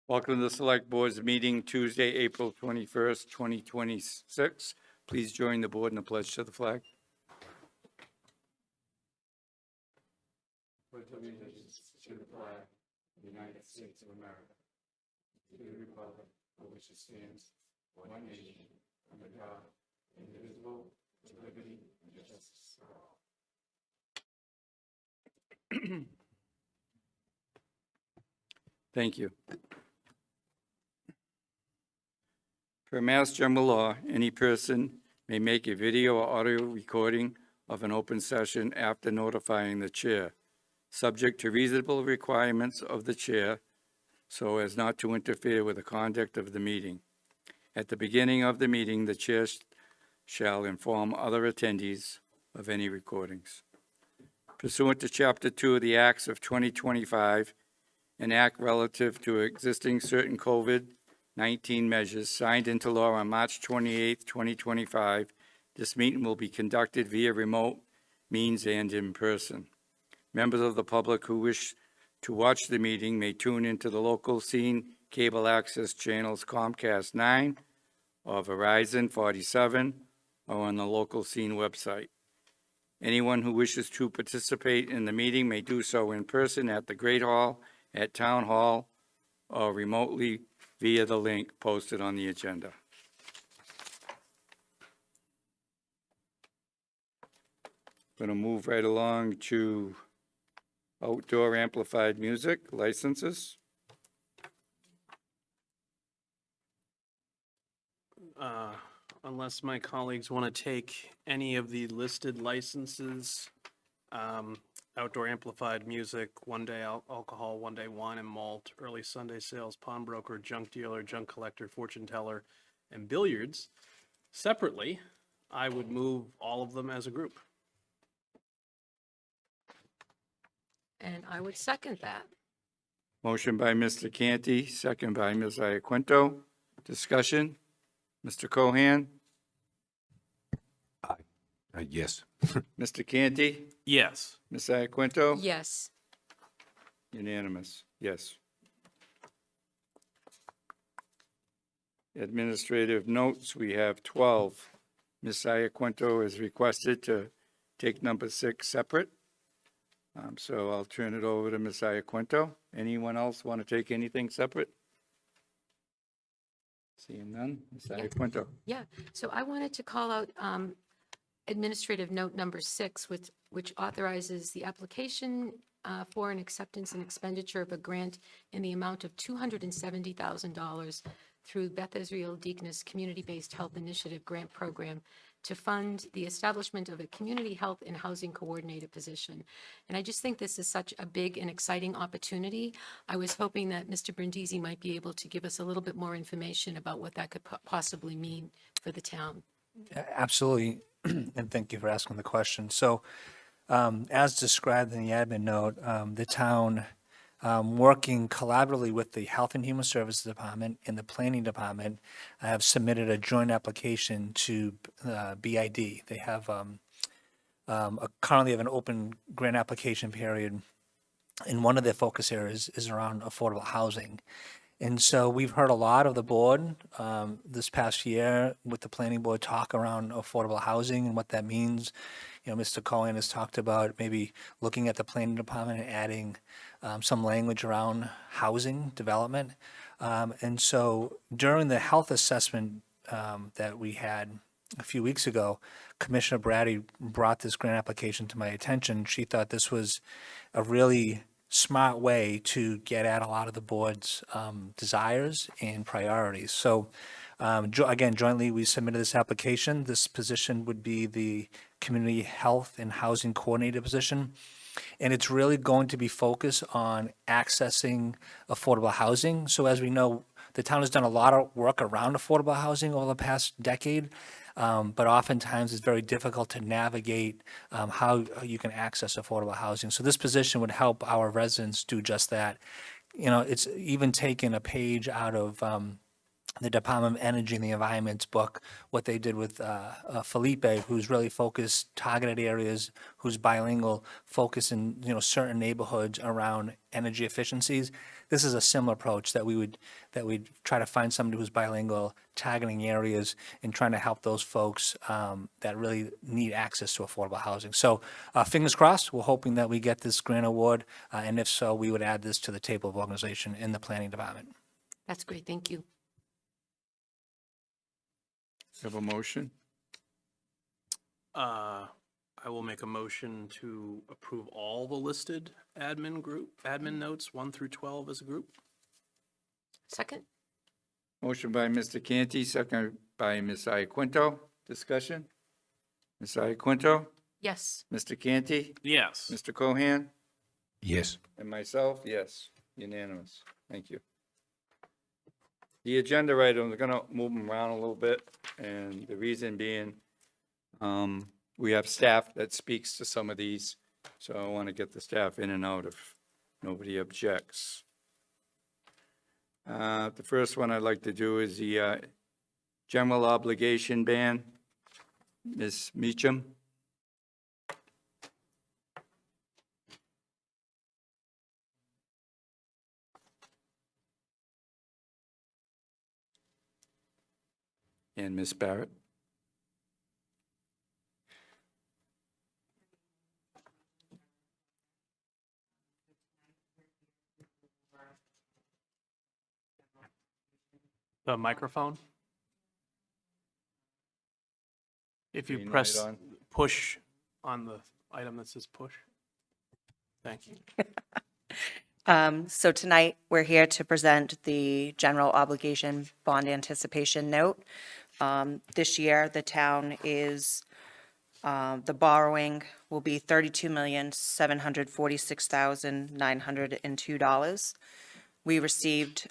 Welcome to the Select Board's meeting Tuesday, April 21st, 2026. Please join the board in the pledge to the flag. Pledge allegiance to the flag of the United States of America, to the republic for which it stands, one nation, under God, indivisible, with liberty and justice for all. Thank you. Per Mass General Law, any person may make a video or audio recording of an open session after notifying the chair, subject to reasonable requirements of the chair so as not to interfere with the conduct of the meeting. At the beginning of the meeting, the chair shall inform other attendees of any recordings. Pursuant to Chapter 2 of the Acts of 2025, an act relative to existing certain COVID-19 measures signed into law on March 28, 2025, this meeting will be conducted via remote means and in person. Members of the public who wish to watch the meeting may tune into the local scene cable access channels Comcast 9 or Verizon 47 or on the local scene website. Anyone who wishes to participate in the meeting may do so in person at the Great Hall, at Town Hall, or remotely via the link posted on the agenda. Going to move right along to outdoor amplified music licenses. Unless my colleagues want to take any of the listed licenses, outdoor amplified music, one-day alcohol, one-day wine and malt, early Sunday sales, pawnbroker, junk dealer, junk collector, fortune teller, and billiards separately, I would move all of them as a group. And I would second that. Motion by Mr. Canty, second by Ms. Iaquinto. Discussion? Mr. Cohan? Yes. Mr. Canty? Yes. Ms. Iaquinto? Yes. Unanimous, yes. Administrative notes, we have 12. Ms. Iaquinto is requested to take number 6 separate. So I'll turn it over to Ms. Iaquinto. Anyone else want to take anything separate? Seeing none, Ms. Iaquinto. Yeah. So I wanted to call out administrative note number 6, which authorizes the application for an acceptance and expenditure of a grant in the amount of $270,000 through Beth Israel Deaconess Community-Based Health Initiative Grant Program to fund the establishment of a community health and housing coordinator position. And I just think this is such a big and exciting opportunity. I was hoping that Mr. Brindisi might be able to give us a little bit more information about what that could possibly mean for the town. Absolutely, and thank you for asking the question. So, as described in the admin note, the town, working collaboratively with the Health and Human Services Department and the Planning Department, have submitted a joint application to BID. They have currently have an open grant application period, and one of their focus areas is around affordable housing. And so we've heard a lot of the board this past year with the planning board talk around affordable housing and what that means. You know, Mr. Cohen has talked about maybe looking at the planning department and adding some language around housing development. And so during the health assessment that we had a few weeks ago, Commissioner Brady brought this grant application to my attention. She thought this was a really smart way to get at a lot of the board's desires and priorities. So again, jointly, we submitted this application. This position would be the Community Health and Housing Coordinator position. And it's really going to be focused on accessing affordable housing. So as we know, the town has done a lot of work around affordable housing over the past decade. But oftentimes it's very difficult to navigate how you can access affordable housing. So this position would help our residents do just that. You know, it's even taken a page out of the Department of Energy and the Environment's book, what they did with Felipe, who's really focused, targeted areas, who's bilingual, focused in certain neighborhoods around energy efficiencies. This is a similar approach that we'd try to find somebody who's bilingual, targeting areas, and trying to help those folks that really need access to affordable housing. So fingers crossed. We're hoping that we get this grant award, and if so, we would add this to the table of organization in the planning department. That's great, thank you. Have a motion? I will make a motion to approve all the listed admin notes 1 through 12 as a group. Second? Motion by Mr. Canty, second by Ms. Iaquinto. Discussion? Ms. Iaquinto? Yes. Mr. Canty? Yes. Mr. Cohan? Yes. And myself, yes, unanimous. Thank you. The agenda items, we're gonna move them around a little bit, and the reason being, we have staff that speaks to some of these, so I want to get the staff in and out if nobody objects. The first one I'd like to do is the general obligation ban. Ms. Meacham? And Ms. Barrett? The microphone? If you Green light press on. push on the item that says push. Thank you. So tonight, we're here to present the general obligation bond anticipation note. This year, the town is, the borrowing will be $32,746,902. We received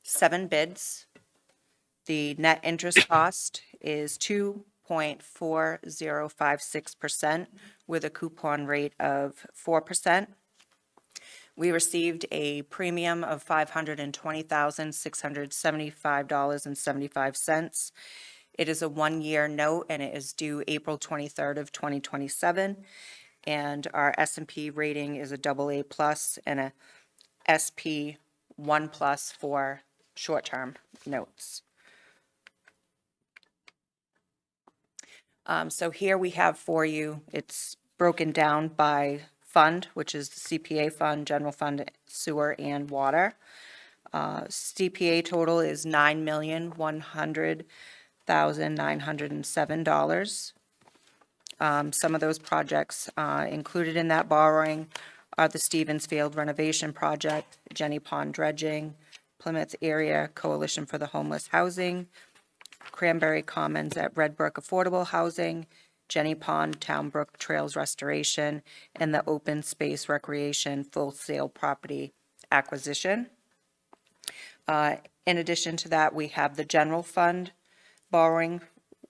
7 bids. The net interest cost is 2.4056% with a coupon rate of 4%. We received a premium of $520,675.75. It is a 1-year note, and it is due April 23rd of 2027. And our S&P rating is a AA+ and a SP 1+ for short-term notes. So here we have for you, it's broken down by fund, which is the CPA fund, general fund, sewer, and water. CPA total is $9,100,907. Some of those projects included in that borrowing are the Stevens Field renovation project, Jenny Pond dredging, Plymouth Area Coalition for the Homeless Housing, Cranberry Commons at Red Brook Affordable Housing, Jenny Pond Town Brook Trails Restoration, and the Open Space Recreation Full Sale Property Acquisition. In addition to that, we have the general fund borrowing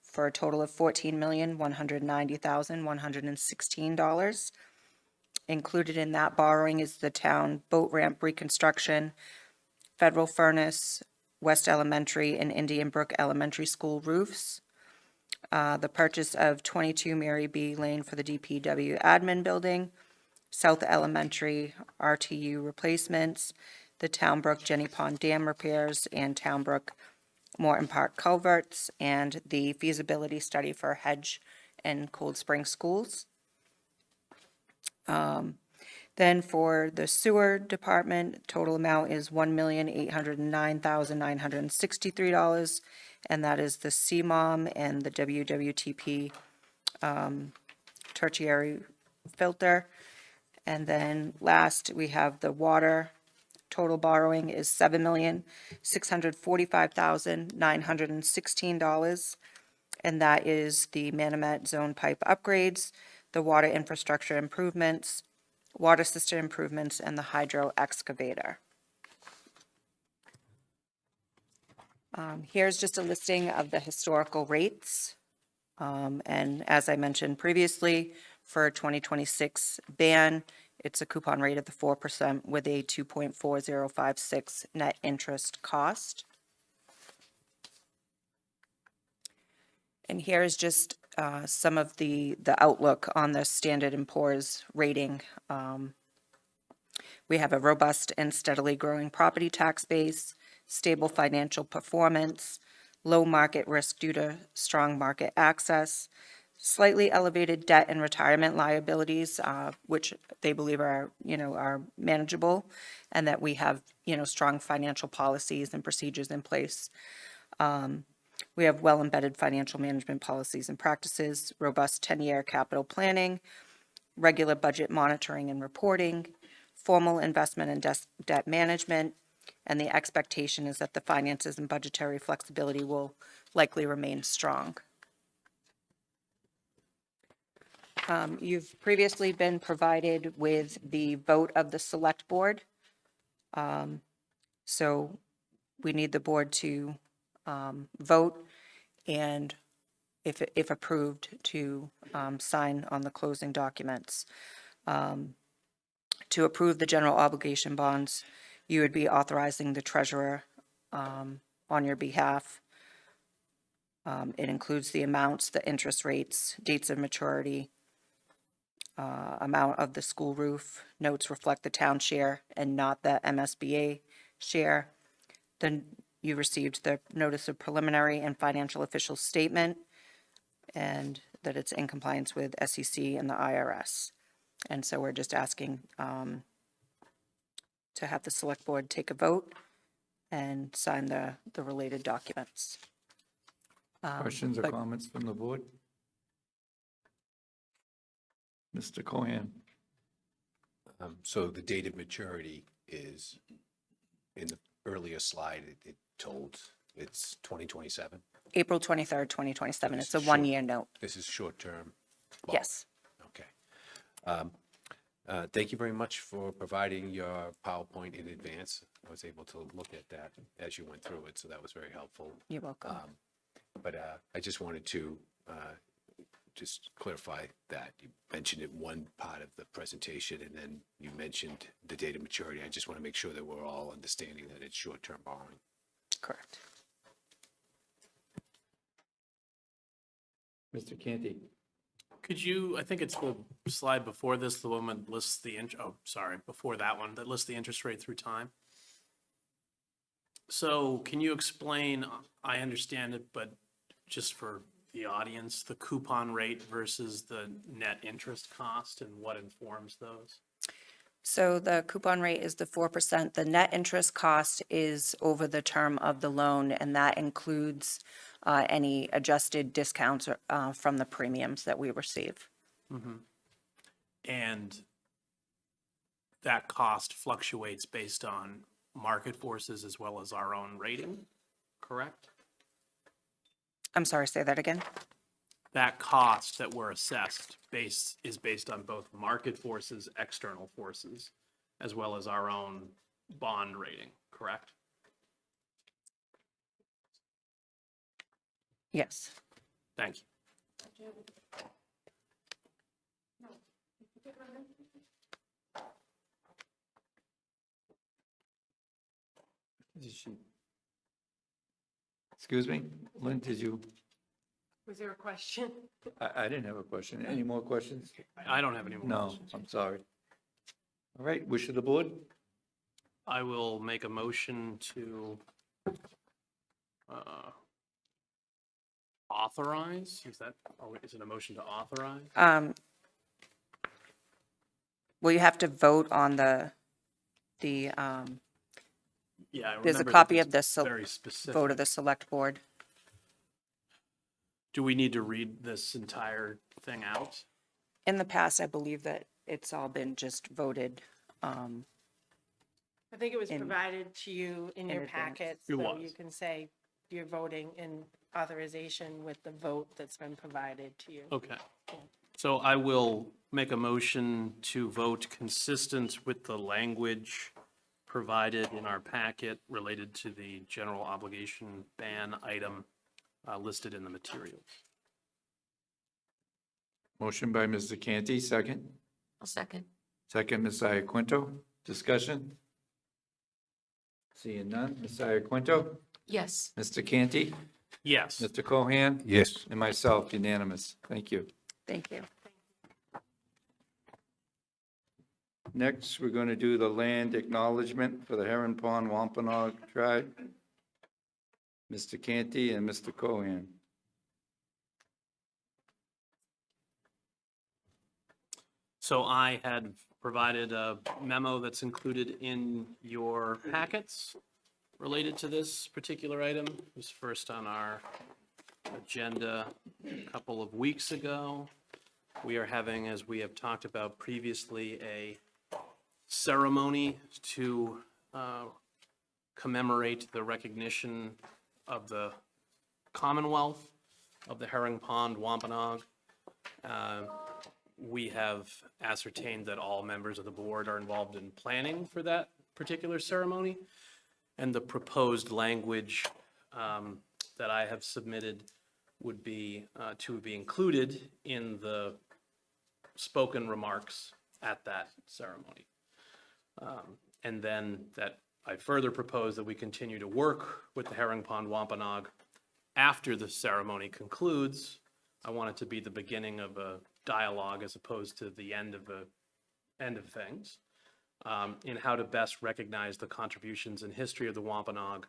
for a total of $14,190,116. Included in that borrowing is the town boat ramp reconstruction, Federal Furnace, West Elementary, and Indian Brook Elementary School roofs. The purchase of 22 Mary B. Lane for the DPW admin building, South Elementary RTU replacements, the Town Brook Jenny Pond Dam repairs, and Town Brook Morton Park culverts, and the feasibility study for Hedge and Cold Spring schools. Then for the sewer department, total amount is $1,809,963, and that is the CMOM and the WWTP tertiary filter. And then last, we have the water. Total borrowing is $7,645,916, and that is the Manomet zone pipe upgrades, the water infrastructure improvements, water system improvements, and the hydro excavator. Here's just a listing of the historical rates. And as I mentioned previously, for 2026 ban, it's a coupon rate of the 4% with a 2.4056 net interest cost. And here is just some of the outlook on the Standard & Poor's rating. We have a robust and steadily growing property tax base, stable financial performance, low market risk due to strong market access, slightly elevated debt and retirement liabilities, which they believe are, are manageable, and that we have, strong financial policies and procedures in place. We have well-embedded financial management policies and practices, robust 10-year capital planning, regular budget monitoring and reporting, formal investment and debt management, and the expectation is that the finances and budgetary flexibility will likely remain strong. You've previously been provided with the vote of the select board. So we need the board to vote and, if approved, to sign on the closing documents. To approve the general obligation bonds, you would be authorizing the treasurer on your behalf. It includes the amounts, the interest rates, dates of maturity, amount of the school roof. Notes reflect the town share and not the MSBA share. Then you received the notice of preliminary and financial official statement, and that it's in compliance with SEC and the IRS. And so we're just asking to have the select board take a vote and sign the related documents. Questions or but- comments from the board? Mr. Cohen? So the date of maturity is, in the earlier slide, it told it's 2027. April 23rd, 2027. It's a Sure. one-year note. This is short-term. Yes. Okay. Thank you very much for providing your PowerPoint in advance. I was able to look at that as you went through it, so that was very helpful. You're welcome. But I just wanted to just clarify that you mentioned it one part of the presentation, and then you mentioned the date of maturity. I just want to make sure that we're all understanding that it's short-term borrowing. Correct. Mr. Canty? Could you, I think it's the slide before this, the one that lists the, before that one, that lists the interest rate through time. So can you explain, I understand it, but just for the audience, the coupon rate versus the net interest cost and what informs those? So the coupon rate is the 4%. The net interest cost is over the term of the loan, and that includes any adjusted discounts from the premiums that we receive. And that cost fluctuates based on market forces as well as our own rating, correct? I'm sorry, say that again? That cost that we're assessed is based on both market forces, external forces, as well as our own bond rating, correct? Yes. Thank you. Excuse me? Lynn, did you? Was there a question? I didn't have a question. Any more questions? I don't have any more No, questions. I'm sorry. All right, wish of the board? I will make a motion to authorize, is it a motion to authorize? Well, you have to vote on the Yeah, I there's a remember that copy of there's the very specific. vote of the select board. Do we need to read this entire thing out? In the past, I believe that it's all been just voted. I think it was in- provided to you in your advance. packet, It so was. you can say you're voting in authorization with the vote that's been provided to you. Okay. So I will make a motion to vote consistent with the language provided in our packet related to the general obligation ban item listed in the materials. Motion by Mr. Canty, second. I'll second. Second, Ms. Iaquinto. Discussion? Seeing none. Ms. Iaquinto? Yes. Mr. Canty? Yes. Mr. Cohan? Yes. And myself, unanimous. Thank you. Thank you. Next, we're going to do the land acknowledgement for the Heron Pond Wampanoag tribe. Mr. Canty and Mr. Cohan. So I had provided a memo that's included in your packets related to this particular item. It was first on our agenda a couple of weeks ago. We are having, as we have talked about previously, a ceremony to commemorate the recognition of the Commonwealth of the Herring Pond Wampanoag. We have ascertained that all members of the board are involved in planning for that particular ceremony. And the proposed language that I have submitted would be to be included in the spoken remarks at that ceremony. And then that I further propose that we continue to work with the Herring Pond Wampanoag after the ceremony concludes. I want it to be the beginning of a dialogue as opposed to the end of things, in how to best recognize the contributions and history of the Wampanoag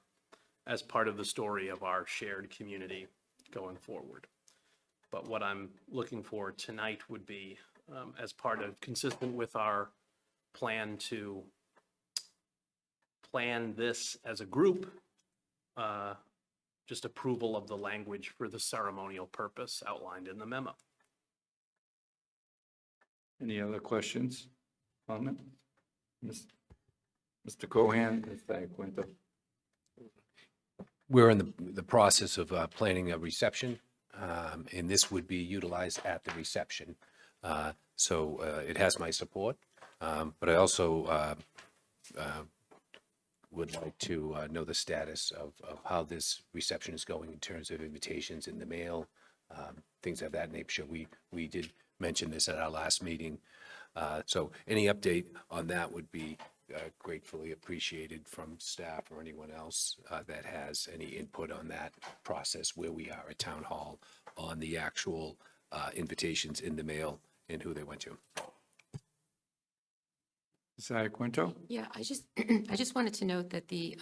as part of the story of our shared community going forward. But what I'm looking for tonight would be, as part of, consistent with our plan to plan this as a group, just approval of the language for the ceremonial purpose outlined in the memo. Any other questions? Comment? Mr. Cohan, Mr. Iaquinto. We're in the process of planning a reception, and this would be utilized at the reception. So it has my support, but I also would like to know the status of how this reception is going in terms of invitations in the mail, things of that nature. We did mention this at our last meeting. So any update on that would be gratefully appreciated from staff or anyone else that has any input on that process, where we are at Town Hall on the actual invitations in the mail and who they went to. Mr. Iaquinto? Yeah, I just wanted to note that the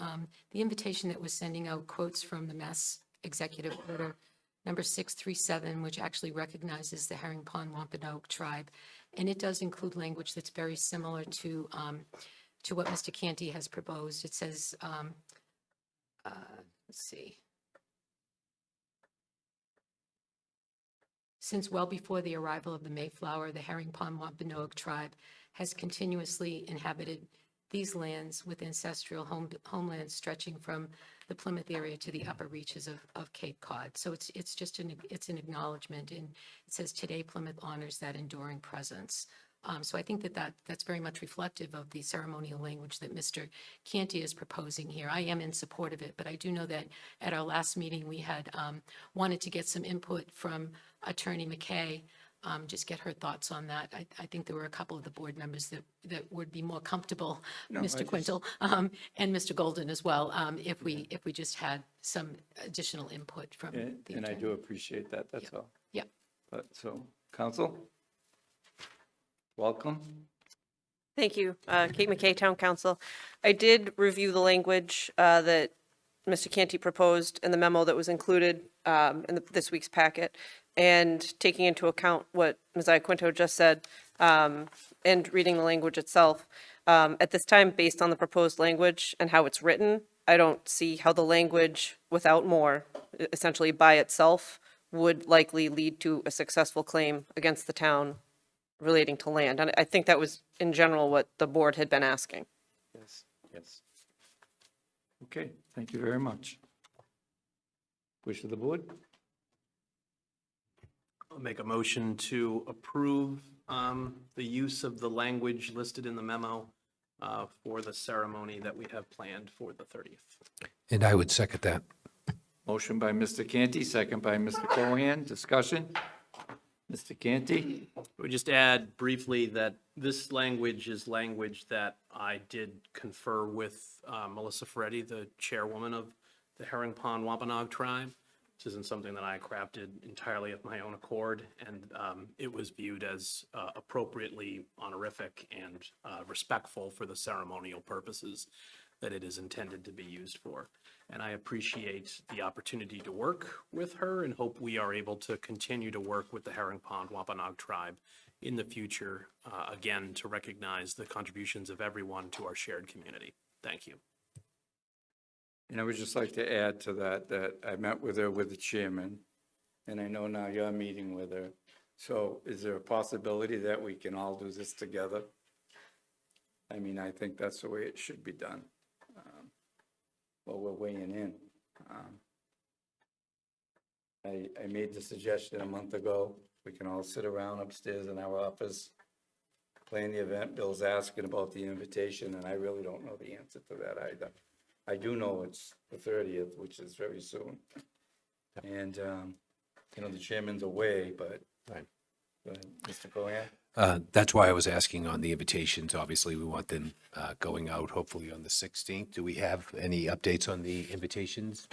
invitation that was sending out quotes from the Mass Executive Order number 637, which actually recognizes the Herring Pond Wampanoag tribe, and it does include language that's very similar to what Mr. Canty has proposed. It says, let's see. Since well before the arrival of the Mayflower, the Herring Pond Wampanoag tribe has continuously inhabited these lands with ancestral homelands stretching from the Plymouth area to the upper reaches of Cape Cod. So it's just an acknowledgement, and it says today Plymouth honors that enduring presence. So I think that's very much reflective of the ceremonial language that Mr. Canty is proposing here. I am in support of it, but I do know that at our last meeting, we had wanted to get some input from Attorney McKay, just get her thoughts on that. I think there were a couple of the board members that would be more comfortable, Mr. Quintel, and Mr. Golden as well, if we just had some additional input from the attorney. And I do appreciate that, that's all. Yeah. But, so, counsel? Welcome. Thank you. Kate McKay, Town Council. I did review the language that Mr. Canty proposed in the memo that was included in this week's packet, and taking into account what Ms. Iaquinto just said, and reading the language itself, at this time, based on the proposed language and how it's written, I don't see how the language without more, essentially by itself, would likely lead to a successful claim against the town relating to land. And I think that was, in general, what the board had been asking. Yes, yes. Okay, thank you very much. Wish of the board? I'll make a motion to approve the use of the language listed in the memo for the ceremony that we have planned for the 30th. And I would second that. Motion by Mr. Canty, second by Mr. Cohan. Discussion? Mr. Canty? I would just add briefly that this language is language that I did confer with Melissa Ferretti, the chairwoman of the Herring Pond Wampanoag tribe. This isn't something that I crafted entirely of my own accord, and it was viewed as appropriately honorific and respectful for the ceremonial purposes that it is intended to be used for. And I appreciate the opportunity to work with her and hope we are able to continue to work with the Herring Pond Wampanoag tribe in the future, again, to recognize the contributions of everyone to our shared community. Thank you. And I would just like to add to that, that I met with her with the chairman, and I know now you're meeting with her. So is there a possibility that we can all do this together? I mean, I think that's the way it should be done. Well, we're weighing in. I made the suggestion a month ago, we can all sit around upstairs in our office, plan the event. Bill's asking about the invitation, and I really don't know the answer to that either. I do know it's the 30th, which is very soon. And, the chairman's away, but. Right. Go ahead, Mr. Cohen? That's why I was asking on the invitations. Obviously, we want them going out hopefully on the 16th. Do we have any updates on the invitations?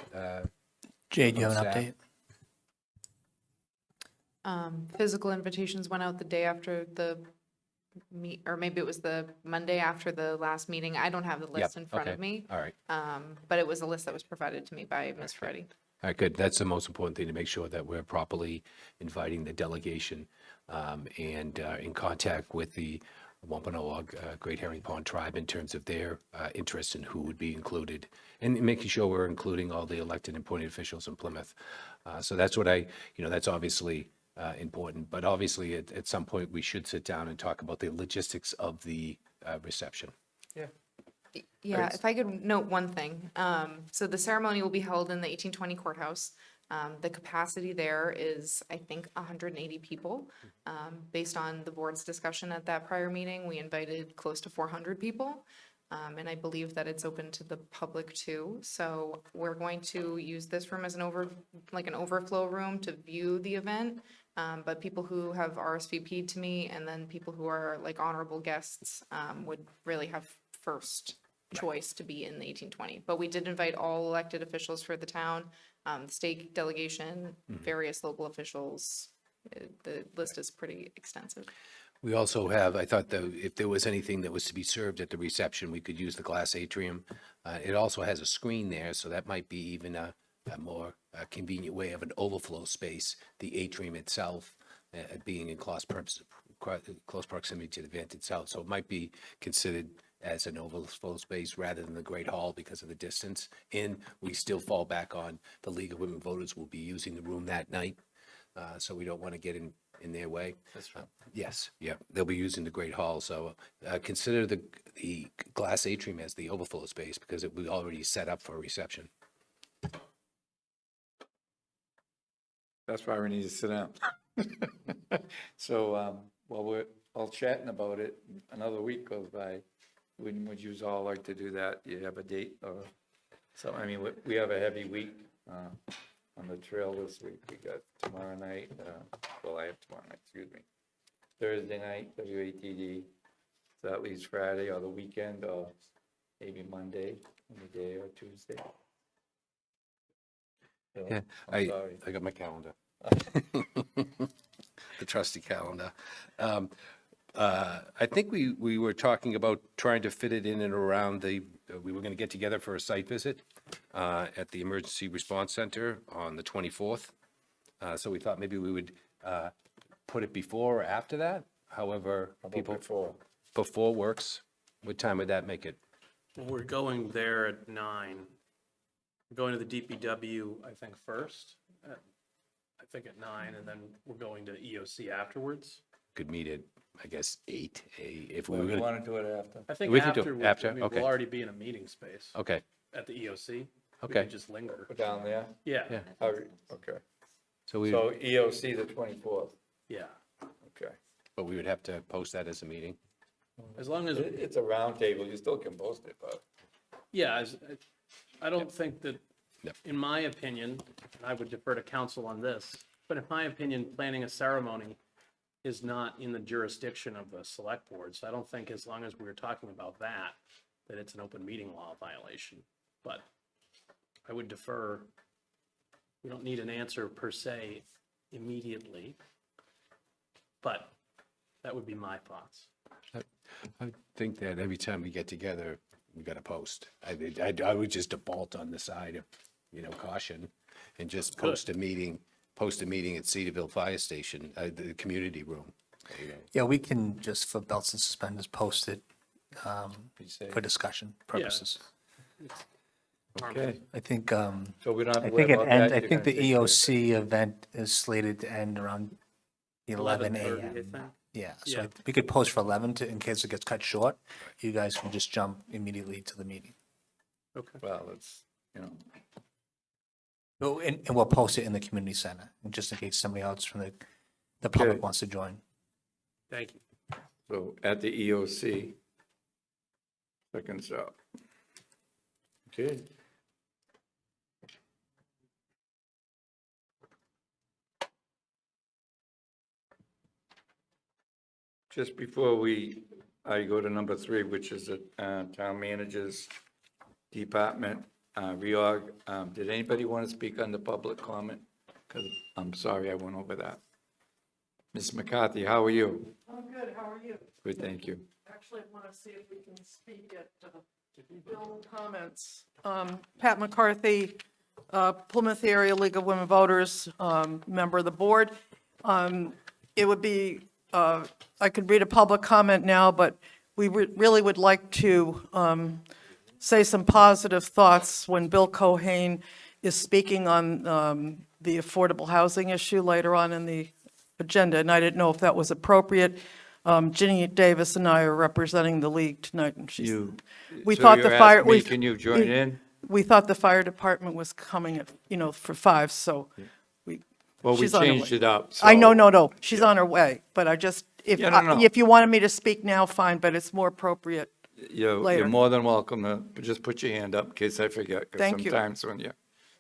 Jade, you have an Staff? update? Physical invitations went out the day after the or maybe it was the Monday after the last meeting. I don't have the list in front of okay. me. All right. But it was a list that was provided to me by Ms. Freddie. All right, good. That's the most important thing, to make sure that we're properly inviting the delegation and in contact with the Wampanoag Great Herring Pond Tribe in terms of their interest in who would be included, and making sure we're including all the elected and appointed officials in Plymouth. So that's what that's obviously important, but obviously at some point we should sit down and talk about the logistics of the reception. Yeah, if I could note one thing. So the ceremony will be held in the 1820 courthouse. The capacity there is, I think, 180 people. Based on the board's discussion at that prior meeting, we invited close to 400 people. And I believe that it's open to the public too. So we're going to use this room as an overflow room to view the event. But people who have RSVP'd to me, and then people who are like honorable guests, would really have first choice to be in the 1820. But we did invite all elected officials for the town, the state delegation, various local officials. The list is pretty extensive. We also have, I thought, though, if there was anything that was to be served at the reception, we could use the glass atrium. It also has a screen there, so that might be even a more convenient way of an overflow space. The atrium itself being in close proximity to the event itself, so it might be considered as an overflow space rather than the Great Hall because of the distance. And we still fall back on the League of Women Voters will be using the room that night, so we don't want to get in their way. That's right. Yes, yeah, they'll be using the Great Hall, so consider the glass atrium as the overflow space because it was already set up for a reception. That's why we need to sit down. So, while we're all chatting about it, another week goes by. Would you all like to do that? You have a date or so? I mean, we have a heavy week on the trail this week. We got tomorrow night, I have tomorrow night, excuse me. Thursday night, WATD. So that leaves Friday or the weekend or maybe Monday, any day or Tuesday. So, Yeah, I'm sorry. I got my calendar. The trusty calendar. I think we were talking about trying to fit it in and around we were going to get together for a site visit at the Emergency Response Center on the 24th. So we thought maybe we would put it before or after that. However, How about before works. What time would that make it? Well, we're going there at 9. We're going to the DPW, I think, first. I think at 9, and then we're going to EOC afterwards. Could meet at, I guess, 8. If we We were going to. want to do it after. I think We can do after, after, I mean, okay. we'll already be in a meeting space Okay, at the EOC. We Okay. could just linger. Down there? Yeah, Yeah. Okay. so we, So EOC the 24th, yeah. okay. but we would have to post that as a meeting. As long as, It's a round table, you still can post it, but. yeah, I don't think that, Yep. in my opinion, and I would defer to council on this, but in my opinion, planning a ceremony is not in the jurisdiction of the select board. So I don't think as long as we're talking about that it's an open meeting law violation. But I would defer We don't need an answer per se immediately, but that would be my thoughts. I think that every time we get together, we got to post. I would just default on the side of, caution and just post a meeting at Cedarville Fire Station, the community room. Yeah, we can just, for belts and suspenders, post it say. for discussion purposes. Okay, I think, so we don't have I to worry think it about ends, that. I You're think the gonna take care of it. EOC event is slated to end around 11 11:30, I a.m. think. Yeah, so Yeah. we could post for 11 in case it gets cut short. You guys can just jump immediately to the meeting. Okay. Well, it's, you know, Oh, and we'll post it in the community center, just in case somebody else from the public Okay. wants to join. Thank you. so at the EOC, second stop. Okay. Just before I go to number 3, which is the town manager's department reorg, did anybody want to speak on the public comment? Because I'm sorry I went over that. Ms. McCarthy, how are you? I'm good, how are you? Good, thank you. Actually, I want to see if we can speak at bill comments. Pat McCarthy, Plymouth Area League of Women Voters, member of the board. It would be, I could read a public comment now, but we really would like to say some positive thoughts when Bill Cohane is speaking on the affordable housing issue later on in the agenda, and I didn't know if that was appropriate. Ginny Davis and I are representing the league tonight, and she's, we So thought you're the fire, asking me, we, can you join in? we thought the fire department was coming at, for 5, so we, Well, we she's on her changed way. it up. I know, so- no, she's on her way, but I just, Yeah, no. if you wanted me to speak now, fine, but it's more appropriate. You're later. more than welcome to just put your hand up in case I forget. 'Cause Thank you. sometimes when you're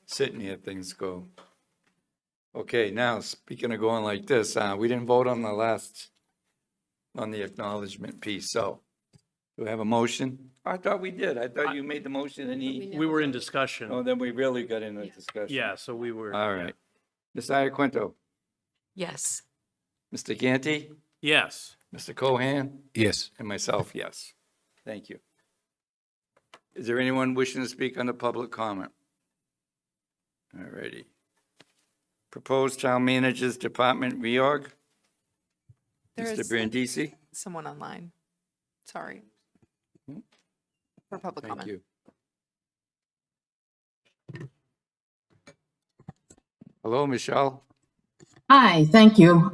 sitting here, things go. Okay, now, speaking of going like this, we didn't vote on on the acknowledgement piece, so do we have a motion? I thought we did. I thought you made the motion and he, We were in discussion. oh, then we really got into discussion. Yeah, so we were. All right. Ms. Iaquinto, Yes. Mr. Ganti, Yes. Mr. Cohan? Yes. And myself, yes. Thank you. Is there anyone wishing to speak on the public comment? All righty. Proposed town managers department reorg? There Mr. is Brandisi? someone online. Sorry. For public Thank comment. you. Hello, Michelle? Hi, thank you.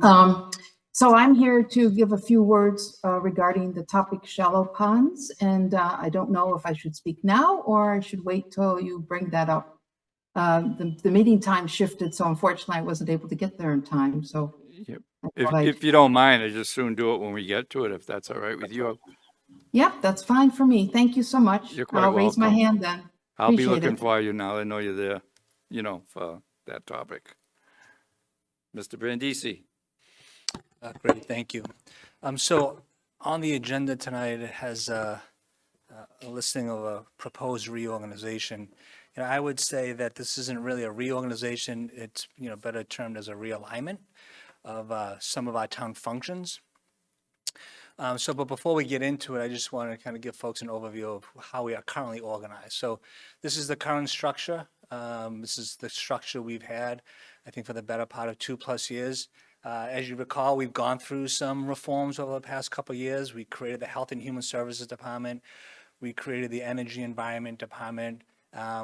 So I'm here to give a few words regarding the topic shallow ponds, and I don't know if I should speak now or I should wait till you bring that up. The meeting time shifted, so unfortunately I wasn't able to get there in time, so. Yep. I thought I'd- If you don't mind, I just soon do it when we get to it, if that's all right with you. Yep, that's fine for me. Thank you so much. You're quite I'll raise my welcome. hand then. I'll be Appreciate looking it. for you now. I know you're there, for that topic. Mr. Brandisi? Great, thank you. So on the agenda tonight, it has a listing of a proposed reorganization. I would say that this isn't really a reorganization, it's, better termed as a realignment of some of our town functions. But before we get into it, I just want to kind of give folks an overview of how we are currently organized. So this is the current structure. This is the structure we've had, I think, for the better part of 2+ years. As you recall, we've gone through some reforms over the past couple of years. We created the Health and Human Services Department. We created the Energy Environment Department.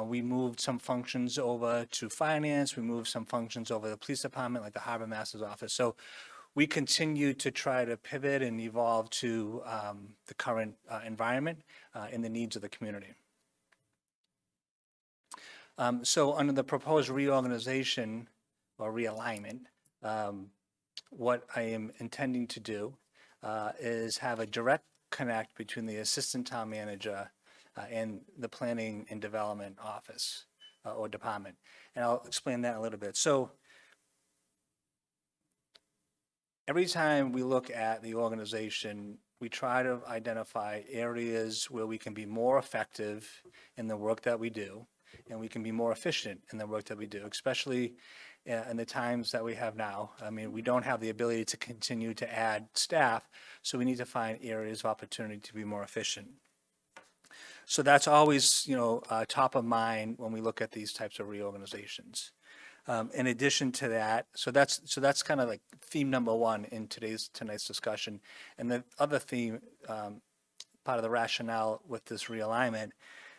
We moved some functions over to finance. We moved some functions over to the police department, like the harbor master's office. So we continue to try to pivot and evolve to the current environment and the needs of the community. So under the proposed reorganization or realignment, what I am intending to do is have a direct connect between the assistant town manager and the planning and development office or department. And I'll explain that a little bit. So every time we look at the organization, we try to identify areas where we can be more effective in the work that we do and we can be more efficient in the work that we do, especially in the times that we have now. I mean, we don't have the ability to continue to add staff, so we need to find areas of opportunity to be more efficient. So that's always, top of mind when we look at these types of reorganizations. In addition to that, so that's kind of like theme number one in tonight's discussion. And the other theme, part of the rationale with this realignment,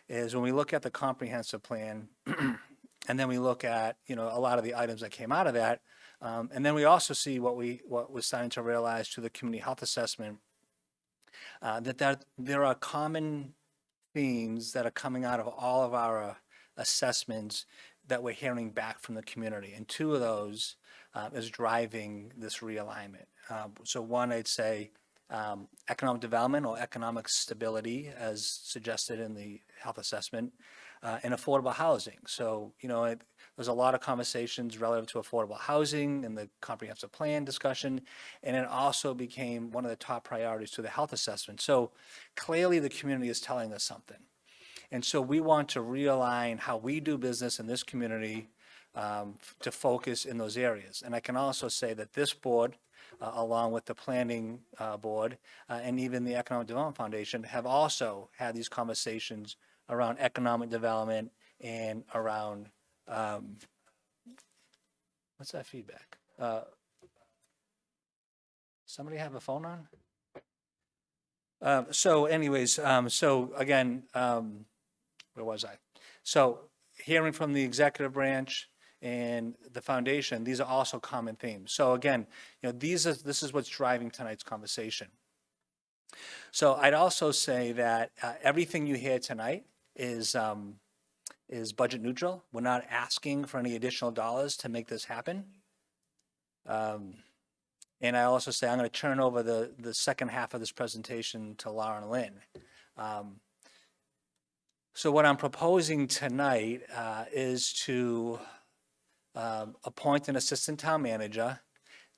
is when we look at the comprehensive plan, and then we look at a lot of the items that came out of that, and then we also see what we're starting to realize through the community health assessment, that there are common themes that are coming out of all of our assessments that we're hearing back from the community. And two of those is driving this realignment. So one, I'd say economic development or economic stability, as suggested in the health assessment, and affordable housing. So, there's a lot of conversations relative to affordable housing in the comprehensive plan discussion, and it also became one of the top priorities to the health assessment. So clearly the community is telling us something. And so we want to realign how we do business in this community to focus in those areas. And I can also say that this board, along with the planning board and even the Economic Development Foundation, have also had these conversations around economic development and around, what's that feedback? Somebody have a phone on? So anyways, so again, where was I? So hearing from the executive branch and the foundation, these are also common themes. So again, this is what's driving tonight's conversation. So I'd also say that everything you hear tonight is budget neutral. We're not asking for any additional dollars to make this happen. And I also say I'm going to turn over the second half of this presentation to Laura and Lynn. So what I'm proposing tonight is to appoint an assistant town manager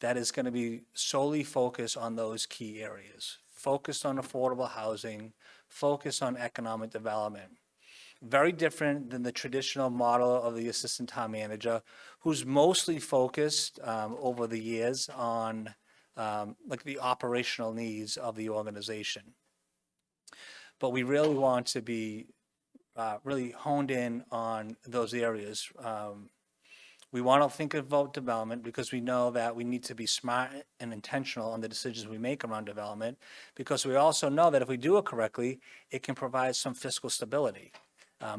that is going to be solely focused on those key areas, focused on affordable housing, focused on economic development. Very different than the traditional model of the assistant town manager, who's mostly focused over the years on like the operational needs of the organization. But we really want to be really honed in on those areas. We want to think about development because we know that we need to be smart and intentional on the decisions we make around development, because we also know that if we do it correctly, it can provide some fiscal stability.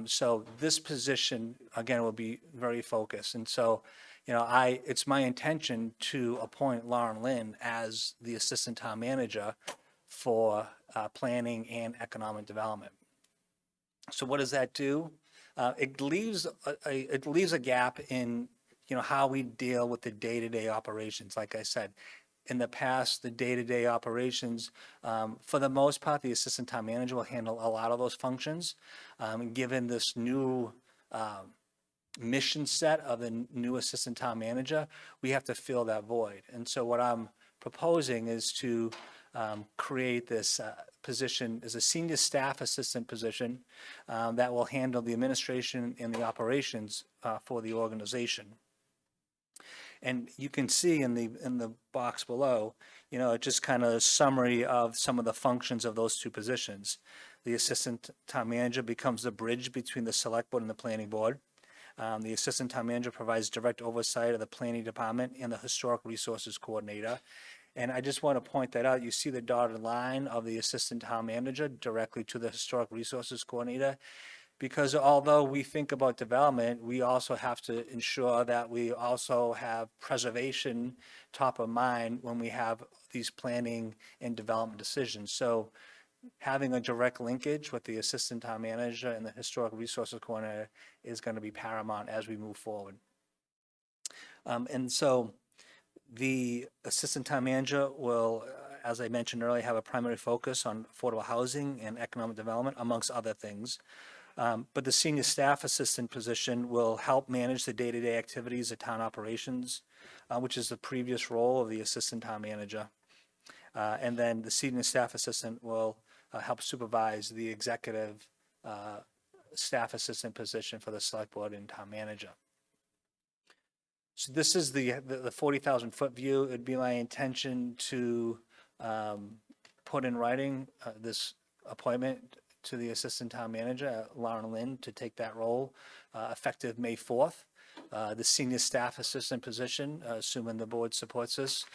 So this position, again, will be very focused. And so, it's my intention to appoint Lauren Lynn as the assistant town manager for planning and economic development. So what does that do? It leaves a gap in how we deal with the day-to-day operations. Like I said, in the past, the day-to-day operations, for the most part, the assistant town manager will handle a lot of those functions. Given this new mission set of the new assistant town manager, we have to fill that void. And so what I'm proposing is to create this position as a senior staff assistant position that will handle the administration and the operations for the organization. And you can see in the box below, just kind of a summary of some of the functions of those two positions. The assistant town manager becomes the bridge between the select board and the planning board. The assistant town manager provides direct oversight of the planning department and the historic resources coordinator. And I just want to point that out. You see the dotted line of the assistant town manager directly to the historic resources coordinator. Because although we think about development, we also have to ensure that we also have preservation top of mind when we have these planning and development decisions. So having a direct linkage with the assistant town manager and the historic resources coordinator is going to be paramount as we move forward. And so the assistant town manager will, as I mentioned earlier, have a primary focus on affordable housing and economic development, amongst other things. But the senior staff assistant position will help manage the day-to-day activities of town operations, which is the previous role of the assistant town manager. And then the senior staff assistant will help supervise the executive staff assistant position for the select board and town manager. So this is the 40,000-foot view. It'd be my intention to put in writing this appointment to the assistant town manager, Lauren Lynn, to take that role effective May 4th. The senior staff assistant position, assuming the board supports this.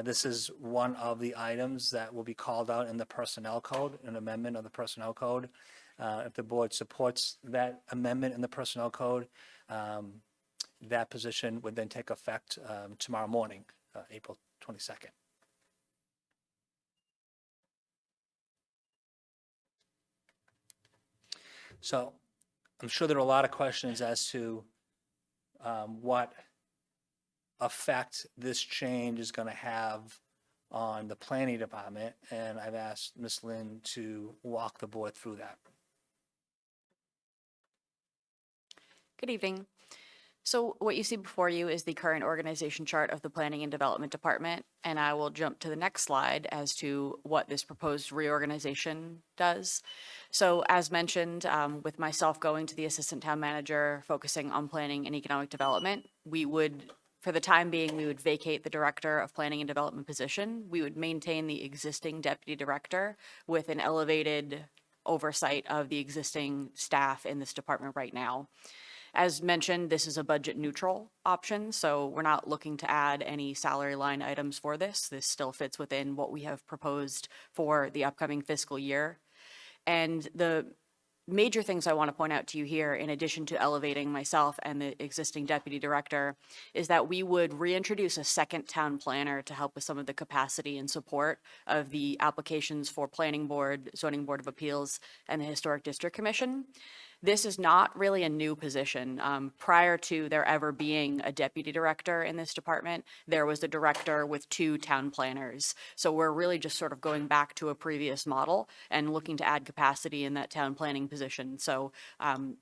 This is one of the items that will be called out in the personnel code, an amendment of the personnel code. If the board supports that amendment in the personnel code, that position would then take effect tomorrow morning, April 22nd. So I'm sure there are a lot of questions as to what effect this change is going to have on the planning department, and I've asked Ms. Lynn to walk the board through that. Good evening. So what you see before you is the current organization chart of the Planning and Development Department, and I will jump to the next slide as to what this proposed reorganization does. So as mentioned, with myself going to the Assistant Town Manager, focusing on planning and economic development, we would, for the time being, we would vacate the Director of Planning and Development position. We would maintain the existing Deputy Director with an elevated oversight of the existing staff in this department right now. As mentioned, this is a budget neutral option, so we're not looking to add any salary line items for this. This still fits within what we have proposed for the upcoming fiscal year. And the major things I want to point out to you here, in addition to elevating myself and the existing deputy director, is that we would reintroduce a second town planner to help with some of the capacity and support of the applications for planning board, zoning board of appeals, and the historic district commission. This is not really a new position. Prior to there ever being a deputy director in this department, there was a director with 2 town planners. So we're really just sort of going back to a previous model and looking to add capacity in that town planning position. So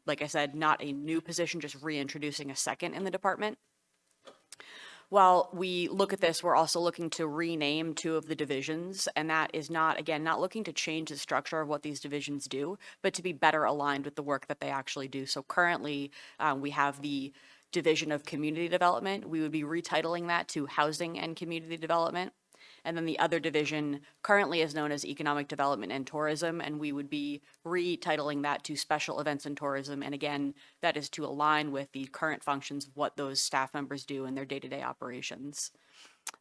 like I said, not a new position, just reintroducing a second in the department. While we look at this, we're also looking to rename 2 of the divisions, and that is not, again, not looking to change the structure of what these divisions do, but to be better aligned with the work that they actually do. So currently, we have the Division of Community Development. We would be retitling that to Housing and Community Development. And then the other division currently is known as Economic Development and Tourism, and we would be retitling that to Special Events and Tourism. And again, that is to align with the current functions of what those staff members do in their day-to-day operations.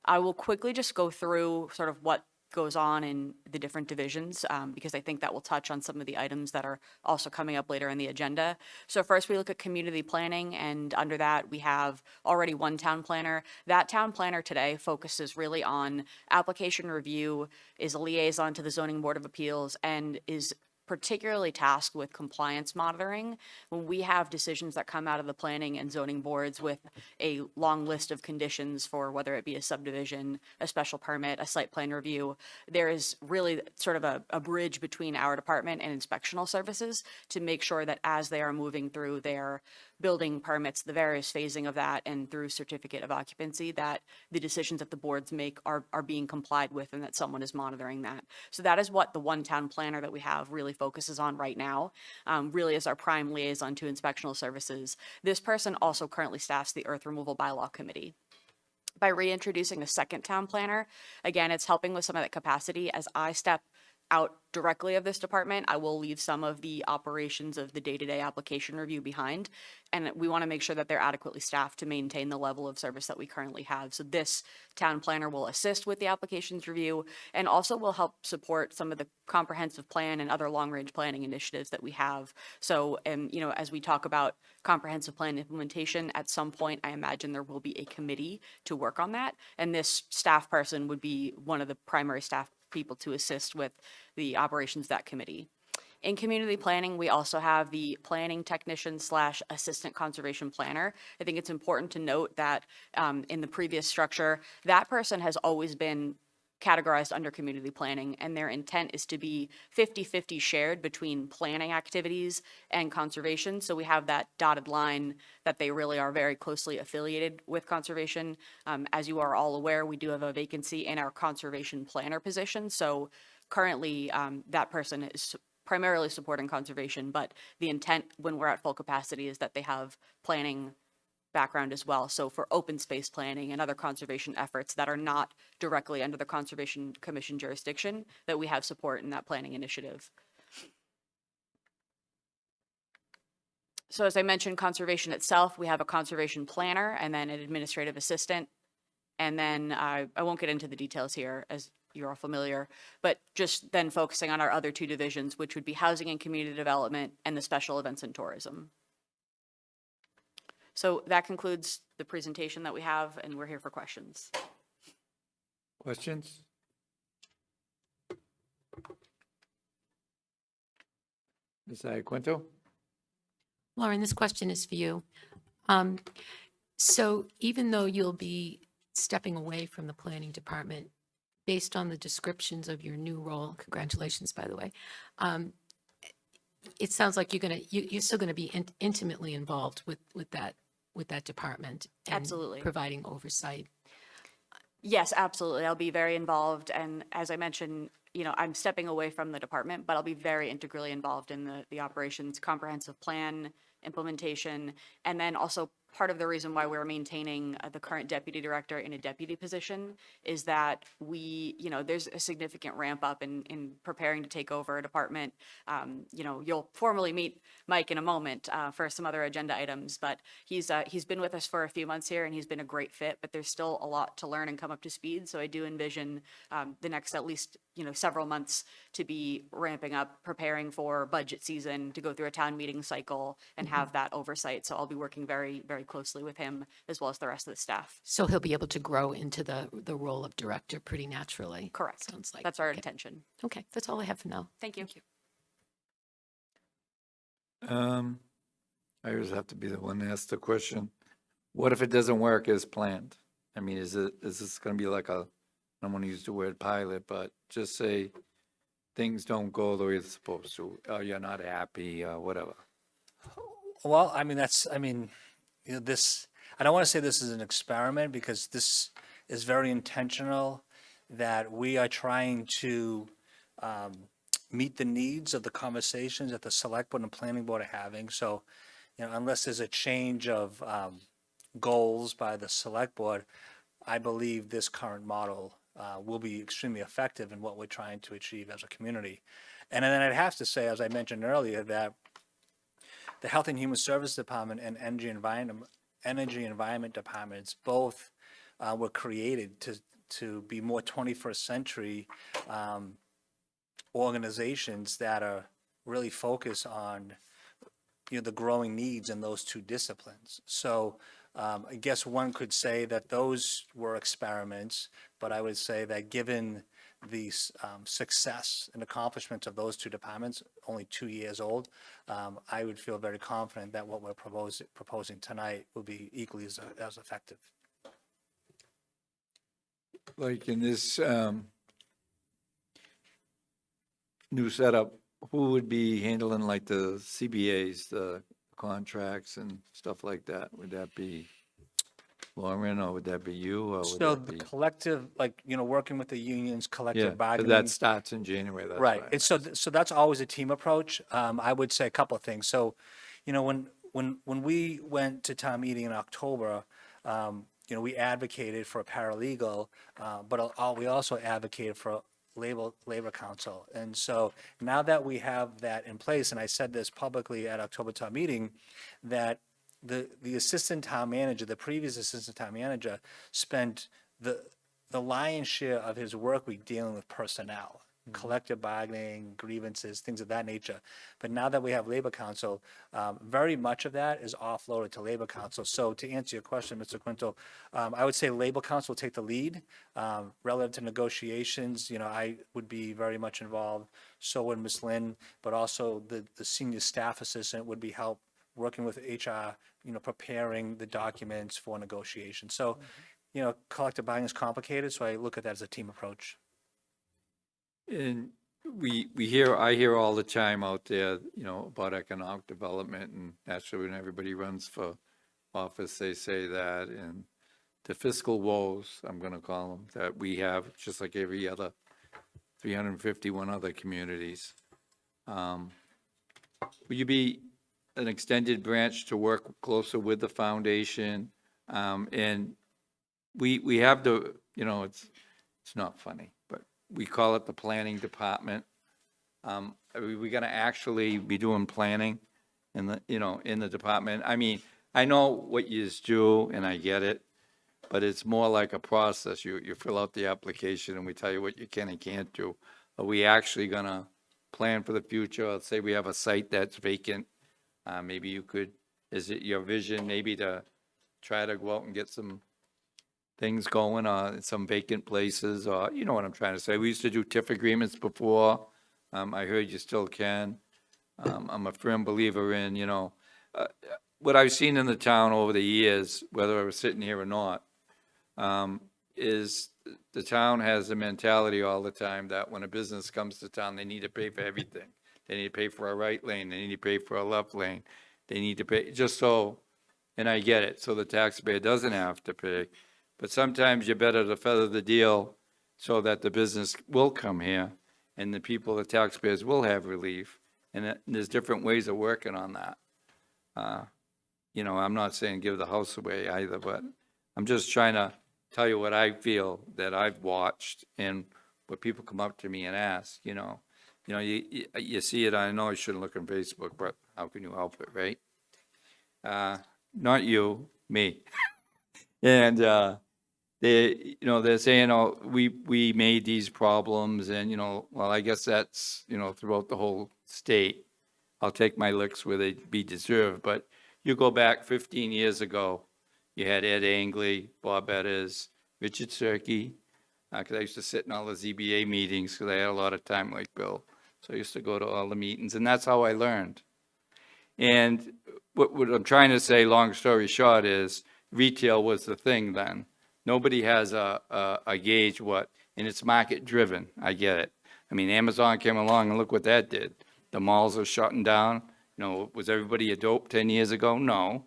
I will quickly just go through sort of what goes on in the different divisions, because I think that will touch on some of the items that are also coming up later in the agenda. So first we look at community planning, and under that we have already 1 town planner. That town planner today focuses really on application review, is a liaison to the zoning board of appeals, and is particularly tasked with compliance monitoring. When we have decisions that come out of the planning and zoning boards with a long list of conditions for whether it be a subdivision, a special permit, a site plan review, there is really sort of a bridge between our department and inspectional services to make sure that as they are moving through their building permits, the various phasing of that, and through certificate of occupancy, that the decisions that the boards make are being complied with and that someone is monitoring that. So that is what the 1 town planner that we have really focuses on right now, really is our prime liaison to inspectional services. This person also currently staffs the Earth Removal Bylaw Committee. By reintroducing a second town planner, again, it's helping with some of that capacity. As I step out directly of this department, I will leave some of the operations of the day-to-day application review behind, and we want to make sure that they're adequately staffed to maintain the level of service that we currently have. So this town planner will assist with the applications review and also will help support some of the comprehensive plan and other long-range planning initiatives that we have. So, you know, as we talk about comprehensive plan implementation, at some point, I imagine there will be a committee to work on that, and this staff person would be one of the primary staff people to assist with the operations of that committee. In community planning, we also have the planning technician / assistant conservation planner. I think it's important to note that in the previous structure, that person has always been categorized under community planning, and their intent is to be 50-50 shared between planning activities and conservation. So we have that dotted line that they really are very closely affiliated with conservation. As you are all aware, we do have a vacancy in our conservation planner position. So currently, that person is primarily supporting conservation, but the intent when we're at full capacity is that they have planning background as well. So for open space planning and other conservation efforts that are not directly under the Conservation Commission jurisdiction, that we have support in that planning initiative. So as I mentioned, conservation itself, we have a conservation planner and then an administrative assistant. And then I won't get into the details here as you're all familiar, but just then focusing on our other two divisions, which would be housing and community development and the special events and tourism. So that concludes the presentation that we have, and we're here for questions. Questions? Ms. Iaquinto? Lauren, this question is for you. So even though you'll be stepping away from the planning department, based on the descriptions of your new role, congratulations, by the way, it sounds like you're still gonna be intimately involved with that department. And Absolutely. providing oversight. Yes, absolutely. I'll be very involved. And as I mentioned, I'm stepping away from the department, but I'll be very integrally involved in the operations comprehensive plan implementation. And then also part of the reason why we're maintaining the current deputy director in a deputy position is that there's a significant ramp up in preparing to take over a department. You'll formally meet Mike in a moment for some other agenda items, but he's been with us for a few months here and he's been a great fit, but there's still a lot to learn and come up to speed. So I do envision the next at least several months to be ramping up, preparing for budget season, to go through a town meeting cycle and have that oversight. So I'll be working very, very closely with him as well as the rest of the staff. So he'll be able to grow into the role of director pretty naturally. Correct. Sounds like. That's our Okay. intention. Okay, that's all I have for now. Thank you. I always have to be the one to ask the question. What if it doesn't work as planned? I mean, is this gonna be like I don't want to use the word pilot, but just say things don't go the way it's supposed to, you're not happy, whatever. Well, I mean, this, I don't want to say this is an experiment because this is very intentional, that we are trying to meet the needs of the conversations that the select board and planning board are having. So, unless there's a change of goals by the select board, I believe this current model will be extremely effective in what we're trying to achieve as a community. And then I'd have to say, as I mentioned earlier, that the Health and Human Service Department and Energy Environment Departments both were created to be more 21st century organizations that are really focused on the growing needs in those two disciplines. So I guess one could say that those were experiments, but I would say that given the success and accomplishments of those two departments, only 2 years old, I would feel very confident that what we're proposing tonight will be equally as effective. Like in this new setup, who would be handling like the CBAs, the contracts and stuff like that? Would that be Lauren, or would that be you, or would So that the be? collective, working with the unions, Yeah, collective 'cause bargaining. that starts in January, that's Right, why. and so that's always a team approach. I would say a couple of things. So, when we went to town meeting in October, we advocated for a paralegal, but we also advocated for labor council. And so now that we have that in place, and I said this publicly at October town meeting, that the assistant town manager, the previous assistant town manager, spent the lion's share of his work week dealing with personnel, collective bargaining, grievances, things of that nature. But now that we have Labor Council, very much of that is offloaded to Labor Council. So to answer your question, Mr. Quinto, I would say Labor Council will take the lead. Relative to negotiations, I would be very much involved. So would Ms. Lynn, but also the senior staff assistant would be help working with HR, preparing the documents for negotiation. So, collective bargaining is complicated, so I look at that as a team approach. And I hear all the time out there, about economic development, and naturally when everybody runs for office, they say that, and the fiscal woes, I'm gonna call them, that we have, just like every other 351 other communities. Will you be an extended branch to work closer with the foundation? And we have the, it's not funny, but we call it the planning department. Are we gonna actually be doing planning in the, in the department? I mean, I know what yous do and I get it, but it's more like a process. You fill out the application and we tell you what you can and can't do. Are we actually gonna plan for the future? Let's say we have a site that's vacant. Maybe you could, is it your vision maybe to try to go out and get some things going on some vacant places, or, you know what I'm trying to say? We used to do TIF agreements before. I heard you still can. I'm a firm believer in, what I've seen in the town over the years, whether I was sitting here or not, is the town has a mentality all the time that when a business comes to town, they need to pay for everything. They need to pay for a right lane, they need to pay for a left lane, they need to pay, just so, and I get it, so the taxpayer doesn't have to pay. But sometimes you're better to feather the deal so that the business will come here and the people, the taxpayers will have relief. And there's different ways of working on that. I'm not saying give the house away either, but I'm just trying to tell you what I feel that I've watched and what people come up to me and ask, you see it, I know I shouldn't look on Facebook, but how can you help it, right? Not you, me. And, they're saying, oh, we made these problems and, well, I guess that's, throughout the whole state. I'll take my licks where they be deserved, but you go back 15 years ago, you had Ed Angley, Bob Edders, Richard Cirque, because I used to sit in all the ZBA meetings because I had a lot of time like Bill. So I used to go to all the meetings, and that's how I learned. And what I'm trying to say, long story short, is retail was the thing then. Nobody has a gauge and it's market driven. I get it. I mean, Amazon came along and look what that did. The malls are shutting down. Was everybody a dope 10 years ago? No.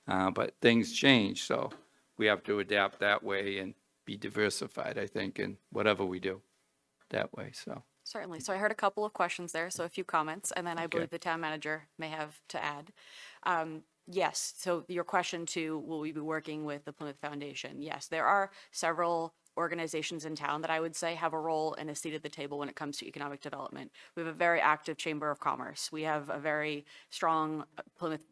But things change, so we have to adapt that way and be diversified, I think, in whatever we do that way, so. Certainly. So I heard a couple of questions there, so a few comments, and then I believe the town manager may have to add. Yes, so your question to, will we be working with the Plymouth Foundation? Yes, there are several organizations in town that I would say have a role and a seat at the table when it comes to economic development. We have a very active Chamber of Commerce. We have a very strong Plymouth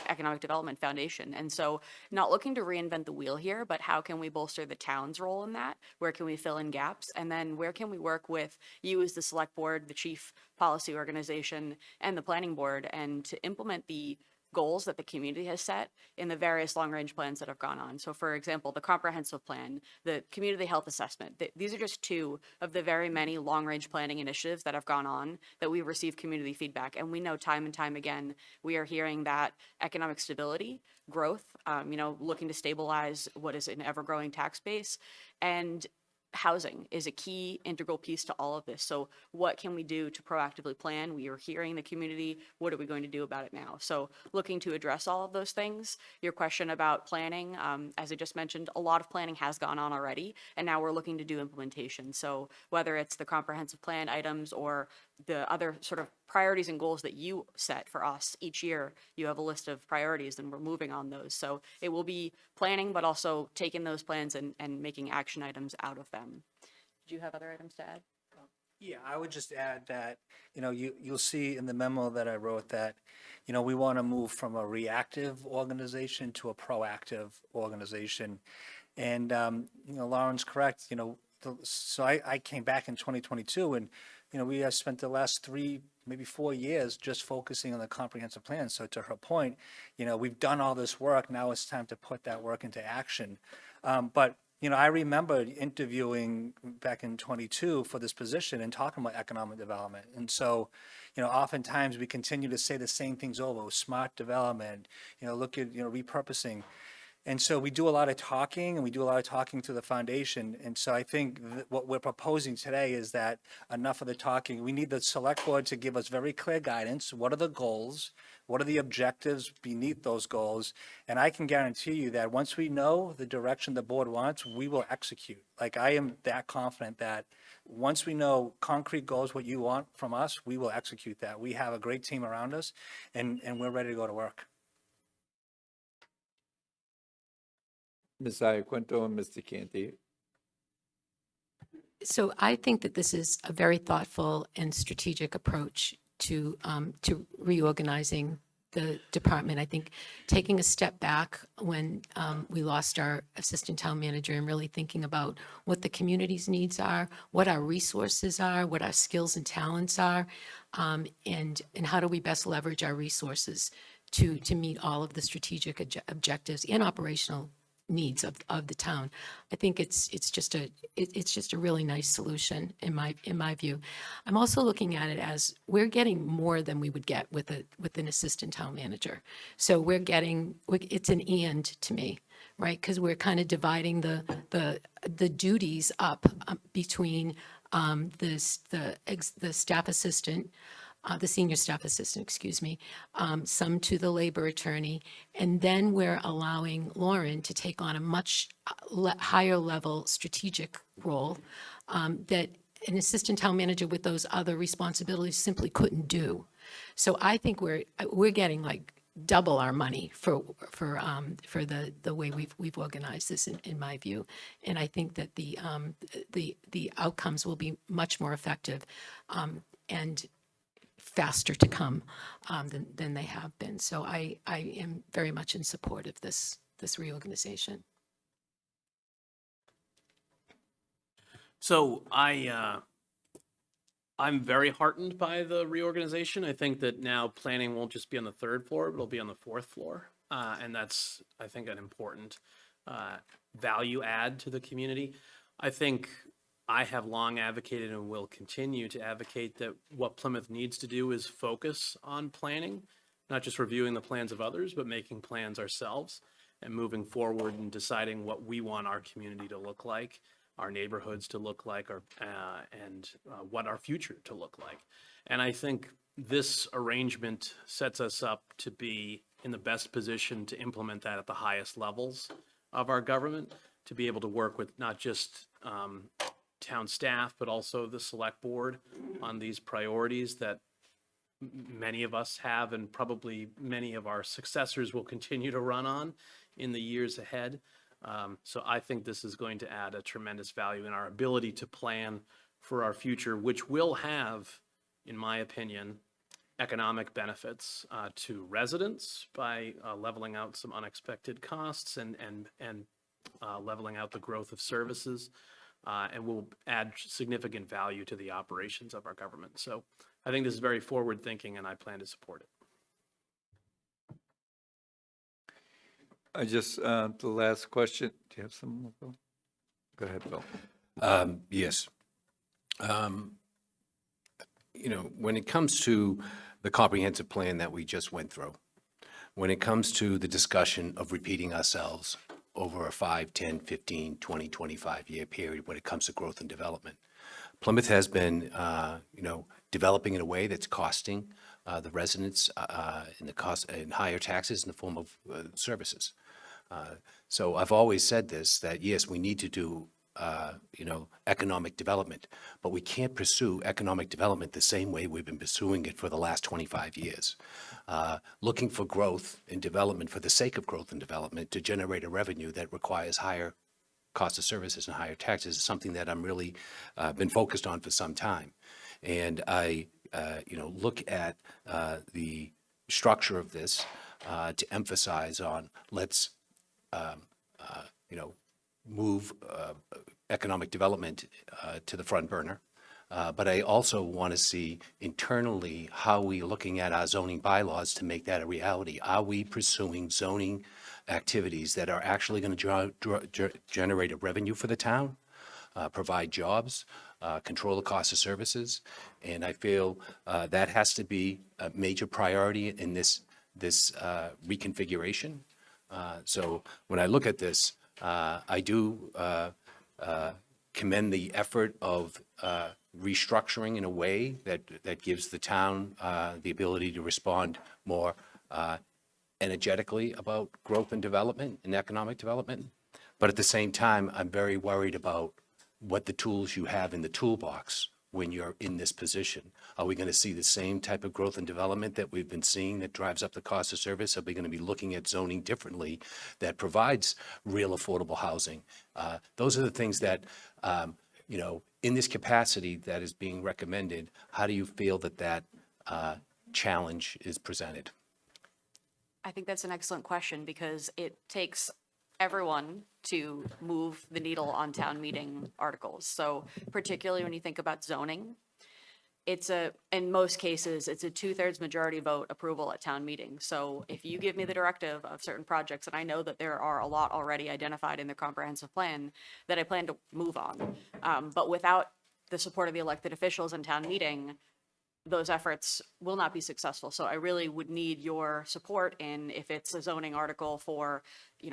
Economic Development Foundation. And so not looking to reinvent the wheel here, but how can we bolster the town's role in that? Where can we fill in gaps? And then where can we work with you as the select board, the chief policy organization, and the planning board, and to implement the goals that the community has set in the various long-range plans that have gone on. So for example, the comprehensive plan, the community health assessment, these are just two of the very many long-range planning initiatives that have gone on that we receive community feedback. And we know time and time again, we are hearing that economic stability, growth, looking to stabilize what is an ever-growing tax base, and housing is a key integral piece to all of this. So what can we do to proactively plan? We are hearing the community. What are we going to do about it now? So looking to address all of those things. Your question about planning, as I just mentioned, a lot of planning has gone on already, and now we're looking to do implementation. So whether it's the comprehensive plan items or the other sort of priorities and goals that you set for us each year, you have a list of priorities and we're moving on those. So it will be planning, but also taking those plans and making action items out of them. Did you have other items to add? Yeah, I would just add that, you'll see in the memo that I wrote that, we want to move from a reactive organization to a proactive organization. And, Lauren's correct, so I came back in 2022 and, we have spent the last 3, maybe 4 years just focusing on the comprehensive plan. So to her point, we've done all this work. Now it's time to put that work into action. But I remember interviewing back in 22 for this position and talking about economic development. And so, oftentimes we continue to say the same things over, smart development, look at, repurposing. And so we do a lot of talking, and we do a lot of talking to the foundation. And so I think what we're proposing today is that enough of the talking. We need the select board to give us very clear guidance. What are the goals? What are the objectives beneath those goals? And I can guarantee you that once we know the direction the board wants, we will execute. Like, I am that confident that once we know concrete goals, what you want from us, we will execute that. We have a great team around us, and we're ready to go to work. Ms. Iaquinto and Mr. Canty. So I think that this is a very thoughtful and strategic approach to reorganizing the department. I think taking a step back when we lost our assistant town manager and really thinking about what the community's needs are, what our resources are, what our skills and talents are, and how do we best leverage our resources to meet all of the strategic objectives and operational needs of the town. I think it's just a really nice solution in my view. I'm also looking at it as we're getting more than we would get with an assistant town manager. So it's an and to me, right? Because we're kind of dividing the duties up between the staff assistant, the senior staff assistant, excuse me, some to the labor attorney, and then we're allowing Lauren to take on a much higher level strategic role that an assistant town manager with those other responsibilities simply couldn't do. So I think we're getting like double our money for the way we've organized this in my view, and I think that the outcomes will be much more effective and faster to come than they have been. So I am very much in support of this reorganization. So I'm very heartened by the reorganization. I think that now planning won't just be on the third floor, but it'll be on the fourth floor. And that's, I think, an important value add to the community. I think I have long advocated and will continue to advocate that what Plymouth needs to do is focus on planning, not just reviewing the plans of others, but making plans ourselves and moving forward and deciding what we want our community to look like, our neighborhoods to look like, and what our future to look like. And I think this arrangement sets us up to be in the best position to implement that at the highest levels of our government, to be able to work with not just town staff, but also the select board on these priorities that many of us have and probably many of our successors will continue to run on in the years ahead. So I think this is going to add a tremendous value in our ability to plan for our future, which will have, in my opinion, economic benefits to residents by leveling out some unexpected costs and leveling out the growth of services. And will add significant value to the operations of our government. So I think this is very forward thinking and I plan to support it. I just, the last question, do you have some more, Bill? Go ahead, Bill. Yes. When it comes to the comprehensive plan that we just went through, when it comes to the discussion of repeating ourselves over a 5, 10, 15, 20, 25-year period when it comes to growth and development, Plymouth has been, developing in a way that's costing the residents in higher taxes in the form of services. So I've always said this, that yes, we need to do economic development, but we can't pursue economic development the same way we've been pursuing it for the last 25 years. Looking for growth and development for the sake of growth and development to generate a revenue that requires higher cost of services and higher taxes is something that I'm really been focused on for some time. And I, look at the structure of this to emphasize on let's, move economic development to the front burner. But I also want to see internally how we're looking at our zoning bylaws to make that a reality. Are we pursuing zoning activities that are actually going to generate a revenue for the town, provide jobs, control the cost of services? And I feel that has to be a major priority in this reconfiguration. So when I look at this, I do commend the effort of restructuring in a way that gives the town the ability to respond more energetically about growth and development and economic development. But at the same time, I'm very worried about what the tools you have in the toolbox when you're in this position. Are we going to see the same type of growth and development that we've been seeing that drives up the cost of service? Are we going to be looking at zoning differently that provides real affordable housing? Those are the things that, in this capacity that is being recommended, how do you feel that challenge is presented? I think that's an excellent question because it takes everyone to move the needle on town meeting articles. So particularly when you think about zoning, in most cases, it's a 2/3 majority vote approval at town meeting. So if you give me the directive of certain projects, and I know that there are a lot already identified in the comprehensive plan that I plan to move on, but without the support of the elected officials in town meeting, those efforts will not be successful. So I really would need your support in, if it's a zoning article for,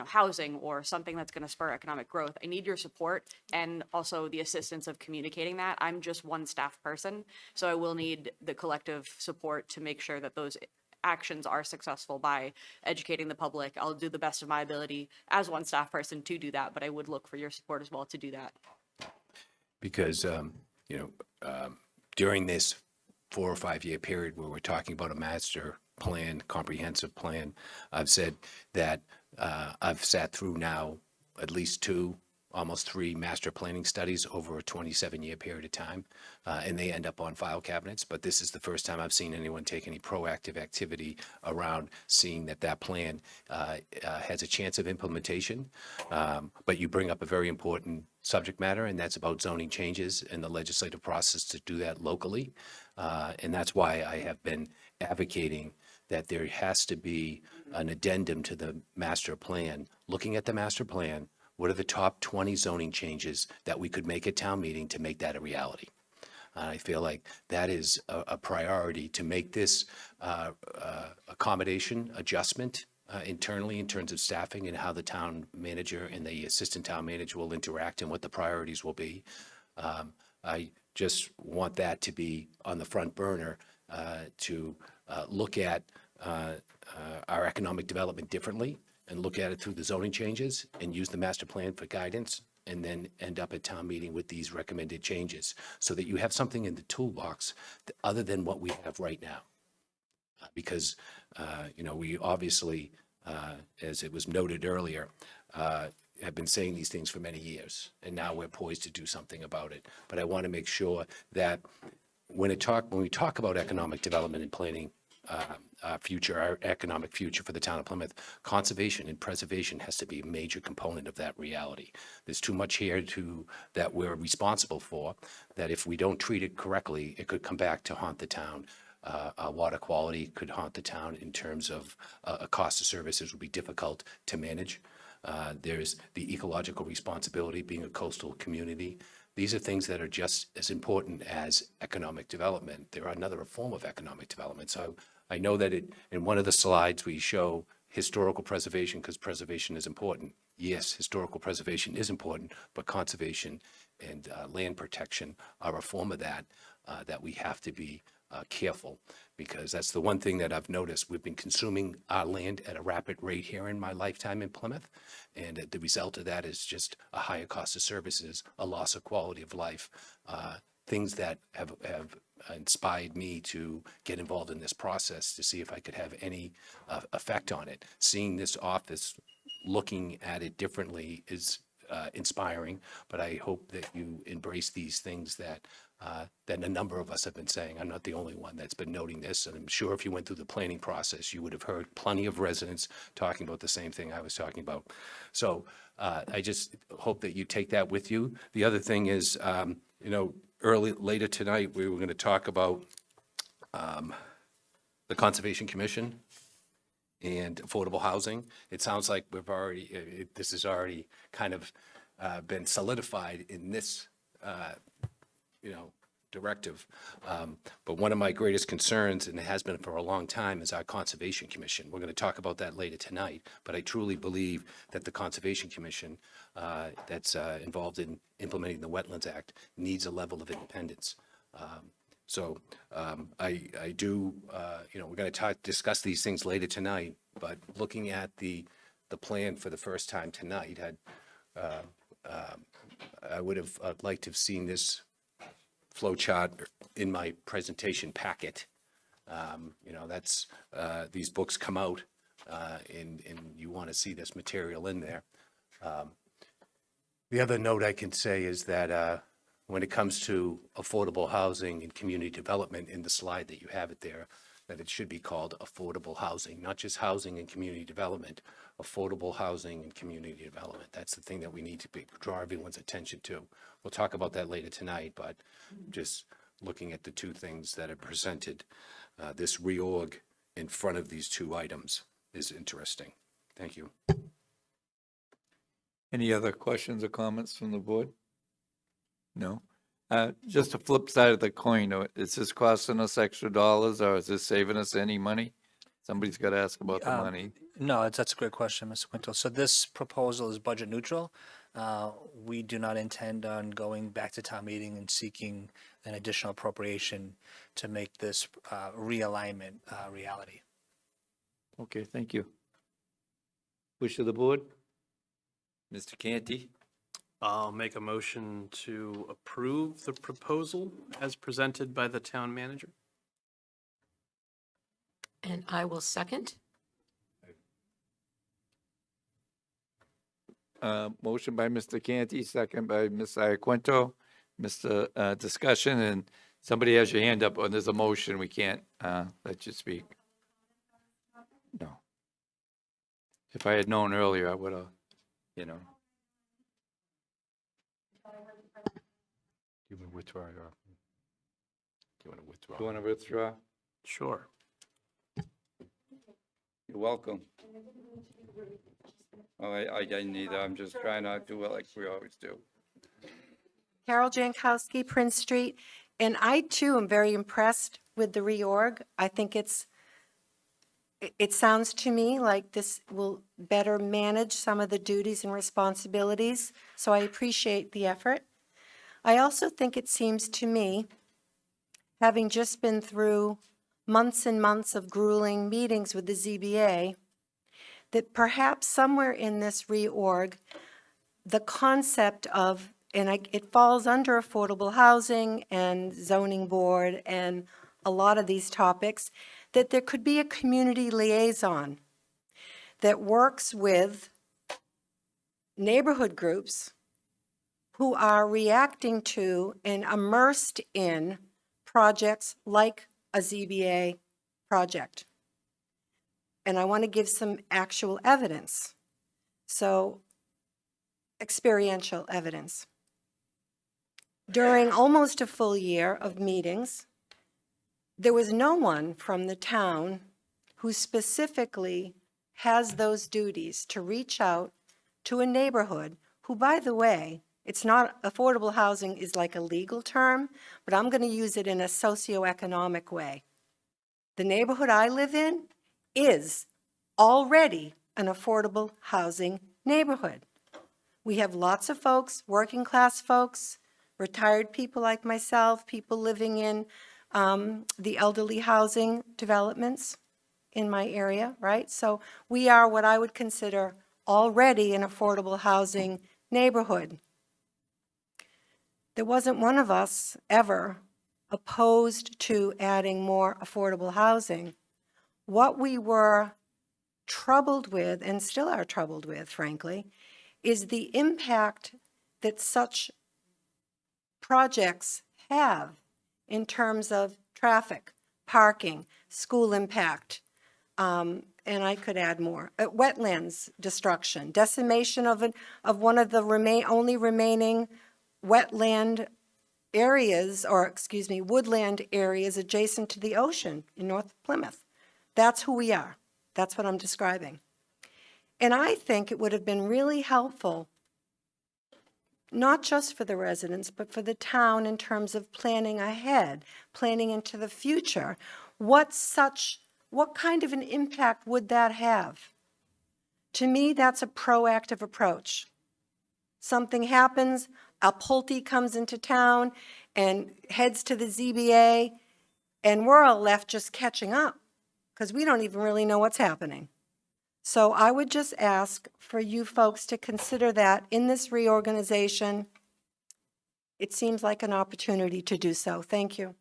housing or something that's going to spur economic growth, I need your support and also the assistance of communicating that. I'm just one staff person, so I will need the collective support to make sure that those actions are successful by educating the public. I'll do the best of my ability as one staff person to do that, but I would look for your support as well to do that. Because, during this 4 or 5 year period where we're talking about a master plan, comprehensive plan, I've said that I've sat through now at least 2, almost 3 master planning studies over a 27-year period of time, and they end up on file cabinets. But this is the first time I've seen anyone take any proactive activity around seeing that plan has a chance of implementation. But you bring up a very important subject matter, and that's about zoning changes and the legislative process to do that locally. And that's why I have been advocating that there has to be an addendum to the master plan. Looking at the master plan, what are the top 20 zoning changes that we could make at town meeting to make that a reality? I feel like that is a priority to make this accommodation adjustment internally in terms of staffing and how the town manager and the assistant town manager will interact and what the priorities will be. I just want that to be on the front burner to look at our economic development differently and look at it through the zoning changes and use the master plan for guidance and then end up at town meeting with these recommended changes so that you have something in the toolbox other than what we have right now. Because, we obviously, as it was noted earlier, have been saying these things for many years, and now we're poised to do something about it. But I want to make sure that when we talk about economic development and planning, our economic future for the town of Plymouth, conservation and preservation has to be a major component of that reality. There's too much here that we're responsible for, that if we don't treat it correctly, it could come back to haunt the town. Water quality could haunt the town in terms of a cost of services would be difficult to manage. There's the ecological responsibility, being a coastal community. These are things that are just as important as economic development. They're another form of economic development. So I know that in one of the slides we show historical preservation because preservation is important. Yes, historical preservation is important, but conservation and land protection are a form of that we have to be careful, because that's the one thing that I've noticed. We've been consuming our land at a rapid rate here in my lifetime in Plymouth, and the result of that is just a higher cost of services, a loss of quality of life, things that have inspired me to get involved in this process to see if I could have any effect on it. Seeing this office looking at it differently is inspiring, but I hope that you embrace these things that a number of us have been saying. I'm not the only one that's been noting this, and I'm sure if you went through the planning process, you would have heard plenty of residents talking about the same thing I was talking about. So I just hope that you take that with you. The other thing is, later tonight, we were going to talk about the Conservation Commission and affordable housing. It sounds like this has already kind of been solidified in this directive. But one of my greatest concerns, and it has been for a long time, is our Conservation Commission. We're going to talk about that later tonight, but I truly believe that the Conservation Commission that's involved in implementing the Wetlands Act needs a level of independence. So I do, we're going to discuss these things later tonight, but looking at the plan for the first time tonight, I would have liked to have seen this flow chart in my presentation packet. That's, these books come out and you want to see this material in there. The other note I can say is that when it comes to affordable housing and community development, in the slide that you have it there, that it should be called affordable housing, not just housing and community development, affordable housing and community development. That's the thing that we need to draw everyone's attention to. We'll talk about that later tonight, but just looking at the two things that are presented, this reorg in front of these two items is interesting. Thank you. Any other questions or comments from the board? No? Just the flip side of the coin, is this costing us extra dollars or is this saving us any money? Somebody's got to ask about the money. No, that's a great question, Mr. Quinto. So this proposal is budget neutral. We do not intend on going back to town meeting and seeking an additional appropriation to make this realignment reality. Okay, thank you. Wish of the board? Mr. Canty? I'll make a motion to approve the proposal as presented by the town manager. And I will second. Motion by Mr. Canty, second by Ms. Iaquinto. Mr. Discussion, and somebody has your hand up, or there's a motion, we can't let you speak. No. If I had known earlier, I would have, You want to withdraw your? You want to withdraw? You want to withdraw? Sure. You're welcome. Oh, I didn't either. I'm just trying to do it like we always do. Carol Jankowski, Prince Street, and I too am very impressed with the reorg. I think it sounds to me like this will better manage some of the duties and responsibilities, so I appreciate the effort. I also think it seems to me, having just been through months and months of grueling meetings with the ZBA, that perhaps somewhere in this reorg, the concept of, it falls under affordable housing and zoning board and a lot of these topics, that there could be a community liaison that works with neighborhood groups who are reacting to and immersed in projects like a ZBA project. And I want to give some actual evidence. So, experiential evidence. During almost a full year of meetings, there was no one from the town who specifically has those duties to reach out to a neighborhood who, by the way, it's not, affordable housing is like a legal term, but I'm going to use it in a socioeconomic way. The neighborhood I live in is already an affordable housing neighborhood. We have lots of folks, working class folks, retired people like myself, people living in the elderly housing developments in my area, right? So we are what I would consider already an affordable housing neighborhood. There wasn't one of us ever opposed to adding more affordable housing. What we were troubled with, and still are troubled with, frankly, is the impact that such projects have in terms of traffic, parking, school impact, and I could add more. Wetlands destruction, decimation of one of the only remaining wetland areas, or excuse me, woodland areas adjacent to the ocean in North Plymouth. That's who we are. That's what I'm describing. And I think it would have been really helpful not just for the residents, but for the town in terms of planning ahead, planning into the future, what kind of an impact would that have? To me, that's a proactive approach. Something happens, a Pulte comes into town and heads to the ZBA, and we're all left just catching up, because we don't even really know what's happening. So I would just ask for you folks to consider that in this reorganization. It seems like an opportunity to do so. Thank you.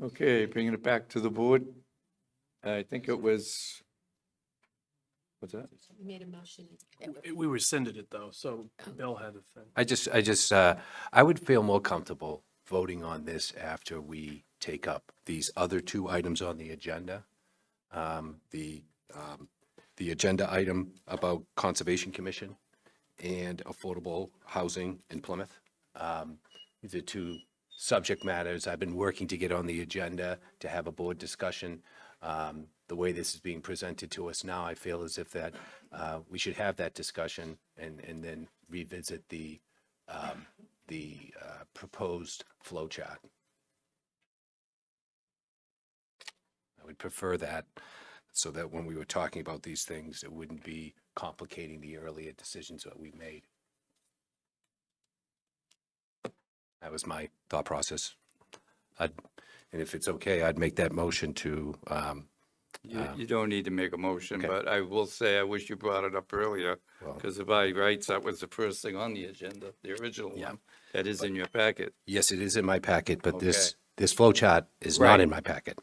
Okay, bringing it back to the board. I think it was, what's that? You made a motion. We rescinded it though, so Bill had a thing. I would feel more comfortable voting on this after we take up these other two items on the agenda. The agenda item about Conservation Commission and affordable housing in Plymouth. These are two subject matters I've been working to get on the agenda to have a board discussion. The way this is being presented to us now, I feel as if that we should have that discussion and then revisit the proposed flow chart. I would prefer that, so that when we were talking about these things, it wouldn't be complicating the earlier decisions that we made. That was my thought process. And if it's okay, I'd make that motion to, You don't need to make a motion, Okay. but I will say, I wish you brought it up earlier, Well- because if I rights, that was the first thing on the agenda, the original Yeah. one, that is in your packet. yes, it is in my packet, but this, Okay. this flow chart is not Right. in my packet.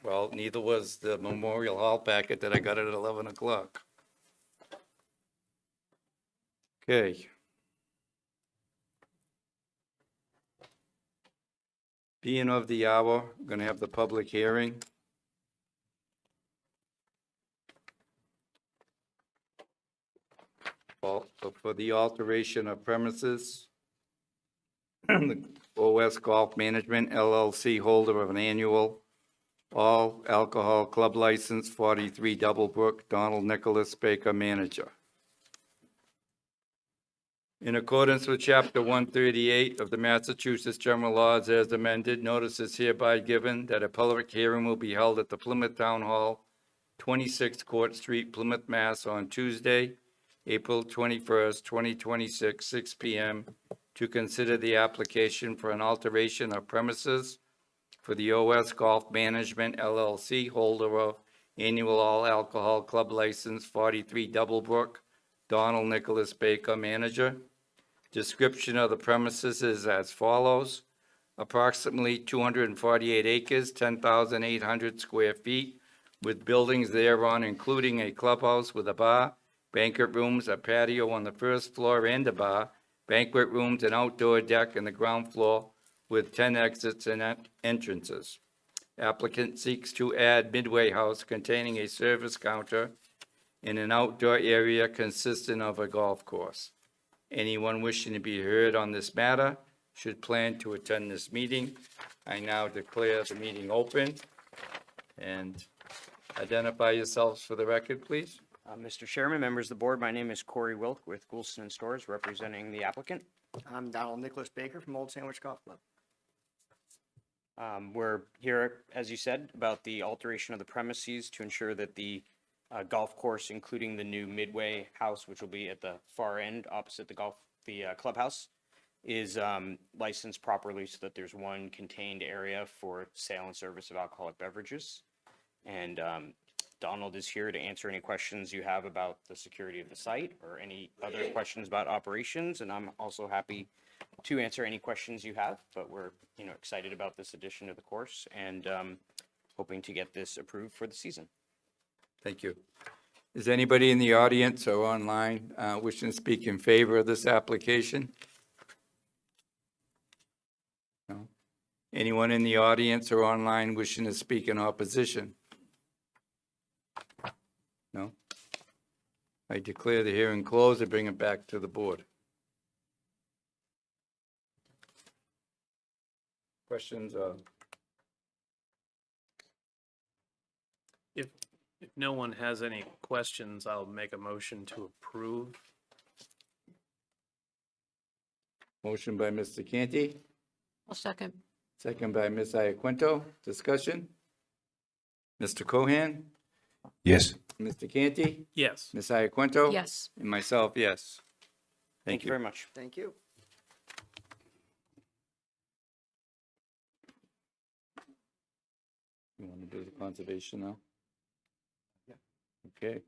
Well, neither was the Memorial Hall packet that I got at 11 o'clock. Okay. Being of the hour, I'm going to have the public hearing. For the alteration of premises, the OS Golf Management LLC holder of an annual all alcohol club license, 43 Doublebrook, Donald Nicholas Baker, manager. In accordance with Chapter 138 of the Massachusetts General Laws as amended, notice is hereby given that a public hearing will be held at the Plymouth Town Hall, 26 Court Street, Plymouth, Mass. On Tuesday, April 21st, 2026, 6 p.m. to consider the application for an alteration of premises for the OS Golf Management LLC, holder of annual all alcohol club license, 43 Doublebrook, Donald Nicholas Baker, manager. Description of the premises is as follows: approximately 248 acres, 10,800 square feet, with buildings thereon, including a clubhouse with a bar, banquet rooms, a patio on the first floor and a bar, banquet rooms, an outdoor deck in the ground floor with 10 exits and entrances. Applicant seeks to add Midway House containing a service counter in an outdoor area consisting of a golf course. Anyone wishing to be heard on this matter should plan to attend this meeting. I now declare the meeting open. And identify yourselves for the record, please. Mr. Chairman, members of the board, my name is Corey Wilk with Goulston and Stores, representing the applicant. I'm Donald Nicholas Baker from Old Sandwich Golf Club. We're here, as you said, about the alteration of the premises to ensure that the golf course, including the new Midway House, which will be at the far end opposite the clubhouse, is licensed properly so that there's one contained area for sale and service of alcoholic beverages. And Donald is here to answer any questions you have about the security of the site or any other questions about operations. And I'm also happy to answer any questions you have, but we're, excited about this addition to the course and hoping to get this approved for the season. Thank you. Is anybody in the audience or online wishing to speak in favor of this application? No. Anyone in the audience or online wishing to speak in opposition? No. I declare the hearing closed and bring it back to the board. Questions? If no one has any questions, I'll make a motion to approve Motion by Mr. Canty, I'll second. second by Ms. Iaquinto. Discussion? Mr. Cohan? Yes. Mr. Canty? Yes. Ms. Iaquinto? Yes. And myself, yes. Thank you very much. Thank you. You want to do the conservation now? Okay.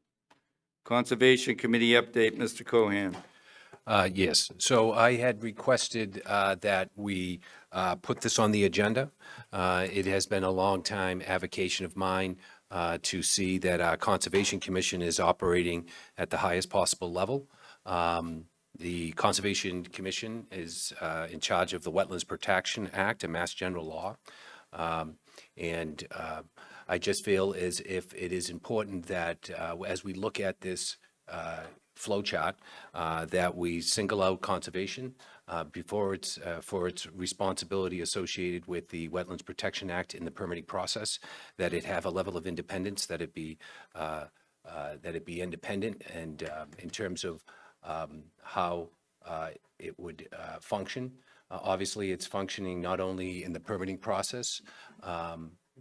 Conservation Committee update, Mr. Cohan. Yes, so I had requested that we put this on the agenda. It has been a long time avocation of mine to see that our Conservation Commission is operating at the highest possible level. The Conservation Commission is in charge of the Wetlands Protection Act and Mass General Law. And I just feel as if it is important that as we look at this flow chart, that we single out conservation before it's for its responsibility associated with the Wetlands Protection Act in the permitting process, that it have a level of independence, that it be independent, and in terms of how it would function. Obviously, it's functioning not only in the permitting process,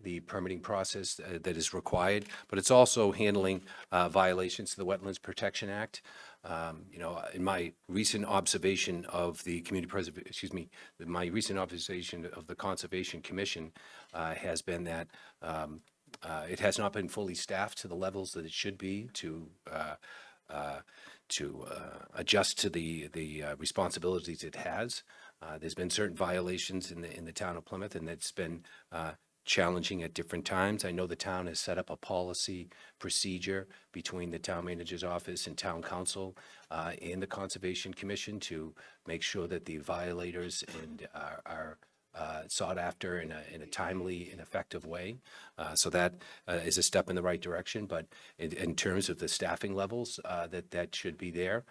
that is required, but it's also handling violations of the Wetlands Protection Act. You know, in my recent observation of the my recent observation of the Conservation Commission has been that it has not been fully staffed to the levels that it should be to adjust to the responsibilities it has. There's been certain violations in the town of Plymouth, and it's been challenging at different times. I know the town has set up a policy procedure between the town manager's office and town council and the Conservation Commission to make sure that the violators are sought after in a timely and effective way. So that is a step in the right direction. But in terms of the staffing levels, that should be there.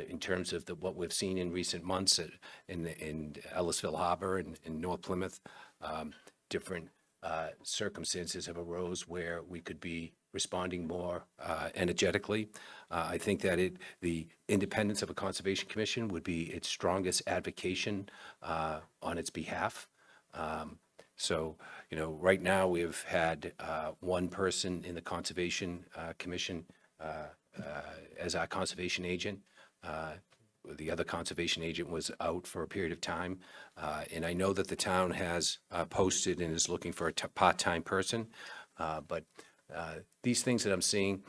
In terms of what we've seen in recent months in Ellisville Harbor and in North Plymouth, different circumstances have arose where we could be responding more energetically. I think that the independence of a Conservation Commission would be its strongest advocation on its behalf. So, you know, right now we've had one person in the Conservation Commission as our conservation agent. The other conservation agent was out for a period of time. And I know that the town has posted and is looking for a part-time person. But these things that I'm seeing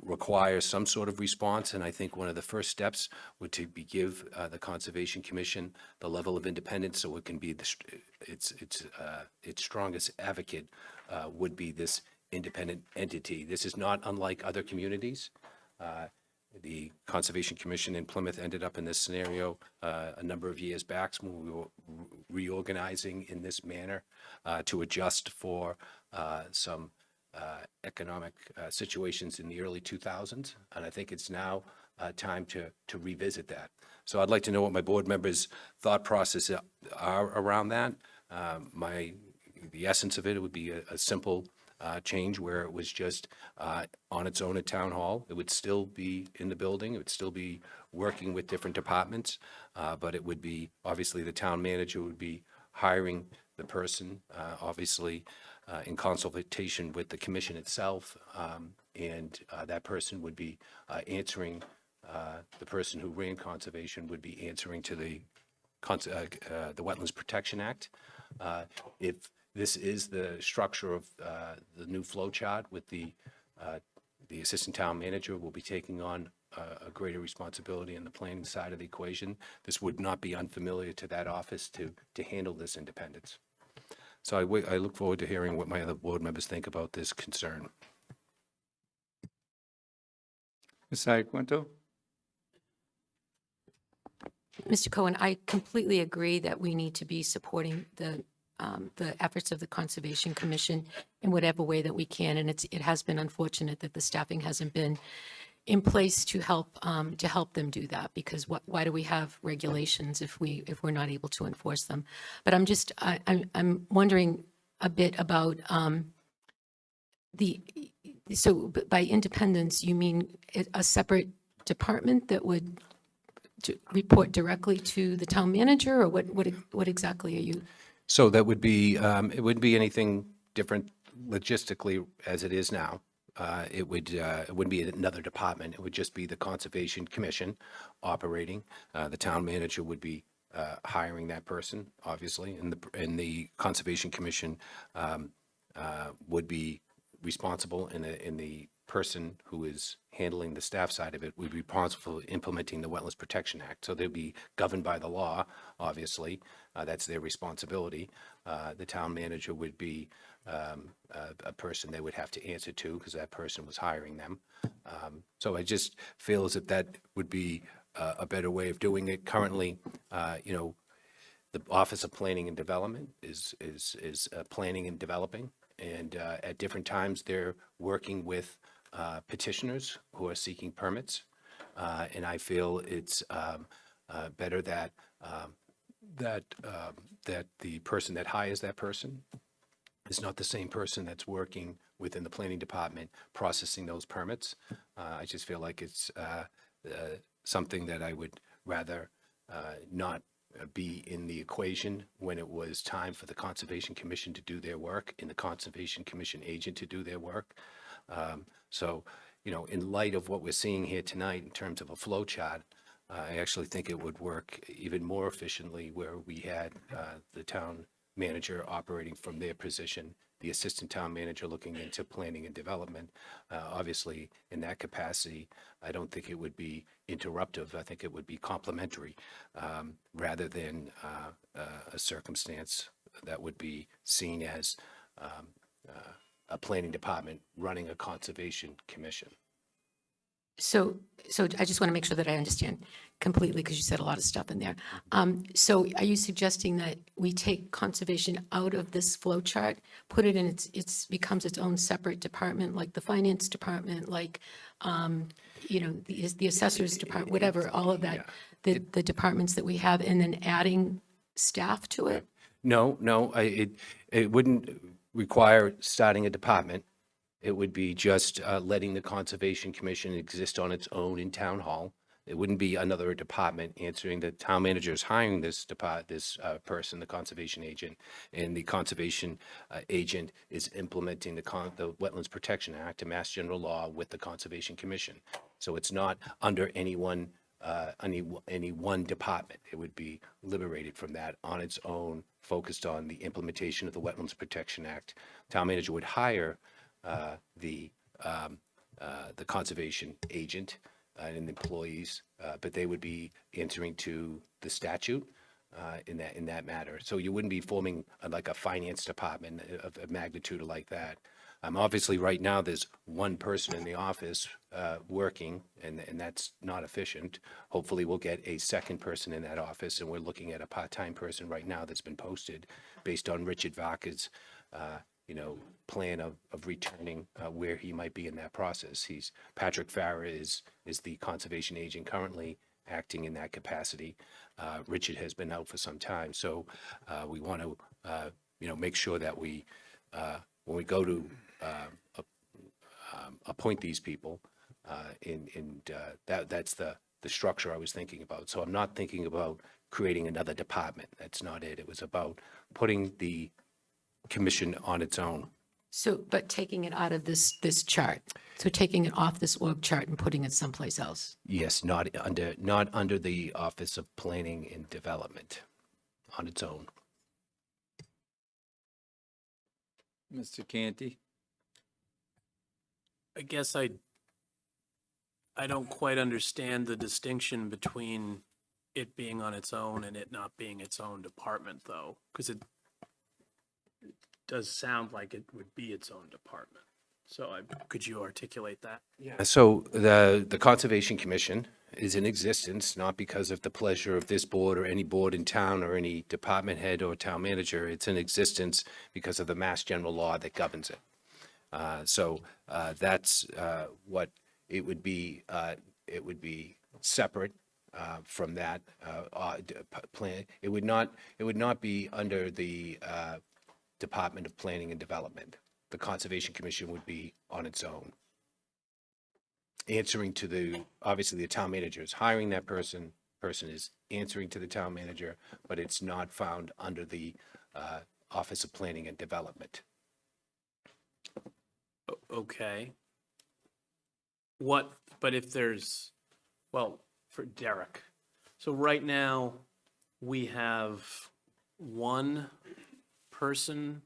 require some sort of response. And I think one of the first steps would to give the Conservation Commission the level of independence so it can be its strongest advocate would be this independent entity. This is not unlike other communities. The Conservation Commission in Plymouth ended up in this scenario a number of years back when we were reorganizing in this manner to adjust for some economic situations in the early 2000s. And I think it's now time to revisit that. So I'd like to know what my board members' thought process are around that. The essence of it would be a simple change where it was just on its own at Town Hall. It would still be in the building. It would still be working with different departments, but it would be, obviously, the town manager would be hiring the person, obviously, in consultation with the commission itself, and that person would be answering, the person who ran conservation would be answering to the Wetlands Protection Act. If this is the structure of the new flow chart with the assistant town manager will be taking on a greater responsibility in the planning side of the equation. This would not be unfamiliar to that office to handle this independence. So I look forward to hearing what my other board members think about this concern. Ms. Iaquinto? Mr. Cohen, I completely agree that we need to be supporting the efforts of the Conservation Commission in whatever way that we can. And it has been unfortunate that the staffing hasn't been in place to help them do that, because why do we have regulations if we're not able to enforce them? But I'm wondering a bit about so by independence, you mean a separate department that would to report directly to the town manager, or what exactly are you? So that would be, it wouldn't be anything different logistically as it is now. It wouldn't be another department. It would just be the Conservation Commission operating. The town manager would be hiring that person, obviously, and the Conservation Commission would be responsible, and the person who is handling the staff side of it would be responsible for implementing the Wetlands Protection Act. So they'll be governed by the law, obviously. That's their responsibility. The town manager would be a person they would have to answer to, because that person was hiring them. So I just feel as if that would be a better way of doing it. Currently, the Office of Planning and Development is planning and developing, and at different times they're working with petitioners who are seeking permits, and I feel it's better that that the person that hires that person is not the same person that's working within the planning department processing those permits. I just feel like it's something that I would rather not be in the equation when it was time for the Conservation Commission to do their work and the Conservation Commission agent to do their work. So, in light of what we're seeing here tonight in terms of a flow chart, I actually think it would work even more efficiently where we had the town manager operating from their position, the assistant town manager looking into planning and development. Obviously, in that capacity, I don't think it would be interruptive. I think it would be complementary rather than a circumstance that would be seen as a planning department running a conservation commission. So I just want to make sure that I understand completely, because you said a lot of stuff in there. So are you suggesting that we take conservation out of this flow chart, put it in it's becomes its own separate department, like the finance department, like, the assessors department, whatever, all of that, the departments that we have, and then adding staff to it? No, it wouldn't require starting a department. It would be just letting the Conservation Commission exist on its own in Town Hall. It wouldn't be another department answering. The town manager is hiring this person, the conservation agent, and the conservation agent is implementing the Wetlands Protection Act and Mass General Law with the Conservation Commission. So it's not under any one department. It would be liberated from that on its own, focused on the implementation of the Wetlands Protection Act. Town manager would hire the conservation agent and employees, but they would be answering to the statute in that matter. So you wouldn't be forming like a finance department of a magnitude like that. Obviously, right now there's one person in the office working, and that's not efficient. Hopefully, we'll get a second person in that office, and we're looking at a part-time person right now that's been posted based on Richard Vaca's plan of returning where he might be in that process. Patrick Farrer is the conservation agent currently acting in that capacity. Richard has been out for some time, so we want to make sure that we when we go to appoint these people, that's the structure I was thinking about. So I'm not thinking about creating another department. That's not it. It was about putting the commission on its own. So, but taking it out of this chart, so taking it off this org chart and putting it someplace else? Yes, not under the Office of Planning and Development, on its own. Mr. Canty? I guess I don't quite understand the distinction between it being on its own and it not being its own department, though, because it does sound like it would be its own department. So could you articulate that? Yeah. So the Conservation Commission is in existence not because of the pleasure of this board or any board in town or any department head or town manager. It's in existence because of the Mass General Law that governs it. So that's what it would be. It would be separate from that plan. It would not be under the Department of Planning and Development. The Conservation Commission would be on its own, answering to obviously the town manager is hiring that person, person is answering to the town manager, but it's not found under the Office of Planning and Development. Okay. What, but if there's, well, for Derek, so right now, we have one person,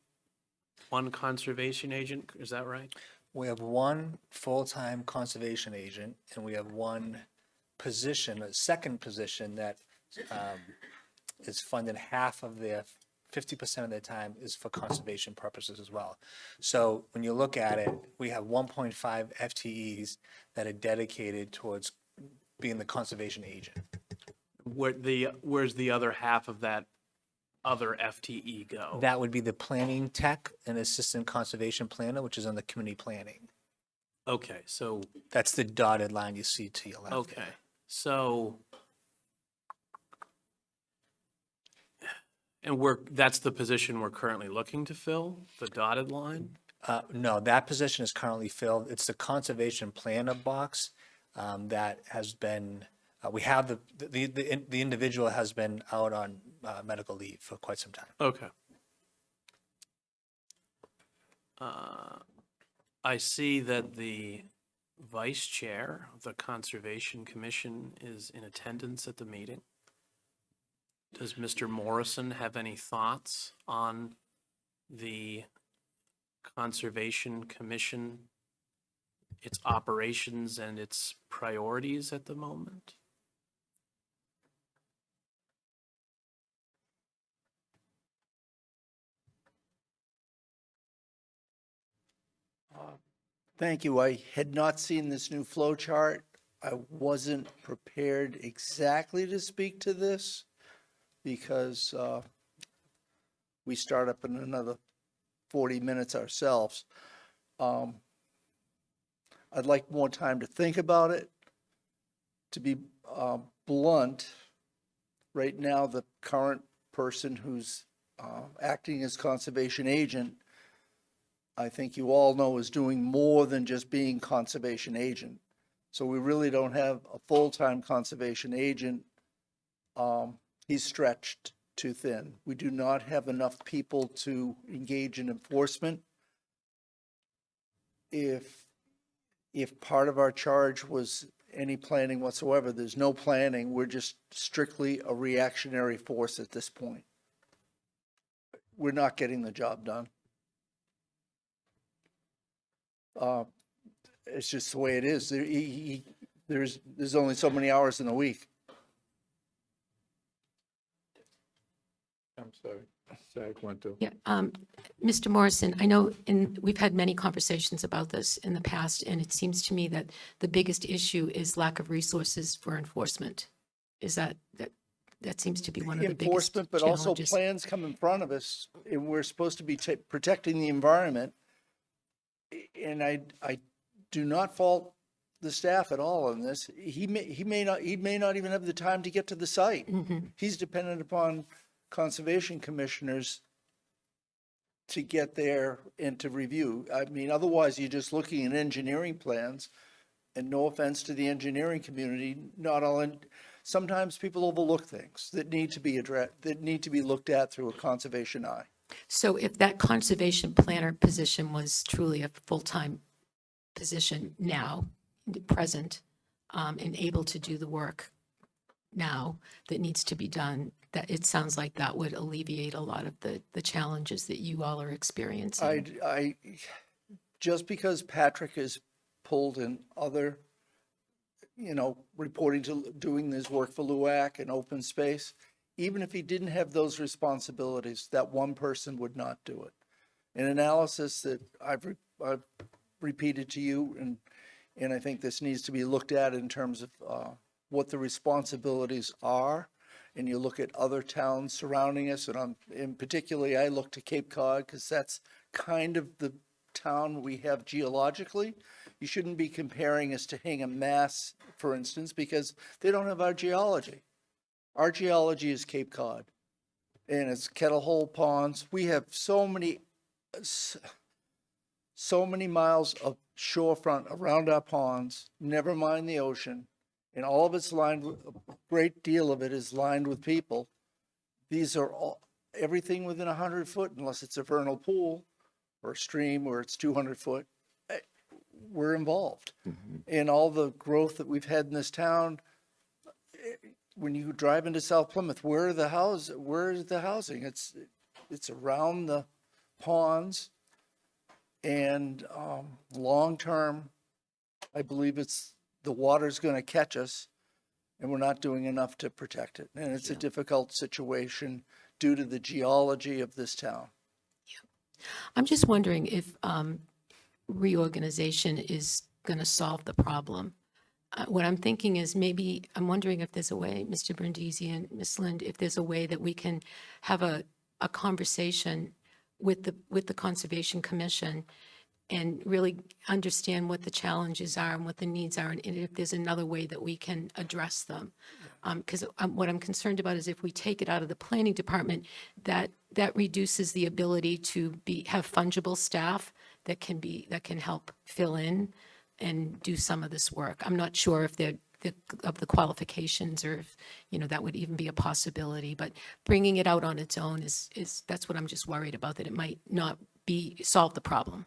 one conservation agent, is that right? We have one full-time conservation agent, and we have one position, a second position that is funded half of their, 50% of their time is for conservation purposes as well. So when you look at it, we have 1.5 FTEs that are dedicated towards being the conservation agent. Where's the other half of that other FTE go? That would be the planning tech and assistant conservation planner, which is on the community planning. Okay, so, That's the dotted line you see to your left. okay, so. And that's the position we're currently looking to fill, the dotted line? No, that position is currently filled. It's the conservation planner box that has been, we have the individual has been out on medical leave for quite some time. Okay. I see that the vice chair of the Conservation Commission is in attendance at the meeting. Does Mr. Morrison have any thoughts on the Conservation Commission, its operations and its priorities at the moment? Thank you. I had not seen this new flow chart. I wasn't prepared exactly to speak to this because we start up in another 40 minutes ourselves. I'd like more time to think about it. To be blunt, right now, the current person who's acting as conservation agent, I think you all know, is doing more than just being conservation agent. So we really don't have a full-time conservation agent. He's stretched too thin. We do not have enough people to engage in enforcement. If part of our charge was any planning whatsoever, there's no planning. We're just strictly a reactionary force at this point. We're not getting the job done. It's just the way it is. There's only so many hours in a week. I'm sorry. Zach went to. Yeah, Mr. Morrison, I know we've had many conversations about this in the past, and it seems to me that the biggest issue is lack of resources for enforcement. Is that seems to be one of the biggest Enforcement, but also challenges. plans come in front of us, and we're supposed to be protecting the environment. And I do not fault the staff at all on this. He may not even have the time to get to the site. He's dependent upon conservation commissioners to get there and to review. I mean, otherwise you're just looking at engineering plans, and no offense to the engineering community, sometimes people overlook things that need to be looked at through a conservation eye. So if that conservation planner position was truly a full-time position now, present, and able to do the work now that needs to be done, that it sounds like that would alleviate a lot of the challenges that you all are experiencing. I just because Patrick is pulled in other, reporting to doing this work for LUAC and open space, even if he didn't have those responsibilities, that one person would not do it. An analysis that I've repeated to you, and I think this needs to be looked at in terms of what the responsibilities are. And you look at other towns surrounding us, and particularly I look to Cape Cod because that's kind of the town we have geologically. You shouldn't be comparing us to Hingham, Mass, for instance, because they don't have our geology. Our geology is Cape Cod, and it's Kettle Hole Ponds. We have so many miles of shorefront around our ponds, never mind the ocean, and all of it's lined with, a great deal of it is lined with people. These are all, everything within 100 foot, unless it's a vernal pool or a stream where it's 200 foot, we're involved. And all the growth that we've had in this town, when you drive into South Plymouth, where is the housing? It's around the ponds. And long-term, I believe the water's going to catch us, and we're not doing enough to protect it. And it's a difficult situation due to the geology of this town. I'm just wondering if reorganization is going to solve the problem. What I'm thinking is maybe, I'm wondering if there's a way, Mr. Brindisi and Ms. Lind, if there's a way that we can have a conversation with the Conservation Commission and really understand what the challenges are and what the needs are, and if there's another way that we can address them. Because what I'm concerned about is if we take it out of the planning department, that reduces the ability to have fungible staff that can help fill in and do some of this work. I'm not sure if they're of the qualifications, or if, that would even be a possibility, but bringing it out on its own is that's what I'm just worried about, that it might not solve the problem.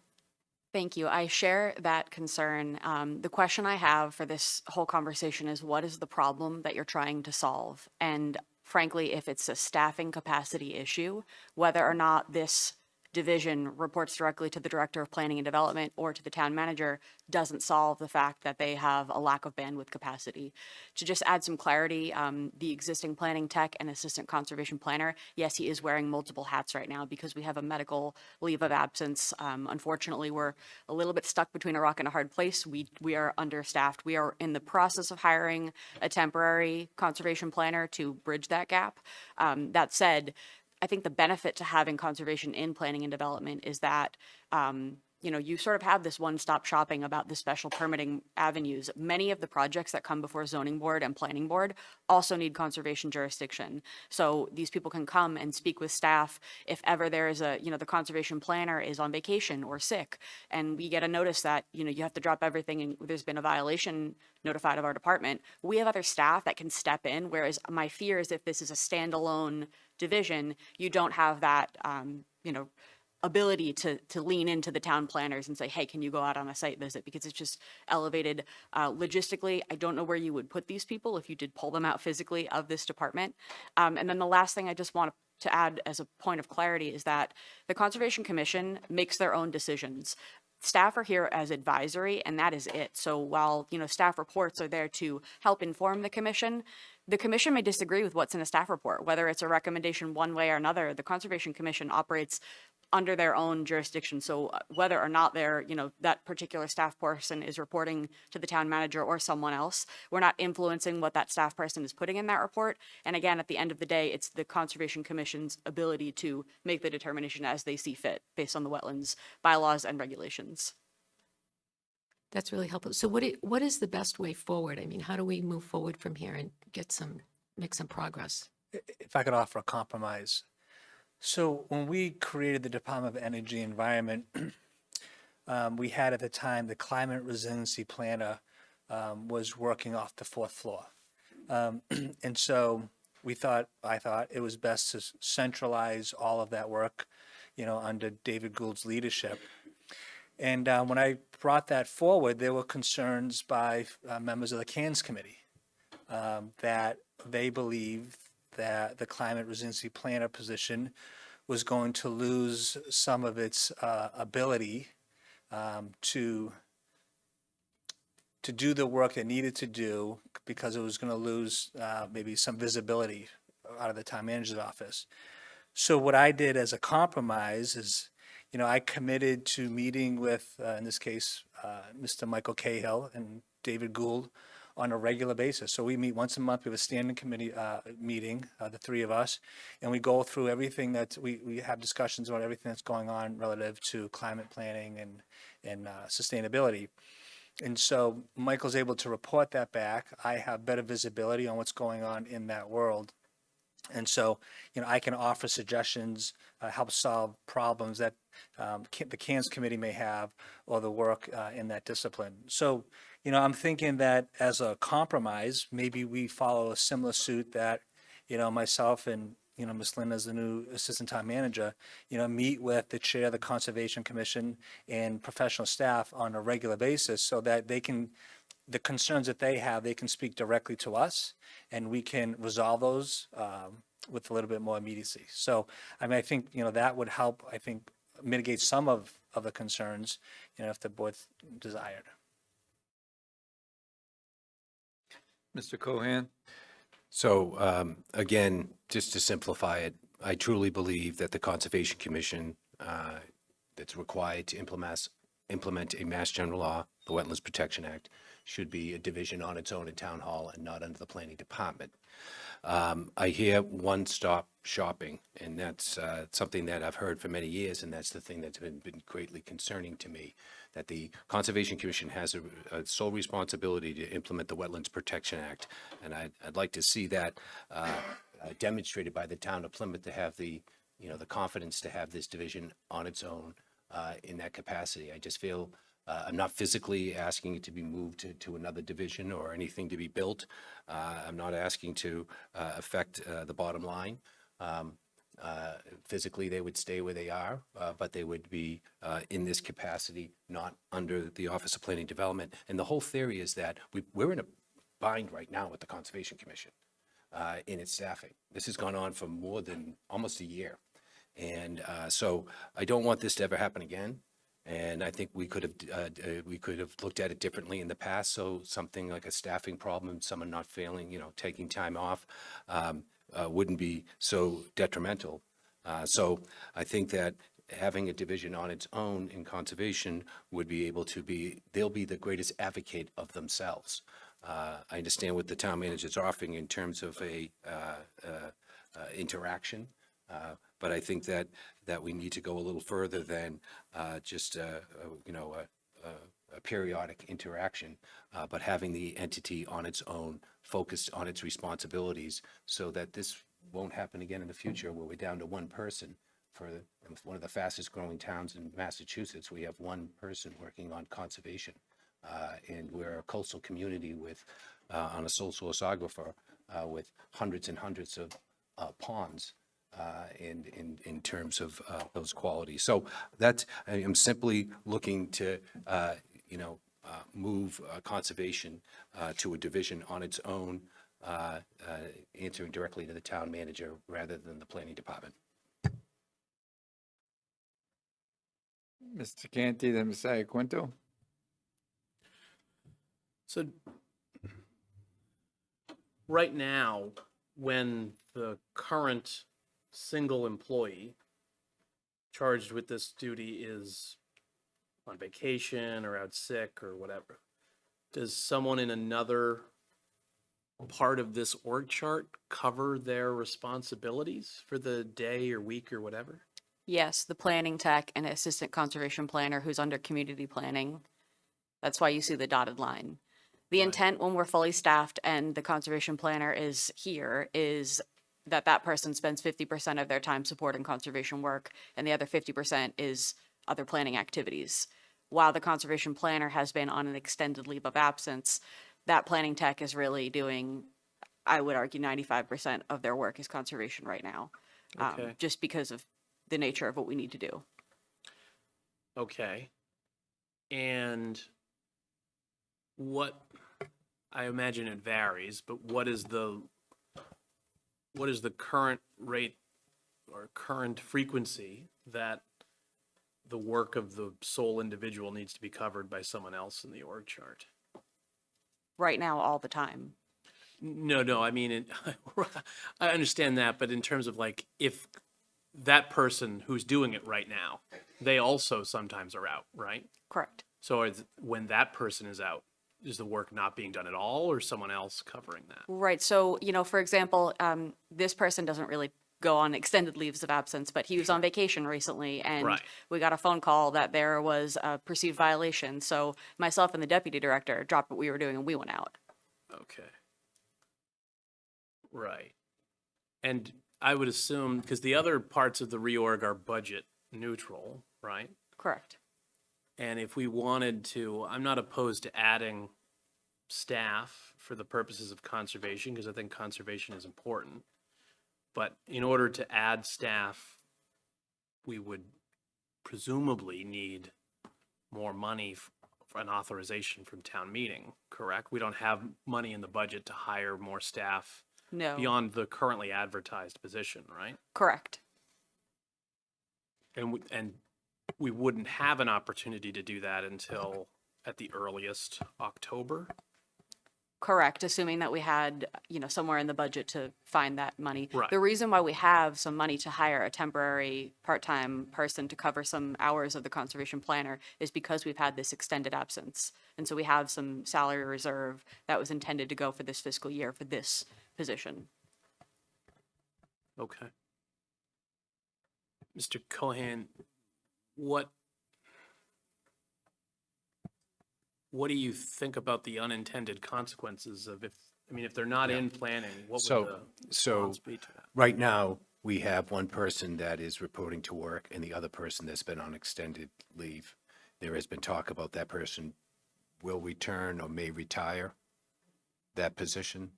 Thank you. I share that concern. The question I have for this whole conversation is, what is the problem that you're trying to solve? And frankly, if it's a staffing capacity issue, whether or not this division reports directly to the Director of Planning and Development or to the town manager doesn't solve the fact that they have a lack of bandwidth capacity. To just add some clarity, the existing planning tech and assistant conservation planner, yes, he is wearing multiple hats right now because we have a medical leave of absence. Unfortunately, we're a little bit stuck between a rock and a hard place. We are understaffed. We are in the process of hiring a temporary conservation planner to bridge that gap. That said, I think the benefit to having conservation in planning and development is that, you sort of have this one-stop shopping about the special permitting avenues. Many of the projects that come before zoning board and planning board also need conservation jurisdiction. So these people can come and speak with staff if ever there is the conservation planner is on vacation or sick, and we get a notice that, you have to drop everything and there's been a violation notified of our department. We have other staff that can step in, whereas my fear is if this is a standalone division, you don't have that, ability to lean into the town planners and say, hey, can you go out on a site visit? Because it's just elevated logistically. I don't know where you would put these people if you did pull them out physically of this department. And then the last thing I just want to add as a point of clarity is that the Conservation Commission makes their own decisions. Staff are here as advisory, and that is it. So while, staff reports are there to help inform the commission may disagree with what's in a staff report, whether it's a recommendation one way or another. The Conservation Commission operates under their own jurisdiction. So whether or not that particular staff person is reporting to the town manager or someone else, we're not influencing what that staff person is putting in that report. And again, at the end of the day, it's the Conservation Commission's ability to make the determination as they see fit based on the wetlands bylaws and regulations. That's really helpful. So what is the best way forward? I mean, how do we move forward from here and make some progress? If I could offer a compromise. So when we created the Department of Energy and Environment, we had at the time the climate resiliency planner was working off the fourth floor. And so I thought it was best to centralize all of that work, under David Gould's leadership. And when I brought that forward, there were concerns by members of the CANS committee that they believed that the climate resiliency planner position was going to lose some of its ability to do the work it needed to do, because it was going to lose maybe some visibility out of the town manager's office. So what I did as a compromise is, I committed to meeting with, in this case, Mr. Michael Cahill and David Gould on a regular basis. So we meet once a month. We have a standing committee meeting, the three of us, and we go through everything that we have discussions about everything that's going on relative to climate planning and sustainability. And so Michael's able to report that back. I have better visibility on what's going on in that world. And so, I can offer suggestions, help solve problems that the CANS committee may have, or the work in that discipline. So, I'm thinking that as a compromise, maybe we follow a similar suit that, myself and, Ms. Lynn as the new assistant town manager, meet with the chair of the Conservation Commission and professional staff on a regular basis so that the concerns that they have, they can speak directly to us and we can resolve those with a little bit more immediacy. So, I think, that would help, I think, mitigate some of the concerns, if the board desired. Mr. Cohan? So again, just to simplify it, I truly believe that the Conservation Commission that's required to implement a Mass General Law, the Wetlands Protection Act, should be a division on its own in Town Hall and not under the Planning Department. I hear one-stop shopping, and that's something that I've heard for many years, and that's the thing that's been greatly concerning to me, that the Conservation Commission has a sole responsibility to implement the Wetlands Protection Act, and I'd like to see that demonstrated by the town of Plymouth to have the confidence to have this division on its own in that capacity. I just feel I'm not physically asking it to be moved to another division or anything to be built. I'm not asking to affect the bottom line. Physically, they would stay where they are, but they would be in this capacity, not under the Office of Planning Development. And the whole theory is that we're in a bind right now with the Conservation Commission in its staffing. This has gone on for more than almost a year. And so I don't want this to ever happen again. And I think we could have looked at it differently in the past. So something like a staffing problem, someone not failing, taking time off, wouldn't be so detrimental. So I think that having a division on its own in conservation would be able to they'll be the greatest advocate of themselves. I understand what the town manager is offering in terms of a interaction. But I think that we need to go a little further than just a periodic interaction, but having the entity on its own, focused on its responsibilities, so that this won't happen again in the future where we're down to one person. For one of the fastest growing towns in Massachusetts, we have one person working on conservation. And we're a coastal community with, on a sole source aquifer, with hundreds and hundreds of ponds. In terms of those qualities. So I am simply looking to, move conservation to a division on its own, answering directly to the town manager rather than the planning department. Mr. Canty, then Messiah Quinto? So right now, when the current single employee charged with this duty is on vacation or out sick or whatever, does someone in another part of this org chart cover their responsibilities for the day or week or whatever? Yes, the planning tech and assistant conservation planner who's under community planning. That's why you see the dotted line. The intent when we're fully staffed and the conservation planner is here is that person spends 50% of their time supporting conservation work and the other 50% is other planning activities. While the conservation planner has been on an extended leave of absence, that planning tech is really doing, I would argue, 95% of their work is conservation right now. Okay. Just because of the nature of what we need to do. Okay. And I imagine it varies, but what is the current rate or current frequency that the work of the sole individual needs to be covered by someone else in the org chart? Right now, all the time. No, I mean, I understand that, but in terms of like, if that person who's doing it right now, they also sometimes are out, right? Correct. So when that person is out, is the work not being done at all or someone else covering that? Right. So, for example, this person doesn't really go on extended leaves of absence, but he was on vacation recently and Right. we got a phone call that there was a perceived violation. So myself and the deputy director dropped what we were doing and we went out. Okay. Right. And I would assume, because the other parts of the reorg are budget neutral, right? Correct. And if we wanted to, I'm not opposed to adding staff for the purposes of conservation, because I think conservation is important. But in order to add staff, we would presumably need more money for an authorization from town meeting, correct? We don't have money in the budget to hire more staff No, beyond the currently advertised position, right? correct. And we wouldn't have an opportunity to do that until, at the earliest, October? Correct, assuming that we had, somewhere in the budget to find that money. Right. The reason why we have some money to hire a temporary part-time person to cover some hours of the conservation planner is because we've had this extended absence. And so we have some salary reserve that was intended to go for this fiscal year for this position. Okay. Mr. Cohen, what do you think about the unintended consequences of if they're not in planning, what would the response be to that? Right now, we have one person that is reporting to work and the other person that's been on extended leave. There has been talk about that person will return or may retire that position.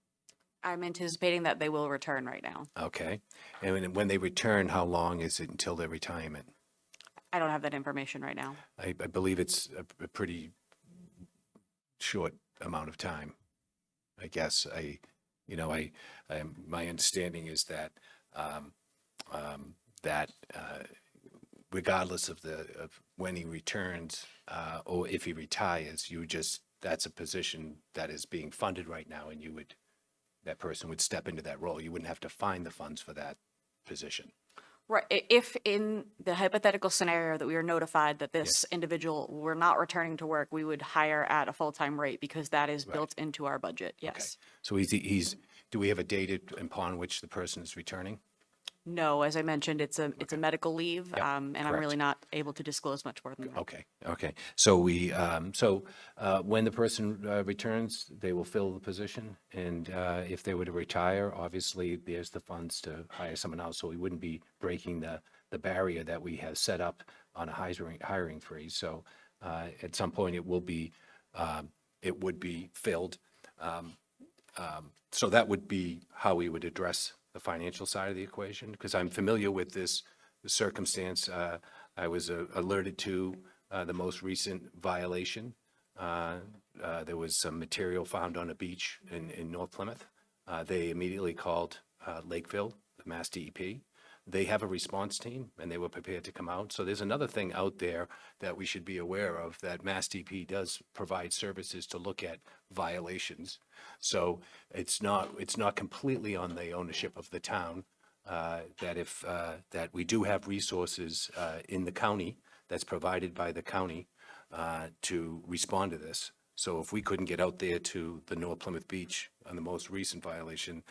I'm anticipating that they will return right now. Okay. And when they return, how long is it until their retirement? I don't have that information right now. I believe it's a pretty short amount of time. I guess my understanding is that regardless of when he returns or if he retires, that's a position that is being funded right now, and that person would step into that role. You wouldn't have to find the funds for that position. Right, if in the hypothetical scenario that we are notified that this individual were not returning to work, we would hire at a full-time rate because that is built into our budget, yes. So do we have a date upon which the person is returning? No, as I mentioned, it's a medical leave, Yep, and I'm correct. really not able to disclose much more than that. Okay. So when the person returns, they will fill the position. And if they were to retire, obviously, there's the funds to hire someone else. So we wouldn't be breaking the barrier that we have set up on a hiring freeze. So at some point, it would be filled. So that would be how we would address the financial side of the equation, because I'm familiar with this circumstance. I was alerted to the most recent violation. There was some material found on a beach in North Plymouth. They immediately called Lakeville, the Mass DEP. They have a response team, and they were prepared to come out. So there's another thing out there that we should be aware of, that Mass DEP does provide services to look at violations. So it's not completely on the ownership of the town, that we do have resources in the county that's provided by the county to respond to this. So if we couldn't get out there to the North Plymouth Beach on the most recent violation,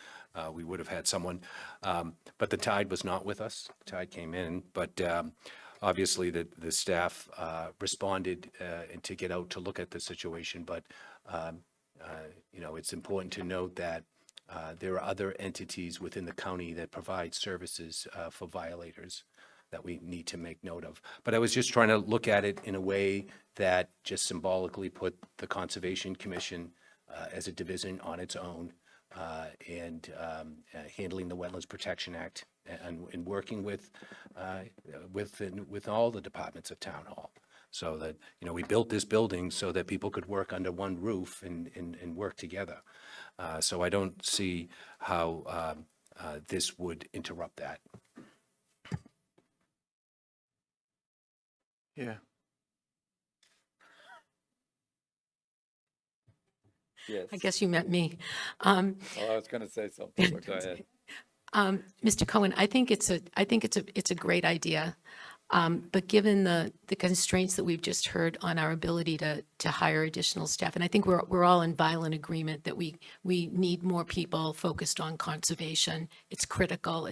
we would have had someone. But the tide was not with us. The tide came in, but obviously the staff responded and to get out to look at the situation. But it's important to note that there are other entities within the county that provide services for violators that we need to make note of. But I was just trying to look at it in a way that just symbolically put the Conservation Commission as a division on its own, and handling the Wetlands Protection Act and working with all the departments of Town Hall. So that, we built this building so that people could work under one roof and work together. So I don't see how this would interrupt that. Yeah. Yes. I guess you meant me. Well, I was going to say something, but go ahead. Mr. Cohen, I think it's a great idea. But given the constraints that we've just heard on our ability to hire additional staff, and I think we're all in violent agreement that we need more people focused on conservation. It's critical.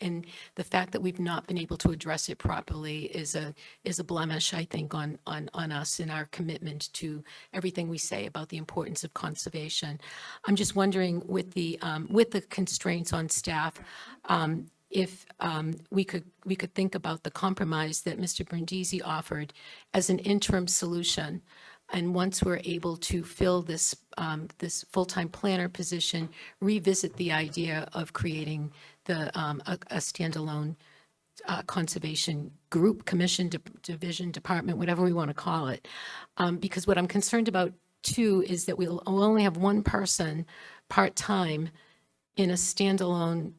And the fact that we've not been able to address it properly is a blemish, I think, on us in our commitment to everything we say about the importance of conservation. I'm just wondering, with the constraints on staff, if we could think about the compromise that Mr. Brindisi offered as an interim solution, And once we're able to fill this, this full-time planner position, revisit the idea of creating a standalone conservation group, commission, division, department, whatever we want to call it. Because what I'm concerned about too is that we'll only have one person part-time in a standalone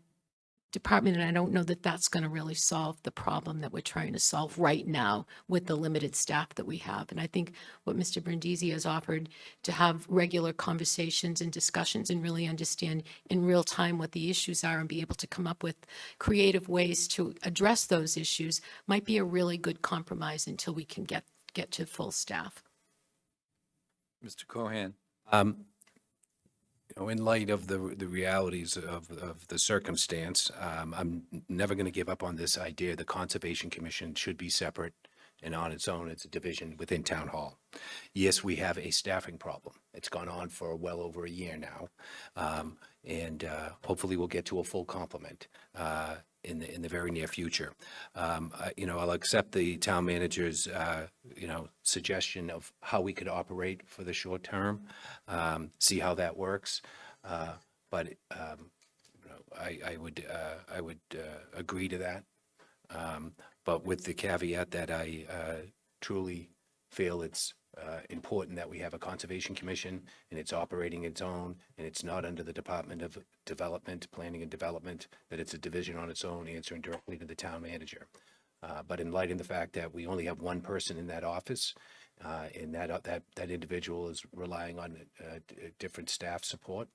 department, and I don't know that that's going to really solve the problem that we're trying to solve right now with the limited staff that we have. And I think what Mr. Brindisi has offered, to have regular conversations and discussions and really understand in real time what the issues are and be able to come up with creative ways to address those issues, might be a really good compromise until we can get to full staff. Mr. Cohen? In light of the realities of the circumstance, I'm never going to give up on this idea. The Conservation Commission should be separate and on its own. It's a division within Town Hall. Yes, we have a staffing problem. It's gone on for well over a year now. And hopefully we'll get to a full complement in the very near future. I'll accept the town manager's, suggestion of how we could operate for the short term, see how that works. But I would agree to that. But with the caveat that I truly feel it's important that we have a Conservation Commission and it's operating its own, and it's not under the Department of Planning and Development, that it's a division on its own answering directly to the town manager. But in light of the fact that we only have one person in that office, and that individual is relying on different staff support,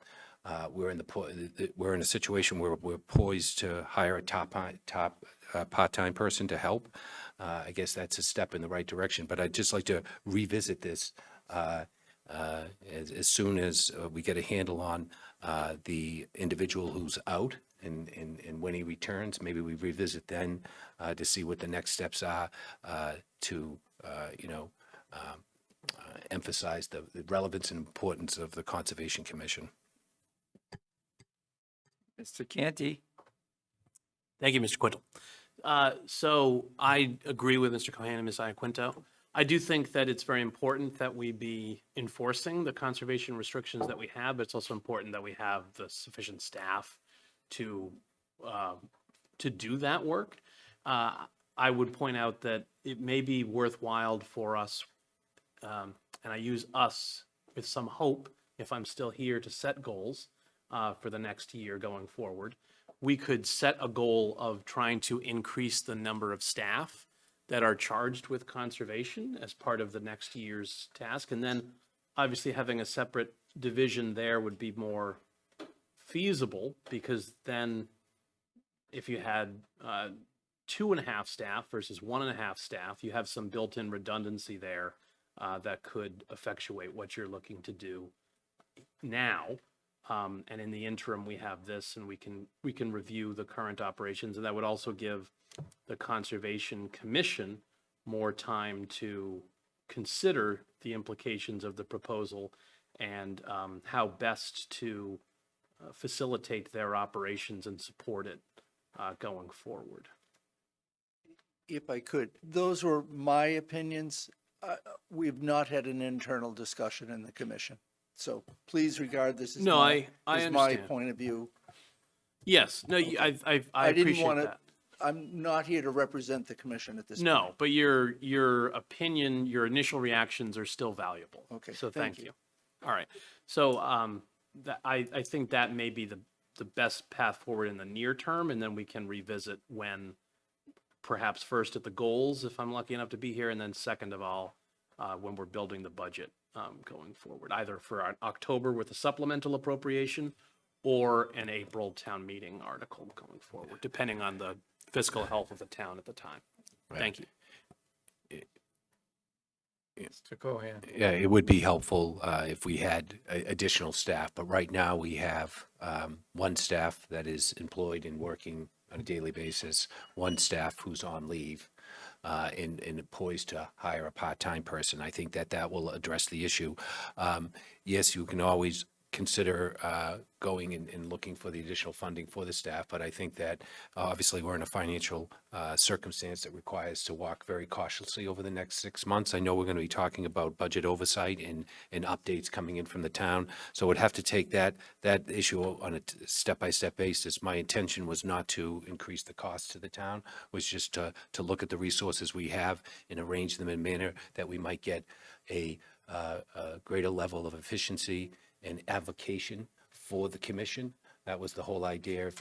we're in a situation where we're poised to hire a top part-time person to help. I guess that's a step in the right direction, but I'd just like to revisit this as soon as we get a handle on the individual who's out, and when he returns, maybe we revisit then to see what the next steps are to emphasize the relevance and importance of the Conservation Commission. Mr. Canty? Thank you, Mr. Quintal. So I agree with Mr. Cohen and Ms. Iaquinto. I do think that it's very important that we be enforcing the conservation restrictions that we have, but it's also important that we have the sufficient staff to do that work. I would point out that it may be worthwhile for us, and I use us with some hope, if I'm still here, to set goals for the next year going forward. We could set a goal of trying to increase the number of staff that are charged with conservation as part of the next year's task. And then obviously having a separate division there would be more feasible, because then if you had 2.5 staff versus 1.5 staff, you have some built-in redundancy there that could effectuate what you're looking to do now. And in the interim, we have this, and we can review the current operations, and that would also give the Conservation Commission more time to consider the implications of the proposal and how best to facilitate their operations and support it going forward. If I could, those were my opinions. We've not had an internal discussion in the commission. So please regard this as No, my, I as my understand. point of view. Yes, no, I didn't appreciate want to, that. I'm not here to represent the commission at this point. No, but your opinion, your initial reactions are still valuable. Okay, So thank thank you. All right. So I think that may be the best path forward in the near term, and then we can revisit when, perhaps first at the goals, if I'm lucky enough to be here, and then second of all, when we're building the budget going forward, either for October with a supplemental appropriation or an April town meeting article going forward, depending on the fiscal health of the town at the time. Thank you. Mr. Cohen? Yeah, it would be helpful if we had additional staff, but right now we have one staff that is employed and working on a daily basis, one staff who's on leave, and poised to hire a part-time person. I think that will address the issue. Yes, you can always consider going and looking for the additional funding for the staff. But I think that obviously we're in a financial circumstance that requires to walk very cautiously over the next 6 months. I know we're going to be talking about budget oversight and updates coming in from the town. So we'd have to take that issue on a step-by-step basis. My intention was not to increase the cost to the town, was just to look at the resources we have and arrange them in a manner that we might get a greater level of efficiency and avocation for the commission. That was the whole idea. If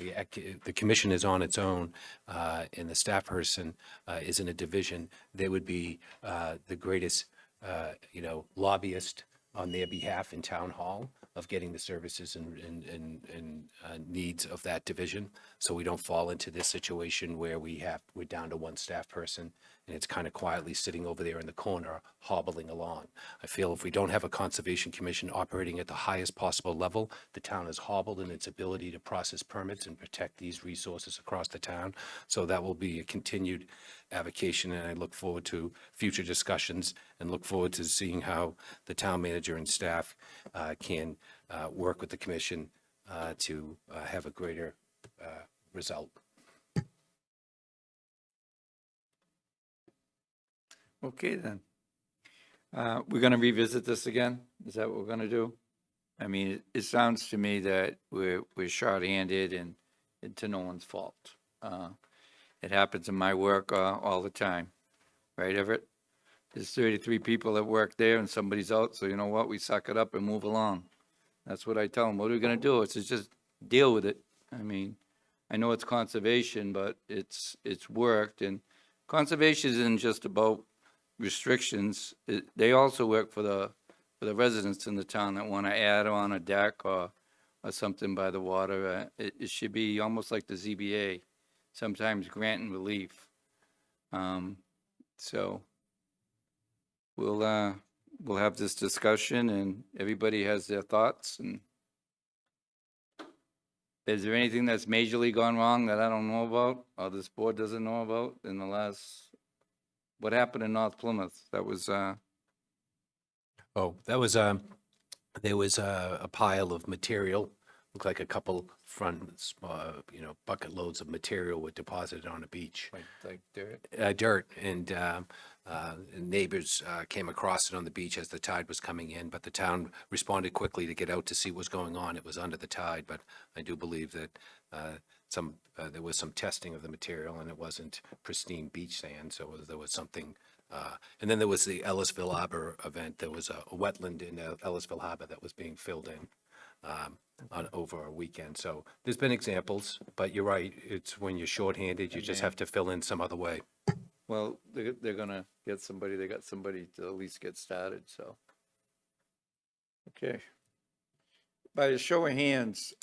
the commission is on its own and the staff person is in a division, they would be the greatest, lobbyist on their behalf in town hall of getting the services and needs of that division. So we don't fall into this situation where we're down to one staff person and it's kind of quietly sitting over there in the corner, hobbling along. I feel if we don't have a conservation commission operating at the highest possible level, the town is hobbled in its ability to process permits and protect these resources across the town. So that will be a continued avocation, and I look forward to future discussions and look forward to seeing how the town manager and staff can work with the commission to have a greater result. Okay, then. We're going to revisit this again? Is that what we're going to do? I mean, it sounds to me that we're shorthanded and to no one's fault. It happens in my work all the time, right, Everett? There's 33 people that work there and somebody's out, so you know what? We suck it up and move along. That's what I tell them. What are we going to do? It's just deal with it. I mean, I know it's conservation, but it's worked, and conservation isn't just about restrictions. They also work for the residents in the town that want to add on a deck or something by the water. It should be almost like the ZBA, sometimes granting relief. So we'll have this discussion and everybody has their thoughts. And is there anything that's majorly gone wrong that I don't know about or this board doesn't know about in the last? What happened in North Plymouth? That was, There was a pile of material, looked like a couple front, bucket loads of material were deposited on a beach. like dirt. Dirt, and neighbors came across it on the beach as the tide was coming in, but the town responded quickly to get out to see what was going on. It was under the tide, but I do believe that there was some testing of the material and it wasn't pristine beach sand, so there was something. And then there was the Ellisville Harbor event. There was a wetland in Ellisville Harbor that was being filled in over a weekend. So there's been examples, but you're right. It's when you're shorthanded, you just have to fill in some other way. Well, they're gonna get somebody, they got somebody to at least get started, so. Okay. By a show of hands,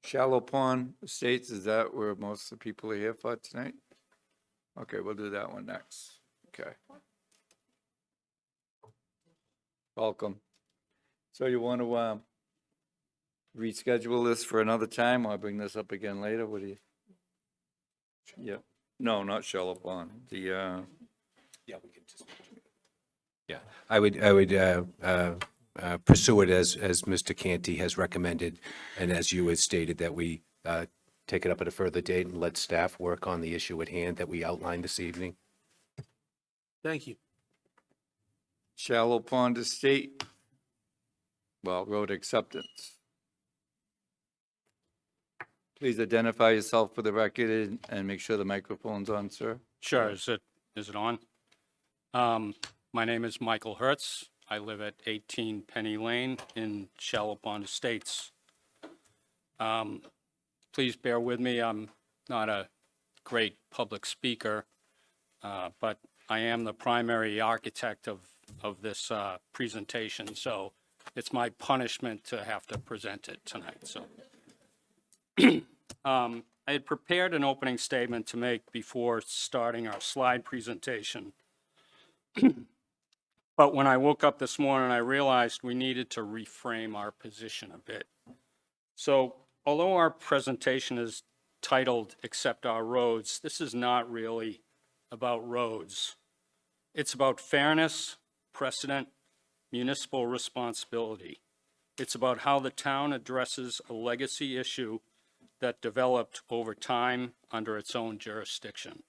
Shallow Pond Estates, is that where most of the people are here for tonight? Okay, we'll do that one next. Okay. Welcome. So you want to reschedule this for another time or bring this up again later? What do you? Yeah. No, not Shallow Pond. The, Yeah, we can just. Yeah, I would pursue it as Mr. Canty has recommended, and as you had stated, that we take it up at a further date and let staff work on the issue at hand that we outlined this evening. Thank you. Shallow Pond Estate, well, road acceptance. Please identify yourself for the record and make sure the microphone's on, sir. Sure. Is it on? My name is Michael Hertz. I live at 18 Penny Lane in Shallow Pond Estates. Please bear with me. I'm not a great public speaker, but I am the primary architect of this presentation, so it's my punishment to have to present it tonight. So I had prepared an opening statement to make before starting our slide presentation. But when I woke up this morning, I realized we needed to reframe our position a bit. So although our presentation is titled Accept Our Roads, this is not really about roads. It's about fairness, precedent, municipal responsibility. It's about how the town addresses a legacy issue that developed over time under its own jurisdiction.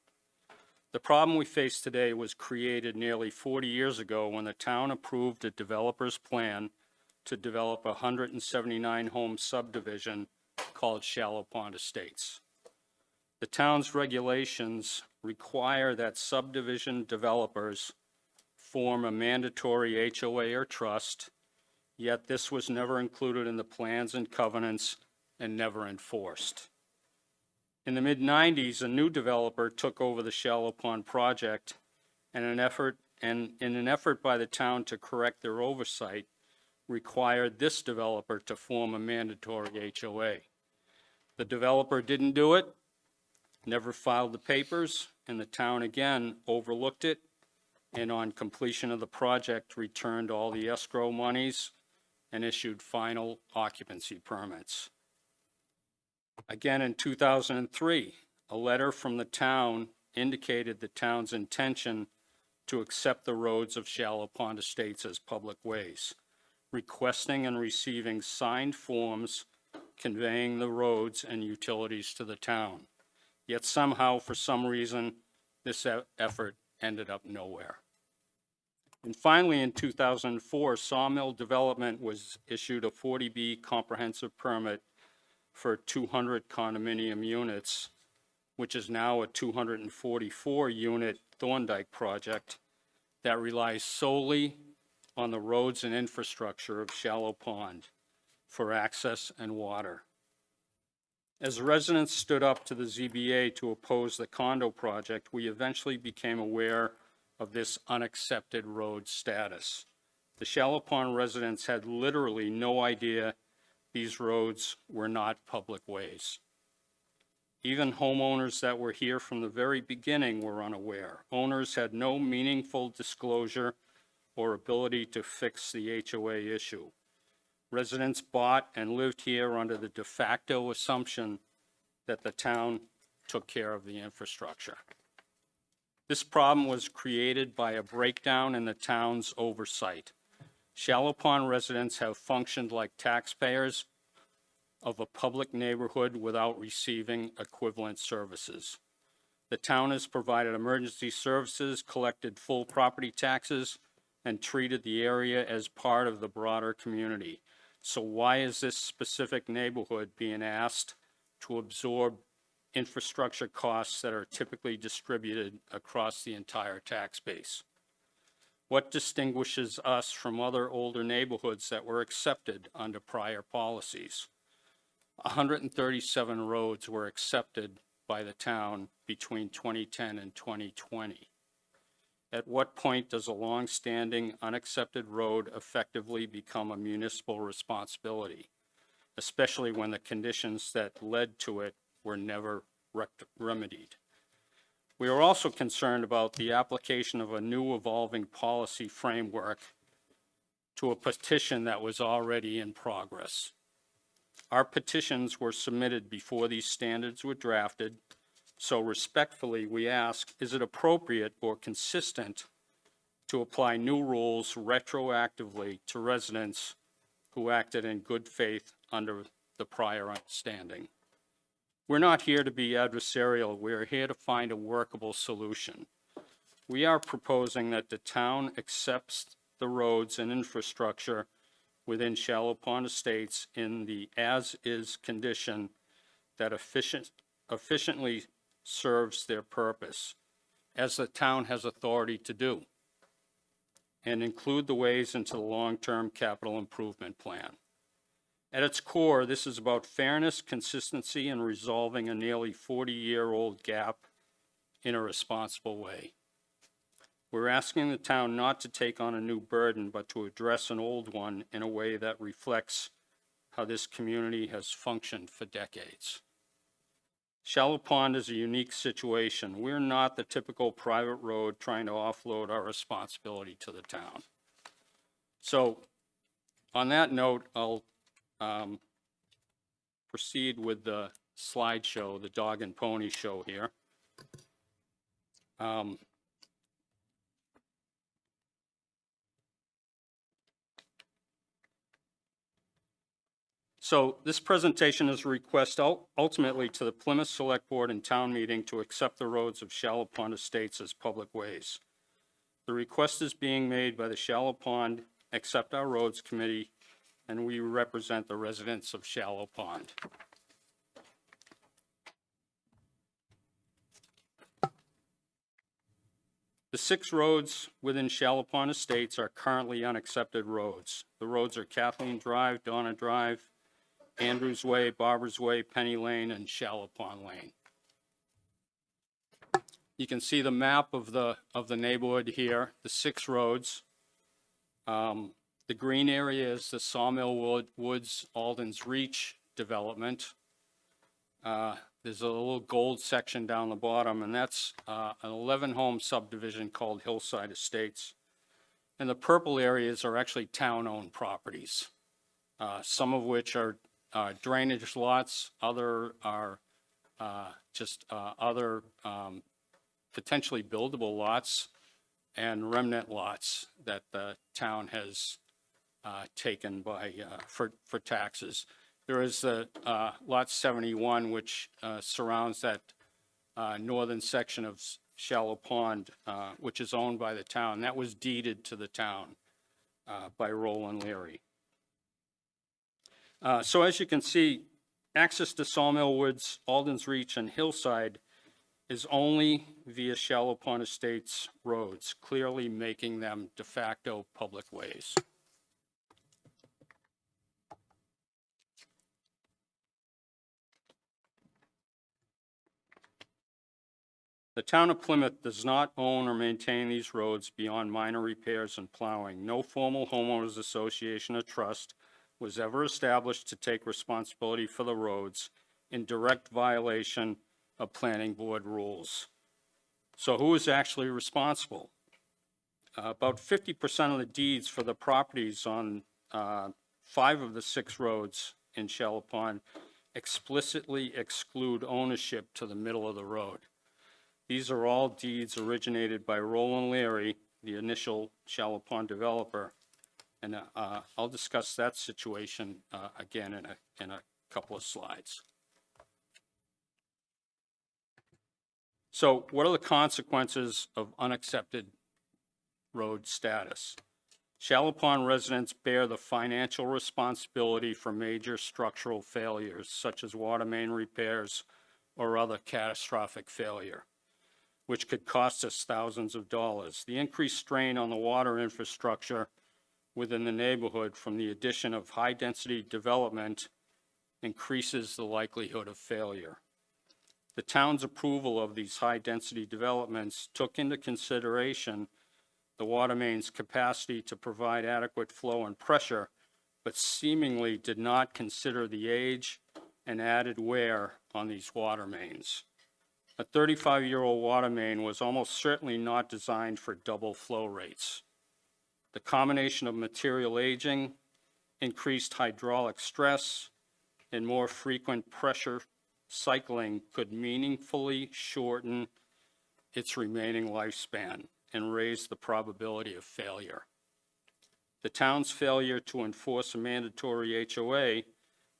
The problem we face today was created nearly 40 years ago when the town approved a developer's plan to develop a 179-home subdivision called Shallow Pond Estates. The town's regulations require that subdivision developers form a mandatory HOA or trust, yet this was never included in the plans and covenants and never enforced. In the mid-90s, a new developer took over the Shallow Pond project, and in an effort by the town to correct their oversight, required this developer to form a mandatory HOA. The developer didn't do it, never filed the papers, and the town again overlooked it, and on completion of the project, returned all the escrow monies and issued final occupancy permits. Again, in 2003, a letter from the town indicated the town's intention to accept the roads of Shallow Pond Estates as public ways, requesting and receiving signed forms conveying the roads and utilities to the town. Yet somehow, for some reason, this effort ended up nowhere. And finally, in 2004, Sawmill Development was issued a 40B comprehensive permit for 200 condominium units, which is now a 244-unit Thorndike project that relies solely on the roads and infrastructure of Shallow Pond for access and water. As residents stood up to the ZBA to oppose the condo project, we eventually became aware of this unaccepted road status. The Shallow Pond residents had literally no idea these roads were not public ways. Even homeowners that were here from the very beginning were unaware. Owners had no meaningful disclosure or ability to fix the HOA issue. Residents bought and lived here under the de facto assumption that the town took care of the infrastructure. This problem was created by a breakdown in the town's oversight. Shallow Pond residents have functioned like taxpayers of a public neighborhood without receiving equivalent services. The town has provided emergency services, collected full property taxes, and treated the area as part of the broader community. So why is this specific neighborhood being asked to absorb infrastructure costs that are typically distributed across the entire tax base? What distinguishes us from other older neighborhoods that were accepted under prior policies? 137 roads were accepted by the town between 2010 and 2020. At what point does a long-standing unaccepted road effectively become a municipal responsibility, especially when the conditions that led to it were never remedied? We are also concerned about the application of a new evolving policy framework to a petition that was already in progress. Our petitions were submitted before these standards were drafted, so respectfully we ask, is it appropriate or consistent to apply new rules retroactively to residents who acted in good faith under the prior understanding? We're not here to be adversarial. We're here to find a workable solution. We are proposing that the town accepts the roads and infrastructure within Shallow Pond Estates in the as-is condition that efficiently serves their purpose, as the town has authority to do, and include the ways into the long-term capital improvement plan. At its core, this is about fairness, consistency, and resolving a nearly 40-year-old gap in a responsible way. We're asking the town not to take on a new burden, but to address an old one in a way that reflects how this community has functioned for decades. Shallow Pond is a unique situation. We're not the typical private road trying to offload our responsibility to the town. So, on that note, I'll proceed with the slideshow, the dog and pony show here. So this presentation is a request ultimately to the Plymouth Select Board and Town Meeting to accept the roads of Shallow Pond Estates as public ways. The request is being made by the Shallow Pond Accept Our Roads Committee, and we represent the residents of Shallow Pond. The 6 roads within Shallow Pond Estates are currently unaccepted roads. The roads are Kathleen Drive, Donna Drive, Andrews Way, Barbara's Way, Penny Lane, and Shallow Pond Lane. You can see the map of the neighborhood here, the 6 roads. The green area is the Sawmill Woods Alden's Reach development. There's a little gold section down the bottom, and that's an 11-home subdivision called Hillside Estates. And the purple areas are actually town-owned properties, some of which are drainage lots, other are just other potentially buildable lots and remnant lots that the town has taken by for taxes. There is the lot 71, which surrounds that northern section of Shallow Pond, which is owned by the town. That was deeded to the town by Roland Leary. So as you can see, access to Sawmill Woods, Alden's Reach, and Hillside is only via Shallow Pond Estates roads, clearly making them de facto public ways. The town of Plymouth does not own or maintain these roads beyond minor repairs and plowing. No formal homeowners association or trust was ever established to take responsibility for the roads in direct violation of planning board rules. So who is actually responsible? About 50% of the deeds for the properties on 5 of the 6 roads in Shallow Pond explicitly exclude ownership to the middle of the road. These are all deeds originated by Roland Leary, the initial Shallow Pond developer. And I'll discuss that situation again in a couple of slides. So what are the consequences of unaccepted road status? Shallow Pond residents bear the financial responsibility for major structural failures, such as water main repairs or other catastrophic failure, which could cost us thousands of dollars. The increased strain on the water infrastructure within the neighborhood from the addition of high-density development increases the likelihood of failure. The town's approval of these high-density developments took into consideration the water main's capacity to provide adequate flow and pressure, but seemingly did not consider the age and added wear on these water mains. A 35-year-old water main was almost certainly not designed for double flow rates. The combination of material aging, increased hydraulic stress, and more frequent pressure cycling could meaningfully shorten its remaining lifespan and raise the probability of failure. The town's failure to enforce a mandatory HOA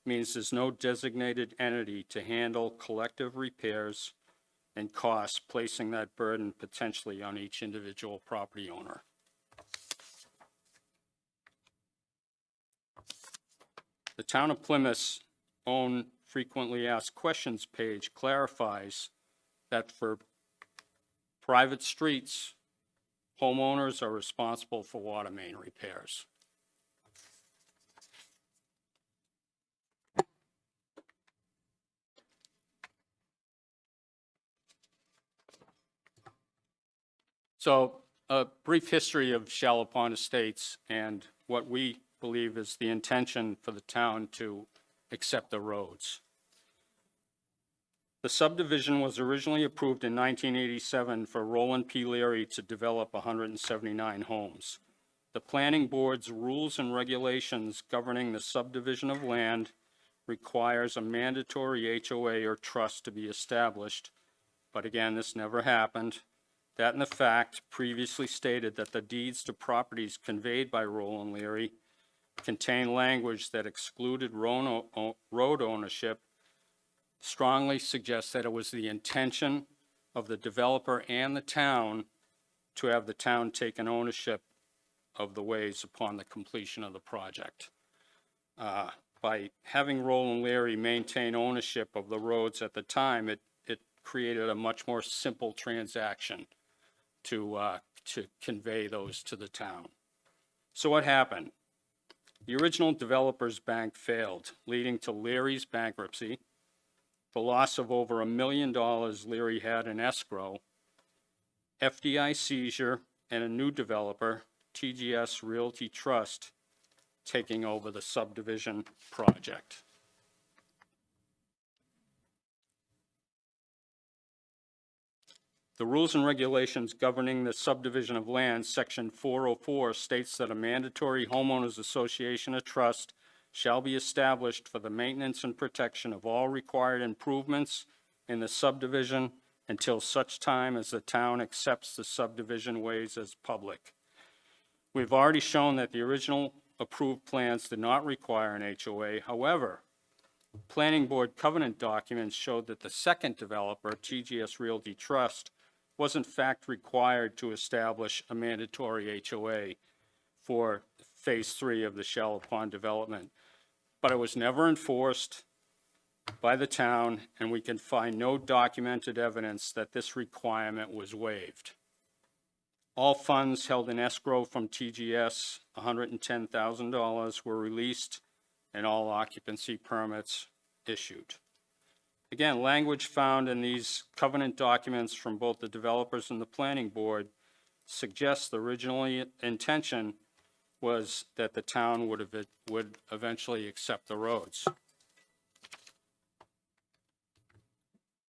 means there's no designated entity to handle collective repairs and costs, placing that burden potentially on each individual property owner. The Town of Plymouth's own frequently asked questions page clarifies that for private streets, homeowners are responsible for water main repairs. So a brief history of Shallow Pond Estates and what we believe is the intention for the town to accept the roads. The subdivision was originally approved in 1987 for Roland P. Leary to develop 179 homes. The planning board's rules and regulations governing the subdivision of land requires a mandatory HOA or trust to be established, but again, this never happened. That and the fact previously stated that the deeds to properties conveyed by Roland Leary contained language that excluded road ownership strongly suggests that it was the intention of the developer and the town to have the town take an ownership of the ways upon the completion of the project. By having Roland Leary maintain ownership of the roads at the time, it created a much more simple transaction to convey those to the town. So what happened? The original developer's bank failed, leading to Leary's bankruptcy, the loss of over $1 million Leary had in escrow, FDI seizure, and a new developer, TGS Realty Trust, taking over the subdivision project. The rules and regulations governing the subdivision of land, Section 404, states that a mandatory homeowners association or trust shall be established for the maintenance and protection of all required improvements in the subdivision until such time as the town accepts the subdivision ways as public. We've already shown that the original approved plans did not require an HOA. However, planning board covenant documents showed that the second developer, TGS Realty Trust, was in fact required to establish a mandatory HOA for Phase 3 of the Shallow Pond development. But it was never enforced by the town, and we can find no documented evidence that this requirement was waived. All funds held in escrow from TGS, $110,000, were released, and all occupancy permits issued. Again, language found in these covenant documents from both the developers and the planning board suggests the original intention was that the town would eventually accept the roads.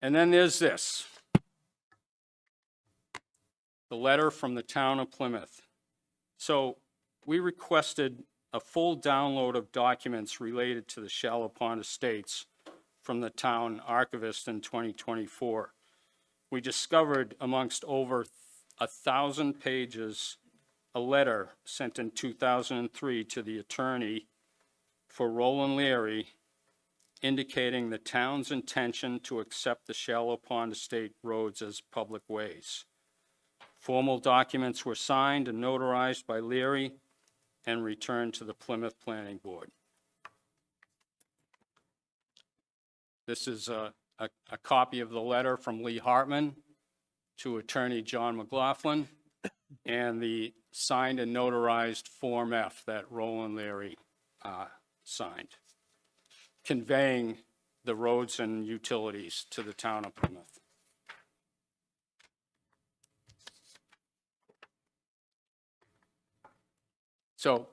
And then there's this, the letter from the town of Plymouth. So we requested a full download of documents related to the Shallow Pond Estates from the town archivist in 2024. We discovered amongst over 1,000 pages a letter sent in 2003 to the attorney for Roland Leary indicating the town's intention to accept the Shallow Pond Estate roads as public ways. Formal documents were signed and notarized by Leary and returned to the Plymouth Planning Board. This is a copy of the letter from Lee Hartman to attorney John McLaughlin and the signed and notarized Form F that Roland Leary signed, conveying the roads and utilities to the town of Plymouth. So,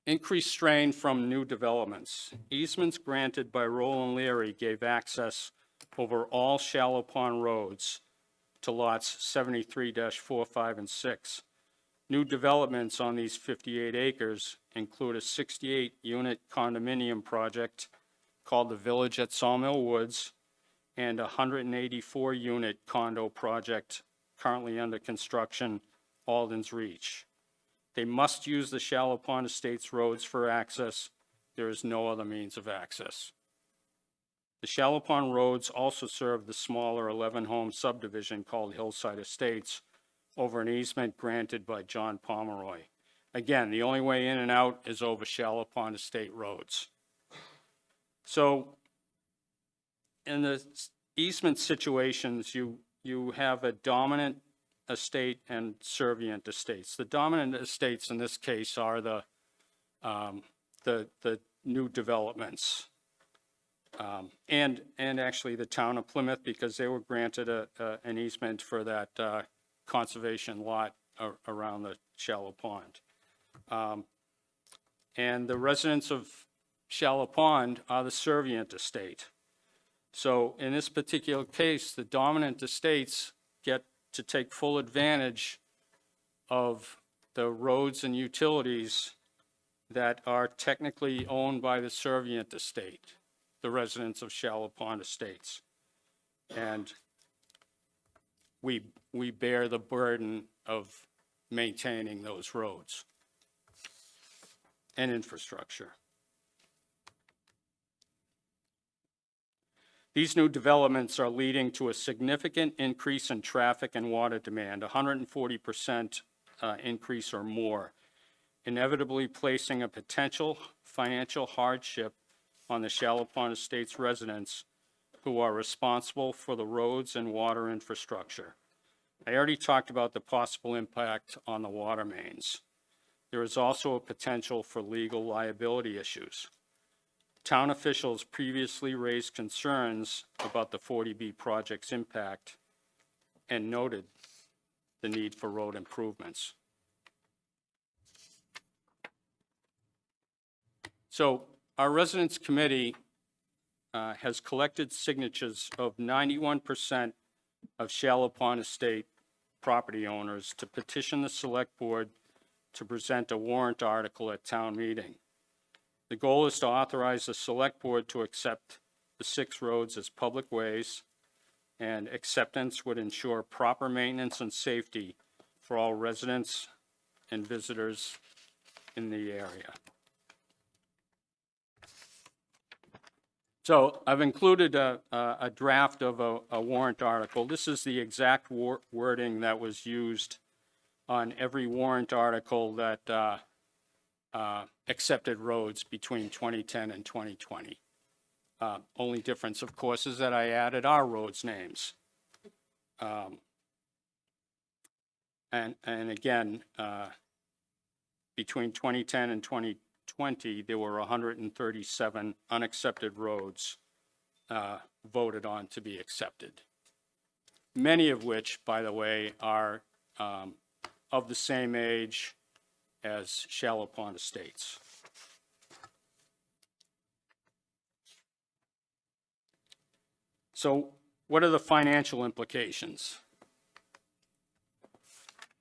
increased strain from new developments. Easements granted by Roland Leary gave access over all Shallow Pond roads to lots 73-4, 5, and 6. New developments on these 58 acres include a 68-unit condominium project called the Village at Sawmill Woods and a 184-unit condo project currently under construction, Alden's Reach. They must use the Shallow Pond Estates roads for access. There is no other means of access. The Shallow Pond roads also serve the smaller 11-home subdivision called Hillside Estates over an easement granted by John Pomeroy. Again, the only way in and out is over Shallow Pond Estate roads. So in the easement situations, you have a dominant estate and servient estates. The dominant estates in this case are the new developments. And actually the town of Plymouth, because they were granted an easement for that conservation lot around the Shallow Pond. And the residents of Shallow Pond are the servient estate. So in this particular case, the dominant estates get to take full advantage of the roads and utilities that are technically owned by the servient estate, the residents of Shallow Pond Estates. And we bear the burden of maintaining those roads. and infrastructure. These new developments are leading to a significant increase in traffic and water demand, 140% increase or more, inevitably placing a potential financial hardship on the Shallow Pond Estates residents who are responsible for the roads and water infrastructure. I already talked about the possible impact on the water mains. There is also a potential for legal liability issues. Town officials previously raised concerns about the 40B project's impact and noted the need for road improvements. So our residents committee has collected signatures of 91% of Shallow Pond Estate property owners to petition the select board to present a warrant article at town meeting. The goal is to authorize the select board to accept the 6 roads as public ways, and acceptance would ensure proper maintenance and safety for all residents and visitors in the area. So I've included a draft of a warrant article. This is the exact wording that was used on every warrant article that accepted roads between 2010 and 2020. Only difference, of course, is that I added our roads' names. And again, between 2010 and 2020, there were 137 unaccepted roads voted on to be accepted. Many of which, by the way, are of the same age as Shallow Pond Estates. So what are the financial implications?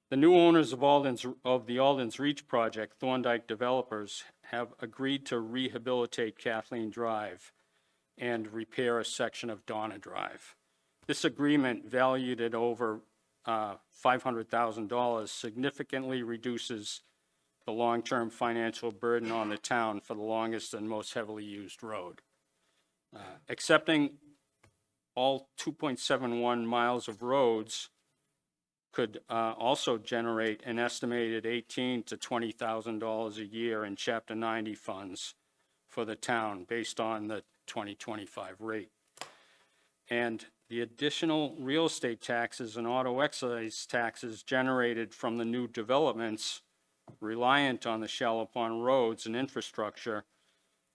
The new owners of the Alden's Reach project, Thorndike Developers, have agreed to rehabilitate Kathleen Drive and repair a section of Donna Drive. This agreement, valued at over $500,000, significantly reduces the long-term financial burden on the town for the longest and most heavily used road. Accepting all 2.71 miles of roads could also generate an estimated $18,000 to $20,000 a year in Chapter 90 funds for the town based on the 2025 rate. And the additional real estate taxes and auto excise taxes generated from the new developments reliant on the Shallow Pond roads and infrastructure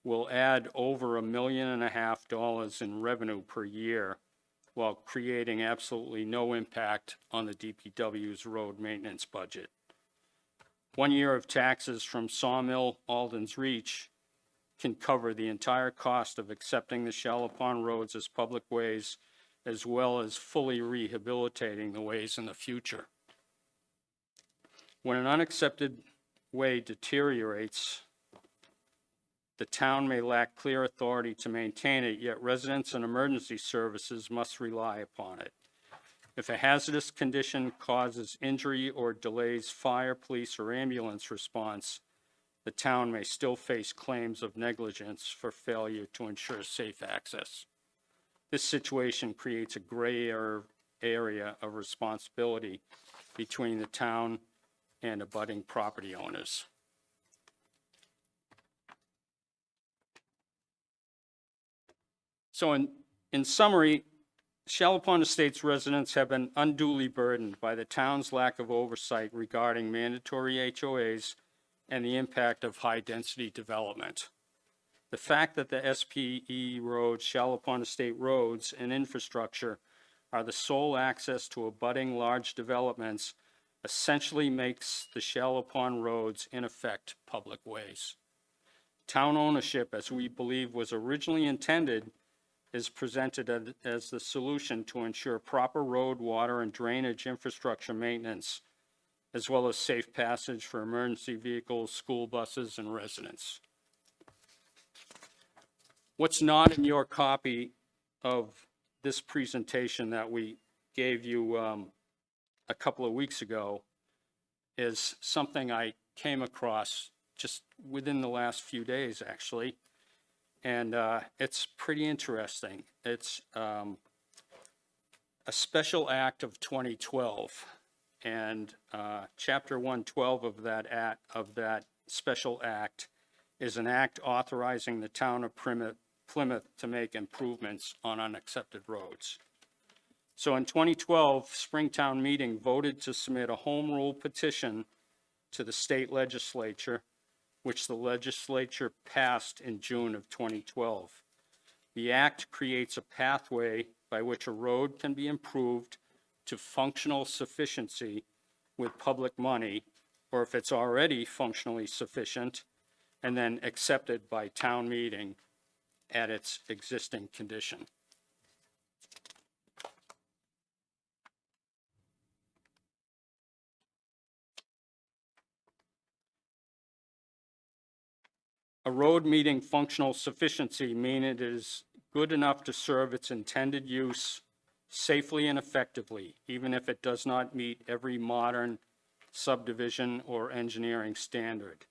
will add over $1.5 million in revenue per year, while creating absolutely no impact on the DPW's road maintenance budget. 1 year of taxes from Sawmill Alden's Reach can cover the entire cost of accepting the Shallow Pond roads as public ways, as well as fully rehabilitating the ways in the future. When an unaccepted way deteriorates, the town may lack clear authority to maintain it, yet residents and emergency services must rely upon it. If a hazardous condition causes injury or delays fire, police, or ambulance response, the town may still face claims of negligence for failure to ensure safe access. This situation creates a gray area of responsibility between the town and abutting property owners. So in summary, Shallow Pond Estates residents have been unduly burdened by the town's lack of oversight regarding mandatory HOAs and the impact of high-density development. The fact that the SPE roads, Shallow Pond Estate roads, and infrastructure are the sole access to abutting large developments essentially makes the Shallow Pond roads, in effect, public ways. Town ownership, as we believe was originally intended, is presented as the solution to ensure proper road, water, and drainage infrastructure maintenance, as well as safe passage for emergency vehicles, school buses, and residents. What's not in your copy of this presentation that we gave you a couple of weeks ago is something I came across just within the last few days, actually. And it's pretty interesting. It's a special act of 2012. And Chapter 112 of that special act is an act authorizing the town of Plymouth to make improvements on unaccepted roads. So in 2012, Springtown meeting voted to submit a home rule petition to the state legislature, which the legislature passed in June of 2012. The act creates a pathway by which a road can be improved to functional sufficiency with public money, or if it's already functionally sufficient, and then accepted by town meeting at its existing condition. A road meeting functional sufficiency means it is good enough to serve its intended use safely and effectively, even if it does not meet every modern subdivision or engineering standard.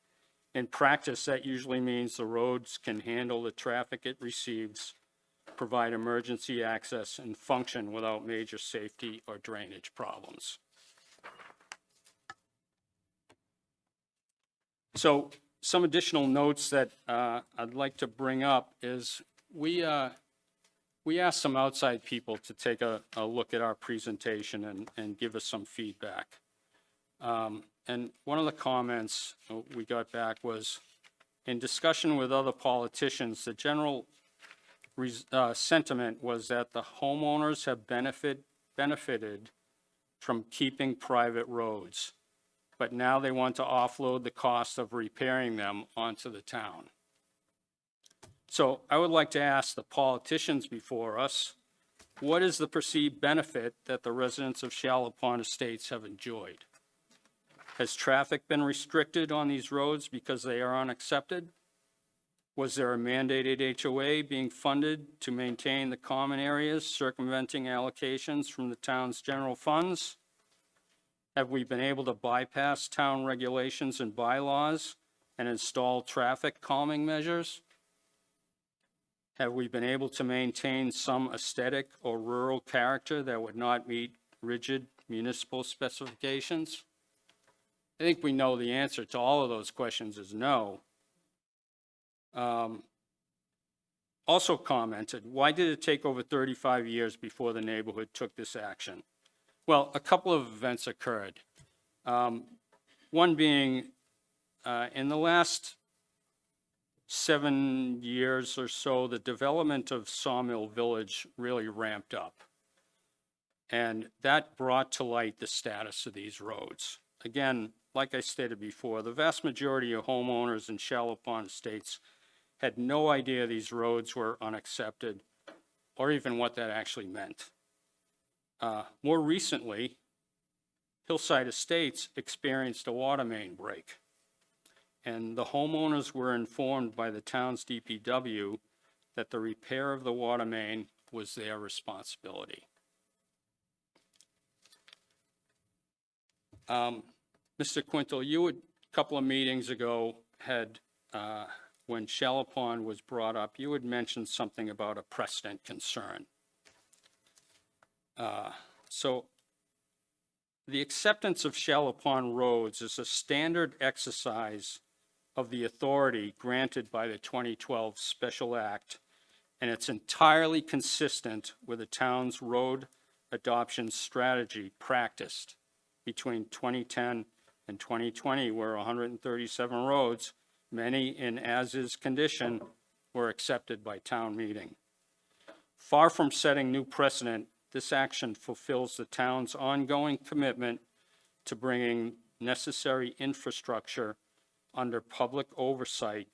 In practice, that usually means the roads can handle the traffic it receives, provide emergency access, and function without major safety or drainage problems. So some additional notes that I'd like to bring up is we asked some outside people to take a look at our presentation and give us some feedback. And one of the comments we got back was, in discussion with other politicians, the general sentiment was that the homeowners have benefited from keeping private roads, but now they want to offload the cost of repairing them onto the town. So I would like to ask the politicians before us, what is the perceived benefit that the residents of Shallow Pond Estates have enjoyed? Has traffic been restricted on these roads because they are unaccepted? Was there a mandated HOA being funded to maintain the common areas, circumventing allocations from the town's general funds? Have we been able to bypass town regulations and bylaws and install traffic calming measures? Have we been able to maintain some aesthetic or rural character that would not meet rigid municipal specifications? I think we know the answer to all of those questions is no. Also commented, why did it take over 35 years before the neighborhood took this action? Well, a couple of events occurred. One being, in the last 7 years or so, the development of Sawmill Village really ramped up. And that brought to light the status of these roads. Again, like I stated before, the vast majority of homeowners in Shallow Pond Estates had no idea these roads were unaccepted or even what that actually meant. More recently, Hillside Estates experienced a water main break, and the homeowners were informed by the town's DPW that the repair of the water main was their responsibility. Mr. Quintal, you had, a couple of meetings ago, had, when Shallow Pond was brought up, you had mentioned something about a precedent concern. So the acceptance of Shallow Pond roads is a standard exercise of the authority granted by the 2012 Special Act, and it's entirely consistent with the town's road adoption strategy practiced between 2010 and 2020, where 137 roads, many in as-is condition, were accepted by town meeting. Far from setting new precedent, this action fulfills the town's ongoing commitment to bringing necessary infrastructure under public oversight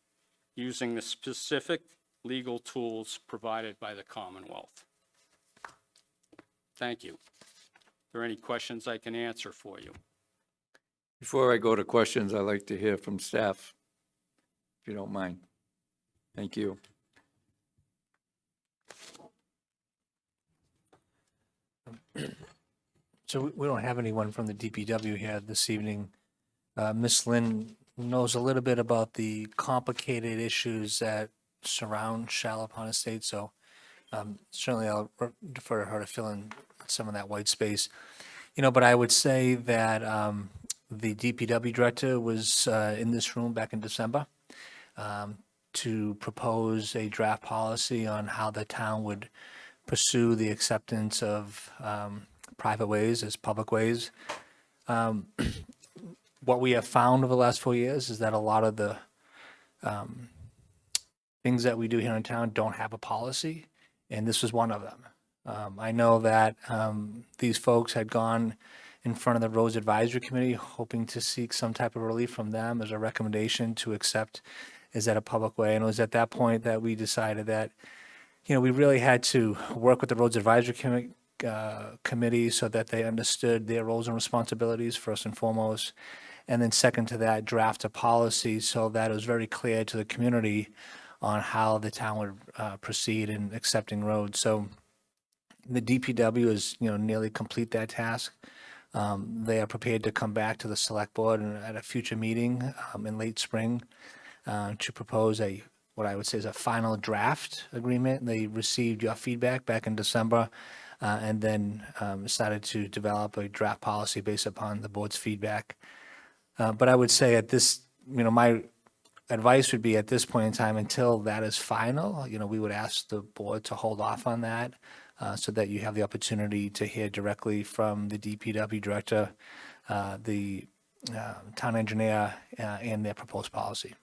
using the specific legal tools provided by the Commonwealth. Thank you. Are there any questions I can answer for you? Before I go to questions, I'd like to hear from staff, if you don't mind. Thank you. So we don't have anyone from the DPW here this evening. Ms. Lynn knows a little bit about the complicated issues that surround Shallow Pond Estate, so certainly I'll defer to her to fill in some of that white space. But I would say that the DPW director was in this room back in December to propose a draft policy on how the town would pursue the acceptance of private ways as public ways. What we have found over the last 4 years is that a lot of the things that we do here in town don't have a policy, and this was one of them. I know that these folks had gone in front of the Roads Advisory Committee, hoping to seek some type of relief from them as a recommendation to accept is that a public way. And it was at that point that we decided that, we really had to work with the Roads Advisory Committee so that they understood their roles and responsibilities first and foremost. And then second to that, draft a policy so that it was very clear to the community on how the town would proceed in accepting roads. So the DPW is, nearly complete that task. They are prepared to come back to the select board at a future meeting in late spring to propose what I would say is a final draft agreement. They received your feedback back in December and then decided to develop a draft policy based upon the board's feedback. But I would say at this, my advice would be at this point in time, until that is final, we would ask the board to hold off on that so that you have the opportunity to hear directly from the DPW director, the town engineer, and their proposed policy.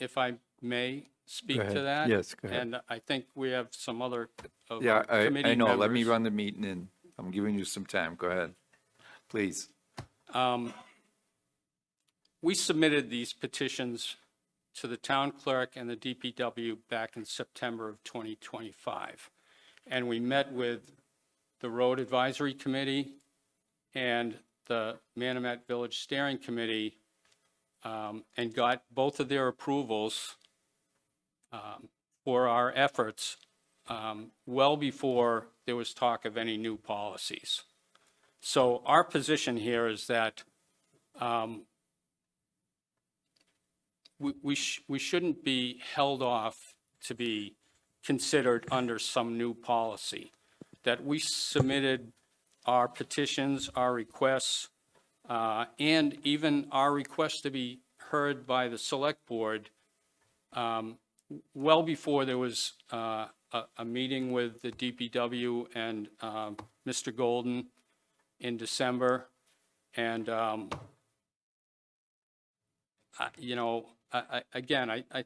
If I may speak ahead. to that? Yes, go ahead. And I think we have some other of Yeah, our committee I know. Let me members. run the meeting and I'm giving you some time. Go ahead. Please. We submitted these petitions to the town clerk and the DPW back in September of 2025. And we met with the Road Advisory Committee and the Manomet Village Steering Committee and got both of their approvals for our efforts well before there was talk of any new policies. So our position here is that we shouldn't be held off to be considered under some new policy. That we submitted our petitions, our requests, and even our request to be heard by the select board well before there was a meeting with the DPW and Mr. Golden in December. And, I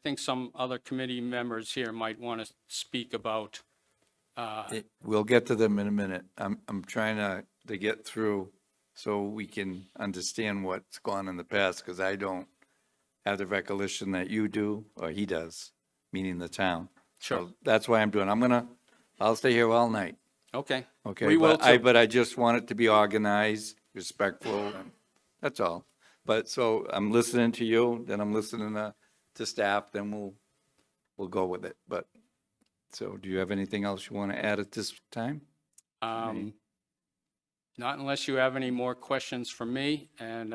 think some other committee members here might want to speak about. We'll get to them in a minute. I'm trying to get through so we can understand what's gone in the past, because I don't have the recollection that you do, or he does, meaning the town. Sure. So that's why I'm doing. I'll stay here all night. Okay. Okay. We will too. But I just want it to be organized, respectful, and that's all. But so I'm listening to you, then I'm listening to staff, then we'll go with it. But, so do you have anything else you want to add at this time? Not unless you have any more questions for me. And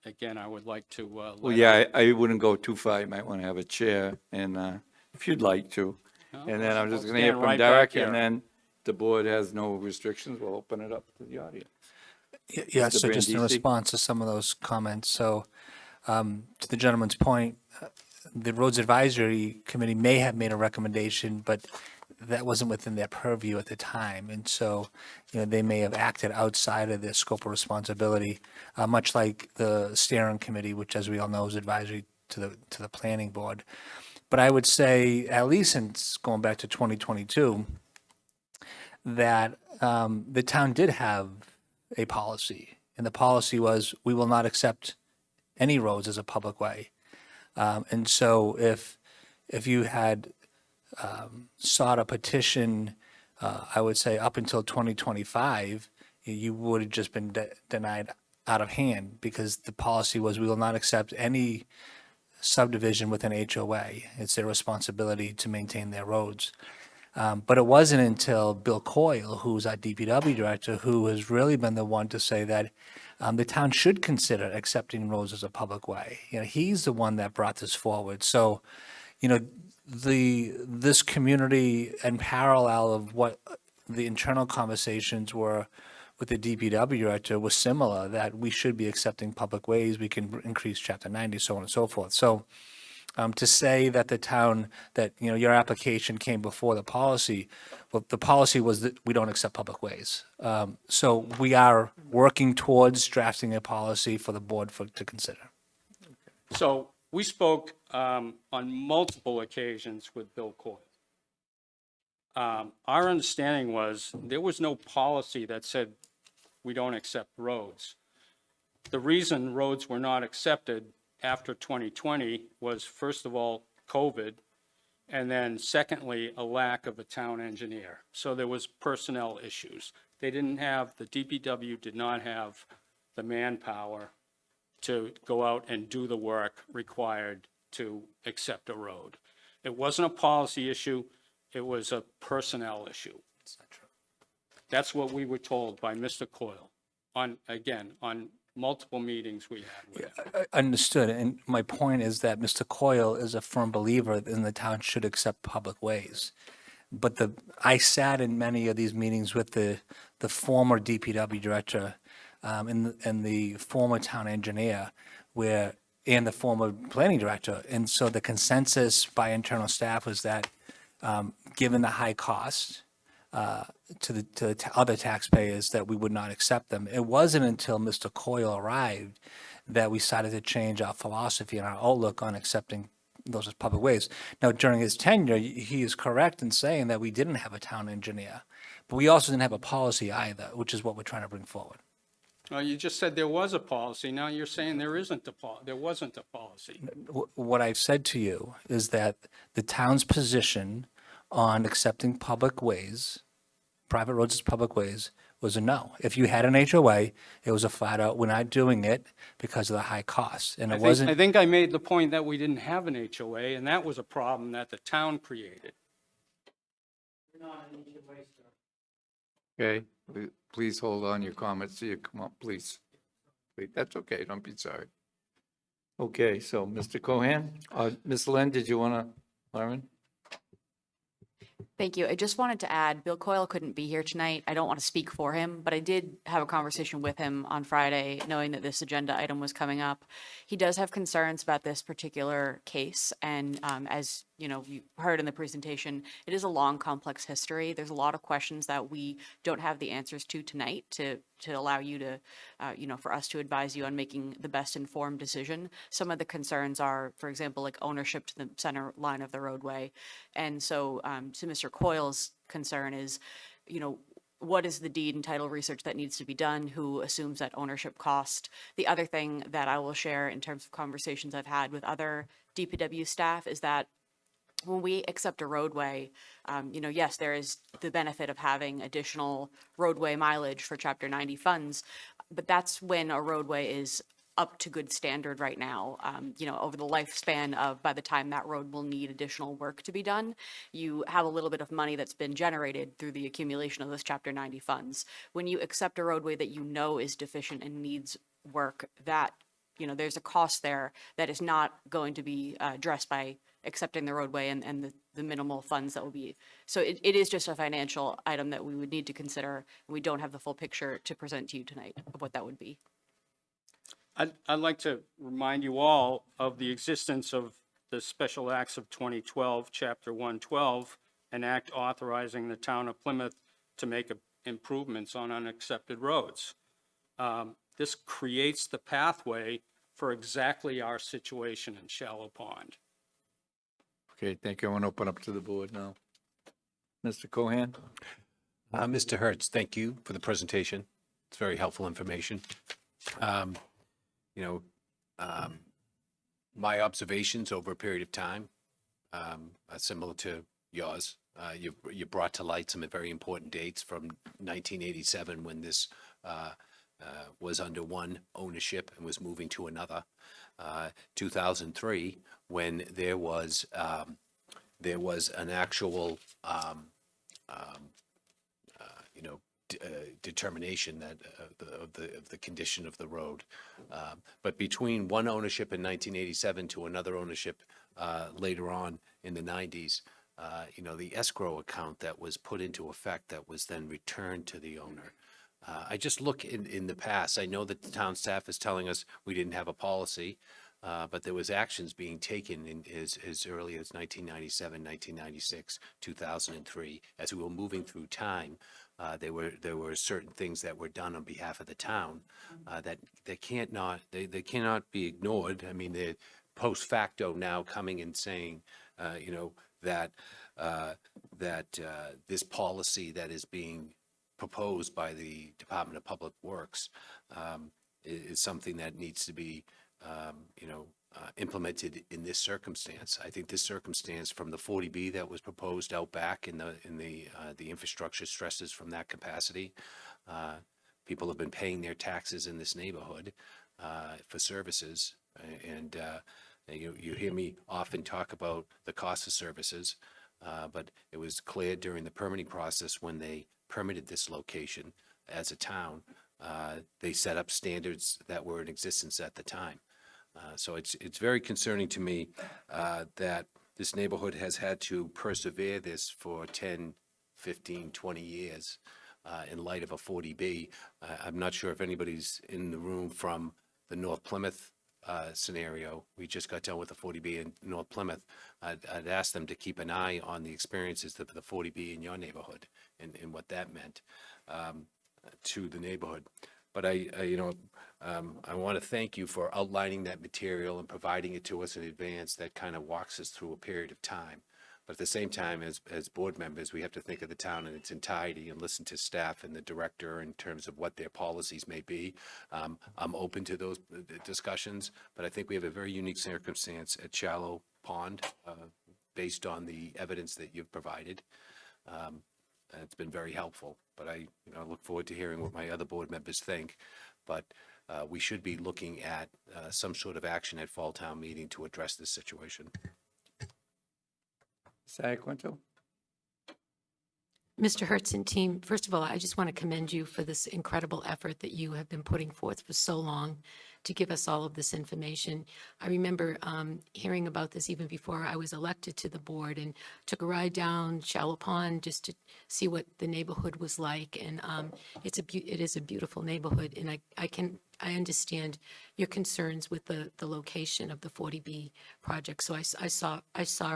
again, I would like to. Well, yeah, I wouldn't go too far. You might want to have a chair, and if you'd like to. And then I'm just I'll going to hear stand from right back Derek, here. and then the board has no restrictions. We'll open it up to the audience. Yeah, Mr. so just in Brandisi? response to some of those comments, so to the gentleman's point, the Roads Advisory Committee may have made a recommendation, but that wasn't within their purview at the time. And so, they may have acted outside of their scope of responsibility, much like the steering committee, which, as we all know, is advisory to the planning board. But I would say, at least since going back to 2022, that the town did have a policy, and the policy was we will not accept any roads as a public way. And so if you had sought a petition, I would say up until 2025, you would have just been denied out of hand, because the policy was we will not accept any subdivision with an HOA. It's their responsibility to maintain their roads. But it wasn't until Bill Coyle, who's our DPW director, who has really been the one to say that the town should consider accepting roads as a public way. You know, he's the one that brought this forward. So, you know, this community, in parallel of what the internal conversations were with the DPW director, was similar, that we should be accepting public ways, we can increase chapter 90, so on and so forth. So to say that the town, that, you know, your application came before the policy, well, the policy was that we don't accept public ways. So we are working towards drafting a policy for the board to consider. So we spoke on multiple occasions with Bill Coyle. Our understanding was there was no policy that said we don't accept roads. The reason roads were not accepted after 2020 was, first of all, COVID, and then secondly, a lack of a town engineer. So there was personnel issues. They didn't have, the DPW did not have the manpower to go out and do the work required to accept a road. It wasn't a policy issue, it was a personnel issue. That's what we were told by Mr. Coyle on multiple meetings we had with him. Understood. And my point is that Mr. Coyle is a firm believer in the town should accept public ways. But I sat in many of these meetings with the former DPW director and the former town engineer and the former planning director. And so the consensus by internal staff was that given the high cost to the other taxpayers, that we would not accept them. It wasn't until Mr. Coyle arrived that we started to change our philosophy and our outlook on accepting those as public ways. Now, during his tenure, he is correct in saying that we didn't have a town engineer, but we also didn't have a policy either, which is what we're trying to bring forward. Well, you just said there was a policy. Now you're saying there wasn't a policy. What I've said to you is that the town's position on accepting public ways, private roads as public ways, was a no. If you had an HOA, it was a flat out, we're not doing it because of the high costs. And it wasn't. I think I made the point that we didn't have an HOA, and that was a problem that the town created. Okay, please hold on your comments till you come up, please. That's okay, don't be sorry. Okay, so Mr. Cohan, Ms. Lynn, did you want to, Lauren? Thank you. I just wanted to add, Bill Coyle couldn't be here tonight. I don't want to speak for him, but I did have a conversation with him on Friday, knowing that this agenda item was coming up. He does have concerns about this particular case, and as you know, you heard in the presentation, it is a long, complex history. There's a lot of questions that we don't have the answers to tonight to allow you to, for us to advise you on making the best informed decision. Some of the concerns are, for example, like ownership to the center line of the roadway. And so to Mr. Coyle's concern is, what is the deed and title research that needs to be done? Who assumes that ownership cost? The other thing that I will share in terms of conversations I've had with other DPW staff is that when we accept a roadway, yes, there is the benefit of having additional roadway mileage for Chapter 90 funds, but that's when a roadway is up to good standard right now. Over the lifespan of, by the time that road will need additional work to be done, you have a little bit of money that's been generated through the accumulation of those Chapter 90 funds. When you accept a roadway that you know is deficient and needs work, that, there's a cost there that is not going to be addressed by accepting the roadway and the minimal funds that will be. So it is just a financial item that we would need to consider. We don't have the full picture to present to you tonight of what that would be. I'd like to remind you all of the existence of the Special Acts of 2012, Chapter 112, an act authorizing the town of Plymouth to make improvements on unaccepted roads. This creates the pathway for exactly our situation in Shallow Pond. Okay, thank you. I want to open up to the board now. Mr. Cohan? Mr. Hertz, thank you for the presentation. It's very helpful information. My observations over a period of time are similar to yours. You brought to light some very important dates from 1987 when this was under one ownership and was moving to another. 2003 when there was an actual you know, determination that of the condition of the road. But between one ownership in 1987 to another ownership later on in the 90s, you know, the escrow account that was put into effect that was then returned to the owner. I just look in the past. I know that the town staff is telling us we didn't have a policy, but there was actions being taken in as early as 1997, 1996, 2003. As we were moving through time, there were certain things that were done on behalf of the town that cannot be ignored. I mean, they're post facto now coming and saying, you know, that this policy that is being proposed by the Department of Public Works is something that needs to be, you know, implemented in this circumstance. I think this circumstance from the 40B that was proposed out back in the infrastructure stresses from that capacity. People have been paying their taxes in this neighborhood for services, and you hear me often talk about the cost of services, but it was clear during the permitting process when they permitted this location as a town, they set up standards that were in existence at the time. So it's very concerning to me that this neighborhood has had to persevere this for 10, 15, 20 years in light of a 40B. I'm not sure if anybody's in the room from the North Plymouth scenario. We just got done with the 40B in North Plymouth. I'd ask them to keep an eye on the experiences of the 40B in your neighborhood and what that meant to the neighborhood. But I want to thank you for outlining that material and providing it to us in advance. That kind of walks us through a period of time. But at the same time, as board members, we have to think of the town in its entirety and listen to staff and the director in terms of what their policies may be. I'm open to those discussions, but I think we have a very unique circumstance at Shallow Pond based on the evidence that you've provided. It's been very helpful, but I look forward to hearing what my other board members think. But we should be looking at some sort of action at Fall Town Meeting to address this situation. Mr. Iaquinto? Mr. Hertz and team, first of all, I just want to commend you for this incredible effort that you have been putting forth for so long to give us all of this information. I remember hearing about this even before I was elected to the board and took a ride down Shallow Pond just to see what the neighborhood was like. And it is a beautiful neighborhood. And I understand your concerns with the location of the 40B project. So I saw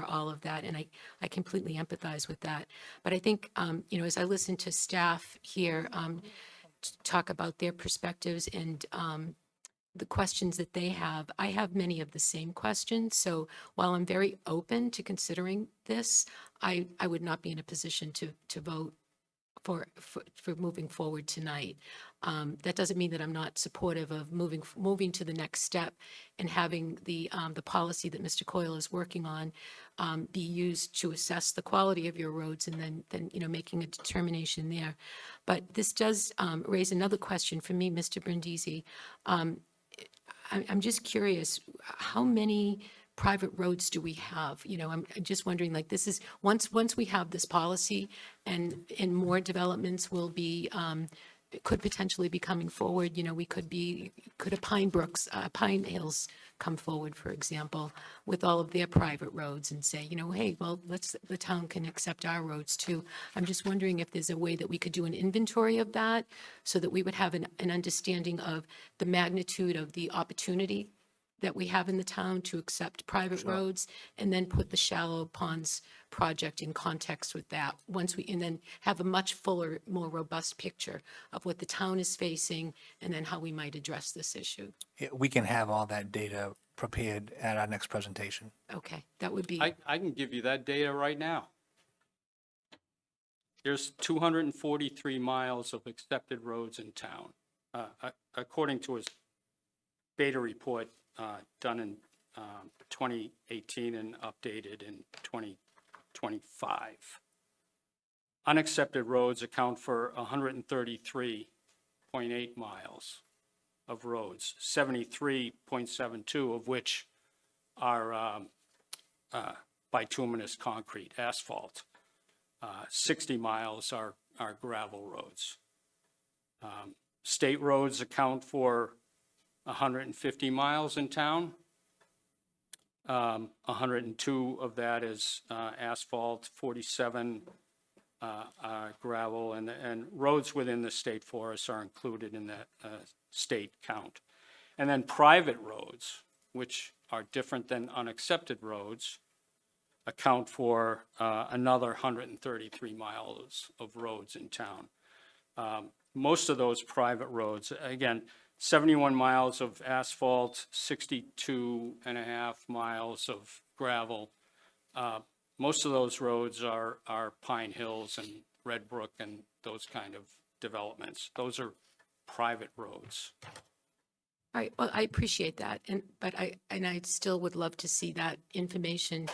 all of that, and I completely empathize with that. But I think, as I listen to staff here talk about their perspectives and the questions that they have, I have many of the same questions. So while I'm very open to considering this, I would not be in a position to vote for moving forward tonight. That doesn't mean that I'm not supportive of moving to the next step and having the policy that Mr. Coyle is working on be used to assess the quality of your roads and then making a determination there. But this does raise another question for me, Mr. Brindisi. I'm just curious, how many private roads do we have? I'm just wondering, like, this is, once we have this policy and more developments will be, could potentially be coming forward, could a Pine Hills come forward, for example, with all of their private roads and say, hey, well, the town can accept our roads too. I'm just wondering if there's a way that we could do an inventory of that so that we would have an understanding of the magnitude of the opportunity that we have in the town to accept private roads, and then put the Shallow Ponds project in context with that. And then have a much fuller, more robust picture of what the town is facing, and then how we might address this issue. Yeah, we can have all that data prepared at our next presentation. Okay, that would be. I can give you that data right now. There's 243 miles of accepted roads in town, according to his beta report done in 2018 and updated in 2025. Unaccepted roads account for 133.8 miles of roads, 73.72 of which are bituminous concrete, asphalt. 60 miles are gravel roads. State roads account for 150 miles in town. 102 of that is asphalt, 47 gravel, and roads within the state forests are included in that state count. And then private roads, which are different than unaccepted roads, account for another 133 miles of roads in town. Most of those private roads, again, 71 miles of asphalt, 62 and a half miles of gravel. Most of those roads are Pine Hills and Red Brook and those kind of developments. Those are private roads. All right, well, I appreciate that, but I still would love to see that information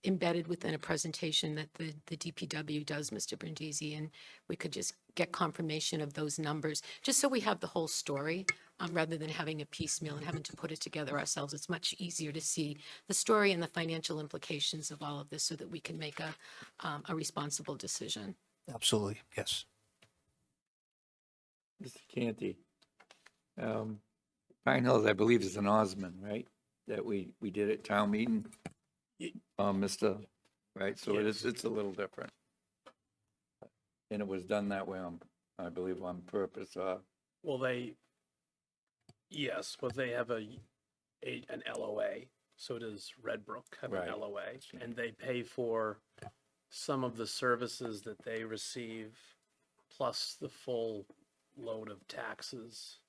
embedded within a presentation that the DPW does, Mr. Brindisi, and we could just get confirmation of those numbers, just so we have the whole story, rather than having a piecemeal and having to put it together ourselves. It's much easier to see the story and the financial implications of all of this so that we can make a responsible decision. Absolutely, yes. Mr. Canty, Pine Hills, I believe, is an Osmond, right? That we did at town meeting? Right, so it's a little different. And it was done that way I believe on purpose. Well, yes, but they have an LOA, so does Red Brook have an Right. LOA, and they pay for some of the services that they receive, plus the full load of taxes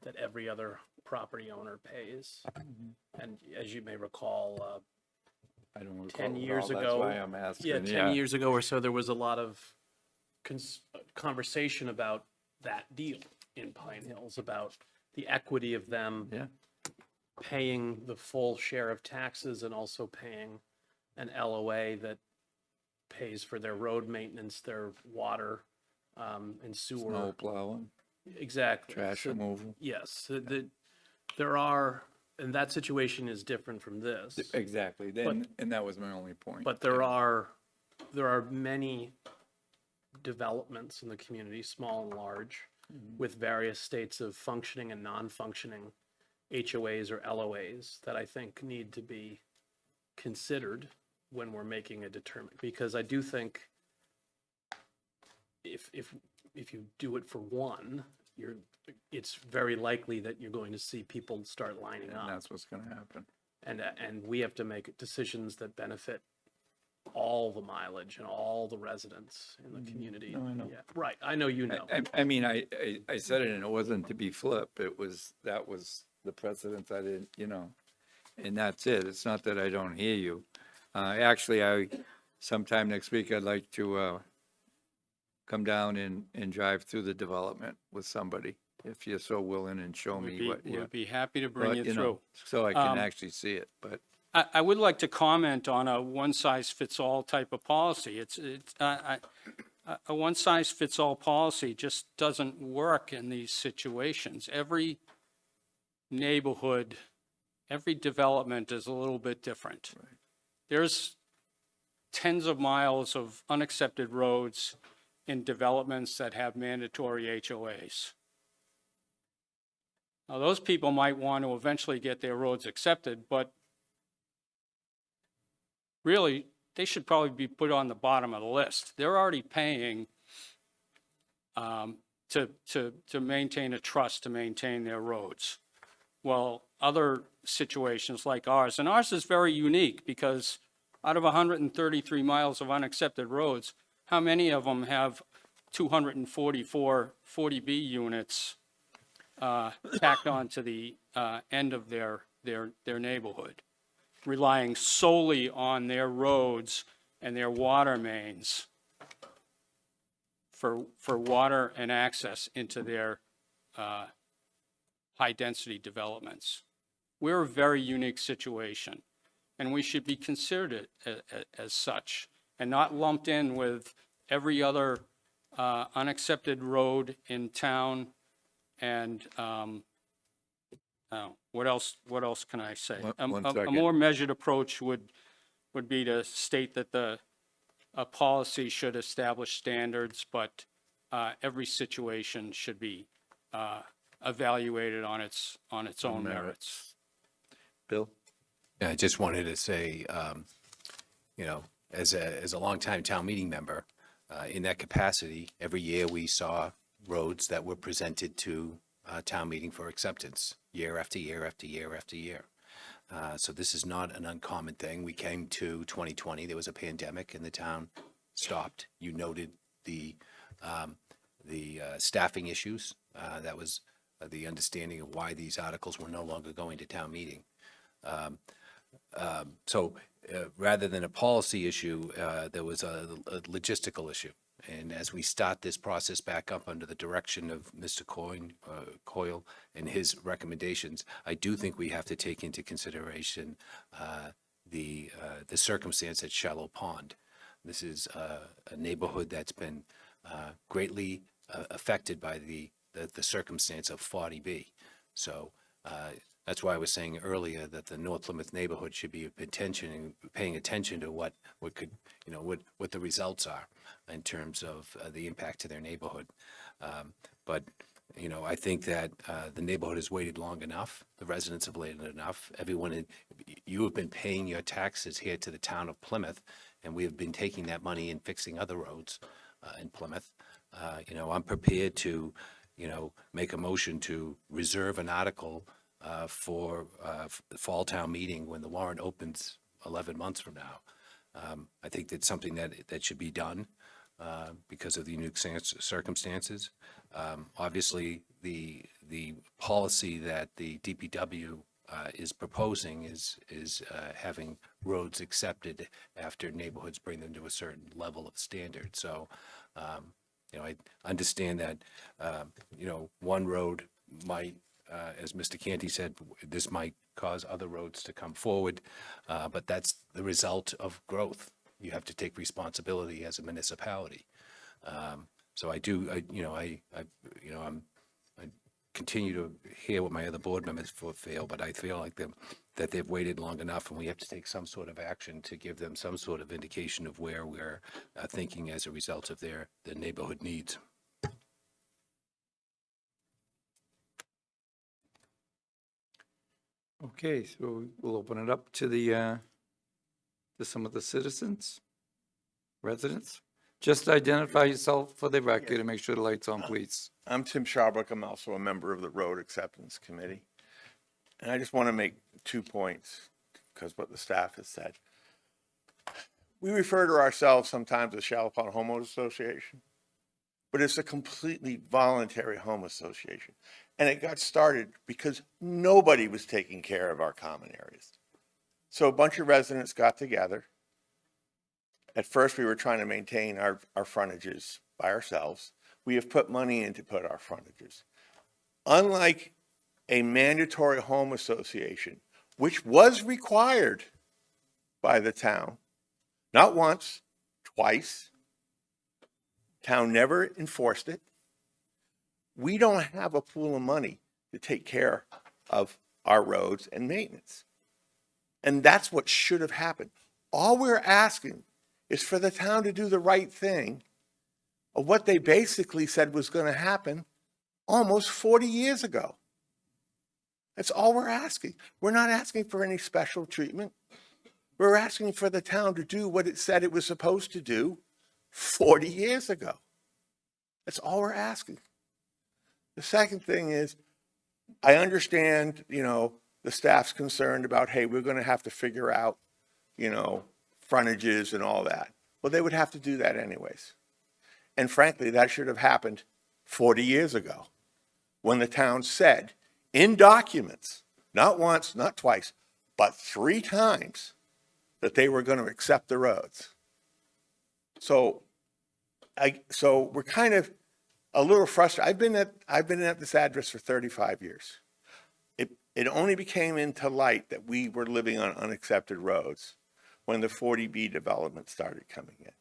that every other property owner pays. And as you may recall, I don't recall 10 it years all, ago. That's why I'm asking. Yeah, 10 years ago or so, there was a lot of conversation about that deal in Pine Hills, about the equity of them Yeah. paying the full share of taxes and also paying an LOA that pays for their road maintenance, their water, and sewer. Snow plowing, Exactly. trash So, removal. yes, there are, and that situation is different from this. Exactly, and that was my only point. But there are many developments in the community, small and large, with various states of functioning and non-functioning HOAs or LOAs that I think need to be considered when we're making a determination. Because I do think if you do it for one, it's very likely that you're going to see people start lining And up. that's what's gonna happen. And we have to make decisions that benefit all the mileage and all the residents in the community. No, I know. Yeah, right, I know you know. I mean, I said it and it wasn't to be flip. That was the precedent. I didn't, and that's it. It's not that I don't hear you. Actually, sometime next week, I'd like to come down and drive through the development with somebody, if you're so willing, and show me what. We'd be happy to bring But, you through. so I can actually see it, but. I would like to comment on a one-size-fits-all type of policy. A one-size-fits-all policy just doesn't work in these situations. Every neighborhood, every development is a little bit different. There's tens of miles of unaccepted roads in developments that have mandatory HOAs. Now, those people might want to eventually get their roads accepted, but really, they should probably be put on the bottom of the list. They're already paying to maintain a trust, to maintain their roads. Well, other situations like ours, and ours is very unique because out of 133 miles of unaccepted roads, how many of them have 244 40B units tacked on to the end of their neighborhood, relying solely on their roads and their water mains for water and access into their high-density developments? We're a very unique situation, and we should be considered as such, and not lumped in with every other unaccepted road in town. And what else can I say? One A second. more measured approach would be to state that the a policy should establish standards, but every situation should be evaluated on its own merits. Bill? Yeah, I just wanted to say, you know, as a longtime town meeting member, in that capacity, every year we saw roads that were presented to town meeting for acceptance, year after year after year after year. So this is not an uncommon thing. We came to 2020, there was a pandemic and the town stopped. You noted the staffing issues. That was the understanding of why these articles were no longer going to town meeting. So rather than a policy issue, there was a logistical issue. And as we start this process back up under the direction of Mr. Coyle and his recommendations, I do think we have to take into consideration the circumstance at Shallow Pond. This is a neighborhood that's been greatly affected by the circumstance of 40B. So that's why I was saying earlier that the North Plymouth neighborhood should be paying attention to what could, you know, what the results are in terms of the impact to their neighborhood. But, you know, I think that the neighborhood has waited long enough. The residents have waited enough. You have been paying your taxes here to the town of Plymouth, and we have been taking that money and fixing other roads in Plymouth. You know, I'm prepared to, you know, make a motion to reserve an article for the fall town meeting when the warrant opens 11 months from now. I think that's something that should be done because of the unique circumstances. Obviously, the policy that the DPW is proposing is having roads accepted after neighborhoods bring them to a certain level of standard. So, you know, I understand that, you know, one road might, as Mr. Canty said, this might cause other roads to come forward, but that's the result of growth. You have to take responsibility as a municipality. So I continue to hear what my other board members feel, but I feel like that they've waited long enough, and we have to take some sort of action to give them some sort of indication of where we're thinking as a result of their neighborhood needs. Okay, so we'll open it up to to some of the citizens, residents. Just identify yourself for the record and make sure the light's on, please. I'm Tim Sharbuck. I'm also a member of the Road Acceptance Committee. And I just want to make 2 points because what the staff has said. We refer to ourselves sometimes as Shallow Pond Homeowners Association, but it's a completely voluntary home association. And it got started because nobody was taking care of our common areas. So a bunch of residents got together. At first, we were trying to maintain our frontages by ourselves. We have put money in to put our frontages. Unlike a mandatory home association, which was required by the town, not once, twice, town never enforced it. We don't have a pool of money to take care of our roads and maintenance. And that's what should have happened. All we're asking is for the town to do the right thing of what they basically said was going to happen almost 40 years ago. That's all we're asking. We're not asking for any special treatment. We're asking for the town to do what it said it was supposed to do 40 years ago. That's all we're asking. The second thing is, I understand, you know, the staff's concerned about, hey, we're going to have to figure out, you know, frontages and all that. Well, they would have to do that anyways. And frankly, that should have happened 40 years ago when the town said in documents, not once, not twice, but 3 times that they were going to accept the roads. So we're kind of a little frustrated. I've been at this address for 35 years. It only became into light that we were living on unaccepted roads when the 40B development started coming in.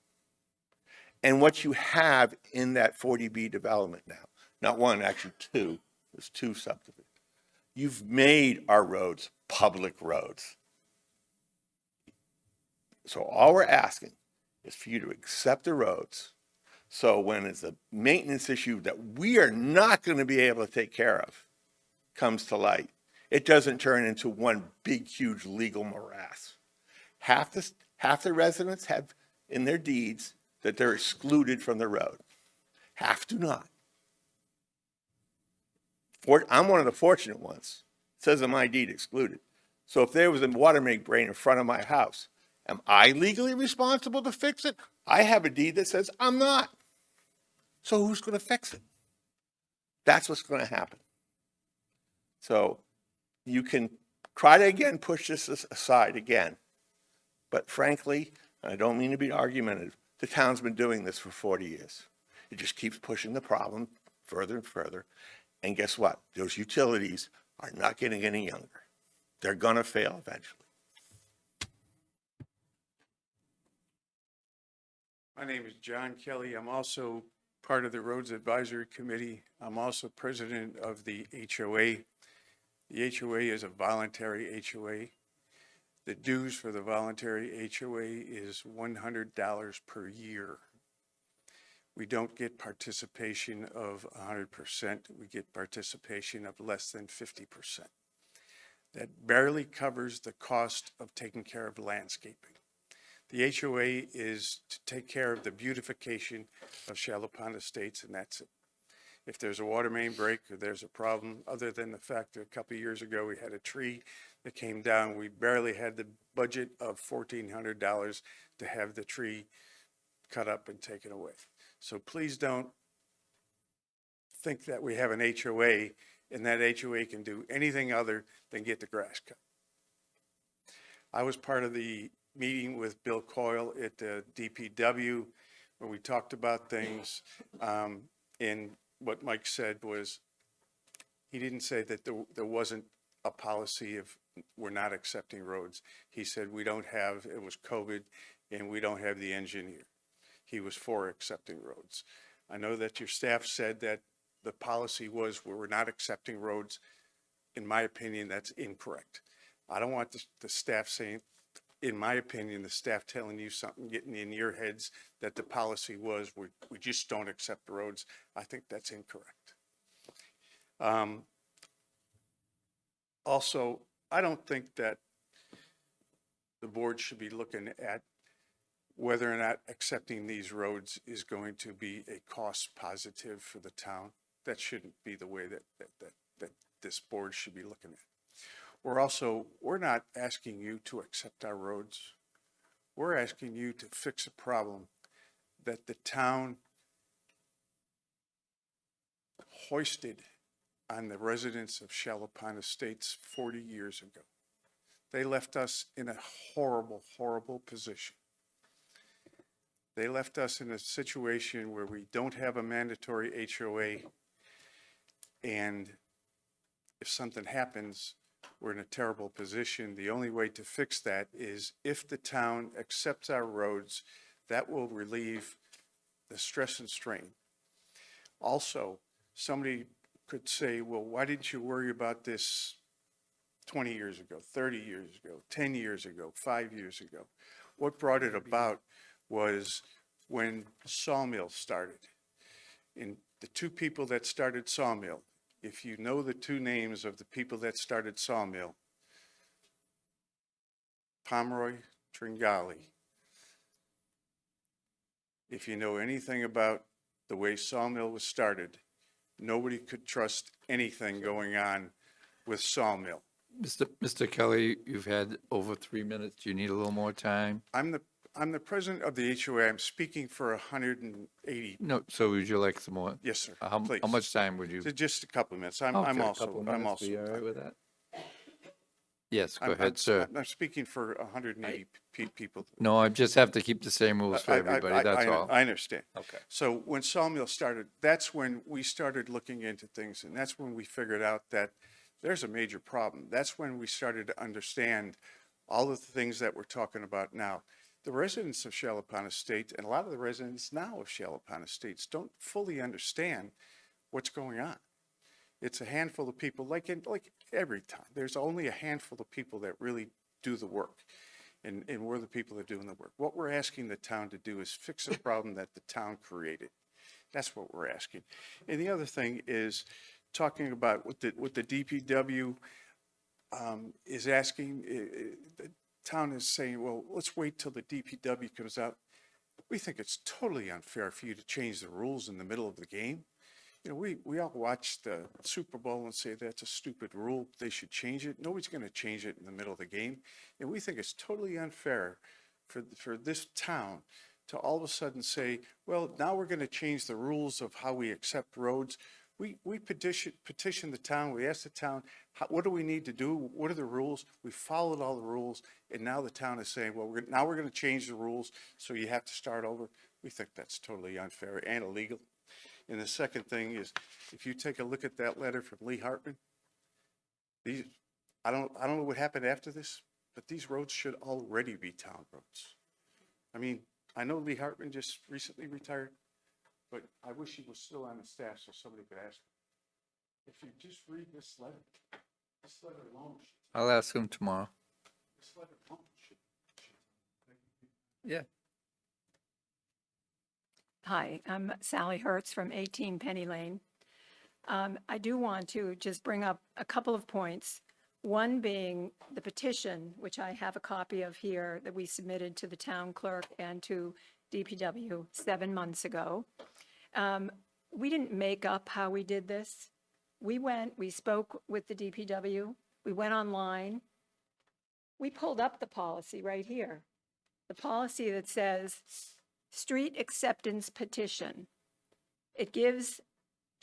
And what you have in that 40B development now, not one, actually 2, there's 2 subdivisions. You've made our roads public roads. So all we're asking is for you to accept the roads. So when it's a maintenance issue that we are not going to be able to take care of comes to light, it doesn't turn into one big, huge legal morass. Half the residents have in their deeds that they're excluded from the road. Half do not. I'm one of the fortunate ones. It says in my deed excluded. So if there was a water main break in front of my house, am I legally responsible to fix it? I have a deed that says I'm not. So who's going to fix it? That's what's going to happen. So you can try to again push this aside again. But frankly, and I don't mean to be argumentative, the town's been doing this for 40 years. It just keeps pushing the problem further and further. And guess what? Those utilities are not getting any younger. They're going to fail eventually. My name is John Kelly. I'm also part of the Roads Advisory Committee. I'm also president of the HOA. The HOA is a voluntary HOA. The dues for the voluntary HOA is $100 per year. We don't get participation of 100%. We get participation of less than 50%. That barely covers the cost of taking care of landscaping. The HOA is to take care of the beautification of Shallow Pond Estates, and that's it. If there's a water main break or there's a problem, other than the fact that a couple of years ago we had a tree that came down, we barely had the budget of $1,400 to have the tree cut up and taken away. So please don't think that we have an HOA and that HOA can do anything other than get the grass cut. I was part of the meeting with Bill Coyle at the DPW where we talked about things. And what Mike said was, he didn't say that there wasn't a policy of we're not accepting roads. He said we don't have, it was COVID and we don't have the engineer. He was for accepting roads. I know that your staff said that the policy was we're not accepting roads. In my opinion, that's incorrect. I don't want the staff saying, in my opinion, the staff telling you something, getting in your heads that the policy was we just don't accept roads. I think that's incorrect. Also, I don't think that the board should be looking at whether or not accepting these roads is going to be a cost positive for the town. That shouldn't be the way that this board should be looking at. We're not asking you to accept our roads. We're asking you to fix a problem that the town hoisted on the residents of Shallow Pond Estates 40 years ago. They left us in a horrible, horrible position. They left us in a situation where we don't have a mandatory HOA, and if something happens, we're in a terrible position. The only way to fix that is if the town accepts our roads, that will relieve the stress and strain. Also, somebody could say, well, why didn't you worry about this 20 years ago, 30 years ago, 10 years ago, 5 years ago? What brought it about was when Sawmill started. And the two people that started Sawmill, if you know the two names of the people that started Sawmill, Pomeroy, Tringali. If you know anything about the way Sawmill was started, nobody could trust anything going on with Sawmill. Mr. Kelly, you've had over 3 minutes. Do you need a little more time? I'm the president of the HOA. I'm speaking for 180. No, so would you like some more? Yes, sir. How much time would you? Just a couple of minutes. Okay, a couple of minutes. Be all right with that? Yes, go ahead, sir. I'm speaking for 180 people. No, I just have to keep the same rules for everybody, that's all. I understand. Okay. So when Sawmill started, that's when we started looking into things, and that's when we figured out that there's a major problem. That's when we started to understand all of the things that we're talking about now. The residents of Shallow Pond Estates, and a lot of the residents now of Shallow Pond Estates, don't fully understand what's going on. It's a handful of people, like every time. There's only a handful of people that really do the work. and we're the people that are doing the work. What we're asking the town to do is fix a problem that the town created. That's what we're asking. And the other thing is talking about what the DPW is asking, the town is saying, well, let's wait till the DPW comes out. We think it's totally unfair for you to change the rules in the middle of the game. You know, we all watch the Super Bowl and say that's a stupid rule. They should change it. Nobody's going to change it in the middle of the game. And we think it's totally unfair for this town to all of a sudden say, well, now we're going to change the rules of how we accept roads. We petition the town. We asked the town, what do we need to do? What are the rules? We followed all the rules. And now the town is saying, well, now we're going to change the rules. So you have to start over. We think that's totally unfair and illegal. And the second thing is, if you take a look at that letter from Lee Hartman, I don't know what happened after this, but these roads should already be town roads. I mean, I know Lee Hartman just recently retired, but I wish he was still on the staff so somebody could ask him. If you just read this letter alone should, I'll ask him tomorrow. this letter alone should. Yeah. Hi, I'm Sally Hertz from 18 Penny Lane. I do want to just bring up a couple of points. One being the petition, which I have a copy of here, that we submitted to the town clerk and to DPW 7 months ago. We didn't make up how we did this. We spoke with the DPW, we went online, we pulled up the policy right here. The policy that says street acceptance petition. It gives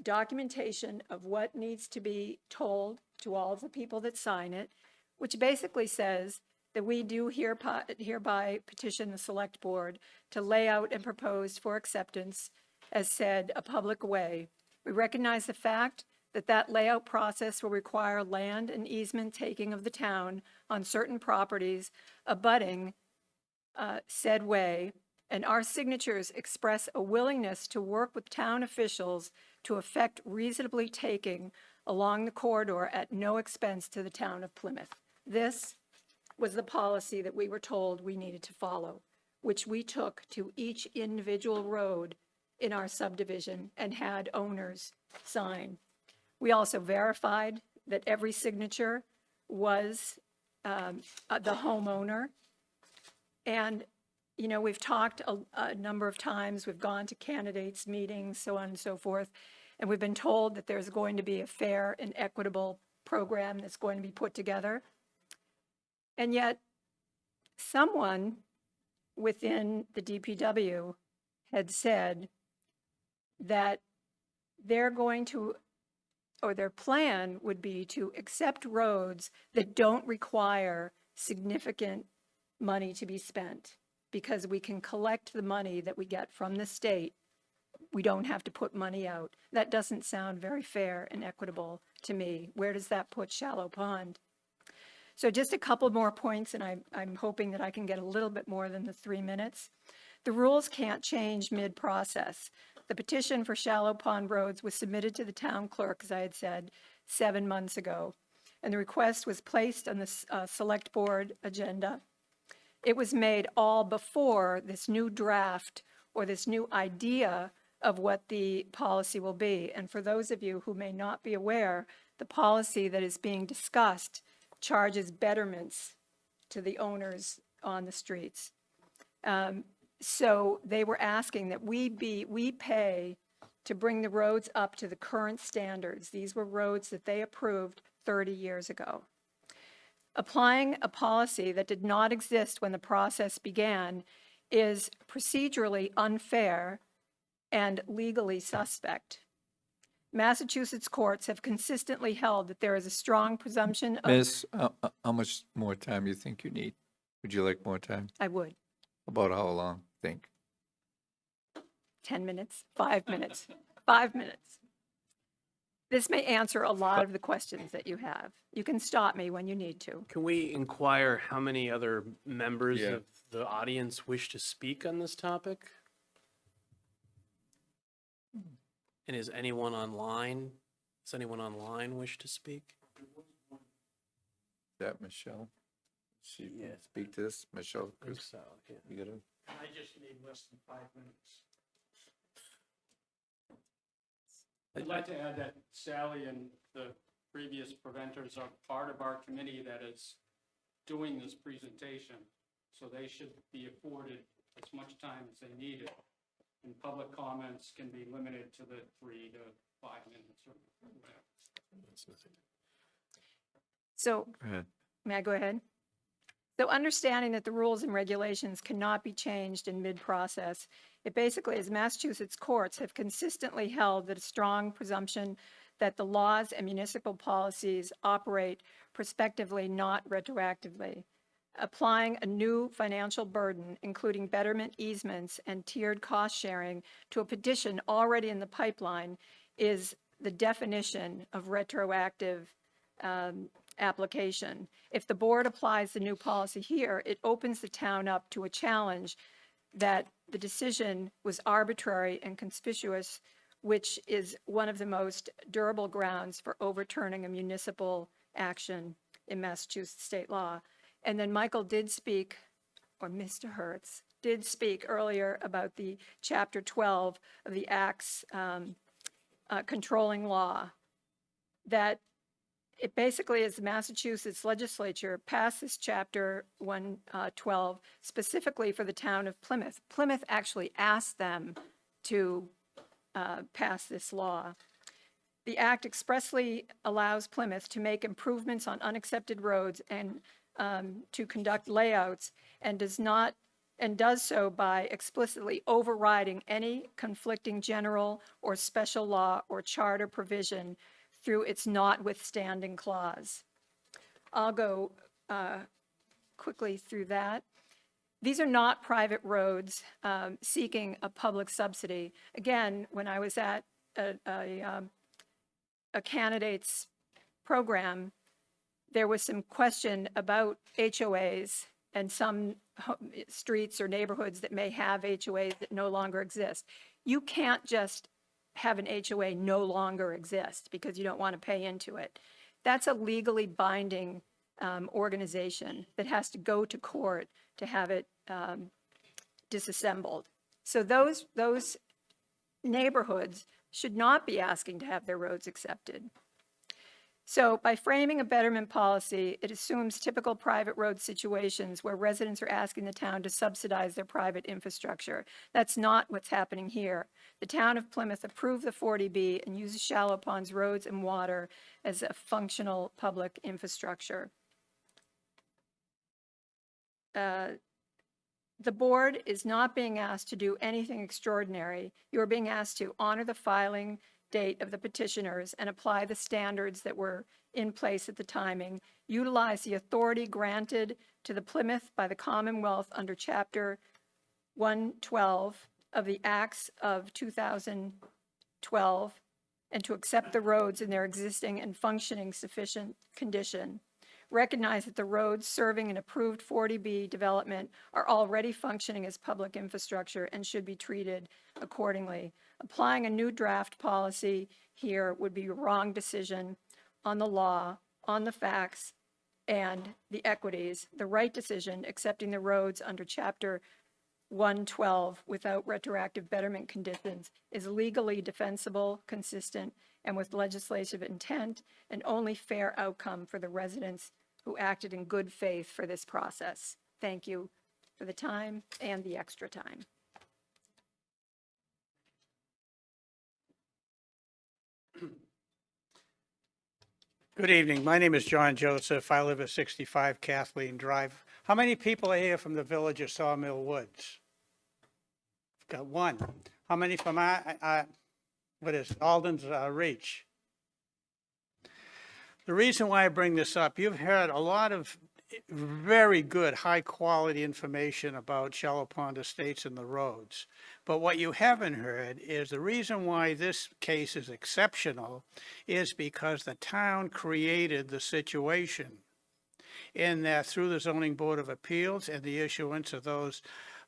documentation of what needs to be told to all of the people that sign it, which basically says that we do hereby petition the select board to lay out and propose for acceptance, as said, a public way. We recognize the fact that that layout process will require land and easement taking of the town on certain properties abutting said way, and our signatures express a willingness to work with town officials to effect reasonably taking along the corridor at no expense to the town of Plymouth. This was the policy that we were told we needed to follow, which we took to each individual road in our subdivision and had owners sign. We also verified that every signature was the homeowner. And you know, we've talked a number of times, we've gone to candidates' meetings, so on and so forth, and we've been told that there's going to be a fair and equitable program that's going to be put together. And yet, someone within the DPW had said that they're going to, or their plan would be to accept roads that don't require significant money to be spent, because we can collect the money that we get from the state. We don't have to put money out. That doesn't sound very fair and equitable to me. Where does that put Shallow Pond? So just a couple more points, and I'm hoping that I can get a little bit more than the 3 minutes. The rules can't change mid-process. The petition for Shallow Pond roads was submitted to the town clerk, as I had said, 7 months ago, and the request was placed on the select board agenda. It was made all before this new draft or this new idea of what the policy will be. And for those of you who may not be aware, the policy that is being discussed charges betterments to the owners on the streets. So they were asking that we pay to bring the roads up to the current standards. These were roads that they approved 30 years ago. Applying a policy that did not exist when the process began is procedurally unfair and legally suspect. Massachusetts courts have consistently held that there is a strong presumption of... Miss, how much more time you think you need? Would you like more time? I would. About how long, think? 10 minutes, 5 minutes, 5 minutes. This may answer a lot of the questions that you have. You can stop me when you need to. Can we inquire how many other members Yeah. of the audience wish to speak on this topic? And is anyone online? Does anyone online wish to speak? That Michelle? She can speak to this, Michelle? You got it? I just need less than 5 minutes. I'd like to add that Sally and the previous preventers are part of our committee that is doing this presentation, so they should be afforded as much time as they need it. And public comments can be limited to the 3 to 5 minutes or whatever. So, Go ahead. may I go ahead? So understanding that the rules and regulations cannot be changed in mid-process, it basically is Massachusetts courts have consistently held that a strong presumption that the laws and municipal policies operate prospectively, not retroactively. Applying a new financial burden, including betterment easements and tiered cost sharing, to a petition already in the pipeline is the definition of retroactive application. If the board applies the new policy here, it opens the town up to a challenge that the decision was arbitrary and conspicuous, which is one of the most durable grounds for overturning a municipal action in Massachusetts state law. And then Michael did speak, or Mr. Hertz did speak earlier about the Chapter 12 of the Act's controlling law, that it basically is the Massachusetts legislature passed this Chapter 112 specifically for the town of Plymouth. Plymouth actually asked them to pass this law. The Act expressly allows Plymouth to make improvements on unaccepted roads and to conduct layouts, and does so by explicitly overriding any conflicting general or special law or charter provision through its notwithstanding clause. I'll go quickly through that. These are not private roads seeking a public subsidy. Again, when I was at a candidate's program, there was some question about HOAs and some streets or neighborhoods that may have HOAs that no longer exist. You can't just have an HOA no longer exist because you don't want to pay into it. That's a legally binding organization that has to go to court to have it disassembled. So those neighborhoods should not be asking to have their roads accepted. So by framing a betterment policy, it assumes typical private road situations where residents are asking the town to subsidize their private infrastructure. That's not what's happening here. The town of Plymouth approved the 40B and uses shallow ponds, roads, and water as a functional public infrastructure. The board is not being asked to do anything extraordinary. You are being asked to honor the filing date of the petitioners and apply the standards that were in place at the timing, utilize the authority granted to the Plymouth by the Commonwealth under Chapter 112 of the Acts of 2012, and to accept the roads in their existing and functioning sufficient condition. Recognize that the roads serving an approved 40B development are already functioning as public infrastructure and should be treated accordingly. Applying a new draft policy here would be a wrong decision on the law, on the facts, and the equities. The right decision, accepting the roads under Chapter 112 without retroactive betterment conditions, is legally defensible, consistent, and with legislative intent, and only fair outcome for the residents who acted in good faith for this process. Thank you for the time and the extra time. Good evening. My name is John Joseph. I live at 65 Kathleen Drive. How many people are here from the village of Sawmill Woods? Got one. How many from Alden's Reach? The reason why I bring this up, you've heard a lot of very good, high-quality information about Shallow Pond Estates and the roads. But what you haven't heard is the reason why this case is exceptional is because the town created the situation in that through the Zoning Board of Appeals and the issuance of those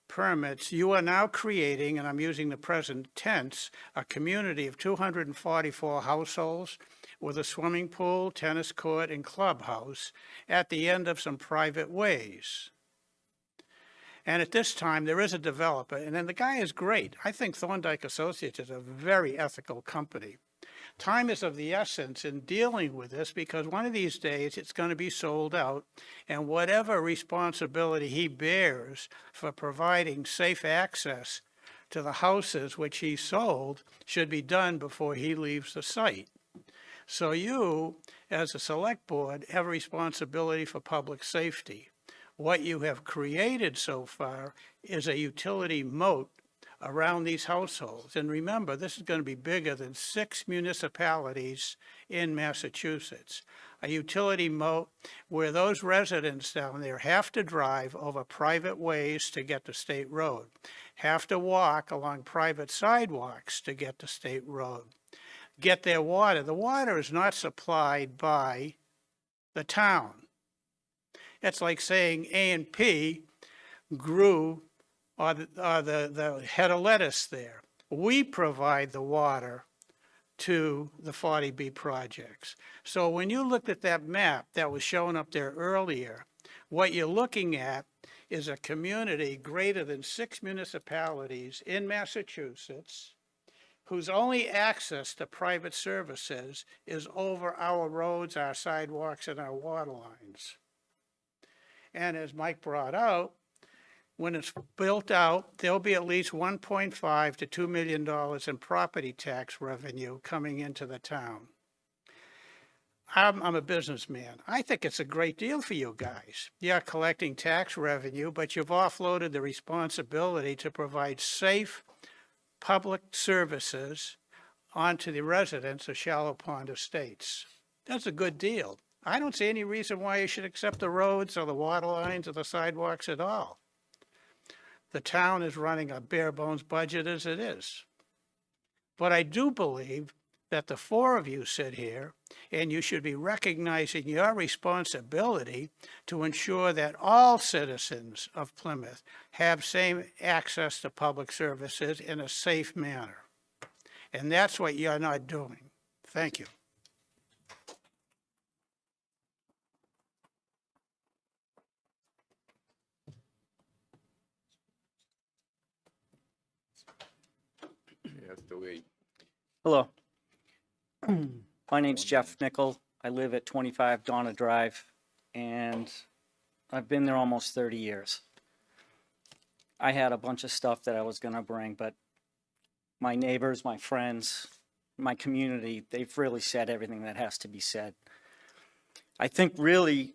permits, you are now creating, and I'm using the present tense, a community of 244 households with a swimming pool, tennis court, and clubhouse at the end of some private ways. And at this time, there is a developer, and then the guy is great. I think Thorndike Associates is a very ethical company. Time is of the essence in dealing with this because one of these days it's going to be sold out, and whatever responsibility he bears for providing safe access to the houses which he sold should be done before he leaves the site. So you, as a select board, have a responsibility for public safety. What you have created so far is a utility moat around these households. And remember, this is going to be bigger than 6 municipalities in Massachusetts. A utility moat where those residents down there have to drive over private ways to get to State Road, have to walk along private sidewalks to get to State Road, get their water. The water is not supplied by the town. It's like saying A&P grew or the head of lettuce there. We provide the water to the 40B projects. So when you looked at that map that was shown up there earlier, what you're looking at is a community greater than 6 municipalities in Massachusetts whose only access to private services is over our roads, our sidewalks, and our water lines. And as Mike brought out, when it's built out, there'll be at least $1.5 to $2 million in property tax revenue coming into the town. I'm a businessman. I think it's a great deal for you guys. You're collecting tax revenue, but you've offloaded the responsibility to provide safe public services onto the residents of Shallow Pond Estates. That's a good deal. I don't see any reason why you should accept the roads or the water lines or the sidewalks at all. The town is running a bare bones budget as it is. But I do believe that the 4 of you sit here and you should be recognizing your responsibility to ensure that all citizens of Plymouth have same access to public services in a safe manner. And that's what you're not doing. Thank you. Hello. My name's Jeff Nickel. I live at 25 Donna Drive, and I've been there almost 30 years. I had a bunch of stuff that I was going to bring, but my neighbors, my friends, my community, they've really said everything that has to be said. I think really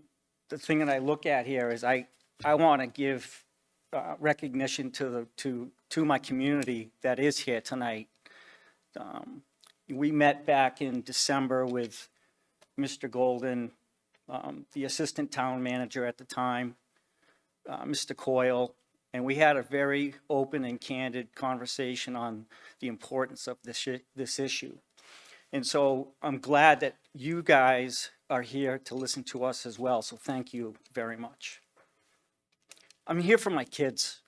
the thing that I look at here is I want to give recognition to my community that is here tonight. We met back in December with Mr. Golden, the assistant town manager at the time, Mr. Coyle, and we had a very open and candid conversation on the importance of this issue. And so I'm glad that you guys are here to listen to us as well, so thank you very much. I'm here for my kids.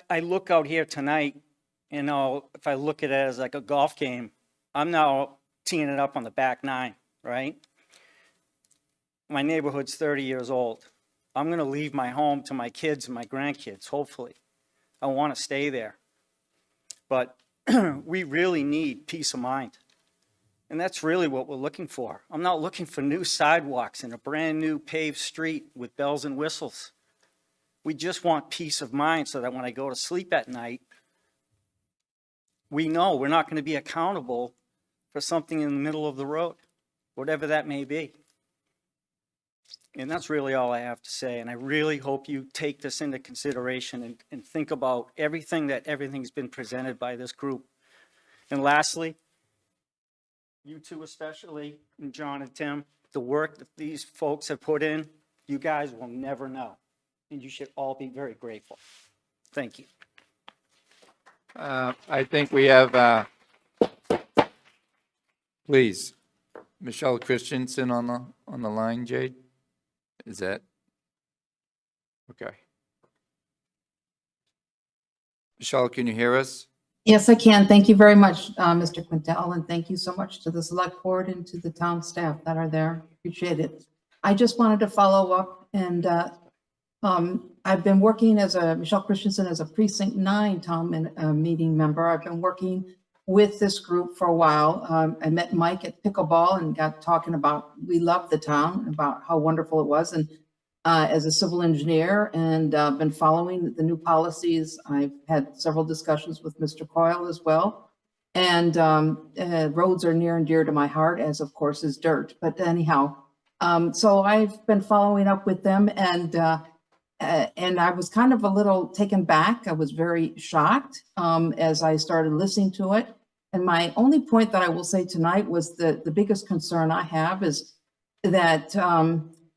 I look out here tonight, and if I look at it as like a golf game, I'm now teeing it up on the back 9, right? My neighborhood's 30 years old. I'm going to leave my home to my kids and my grandkids, hopefully. I want to stay there. But we really need peace of mind. And that's really what we're looking for. I'm not looking for new sidewalks and a brand new paved street with bells and whistles. We just want peace of mind so that when I go to sleep at night, we know we're not going to be accountable for something in the middle of the road, whatever that may be. And that's really all I have to say. And I really hope you take this into consideration and think about everything's been presented by this group. And lastly, you two especially, and John and Tim, the work that these folks have put in, you guys will never know. And you should all be very grateful. Thank you. I think we have, please, Michelle Christensen on the line, Jade? Is that? Okay. Michelle, can you hear us? Yes, I can. Thank you very much, Mr. Quintel, and thank you so much to the select board and to the town staff that are there. Appreciate it. I just wanted to follow up, and I've been working as Michelle Christensen as a Precinct 9 town meeting member. I've been working with this group for a while. I met Mike at pickleball and got talking about, we love the town, about how wonderful it was. And as a civil engineer and been following the new policies. I've had several discussions with Mr. Coyle as well. And roads are near and dear to my heart, as of course is dirt. But anyhow, so I've been following up with them, and I was kind of a little taken back. I was very shocked as I started listening to it. And my only point that I will say tonight was that the biggest concern I have is that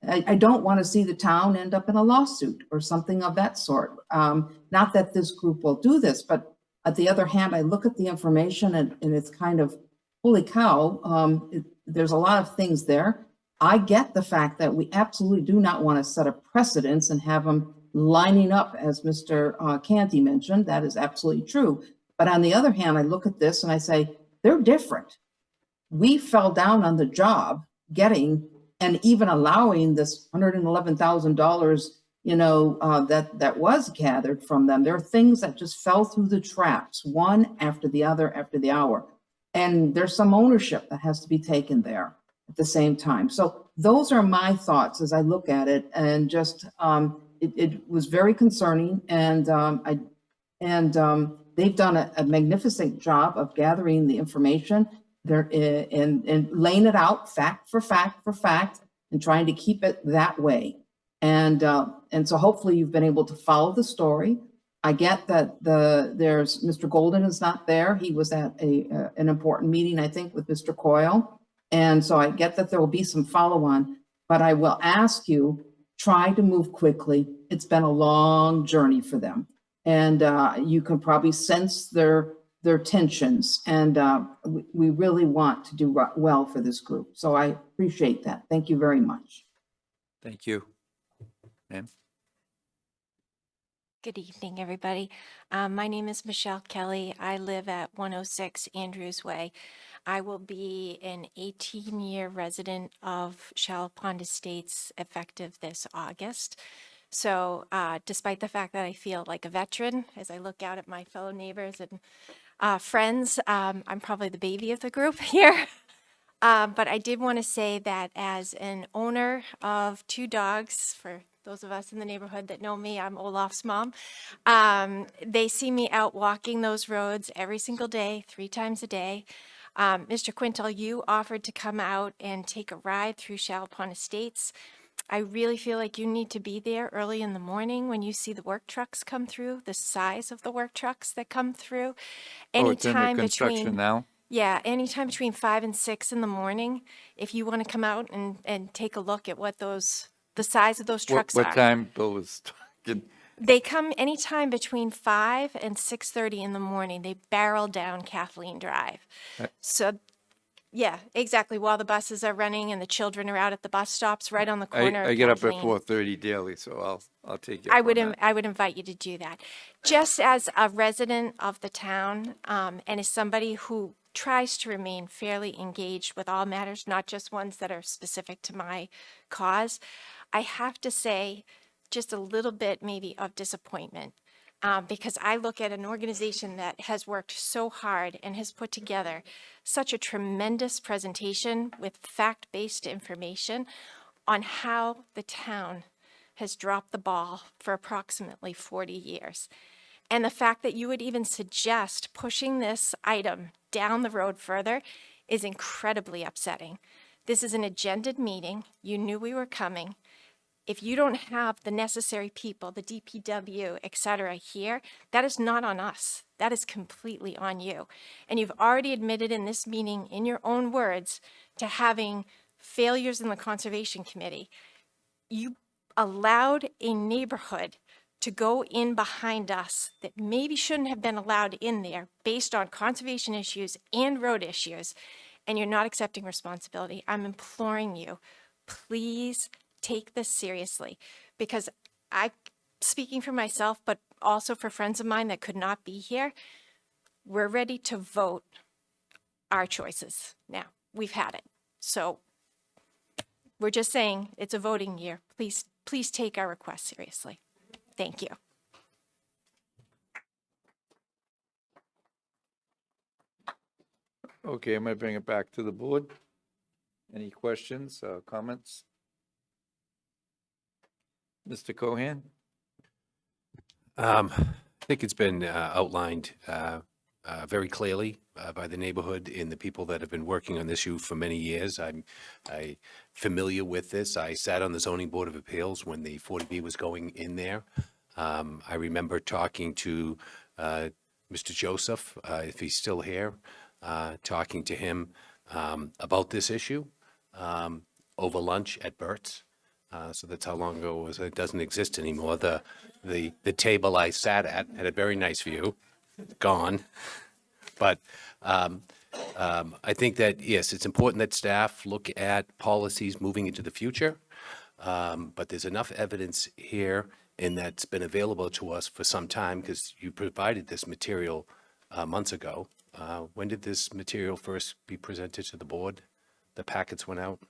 I don't want to see the town end up in a lawsuit or something of that sort. Not that this group will do this, but on the other hand, I look at the information and it's kind of, holy cow, there's a lot of things there. I get the fact that we absolutely do not want to set a precedence and have them lining up, as Mr. Canty mentioned. That is absolutely true. But on the other hand, I look at this and I say, they're different. We fell down on the job getting and even allowing this $111,000, you know, that was gathered from them. There are things that just fell through the traps, one after the other after the hour. And there's some ownership that has to be taken there at the same time. So those are my thoughts as I look at it, and just it was very concerning. And they've done a magnificent job of gathering the information. They're and laying it out fact for fact for fact, and trying to keep it that way. And so hopefully you've been able to follow the story. I get that there's Mr. Golden is not there. He was at an important meeting, I think, with Mr. Coyle. And so I get that there will be some follow-on, but I will ask you, try to move quickly. It's been a long journey for them. And you can probably sense their tensions. And we really want to do well for this group. So I appreciate that. Thank you very much. Thank you. Ma'am? Good evening, everybody. My name is Michelle Kelly. I live at 106 Andrews Way. I will be an 18-year resident of Shallow Pond Estates effective this August. So despite the fact that I feel like a veteran as I look out at my fellow neighbors and friends, I'm probably the baby of the group here. But I did want to say that as an owner of 2 dogs, for those of us in the neighborhood that know me, I'm Olaf's mom. They see me out walking those roads every single day, 3 times a day. Mr. Quintel, you offered to come out and take a ride through Shallow Pond Estates. I really feel like you need to be there early in the morning when you see the work trucks come through, the size of the work trucks that come through. Oh, it's under Anytime construction between, now? yeah, anytime between 5 and 6 in the morning, if you want to come out and take a look at what the size of those trucks What are. time Bill was talking? They come anytime between 5 and 6:30 in the morning. They barrel down Kathleen Drive. So, yeah, exactly. While the buses are running and the children are out at the bus stops right on the corner I of get up at Kathleen. 4:30 daily, so I'll take you I up would on that. I would invite you to do that. Just as a resident of the town, and as somebody who tries to remain fairly engaged with all matters, not just ones that are specific to my cause, I have to say just a little bit maybe of disappointment. Because I look at an organization that has worked so hard and has put together such a tremendous presentation with fact-based information on how the town has dropped the ball for approximately 40 years. And the fact that you would even suggest pushing this item down the road further is incredibly upsetting. This is an agendaed meeting. You knew we were coming. If you don't have the necessary people, the DPW, et cetera, here, that is not on us. That is completely on you. And you've already admitted in this meeting, in your own words, to having failures in the Conservation Committee. You allowed a neighborhood to go in behind us that maybe shouldn't have been allowed in there based on conservation issues and road issues, and you're not accepting responsibility. I'm imploring you, please take this seriously, because speaking for myself, but also for friends of mine that could not be here, we're ready to vote our choices now. We've had it. So we're just saying it's a voting year. Please take our request seriously. Thank you. Okay, I'm going to bring it back to the board. Any questions, comments? Mr. Cohen? I think it's been outlined very clearly by the neighborhood and the people that have been working on this issue for many years. I'm familiar with this. I sat on the Zoning Board of Appeals when the 40B was going in there. I remember talking to Mr. Joseph, if he's still here, talking to him about this issue over lunch at Burt's. So that's how long ago it was. It doesn't exist anymore. The table I sat at had a very nice view, gone. But I think that, yes, it's important that staff look at policies moving into the future. But there's enough evidence here, and that's been available to us for some time because you provided this material months ago. When did this material first be presented to the board? The packets went out?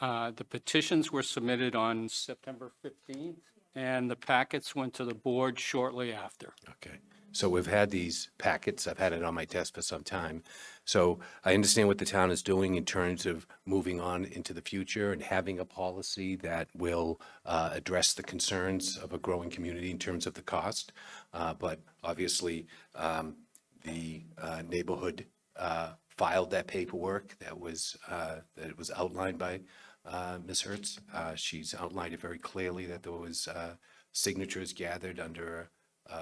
The petitions were submitted on September 15th, and the packets went to the board shortly after. Okay. So we've had these packets. I've had it on my desk for some time. So I understand what the town is doing in terms of moving on into the future and having a policy that will address the concerns of a growing community in terms of the cost. But obviously, the neighborhood filed that paperwork that was outlined by Ms. Hertz. She's outlined it very clearly that there was signatures gathered under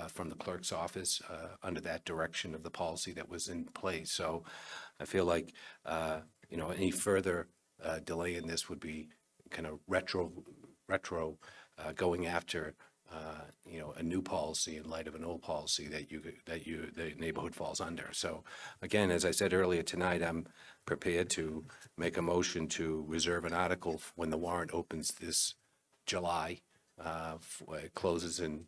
from the clerk's office under that direction of the policy that was in place. So I feel like any further delay in this would be kind of retro going after a new policy in light of an old policy that the neighborhood falls under. So again, as I said earlier tonight, I'm prepared to make a motion to reserve an article when the warrant opens this July. It closes in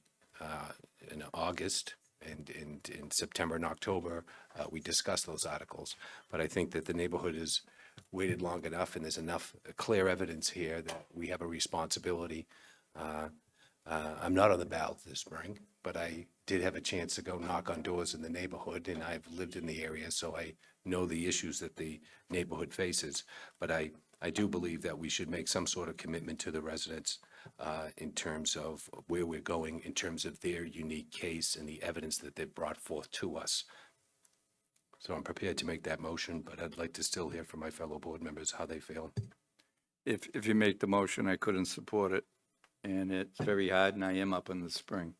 August, and in September and October, we discuss those articles. But I think that the neighborhood has waited long enough, and there's enough clear evidence here that we have a responsibility. I'm not on the ballot this spring, but I did have a chance to go knock on doors in the neighborhood, and I've lived in the area, so I know the issues that the neighborhood faces. But I do believe that we should make some sort of commitment to the residents in terms of where we're going, in terms of their unique case and the evidence that they've brought forth to us. So I'm prepared to make that motion, but I'd like to still hear from my fellow board members how they feel. If you make the motion, I couldn't support it, and it's very hard, and I am up in the spring.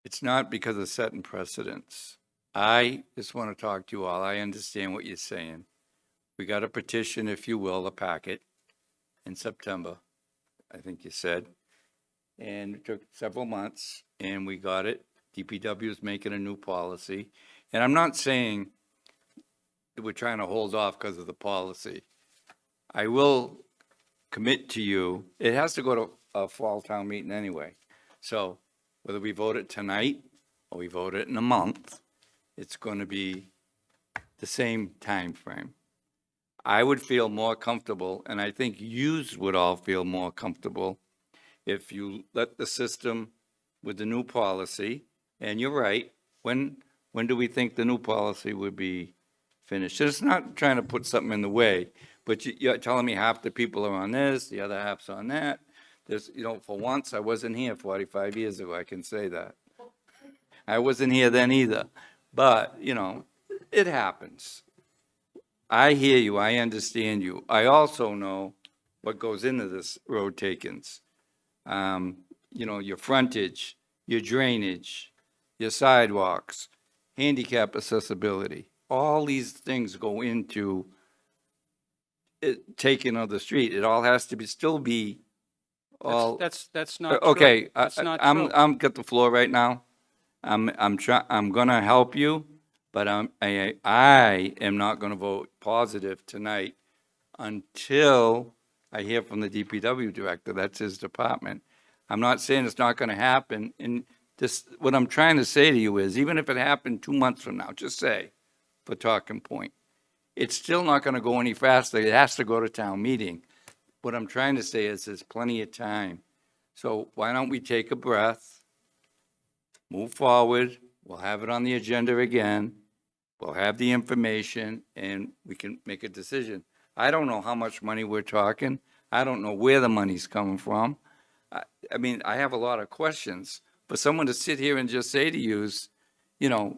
It's not because of setting precedents. I just want to talk to you all. I understand what you're saying. We got a petition, if you will, a packet in September, I think you said, and it took several months, and we got it. DPW is making a new policy, and I'm not saying that we're trying to hold off because of the policy. I will commit to you, it has to go to a fall town meeting anyway. So whether we vote it tonight or we vote it in a month, it's going to be the same time frame. I would feel more comfortable, and I think yous would all feel more comfortable if you let the system with the new policy, and you're right, when do we think the new policy would be finished? It's not trying to put something in the way, but you're telling me half the people are on this, the other half's on that. There's, for once, I wasn't here 45 years ago, I can say that. I wasn't here then either, but, it happens. I hear you, I understand you. I also know what goes into this road takings. Your frontage, your drainage, your sidewalks, handicap accessibility. All these things go into it, taking of the street. It all has to still be all. That's not true. Okay, That's not true. I'm got the floor right now. I'm gonna help you, but I am not gonna vote positive tonight until I hear from the DPW director. That's his department. I'm not saying it's not gonna happen, and this, what I'm trying to say to you is, even if it happened 2 months from now, just say, for talking point, it's still not gonna go any faster. It has to go to town meeting. What I'm trying to say is there's plenty of time. So why don't we take a breath, move forward, we'll have it on the agenda again, we'll have the information, and we can make a decision. I don't know how much money we're talking. I don't know where the money's coming from. I mean, I have a lot of questions. For someone to sit here and just say to you,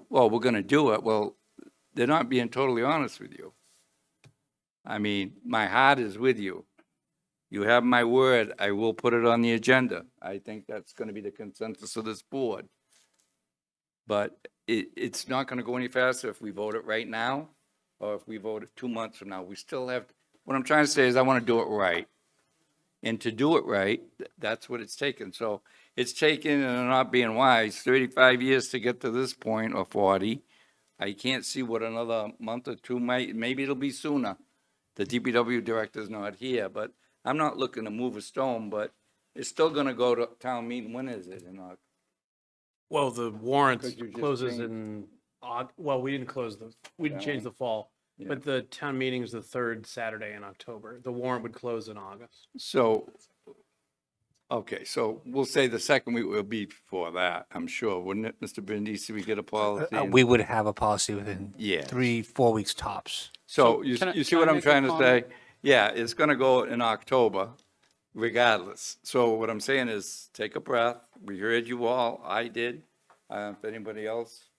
well, we're gonna do it, well, they're not being totally honest with you. I mean, my heart is with you. You have my word, I will put it on the agenda. I think that's gonna be the consensus of this board. But it's not gonna go any faster if we vote it right now, or if we vote it 2 months from now. We still have, what I'm trying to say is I wanna do it right. And to do it right, that's what it's taken. So it's taken, and I'm not being wise, 35 years to get to this point, or 40. I can't see what another month or two might, maybe it'll be sooner. The DPW director's not here, but I'm not looking to move a stone, but it's still gonna go to town meeting. When is it? Well, the warrant Because you just closes changed- in, well, we didn't change the fall, Yeah. but the town meeting is the third Saturday in October. The warrant would close in August. So, okay, so we'll say the second week will be before that, I'm sure, wouldn't it, Mr. Brindisi? We get a policy? and- We would have a policy within Yeah. 3-4 weeks tops. So you can I- you see can I what I'm make a trying to say? comment? Yeah, it's gonna go in October regardless. So what I'm saying is, take a breath. We heard you all, I did. If anybody else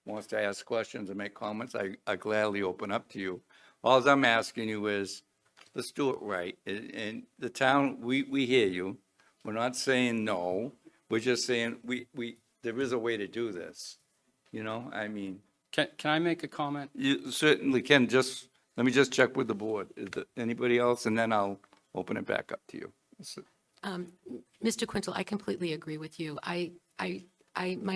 wants to ask questions or make comments, I gladly open up to you. All I'm asking you is, let's do it right. And the town, we hear you. We're not saying no. We're just saying, there is a way to do this. I mean, Can I make a comment? you certainly can. Let me just check with the board. Is there anybody else? And then I'll open it back up to you. Mr. Quintel, I completely agree with you. My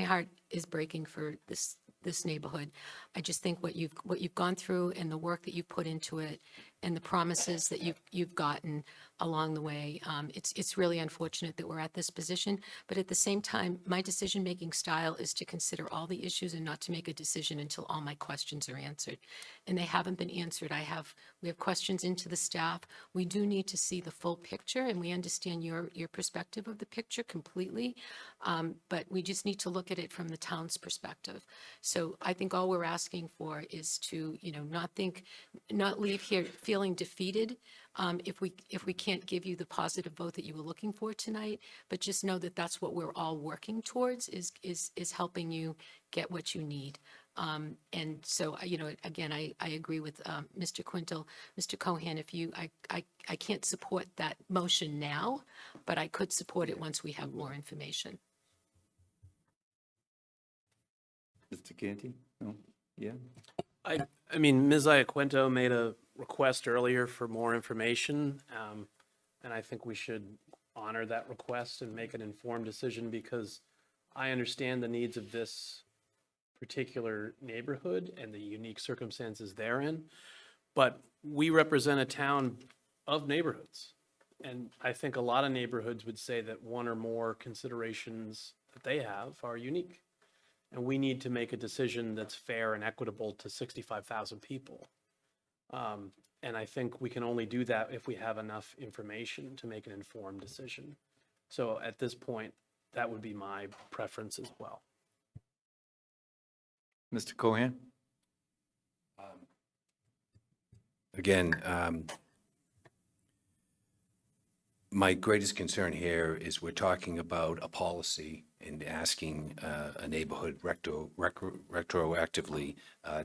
heart is breaking for this neighborhood. I just think what you've gone through and the work that you've put into it and the promises that you've gotten along the way, it's really unfortunate that we're at this position. But at the same time, my decision-making style is to consider all the issues and not to make a decision until all my questions are answered. And they haven't been answered. We have questions into the staff. We do need to see the full picture, and we understand your perspective of the picture completely. But we just need to look at it from the town's perspective. So I think all we're asking for is to, not leave here feeling defeated if we can't give you the positive vote that you were looking for tonight, but just know that that's what we're all working towards, is helping you get what you need. And so, again, I agree with Mr. Quintel. Mr. Cohen, I can't support that motion now, but I could support it once we have more information. Mr. Canty? No? Yeah? I mean, Ms. Iaquinto made a request earlier for more information, and I think we should honor that request and make an informed decision, because I understand the needs of this particular neighborhood and the unique circumstances therein, but we represent a town of neighborhoods. And I think a lot of neighborhoods would say that one or more considerations that they have are unique. And we need to make a decision that's fair and equitable to 65,000 people. And I think we can only do that if we have enough information to make an informed decision. So at this point, that would be my preference as well. Mr. Cohen? Again, my greatest concern here is we're talking about a policy and asking a neighborhood retroactively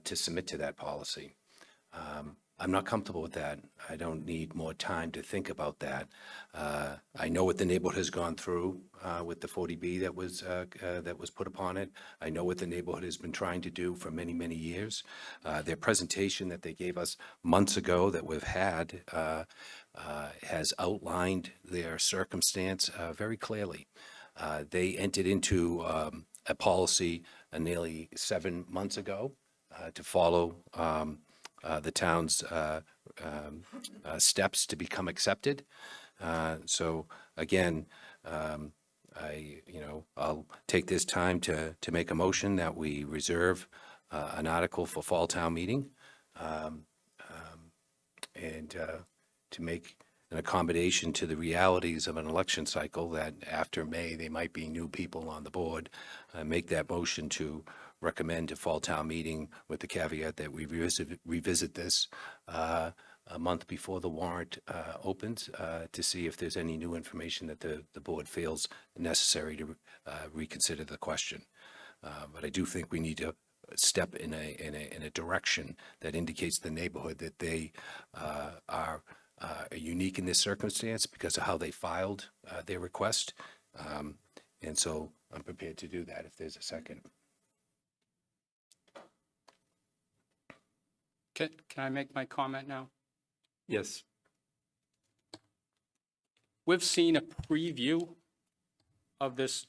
to submit to that policy. I'm not comfortable with that. I don't need more time to think about that. I know what the neighborhood has gone through with the 40B that was put upon it. I know what the neighborhood has been trying to do for many, many years. Their presentation that they gave us months ago that we've had has outlined their circumstance very clearly. They entered into a policy nearly 7 months ago to follow the town's steps to become accepted. So again, I'll take this time to make a motion that we reserve an article for fall town meeting, and to make an accommodation to the realities of an election cycle, that after May, there might be new people on the board. Make that motion to recommend to fall town meeting with the caveat that we revisit this a month before the warrant opens, to see if there's any new information that the board feels necessary to reconsider the question. But I do think we need to step in a direction that indicates to the neighborhood that they are unique in this circumstance because of how they filed their request. And so I'm prepared to do that if there's a second. Can I make my comment now? Yes. We've seen a preview of this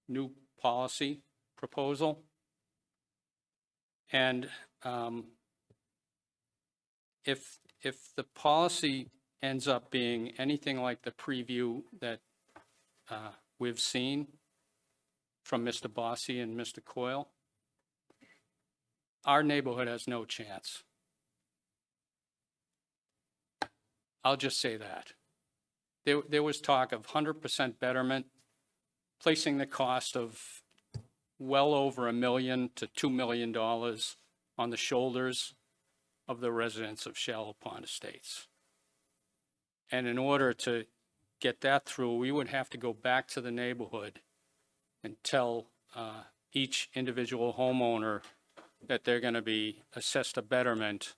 new policy proposal. And if the policy ends up being anything like the preview that we've seen from Mr. Bossy and Mr. Coyle, our neighborhood has no chance. I'll just say that. There was talk of 100% betterment, placing the cost of well over $1 million to $2 million on the shoulders of the residents of Shallow Pond Estates. And in order to get that through, we would have to go back to the neighborhood and tell each individual homeowner that they're going to be assessed a betterment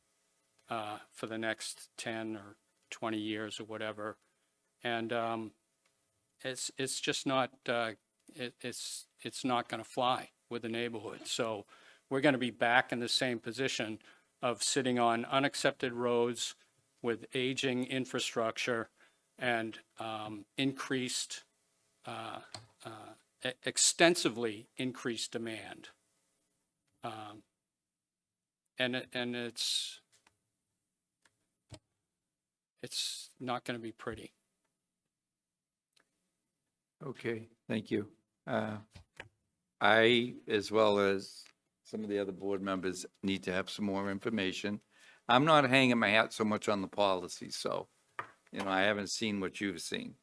for the next 10 or 20 years or whatever. And it's just not, it's not going to fly with the neighborhood. So we're going to be back in the same position of sitting on unaccepted roads with aging infrastructure and increased, extensively increased demand. And it's not going to be pretty. Okay, thank you. I, as well as some of the other board members, need to have some more information. I'm not hanging my hat so much on the policy, so, I haven't seen what you've seen.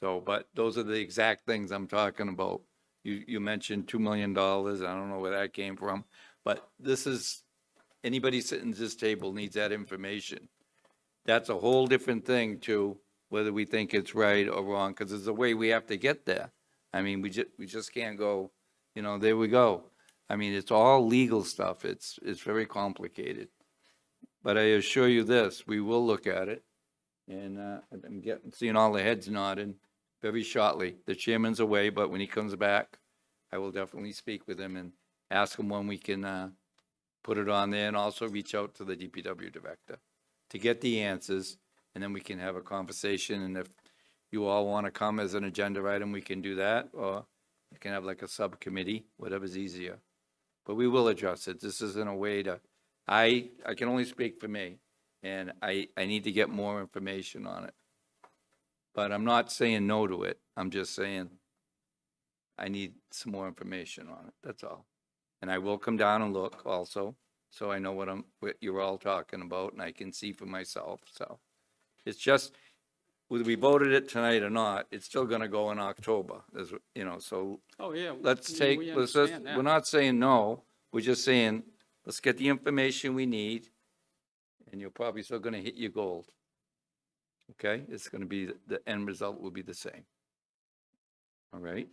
So, but those are the exact things I'm talking about. You mentioned $2 million, I don't know where that came from, but this is, anybody sitting at this table needs that information. That's a whole different thing to whether we think it's right or wrong, because there's a way we have to get there. I mean, we just can't go, there we go. I mean, it's all legal stuff. It's very complicated. But I assure you this, we will look at it. And I'm seeing all the heads nodding very shortly. The chairman's away, but when he comes back, I will definitely speak with him and ask him when we can put it on there, and also reach out to the DPW director to get the answers, and then we can have a conversation. And if you all want to come as an agenda item, we can do that, or you can have like a subcommittee, whatever's easier. But we will address it. This isn't a way to, I can only speak for me, and I need to get more information on it. But I'm not saying no to it. I'm just saying I need some more information on it. That's all. And I will come down and look also, so I know what you're all talking about, and I can see for myself. So it's just, whether we voted it tonight or not, it's still going to go in October. So Oh, yeah. we understand that. we're not saying no. We're just saying, let's get the information we need, and you're probably still going to hit your goal. Okay? It's going to be, the end result will be the same. All right?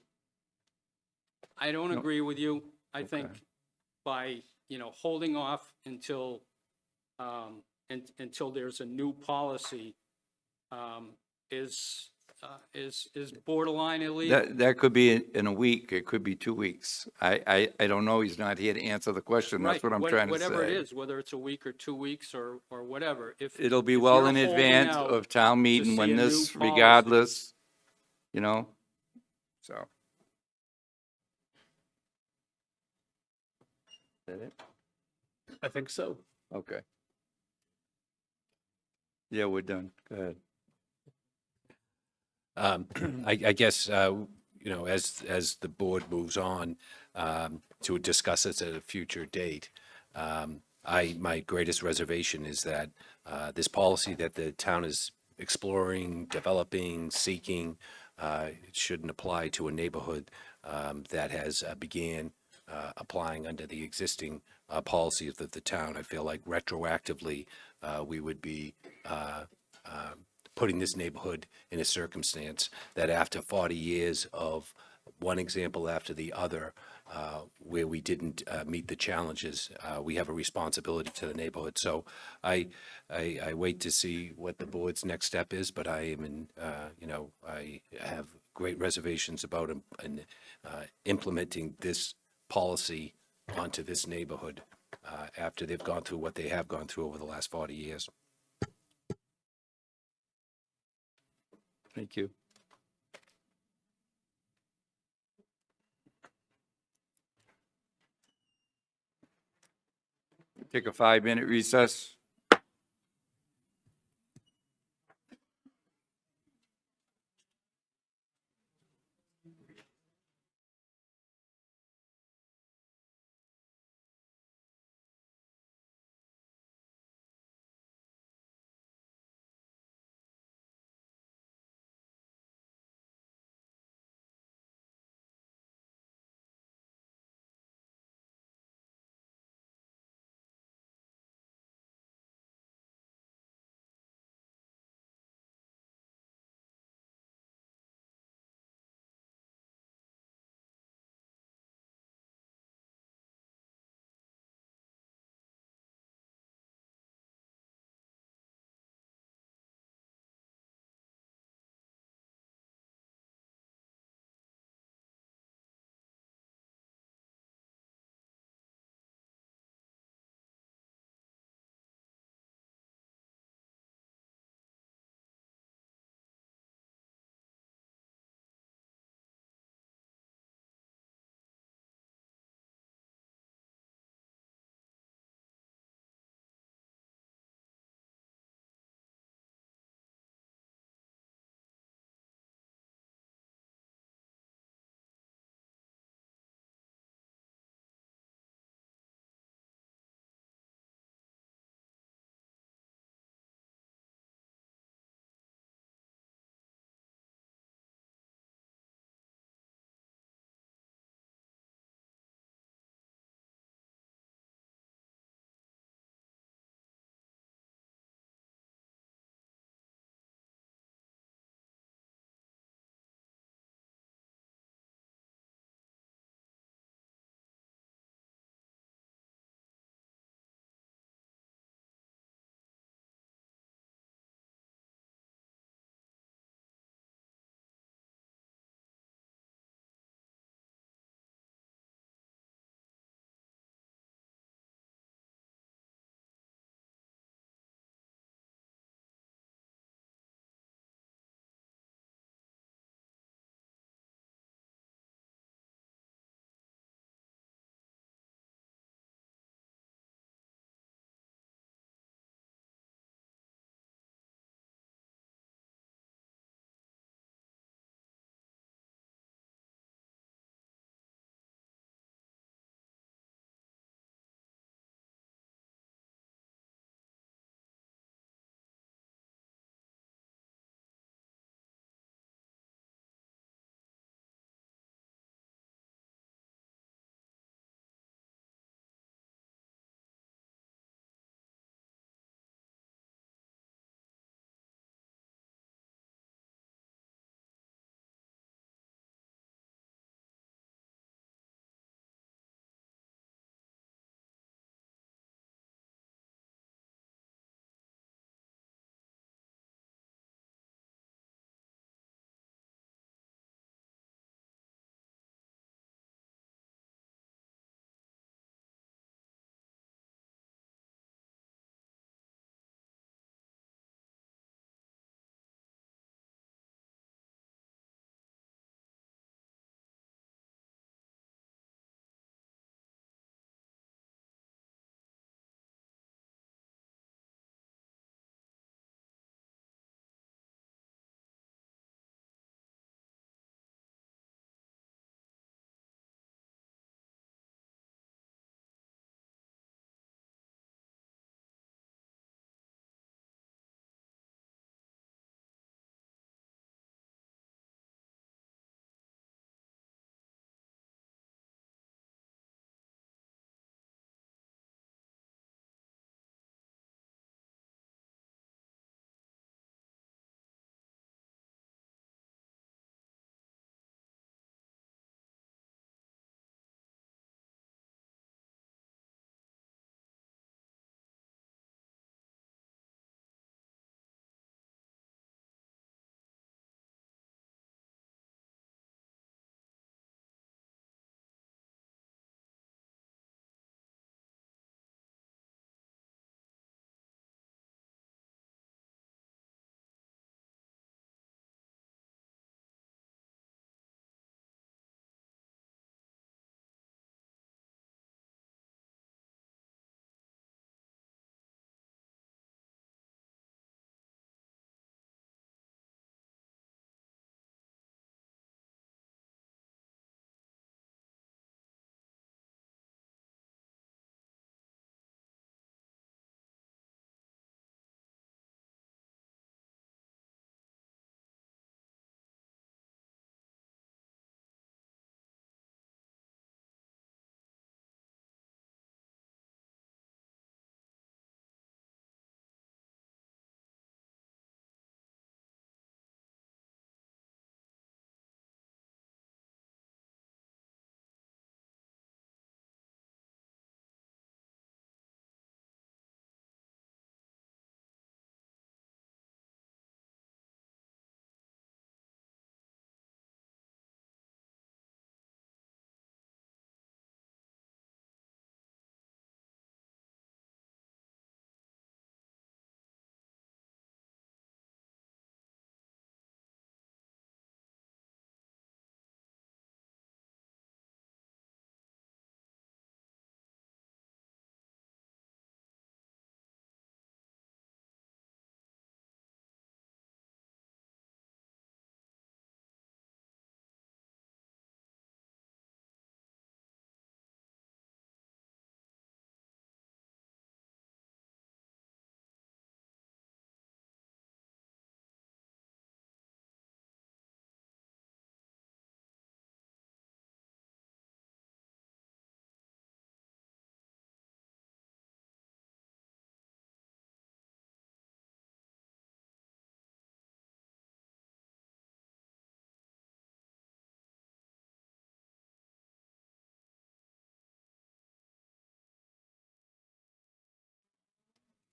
I don't No. agree with you. I think Okay. by, holding off until there's a new policy is borderline illegal. That could be in a week. It could be 2 weeks. I don't know. He's not here to answer the question. That's what I'm trying to say. Whatever it is, whether it's a week or 2 weeks or whatever. It'll be if well you're in holding advance out of town meeting see when a new this, policy- regardless, so. Is that it? I think so. Okay. Yeah, we're done. Go ahead. I guess, you know, as the board moves on, to discuss this at a future date, my greatest reservation is that, this policy that the town is exploring, developing, seeking, it shouldn't apply to a neighborhood, that has, began, applying under the existing, policies of the town. I feel like retroactively, we would be, putting this neighborhood in a circumstance that after 40 years of one example after the other, where we didn't meet the challenges, we have a responsibility to the neighborhood. So I wait to see what the board's next step is, but I am in, you know, I have great reservations about implementing this policy onto this neighborhood after they've gone through what they have gone through over the last 40 years. Thank you. Take a 5-minute recess.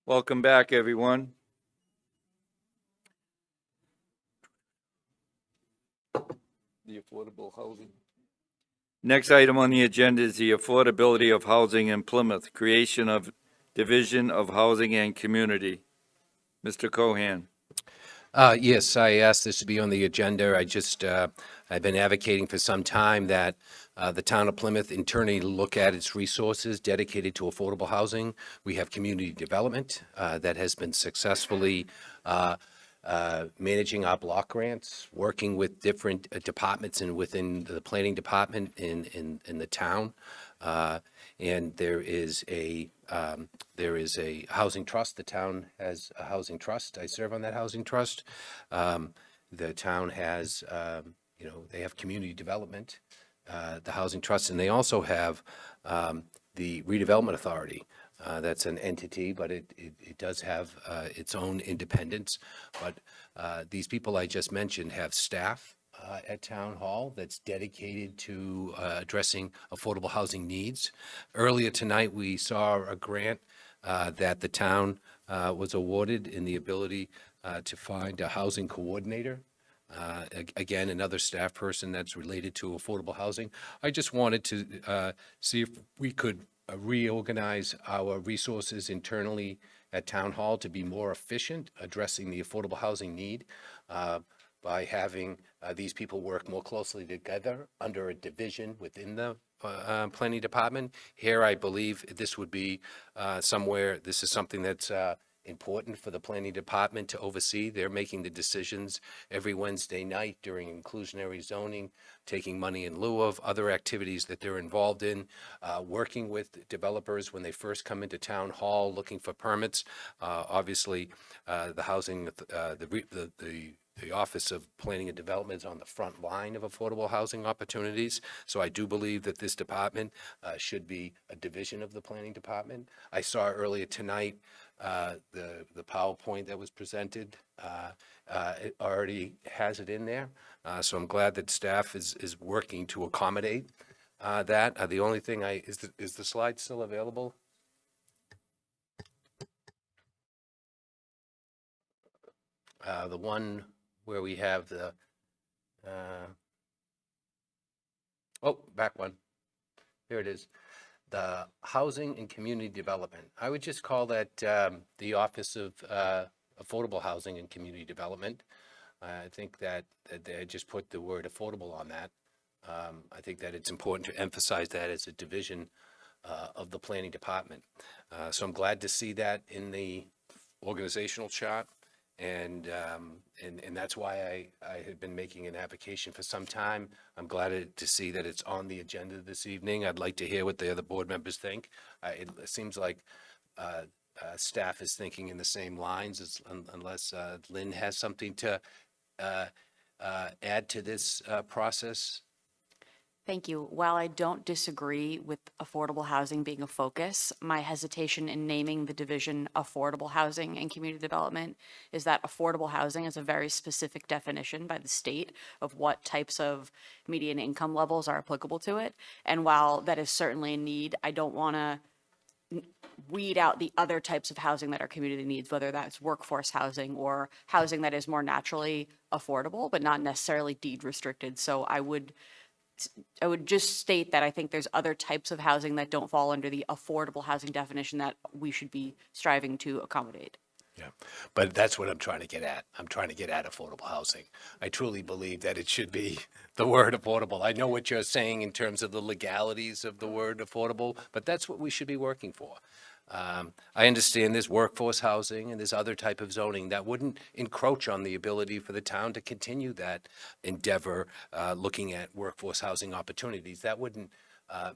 Welcome back, everyone. The affordable housing. Next item on the agenda is the affordability of housing in Plymouth, creation of Division of Housing and Community. Mr. Cohan. Yes, I asked this to be on the agenda. I've been advocating for some time that the town of Plymouth internally look at its resources dedicated to affordable housing. We have community development that has been successfully managing our block grants, working with different departments and within the planning department in the town. And there is a housing trust. The town has a housing trust. I serve on that housing trust. The town has, they have community development, the housing trust, and they also have the redevelopment authority. That's an entity, but it does have its own independence. But these people I just mentioned have staff at Town Hall that's dedicated to addressing affordable housing needs. Earlier tonight, we saw a grant that the town was awarded in the ability to find a housing coordinator. Again, another staff person that's related to affordable housing. I just wanted to see if we could reorganize our resources internally at Town Hall to be more efficient addressing the affordable housing need by having these people work more closely together under a division within the planning department. Here, I believe this would be this is something that's important for the planning department to oversee. They're making the decisions every Wednesday night during inclusionary zoning, taking money in lieu of other activities that they're involved in, working with developers when they first come into Town Hall, looking for permits. Obviously, the housing, the Office of Planning and Development is on the front line of affordable housing opportunities. So I do believe that this department should be a division of the planning department. I saw earlier tonight the PowerPoint that was presented. It already has it in there. So I'm glad that staff is working to accommodate that. The only thing is the slide still available? The one where we have the, back one. Here it is. The Housing and Community Development. I would just call that the Office of Affordable Housing and Community Development. I think that they just put the word affordable on that. I think that it's important to emphasize that as a division of the planning department. So I'm glad to see that in the organizational chart. And that's why I had been making an application for some time. I'm glad to see that it's on the agenda this evening. I'd like to hear what the other board members think. It seems like staff is thinking in the same lines, unless Lynn has something to add to this process. Thank you. While I don't disagree with affordable housing being a focus, my hesitation in naming the division affordable housing and community development is that affordable housing is a very specific definition by the state of what types of median income levels are applicable to it. And while that is certainly a need, I don't want to weed out the other types of housing that our community needs, whether that's workforce housing or housing that is more naturally affordable, but not necessarily deed restricted. So I would just state that I think there's other types of housing that don't fall under the affordable housing definition that we should be striving to accommodate. Yeah, but that's what I'm trying to get at. I'm trying to get at affordable housing. I truly believe that it should be the word affordable. I know what you're saying in terms of the legalities of the word affordable, but that's what we should be working for. I understand there's workforce housing and there's other type of zoning that wouldn't encroach on the ability for the town to continue that endeavor, looking at workforce housing opportunities. That wouldn't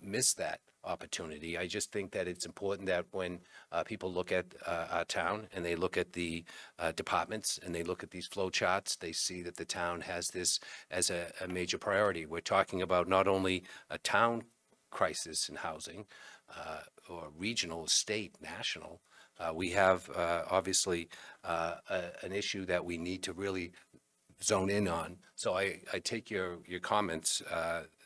miss that opportunity. I just think that it's important that when people look at our town and they look at the departments and they look at these flow charts, they see that the town has this as a major priority. We're talking about not only a town crisis in housing, or regional, state, national. We have obviously an issue that we need to really zone in on. So I take your comments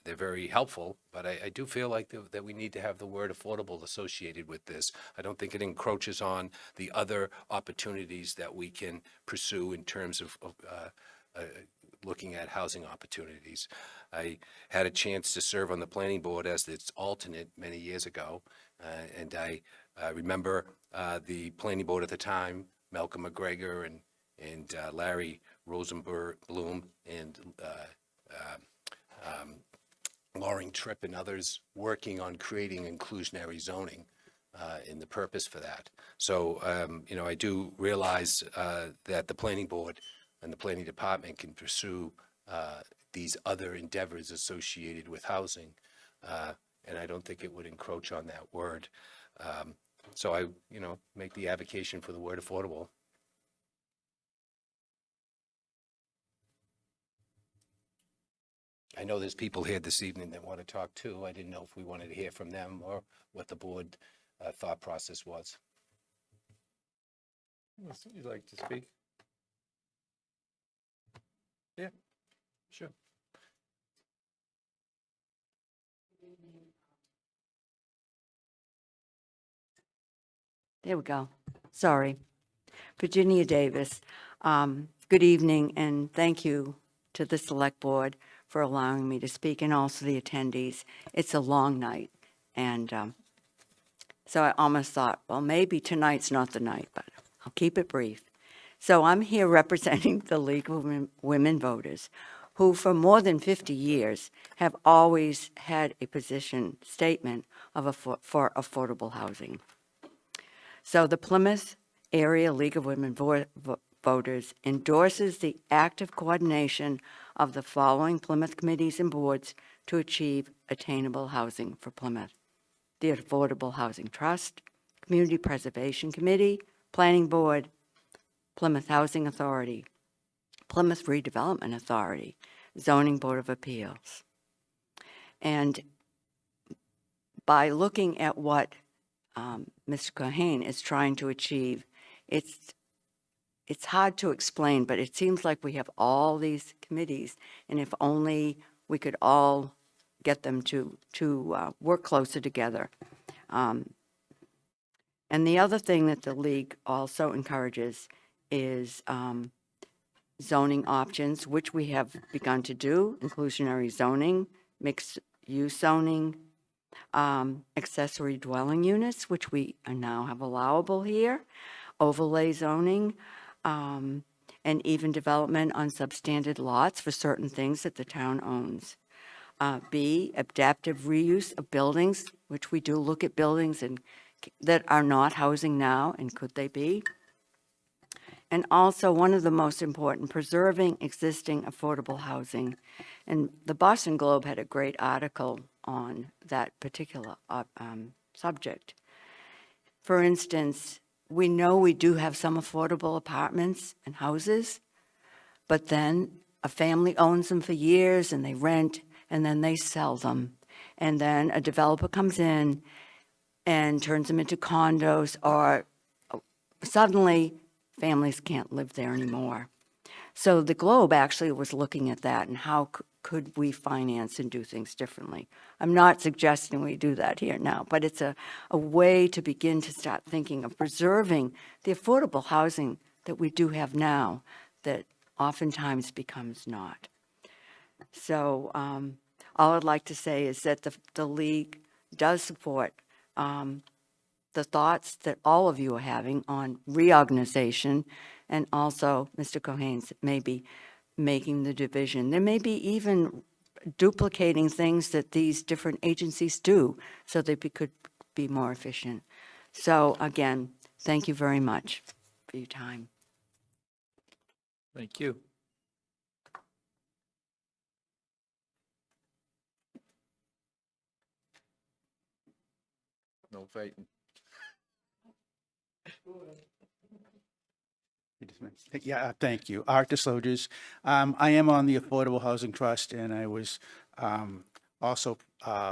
they're very helpful, but I do feel like that we need to have the word affordable associated with this. I don't think it encroaches on the other opportunities that we can pursue in terms of looking at housing opportunities. I had a chance to serve on the planning board as its alternate many years ago, and I remember the planning board at the time, Malcolm McGregor and Larry Rosenberg Bloom and Loring Tripp and others working on creating inclusionary zoning and the purpose for that. So, I do realize that the planning board and the planning department can pursue these other endeavors associated with housing, and I don't think it would encroach on that word. So I, make the advocation for the word affordable. I know there's people here this evening that want to talk too. I didn't know if we wanted to hear from them or what the board thought process was. You'd like to speak? Yeah, sure. There we go. Sorry. Virginia Davis. Good evening, and thank you to the Select Board for allowing me to speak, and also the attendees. It's a long night, and so I almost thought, well, maybe tonight's not the night, but I'll keep it brief. So I'm here representing the League of Women Voters, who for more than 50 years have always had a position statement for affordable housing. So the Plymouth Area League of Women Voters endorses the active coordination of the following Plymouth committees and boards to achieve attainable housing for Plymouth: the Affordable Housing Trust, Community Preservation Committee, Planning Board, Plymouth Housing Authority, Plymouth Redevelopment Authority, Zoning Board of Appeals. And by looking at what Mr. Cohen is trying to achieve, it's hard to explain, but it seems like we have all these committees, and if only we could all get them to work closer together. And the other thing that the League also encourages is zoning options, which we have begun to do: inclusionary zoning, mixed-use zoning, accessory dwelling units, which we now have allowable here, overlay zoning, and even development on substandard lots for certain things that the town owns. B, adaptive reuse of buildings, which we do look at buildings that are not housing now, and could they be? And also, one of the most important, preserving existing affordable housing. And the Boston Globe had a great article on that particular subject. For instance, we know we do have some affordable apartments and houses, but then a family owns them for years and they rent, and then they sell them. And then a developer comes in and turns them into condos, or suddenly families can't live there anymore. So the Globe actually was looking at that and how could we finance and do things differently. I'm not suggesting we do that here now, but it's a way to begin to start thinking of preserving the affordable housing that we do have now that oftentimes becomes not. So all I'd like to say is that the League does support the thoughts that all of you are having on reorganization, and also Mr. Cohen's maybe making the division. There may be even duplicating things that these different agencies do so they could be more efficient. So again, thank you very much for your time. Thank you. No fighting. Yeah, thank you. Art DeSloges. I am on the Affordable Housing Trust, and I was also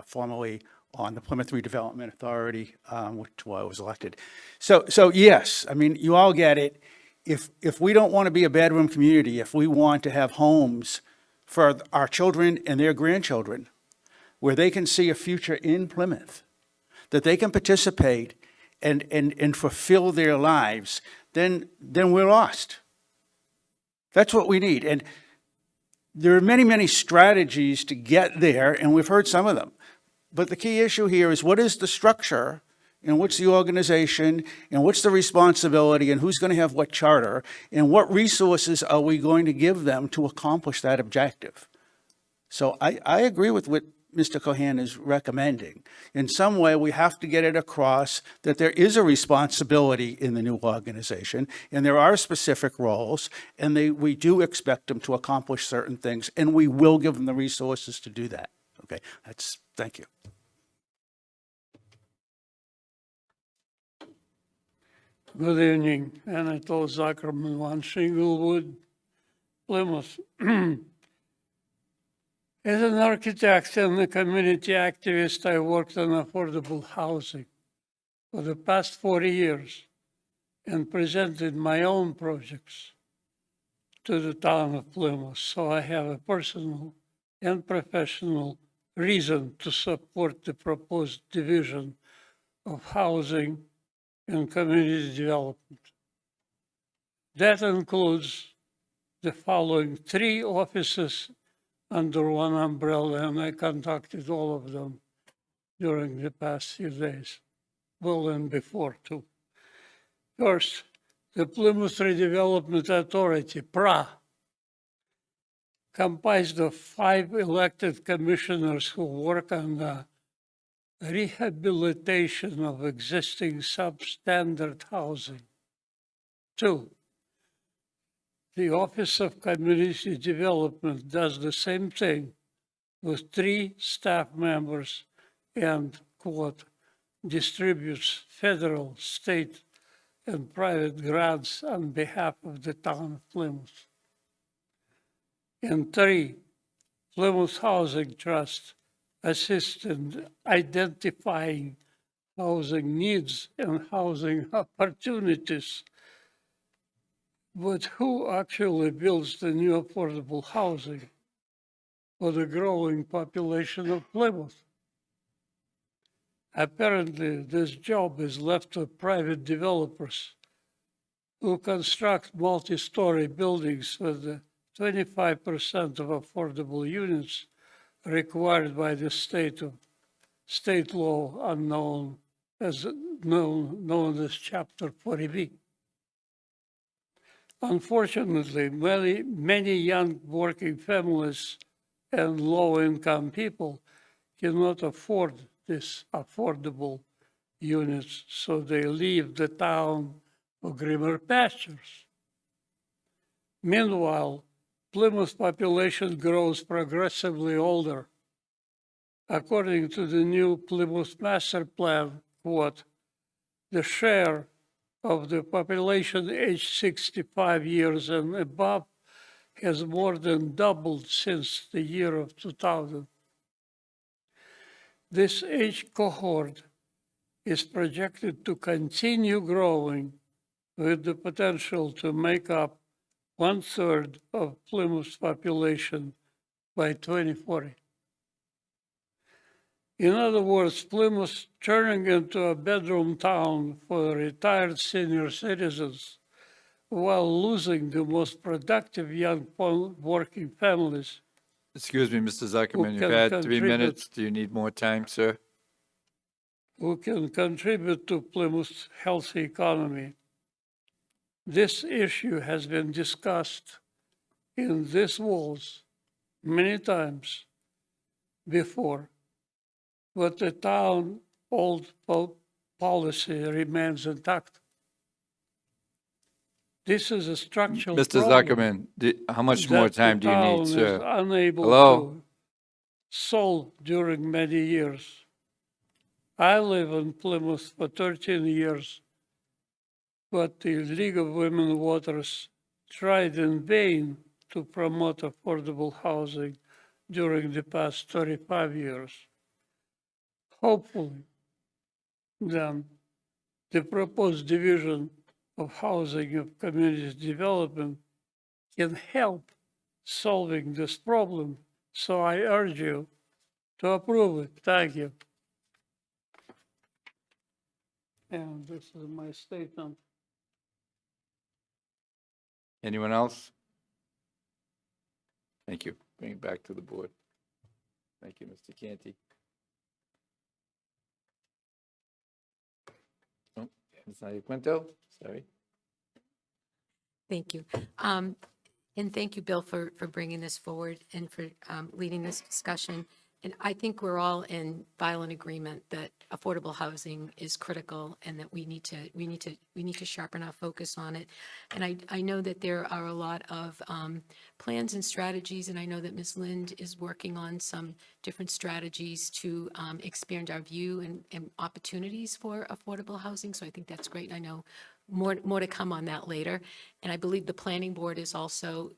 formerly on the Plymouth Redevelopment Authority, which I was elected. So yes, I mean, you all get it. If we don't want to be a bedroom community, if we want to have homes for our children and their grandchildren, where they can see a future in Plymouth, that they can participate and fulfill their lives, then we're lost. That's what we need. And there are many, many strategies to get there, and we've heard some of them. But the key issue here is, what is the structure, and what's the organization, and what's the responsibility, and who's going to have what charter, and what resources are we going to give them to accomplish that objective? So I agree with what Mr. Cohen is recommending. In some way, we have to get it across that there is a responsibility in the new organization, and there are specific roles, and we do expect them to accomplish certain things, and we will give them the resources to do that. Okay, thank you. Good evening, Anatol Zuckerman, 1 Shinglewood, Plymouth. As an architect and a community activist, I worked on affordable housing for the past 40 years and presented my own projects to the town of Plymouth. So I have a personal and professional reason to support the proposed division of housing and community development. That includes the following 3 offices under one umbrella, and I contacted all of them during the past few days, well, and before too. First, the Plymouth Redevelopment Authority, PRA, comprised of 5 elected commissioners who work on the rehabilitation of existing substandard housing. 2, the Office of Community Development does the same thing with 3 staff members and, quote, distributes federal, state, and private grants on behalf of the town of Plymouth. And 3, Plymouth Housing Trust assists in identifying housing needs and housing opportunities. But who actually builds the new affordable housing for the growing population of Plymouth? Apparently, this job is left to private developers who construct multi-story buildings with the 25% of affordable units required by the state law known as Chapter 40B. Unfortunately, many young working families and low-income people cannot afford these affordable units, so they leave the town for greener pastures. Meanwhile, Plymouth population grows progressively older. According to the new Plymouth Master Plan, quote, the share of the population aged 65 years and above has more than doubled since the year of 2000. This age cohort is projected to continue growing with the potential to make up 1/3 of Plymouth's population by 2040. In other words, Plymouth turning into a bedroom town for retired senior citizens while losing the most productive young working families. Excuse me, Mr. Zuckerman, can you've had 3 contribute. minutes. Do you need more time, sir? Who can contribute to Plymouth's healthy economy. This issue has been discussed in these walls many times before, but the town old policy remains intact. This is a structural Mr. problem Zuckerman, how much more that time the do you town need, is sir? unable Hello? to solve during many years. I live in Plymouth for 13 years, but the League of Women Voters tried in vain to promote affordable housing during the past 35 years. Hopefully, then, the proposed division of housing of community development can help solving this problem. So I urge you To approve it, thank you. And this is my statement. Anyone else? Thank you. Bring it back to the board. Thank you, Mr. Canty. Oh, Ms. Iaquinto, sorry. Thank you. And thank you, Bill, for bringing this forward and for leading this discussion. And I think we're all in violent agreement that affordable housing is critical and that we need to sharpen our focus on it. And I know that there are a lot of plans and strategies, and I know that Ms. Lind is working on some different strategies to expand our view and opportunities for affordable housing. So I think that's great. I know more to come on that later. And I believe the planning board is also,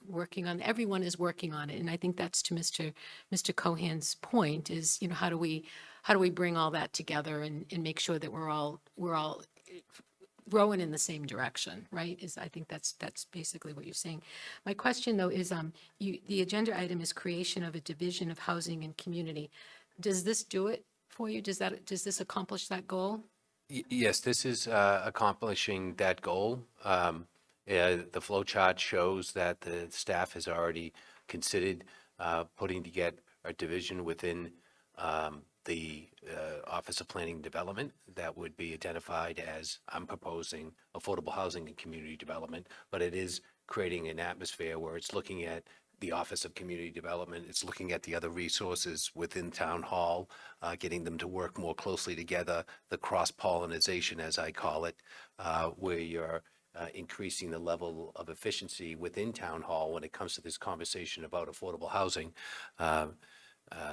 working on, everyone is working on it. And I think that's to Mr. Cohen's point is, how do we bring all that together and make sure that we're all rowing in the same direction, right? I think that's basically what you're saying. My question though is, the agenda item is creation of a division of housing and community. Does this do it for you? Does this accomplish that goal? Yes, this is accomplishing that goal. The flow chart shows that the staff has already considered putting together a division within the Office of Planning and Development that would be identified as, I'm proposing, affordable housing and community development, but it is creating an atmosphere where it's looking at the Office of Community Development, it's looking at the other resources within Town Hall, getting them to work more closely together, the cross-pollination, as I call it, where you're increasing the level of efficiency within Town Hall when it comes to this conversation about affordable housing.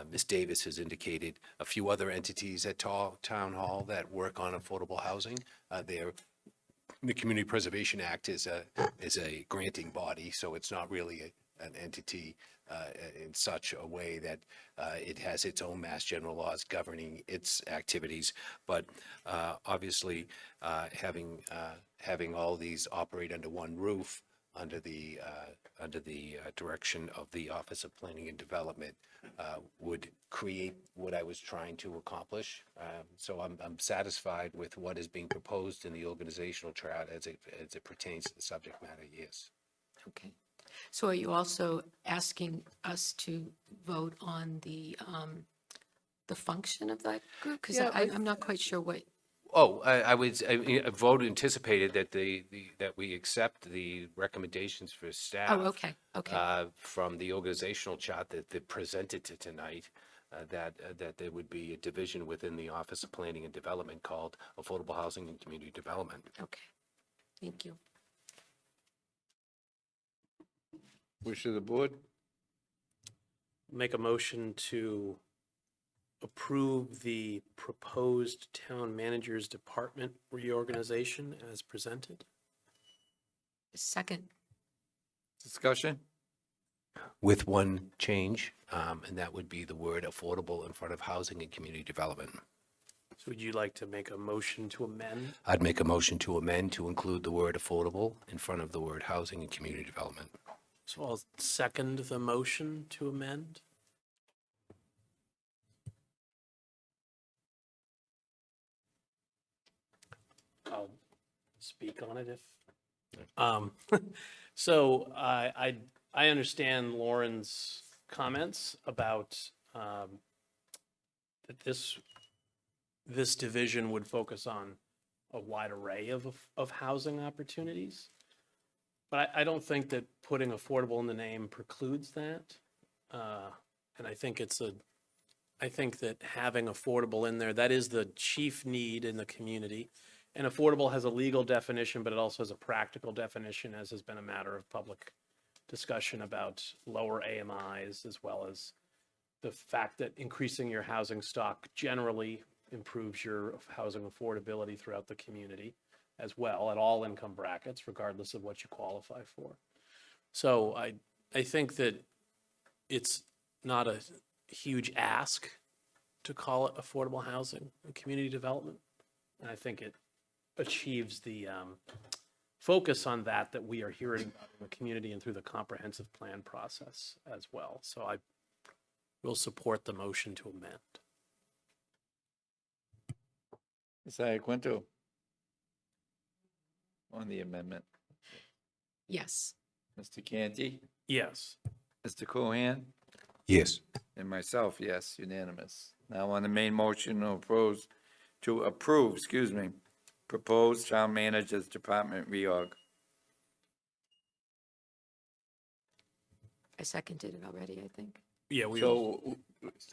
Ms. Davis has indicated a few other entities at Town Hall that work on affordable housing. The Community Preservation Act is a granting body, so it's not really an entity in such a way that it has its own mass general laws governing its activities. But obviously, having all these operate under one roof, under the direction of the Office of Planning and Development, would create what I was trying to accomplish. So I'm satisfied with what is being proposed in the organizational chart as it pertains to the subject matter. Yes. Okay. So are you also asking us to vote on the function of that group? Because I'm not quite sure what. Oh, I vote anticipated that that we accept the recommendations for staff. Oh, okay, okay. From the organizational chart that they presented to tonight, that there would be a division within the Office of Planning and Development called Affordable Housing and Community Development. Okay, thank you. Wish of the board? Make a motion to approve the proposed town manager's department reorganization as presented. Second. Discussion? With one change, and that would be the word affordable in front of housing and community development. So would you like to make a motion to amend? I'd make a motion to amend to include the word affordable in front of the word housing and community development. So I'll second the motion to amend. I'll speak on it if. So I understand Lauren's comments about that this division would focus on a wide array of housing opportunities. But I don't think that putting affordable in the name precludes that. And I think that having affordable in there, that is the chief need in the community. And affordable has a legal definition, but it also has a practical definition, as has been a matter of public discussion about lower AMIs, as well as the fact that increasing your housing stock generally improves your housing affordability throughout the community as well, at all income brackets, regardless of what you qualify for. So I think that it's not a huge ask to call it affordable housing and community development. And I think it achieves the focus on that we are hearing about in the community and through the comprehensive plan process as well. So We'll support the motion to amend. Ms. Iaquinto? On the amendment. Yes. Mr. Canty? Yes. Mr. Cohan? Yes. And myself, yes, unanimous. Now on the main motion to approve, proposed town manager's department reorg. I seconded it already, I think. Yeah, we, So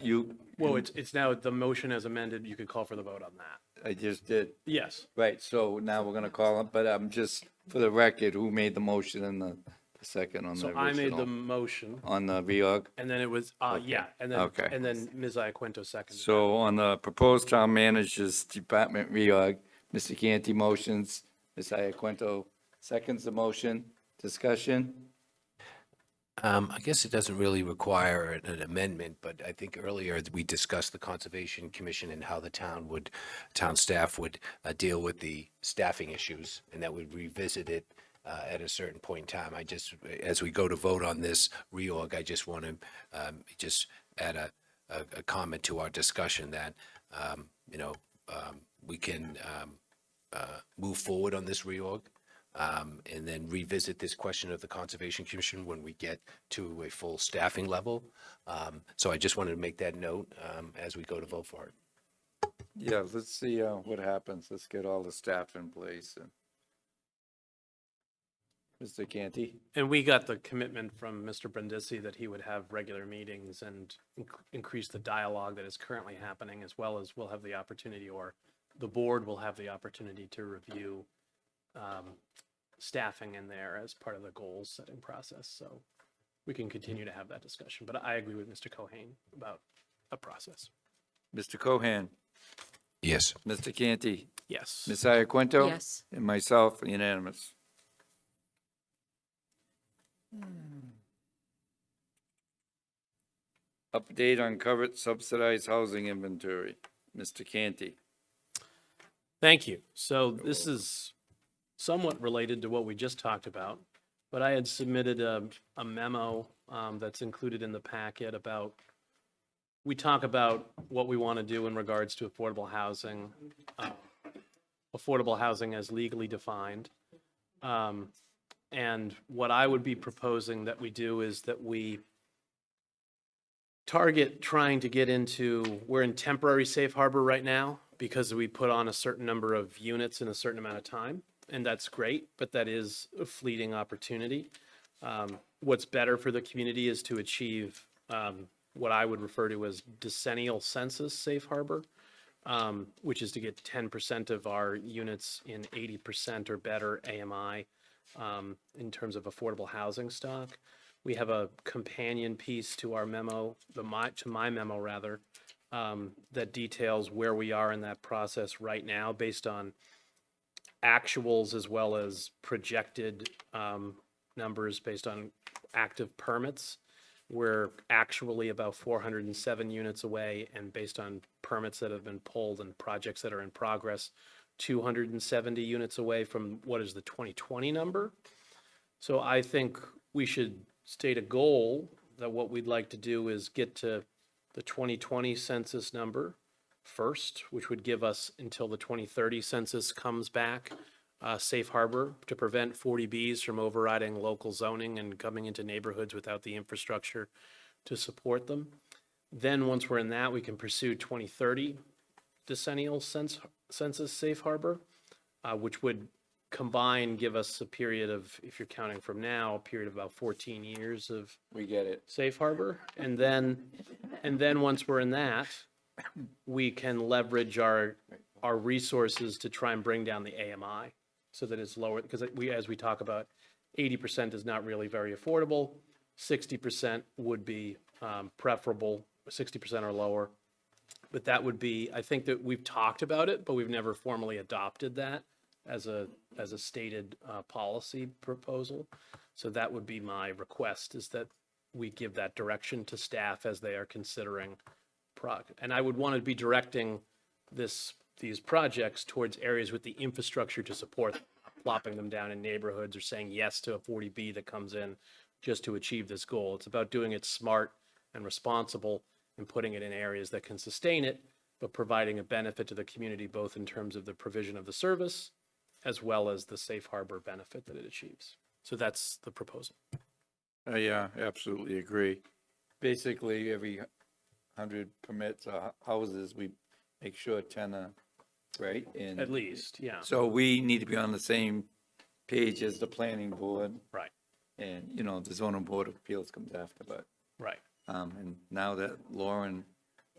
you, well, it's now the motion as amended. You could call for the vote on that. I just did. Yes. Right, so now we're gonna call it, but I'm just, for the record, who made the motion and the second on the So original? I made the motion, On the reorg? and then it was, yeah, Okay. and then Ms. Iaquinto seconded. So on the proposed town manager's department reorg, Mr. Canty motions, Ms. Iaquinto seconds the motion. Discussion? I guess it doesn't really require an amendment, but I think earlier we discussed the Conservation Commission and how the town staff would deal with the staffing issues, and that we'd revisit it at a certain point in time. As we go to vote on this reorg, I just want to just add a comment to our discussion that, we can move forward on this reorg. And then revisit this question of the Conservation Commission when we get to a full staffing level. So I just wanted to make that note as we go to vote for it. Yeah, let's see what happens. Let's get all the staff in place. Mr. Canty? And we got the commitment from Mr. Brindisi that he would have regular meetings and increase the dialogue that is currently happening, as well as we'll have the opportunity, or the board will have the opportunity to review staffing in there as part of the goals setting process. So we can continue to have that discussion, but I agree with Mr. Cohen about a process. Mr. Cohan? Yes. Mr. Canty? Yes. Ms. Iaquinto? Yes. And myself, unanimous. Update on covered subsidized housing inventory. Mr. Canty? Thank you. So this is somewhat related to what we just talked about, but I had submitted a memo that's included in the packet about, we talk about what we want to do in regards to affordable housing as legally defined. And what I would be proposing that we do is that we target trying to get into, we're in temporary safe harbor right now because we put on a certain number of units in a certain amount of time. And that's great, but that is a fleeting opportunity. What's better for the community is to achieve what I would refer to as decennial census safe harbor, which is to get 10% of our units in 80% or better AMI in terms of affordable housing stock. We have a companion piece to our memo, to my memo rather, that details where we are in that process right now based on actuals as well as projected numbers based on active permits. We're actually about 407 units away, and based on permits that have been pulled and projects that are in progress, 270 units away from what is the 2020 number. So I think we should state a goal that what we'd like to do is get to the 2020 census number first, which would give us until the 2030 census comes back, safe harbor to prevent 40Bs from overriding local zoning and coming into neighborhoods without the infrastructure to support them. Then once we're in that, we can pursue 2030 decennial census safe harbor, which would combine, give us a period of, if you're counting from now, a period of about 14 years of We get it. safe harbor. And then once we're in that, we can leverage our resources to try and bring down the AMI so that it's lower, because as we talk about, 80% is not really very affordable. 60% would be preferable, 60% or lower. But that would be, I think that we've talked about it, but we've never formally adopted that as a stated policy proposal. So that would be my request, is that we give that direction to staff as they are considering and I would want to be directing these projects towards areas with the infrastructure to support them, plopping them down in neighborhoods or saying yes to a 40B that comes in just to achieve this goal. It's about doing it smart and responsible and putting it in areas that can sustain it, but providing a benefit to the community, both in terms of the provision of the service as well as the safe harbor benefit that it achieves. So that's the proposal. Yeah, absolutely agree. Basically, every 100 permits or houses, we make sure 10 are, right? And At least, yeah. so we need to be on the same page as the planning board. Right, And, you know, the zoning board of appeals comes after, but, right. and now that Lauren,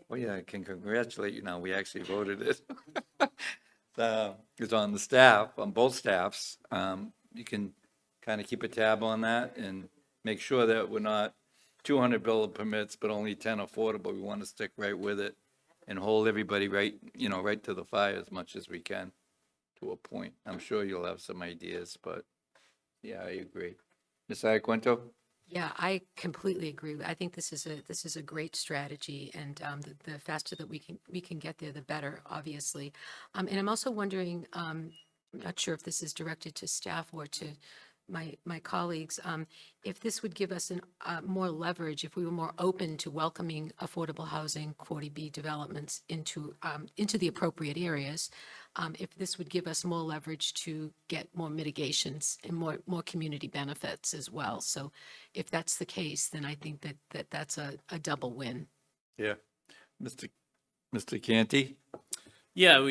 well, yeah, I can congratulate you now, we actually voted it. It's on the staff, on both staffs. You can kind of keep a tab on that and make sure that we're not 200 building permits, but only 10 affordable. We want to stick right with it and hold everybody right, you know, right to the fire as much as we can to a point. I'm sure you'll have some ideas, but yeah, I agree. Ms. Iaquinto? Yeah, I completely agree. I think this is a great strategy, and the faster that we can get there, the better, obviously. And I'm also wondering, I'm not sure if this is directed to staff or to my colleagues, if this would give us more leverage, if we were more open to welcoming affordable housing, 40B developments into the appropriate areas, if this would give us more leverage to get more mitigations and more community benefits as well. So if that's the case, then I think that's a double win. Yeah. Mr. Canty? Yeah,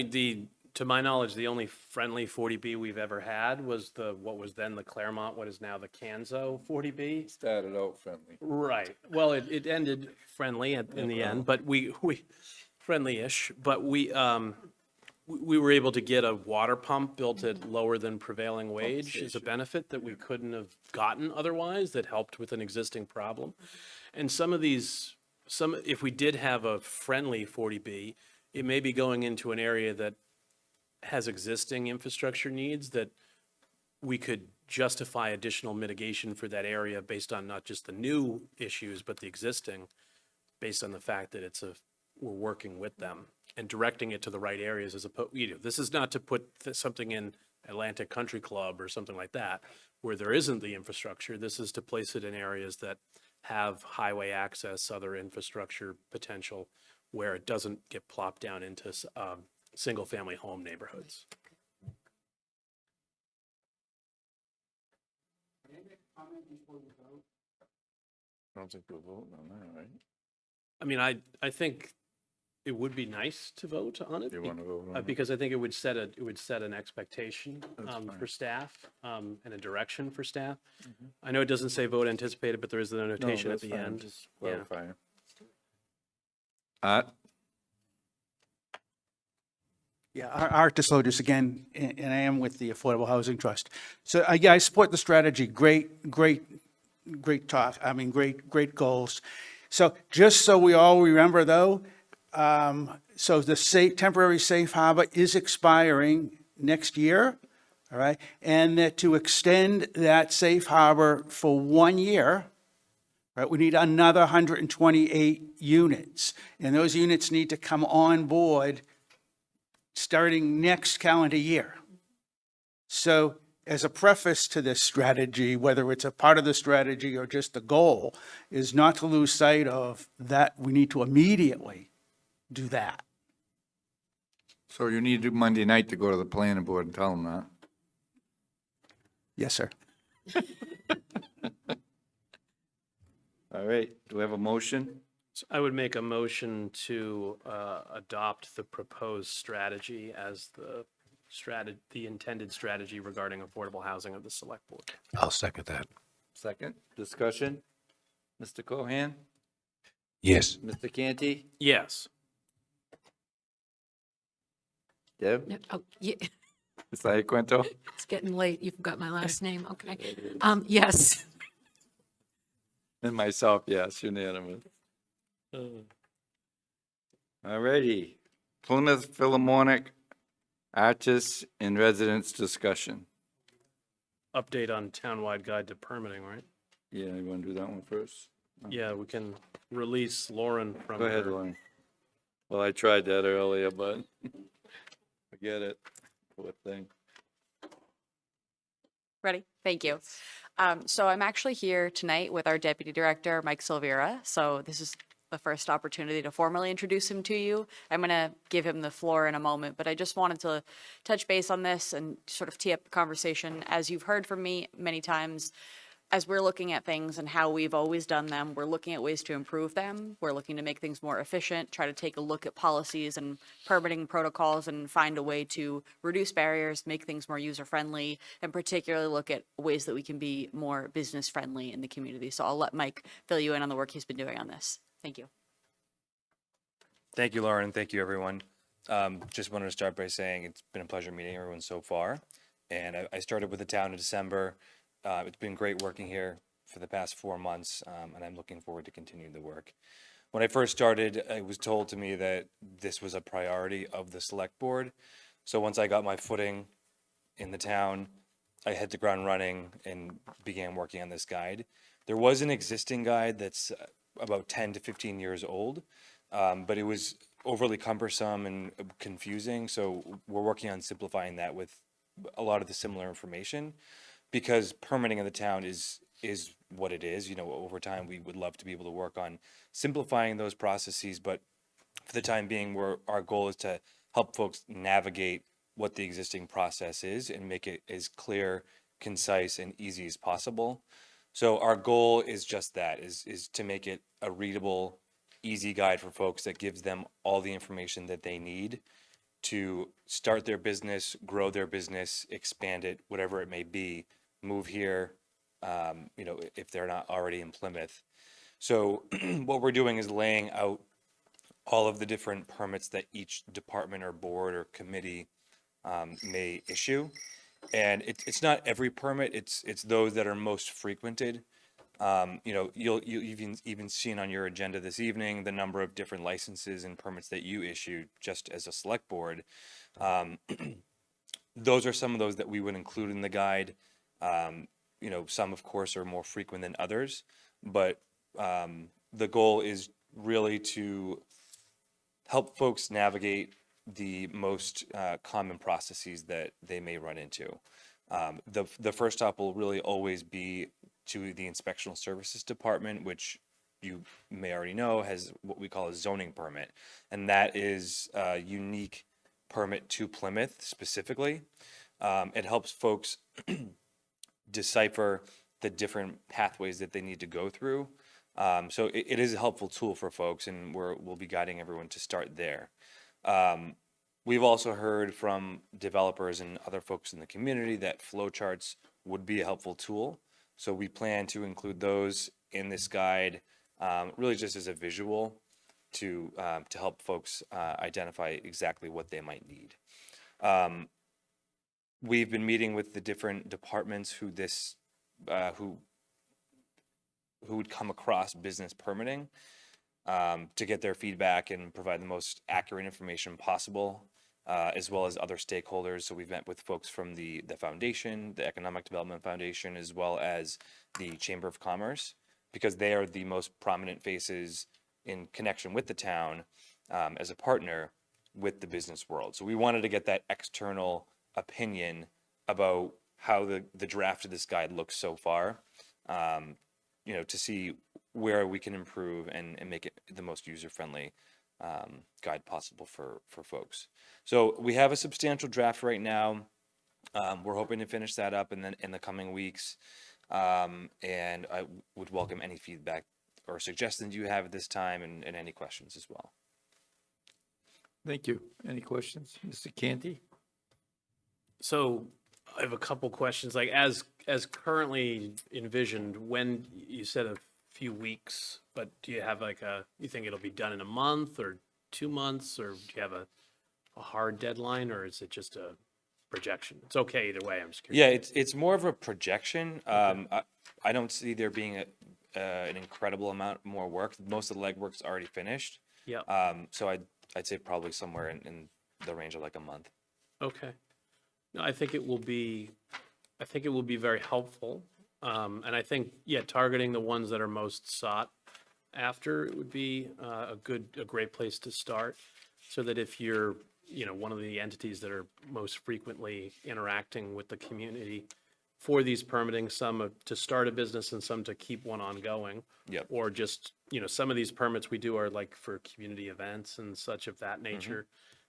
to my knowledge, the only friendly 40B we've ever had was what was then the Claremont, what is now the Canzo 40B. Started out friendly. Right. Well, it ended friendly in the end, but we friendly-ish, but we were able to get a water pump built at lower than prevailing wage as a benefit that we couldn't have gotten otherwise, that helped with an existing problem. And if we did have a friendly 40B, it may be going into an area that has existing infrastructure needs that we could justify additional mitigation for that area based on not just the new issues, but the existing, based on the fact that we're working with them and directing it to the right areas as opposed, this is not to put something in Atlantic Country Club or something like that, where there isn't the infrastructure. This is to place it in areas that have highway access, other infrastructure potential, where it doesn't get plopped down into single-family home neighborhoods. I don't think we're voting on that, right? I mean, I think it would be nice to vote on it. You want to vote on it? Because I think it would set an expectation That's fine. for staff and a direction for staff. I know it doesn't say vote anticipated, but there is the notation at the end. Just Yeah. clarifying. Yeah, Art DeSotis again, and I am with the Affordable Housing Trust. So, yeah, I support the strategy. Great talk. I mean, great goals. So just so we all remember though, so the temporary safe harbor is expiring next year, all right? And that to extend that safe harbor for 1 year, right, we need another 128 units. And those units need to come on board starting next calendar year. So as a preface to this strategy, whether it's a part of the strategy or just the goal, is not to lose sight of that we need to immediately do that. So you need to do Monday night to go to the planning board and tell them that. Yes, sir. All right, do we have a motion? So I would make a motion to adopt the proposed strategy as the intended strategy regarding affordable housing of the select board. I'll second that. Second, discussion? Mr. Cohan? Yes. Mr. Canty? Yes. Deb? No, oh, yeah, Ms. Iaquinto? it's getting late. You forgot my last name. Okay. Yes. And myself, yes, unanimous. All righty, Plymouth Philharmonic Artists and Residents discussion. Update on townwide guide to permitting, right? Yeah, you want to do that one first? Yeah, we can release Lauren from. Go ahead, her- Lauren. Well, I tried that earlier, but forget it. Poor thing. Ready? Thank you. So I'm actually here tonight with our Deputy Director, Mike Silvera. So this is the first opportunity to formally introduce him to you. I'm going to give him the floor in a moment, but I just wanted to touch base on this and sort of tee up the conversation. As you've heard from me many times, as we're looking at things and how we've always done them, we're looking at ways to improve them. We're looking to make things more efficient, try to take a look at policies and permitting protocols and find a way to reduce barriers, make things more user-friendly, and particularly look at ways that we can be more business-friendly in the community. So I'll let Mike fill you in on the work he's been doing on this. Thank you. Thank you, Lauren. Thank you, everyone. Just wanted to start by saying it's been a pleasure meeting everyone so far. And I started with the town in December. It's been great working here for the past 4 months, and I'm looking forward to continuing the work. When I first started, it was told to me that this was a priority of the select board. So once I got my footing in the town, I hit the ground running and began working on this guide. There was an existing guide that's about 10 to 15 years old, but it was overly cumbersome and confusing. So we're working on simplifying that with a lot of the similar information, because permitting in the town is what it is. You know, over time, we would love to be able to work on simplifying those processes, but for the time being, our goal is to help folks navigate what the existing process is and make it as clear, concise, and easy as possible. So our goal is just that, is to make it a readable, easy guide for folks that gives them all the information that they need to start their business, grow their business, expand it, whatever it may be, move here, you know, if they're not already in Plymouth. So what we're doing is laying out all of the different permits that each department or board or committee may issue. And it's not every permit, it's those that are most frequented. You know, you've even seen on your agenda this evening the number of different licenses and permits that you issued just as a select board. Those are some of those that we would include in the guide. You know, some of course are more frequent than others, but the goal is really to help folks navigate the most common processes that they may run into. The first stop will really always be to the Inspectional Services Department, which you may already know has what we call a zoning permit. And that is a unique permit to Plymouth specifically. It helps folks decipher the different pathways that they need to go through. So it is a helpful tool for folks, and we'll be guiding everyone to start there. We've also heard from developers and other folks in the community that flowcharts would be a helpful tool. So we plan to include those in this guide, really just as a visual to help folks identify exactly what they might need. We've been meeting with the different departments who would come across business permitting to get their feedback and provide the most accurate information possible, as well as other stakeholders. So we've met with folks from the foundation, the Economic Development Foundation, as well as the Chamber of Commerce, because they are the most prominent faces in connection with the town as a partner with the business world. So we wanted to get that external opinion about how the draft of this guide looks so far, you know, to see where we can improve and make it the most user-friendly guide possible for folks. So we have a substantial draft right now. We're hoping to finish that up in the coming weeks. And I would welcome any feedback or suggestions you have at this time and any questions as well. Thank you. Any questions? Mr. Canty? So I have a couple questions, like as currently envisioned, when you said a few weeks, but do you have like you think it'll be done in a month or 2 months, or do you have a hard deadline, or is it just a projection? It's okay either way, I'm just curious. Yeah, it's more of a projection. I don't see there being an incredible amount more work. Most of the legwork's already finished. Yeah. So I'd say probably somewhere in the range of like a month. Okay. No, I think it will be very helpful. And I think, yeah, targeting the ones that are most sought after would be a great place to start, so that if you're, you know, one of the entities that are most frequently interacting with the community for these permitting, some to start a business and some to keep one ongoing. Yep. Or just you know, some of these permits we do are like for community events and such of that nature.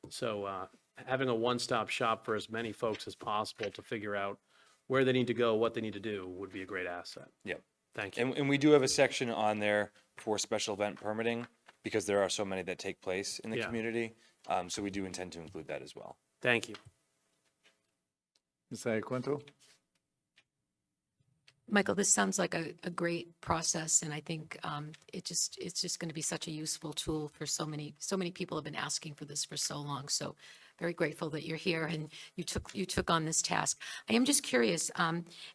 So having a one-stop shop for as many folks as possible to figure out where they need to go, what they need to do would be a great asset. Yep. Thank you. And we do have a section on there for special event permitting because there are so many that take place in the Yeah. community. So we do intend to include that as well. Thank you. Ms. Iaquinto? Michael, this sounds like a great process, and I think it's just going to be such a useful tool for so many people have been asking for this for so long. So very grateful that you're here and you took on this task. I am just curious,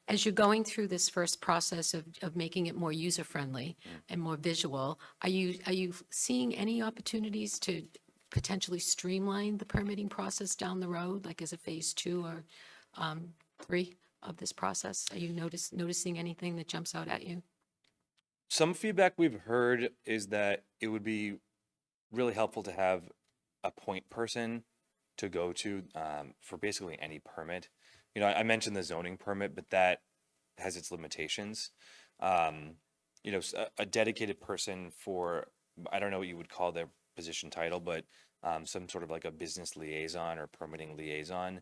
as you're going through this first process of making it more user-friendly and more visual, are you seeing any opportunities to potentially streamline the permitting process down the road, like as a phase 2 or 3 of this process? Are you noticing anything that jumps out at you? Some feedback we've heard is that it would be really helpful to have a point person to go to for basically any permit. You know, I mentioned the zoning permit, but that has its limitations. You know, a dedicated person for, I don't know what you would call their position title, but some sort of like a business liaison or permitting liaison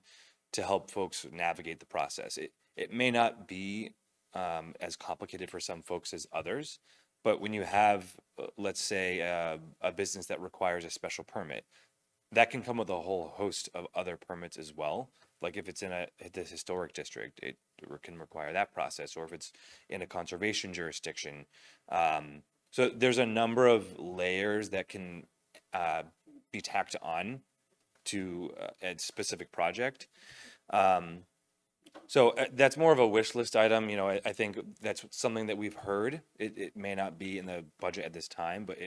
to help folks navigate the process. It may not be as complicated for some folks as others, but when you have, let's say, a business that requires a special permit, that can come with a whole host of other permits as well. Like if it's in the historic district, it can require that process, or if it's in a conservation jurisdiction. So there's a number of layers that can be tacked on to a specific project. So that's more of a wish list item. You know, I think that's something that we've heard. It may not be in the budget at this time, but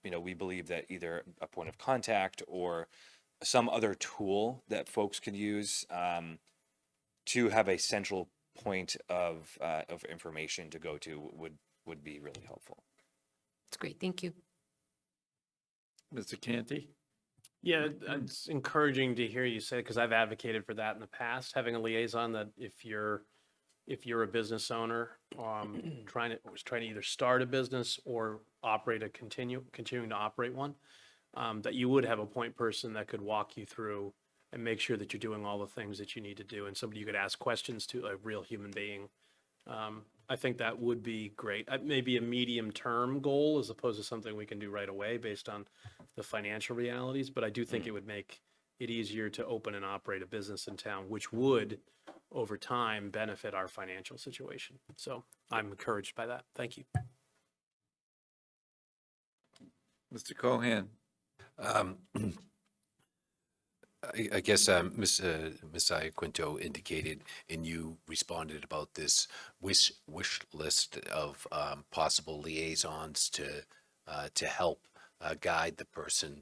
you know, we believe that either a point of contact or some other tool that folks could use to have a central point of information to go to would be really helpful. That's great. Thank you. Mr. Canty? Yeah, it's encouraging to hear you say, because I've advocated for that in the past, having a liaison that if you're a business owner, trying to either start a business or operate continuing to operate one, that you would have a point person that could walk you through and make sure that you're doing all the things that you need to do, and somebody you could ask questions to, a real human being. I think that would be great. Maybe a medium-term goal as opposed to something we can do right away based on the financial realities, but I do think it would make it easier to open and operate a business in town, which would, over time, benefit our financial situation. So I'm encouraged by that. Thank you. Mr. Cohan? I guess Ms. Iaquinto indicated, and you responded about this wish list of possible liaisons to help guide the person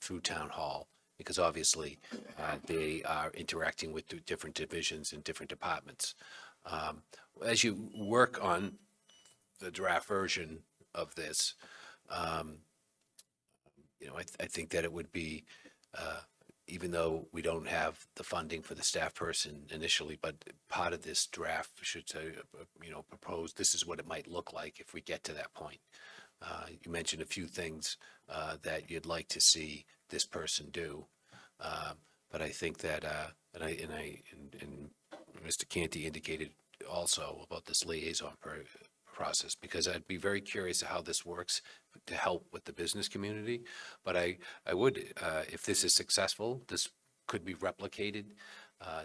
through town hall, because obviously they are interacting with different divisions and different departments. As you work on the draft version of this, you know, I think that it would be, even though we don't have the funding for the staff person initially, but part of this draft should say, you know, propose this is what it might look like if we get to that point. You mentioned a few things that you'd like to see this person do, but I think that, and Mr. Canty indicated also about this liaison process, because I'd be very curious how this works to help with the business community. But I would, if this is successful, this could be replicated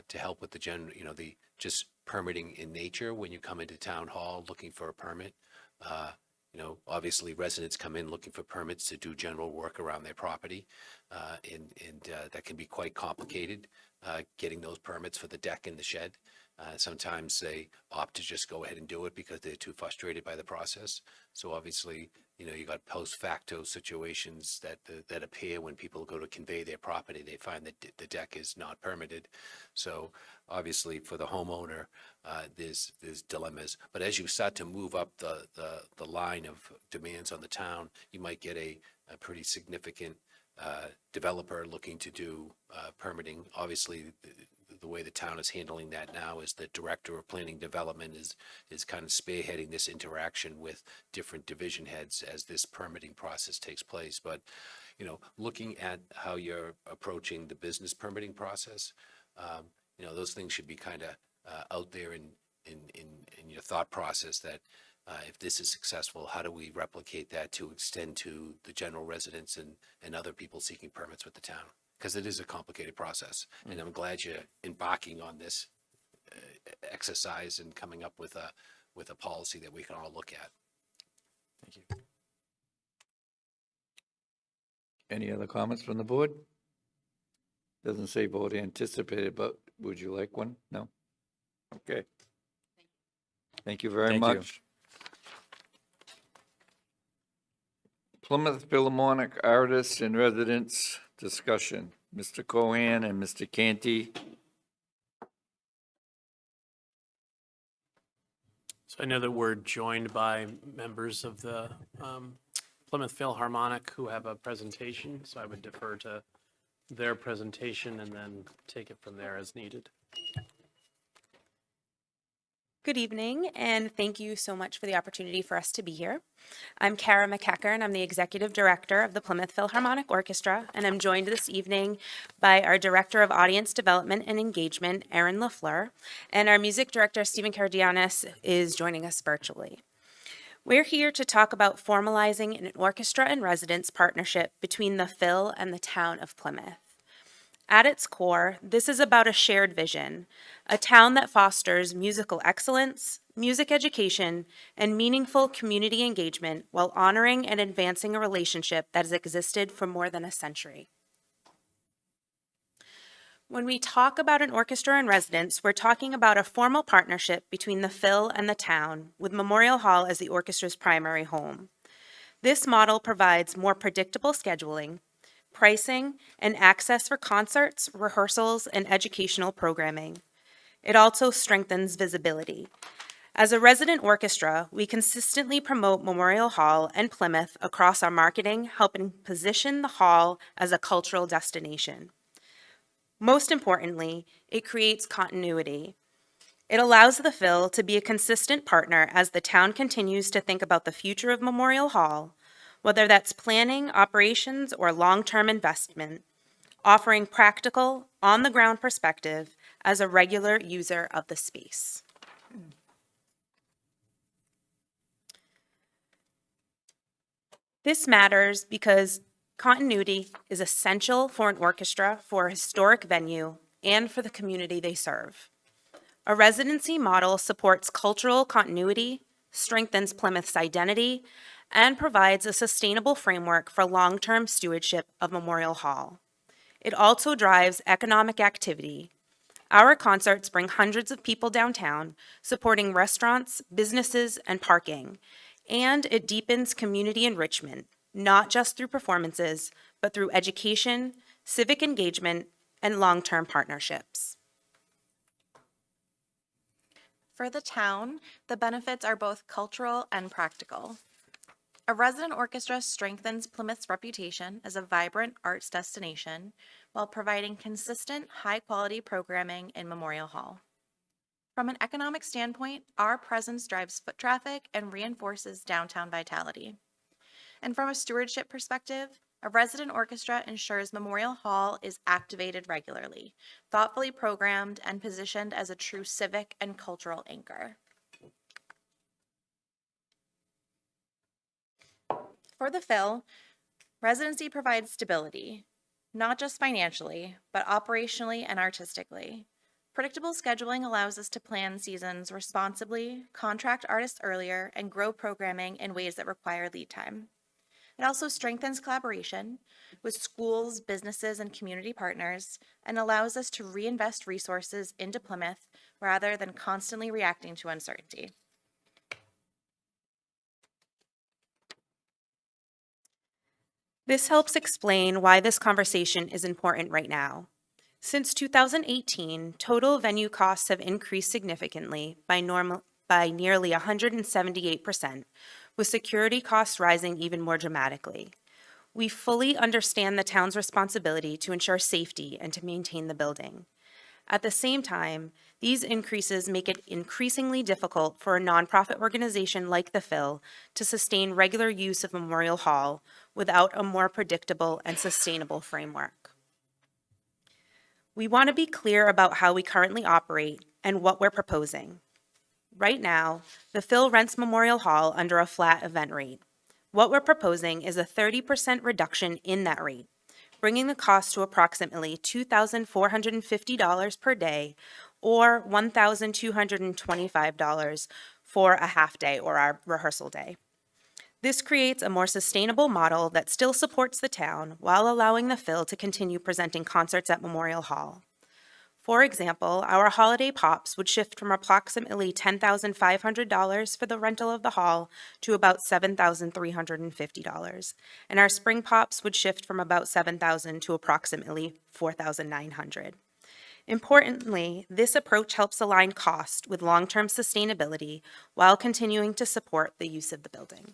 to help with the you know, the just permitting in nature when you come into town hall looking for a permit. You know, obviously residents come in looking for permits to do general work around their property, and that can be quite complicated, getting those permits for the deck and the shed. Sometimes they opt to just go ahead and do it because they're too frustrated by the process. So obviously, you know, you got post facto situations that appear when people go to convey their property. They find that the deck is not permitted. So obviously for the homeowner, there's dilemmas. But as you start to move up the line of demands on the town, you might get a pretty significant developer looking to do permitting. Obviously, the way the town is handling that now is the Director of Planning Development is kind of spearheading this interaction with different division heads as this permitting process takes place. But, you know, looking at how you're approaching the business permitting process, you know, those things should be kind of out there in your thought process that if this is successful, how do we replicate that to extend to the general residents and other people seeking permits with the town? Because it is a complicated process, and I'm glad you're embarking on this exercise and coming up with a policy that we can all look at. Thank you. Any other comments from the board? Doesn't say vote anticipated, but would you like one? No? Okay. Thank you very Thank you. much. Plymouth Philharmonic Artists and Residents discussion. Mr. Cohan and Mr. Canty. So I know that we're joined by members of the Plymouth Philharmonic who have a presentation, so I would defer to their presentation and then take it from there as needed. Good evening, and thank you so much for the opportunity for us to be here. I'm Kara McEachern. I'm the Executive Director of the Plymouth Philharmonic Orchestra, and I'm joined this evening by our Director of Audience Development and Engagement, Erin LaFleur, and our Music Director, Stephen Cardianis, is joining us virtually. We're here to talk about formalizing an orchestra and residence partnership between the Phil and the town of Plymouth. At its core, this is about a shared vision, a town that fosters musical excellence, music education, and meaningful community engagement while honoring and advancing a relationship that has existed for more than a century. When we talk about an orchestra in residence, we're talking about a formal partnership between the Phil and the town, with Memorial Hall as the orchestra's primary home. This model provides more predictable scheduling, pricing, and access for concerts, rehearsals, and educational programming. It also strengthens visibility. As a resident orchestra, we consistently promote Memorial Hall and Plymouth across our marketing, helping position the hall as a cultural destination. Most importantly, it creates continuity. It allows the Phil to be a consistent partner as the town continues to think about the future of Memorial Hall, whether that's planning, operations, or long-term investment, offering practical, on-the-ground perspective as a regular user of the space. This matters because continuity is essential for an orchestra, for a historic venue, and for the community they serve. A residency model supports cultural continuity, strengthens Plymouth's identity, and provides a sustainable framework for long-term stewardship of Memorial Hall. It also drives economic activity. Our concerts bring hundreds of people downtown, supporting restaurants, businesses, and parking. And it deepens community enrichment, not just through performances, but through education, civic engagement, and long-term partnerships. For the town, the benefits are both cultural and practical. A resident orchestra strengthens Plymouth's reputation as a vibrant arts destination while providing consistent, high-quality programming in Memorial Hall. From an economic standpoint, our presence drives foot traffic and reinforces downtown vitality. And from a stewardship perspective, a resident orchestra ensures Memorial Hall is activated regularly, thoughtfully programmed, and positioned as a true civic and cultural anchor. For the Phil, residency provides stability, not just financially, but operationally and artistically. Predictable scheduling allows us to plan seasons responsibly, contract artists earlier, and grow programming in ways that require lead time. It also strengthens collaboration with schools, businesses, and community partners, and allows us to reinvest resources into Plymouth rather than constantly reacting to uncertainty. This helps explain why this conversation is important right now. Since 2018, total venue costs have increased significantly by nearly 178%, with security costs rising even more dramatically. We fully understand the town's responsibility to ensure safety and to maintain the building. At the same time, these increases make it increasingly difficult for a nonprofit organization like the Phil to sustain regular use of Memorial Hall without a more predictable and sustainable framework. We want to be clear about how we currently operate and what we're proposing. Right now, the Phil rents Memorial Hall under a flat event rate. What we're proposing is a 30% reduction in that rate, bringing the cost to approximately $2,450 per day or $1,225 for a half day or our rehearsal day. This creates a more sustainable model that still supports the town while allowing the Phil to continue presenting concerts at Memorial Hall. For example, our holiday pops would shift from approximately $10,500 for the rental of the hall to about $7,350, and our spring pops would shift from about $7,000 to approximately $4,900. Importantly, this approach helps align cost with long-term sustainability while continuing to support the use of the building.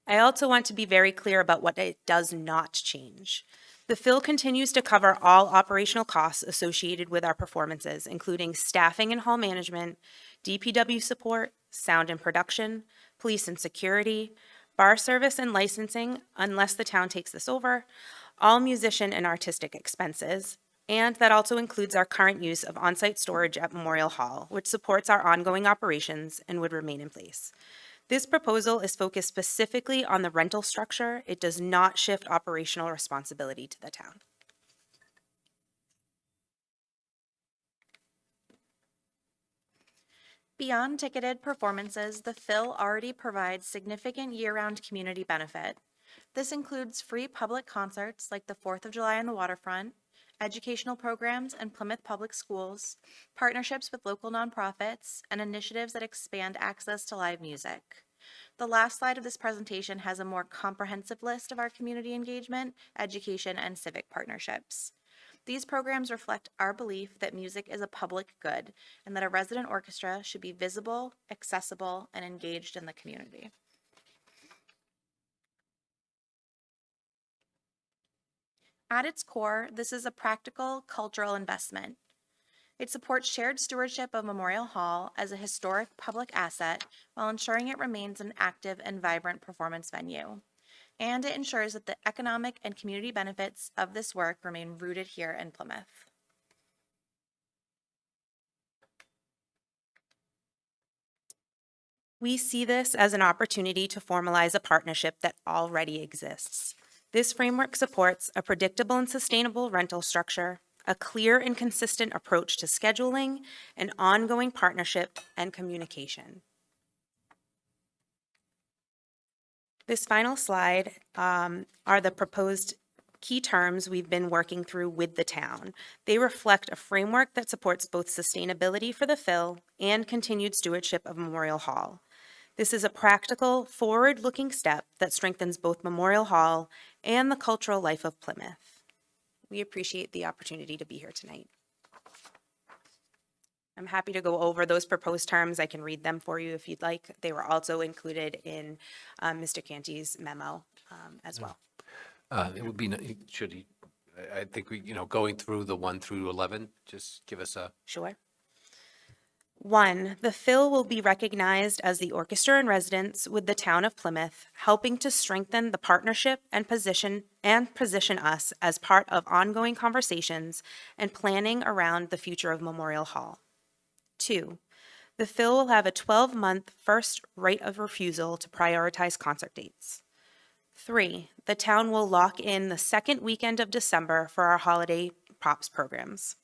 I also want to be very clear about what it does not change. The Phil continues to cover all operational costs associated with our performances, including staffing and hall management, DPW support, sound and production, police and security, bar service and licensing, unless the town takes this over, all musician and artistic expenses, and that also includes our current use of on-site storage at Memorial Hall, which supports our ongoing operations and would remain in place. This proposal is focused specifically on the rental structure. It does not shift operational responsibility to the town. Beyond ticketed performances, the Phil already provides significant year-round community benefit. This includes free public concerts like the 4th of July on the waterfront, educational programs in Plymouth Public Schools, partnerships with local nonprofits, and initiatives that expand access to live music. The last slide of this presentation has a more comprehensive list of our community engagement, education, and civic partnerships. These programs reflect our belief that music is a public good and that a resident orchestra should be visible, accessible, and engaged in the community. At its core, this is a practical cultural investment. It supports shared stewardship of Memorial Hall as a historic public asset while ensuring it remains an active and vibrant performance venue. And it ensures that the economic and community benefits of this work remain rooted here in Plymouth. We see this as an opportunity to formalize a partnership that already exists. This framework supports a predictable and sustainable rental structure, a clear and consistent approach to scheduling, and ongoing partnership and communication. This final slide are the proposed key terms we've been working through with the town. They reflect a framework that supports both sustainability for the Phil and continued stewardship of Memorial Hall. This is a practical, forward-looking step that strengthens both Memorial Hall and the cultural life of Plymouth. We appreciate the opportunity to be here tonight. I'm happy to go over those proposed terms. I can read them for you if you'd like. They were also included in Mr. Canty's memo as well. It would be, should he, I think we, going through the 1 through 11, just give us a. Sure. 1, the Phil will be recognized as the orchestra in residence with the town of Plymouth, helping to strengthen the partnership and position us as part of ongoing conversations and planning around the future of Memorial Hall. 2, the Phil will have a 12-month first right of refusal to prioritize concert dates. 3, the town will lock in the second weekend of December for our holiday props programs.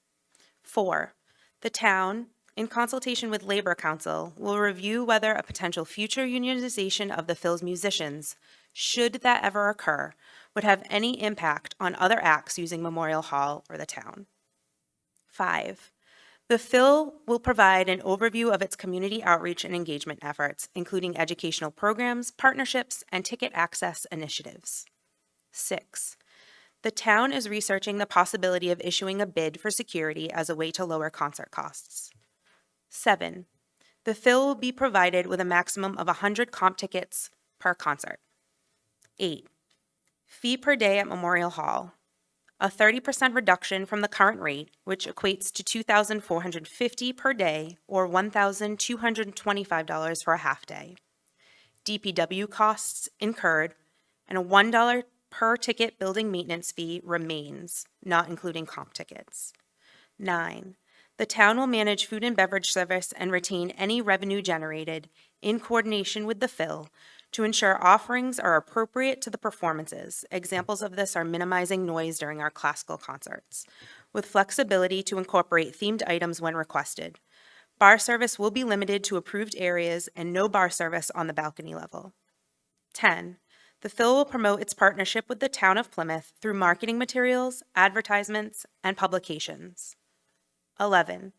4, the town, in consultation with Labor Council, will review whether a potential future unionization of the Phil's musicians, should that ever occur, would have any impact on other acts using Memorial Hall or the town. 5, the Phil will provide an overview of its community outreach and engagement efforts, including educational programs, partnerships, and ticket access initiatives. 6, the town is researching the possibility of issuing a bid for security as a way to lower concert costs. 7, the Phil will be provided with a maximum of 100 comp tickets per concert. 8, fee per day at Memorial Hall. a 30% reduction from the current rate, which equates to $2,450 per day or $1,225 for a half day. DPW costs incurred, and a $1 per ticket building maintenance fee remains, not including comp tickets. 9, the town will manage food and beverage service and retain any revenue generated in coordination with the Phil to ensure offerings are appropriate to the performances. Examples of this are minimizing noise during our classical concerts, with flexibility to incorporate themed items when requested. Bar service will be limited to approved areas and no bar service on the balcony level. 10, the Phil will promote its partnership with the town of Plymouth through marketing materials, advertisements, and publications. 11,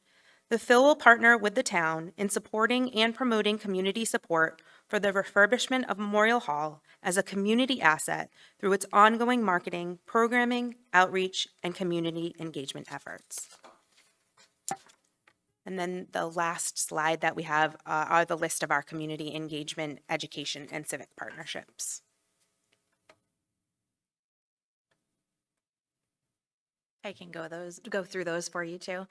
the Phil will partner with the town in supporting and promoting community support for the refurbishment of Memorial Hall as a community asset through its ongoing marketing, programming, outreach, and community engagement efforts. And then the last slide that we have are the list of our community engagement, education, and civic partnerships. I can go through those for you too.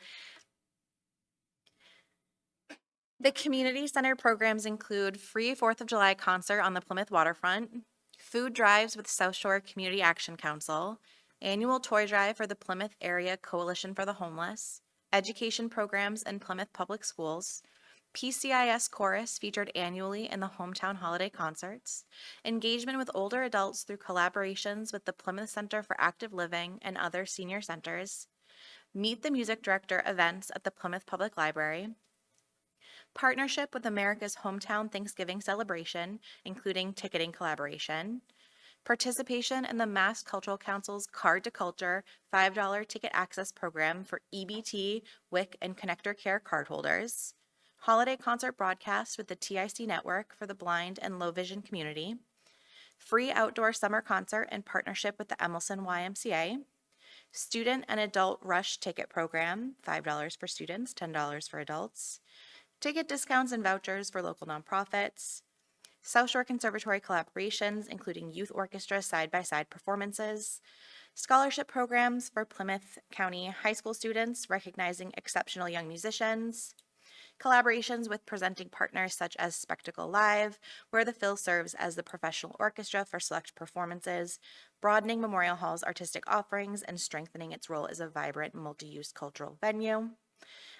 The community center programs include free 4th of July concert on the Plymouth waterfront, food drives with South Shore Community Action Council, annual toy drive for the Plymouth Area Coalition for the Homeless, education programs in Plymouth Public Schools, PCIS Chorus featured annually in the hometown holiday concerts, engagement with older adults through collaborations with the Plymouth Center for Active Living and other senior centers, Meet the Music Director events at the Plymouth Public Library, partnership with America's Hometown Thanksgiving celebration, including ticketing collaboration, participation in the Mass Cultural Council's Card to Culture $5 ticket access program for EBT, WIC, and Connector Care cardholders, holiday concert broadcast with the TIC Network for the blind and low vision community, free outdoor summer concert in partnership with the Emerson YMCA, student and adult rush ticket program, $5 for students, $10 for adults, ticket discounts and vouchers for local nonprofits, South Shore Conservatory collaborations, including youth orchestra side-by-side performances, scholarship programs for Plymouth County high school students recognizing exceptional young musicians, collaborations with presenting partners such as Spectacle Live, where the Phil serves as the professional orchestra for select performances, broadening Memorial Hall's artistic offerings and strengthening its role as a vibrant multi-use cultural venue,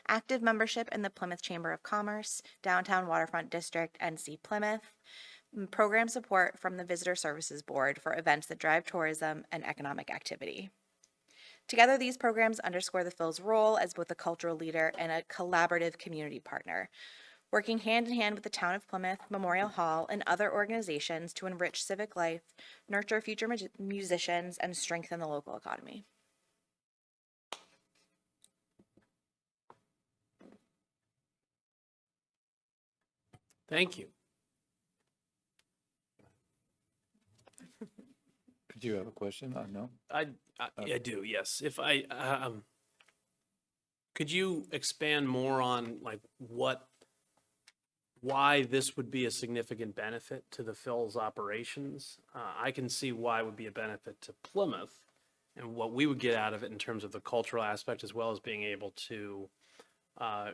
active membership in the Plymouth Chamber of Commerce, Downtown Waterfront District, NC Plymouth, program support from the Visitor Services Board for events that drive tourism and economic activity. Together, these programs underscore the Phil's role as both a cultural leader and a collaborative community partner, working hand in hand with the Town of Plymouth, Memorial Hall, and other organizations to enrich civic life, nurture future musicians, and strengthen the local economy. Thank you. Do you have a question? No? I do, yes. If I, could you expand more on like why this would be a significant benefit to the Phil's operations? I can see why it would be a benefit to Plymouth and what we would get out of it in terms of the cultural aspect, as well as being able to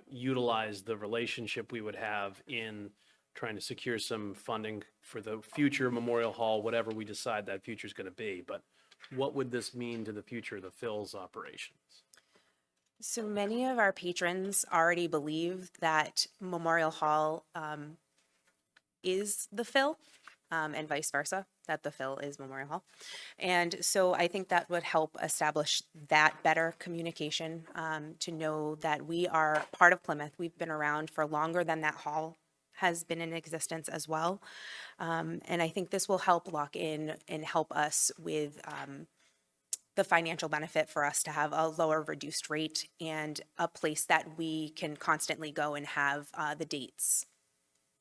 utilize the relationship we would have in trying to secure some funding for the future Memorial Hall, whatever we decide that future is going to be. But what would this mean to the future of the Phil's operations? So many of our patrons already believe that Memorial Hall is the Phil, and vice versa, that the Phil is Memorial Hall. And so I think that would help establish that better communication, to know that we are part of Plymouth. We've been around for longer than that hall has been in existence as well. And I think this will help lock in and help us with the financial benefit for us to have a lower reduced rate and a place that we can constantly go and have the dates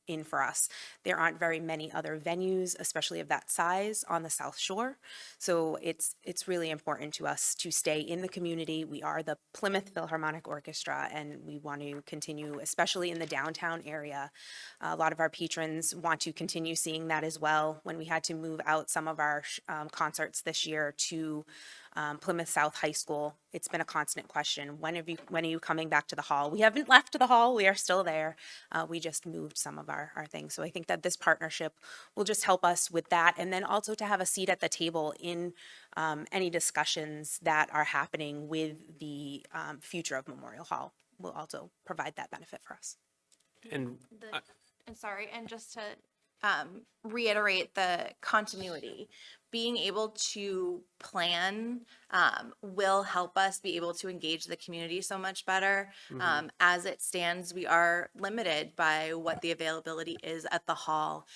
in for us. There aren't very many other venues, especially of that size, on the South Shore. So it's really important to us to stay in the community. We are the Plymouth Philharmonic Orchestra, and we want to continue, especially in the downtown area. A lot of our patrons want to continue seeing that as well. When we had to move out some of our concerts this year to Plymouth South High School. It's been a constant question. When are you coming back to the hall? We haven't left the hall. We are still there. We just moved some of our things. So I think that this partnership will just help us with that. And then also to have a seat at the table in any discussions that are happening with the future of Memorial Hall will also provide that benefit for us. And And sorry, and just to reiterate the continuity, being able to plan will help us be able to engage the community so much better. As it stands, we are limited by what the availability is at the hall,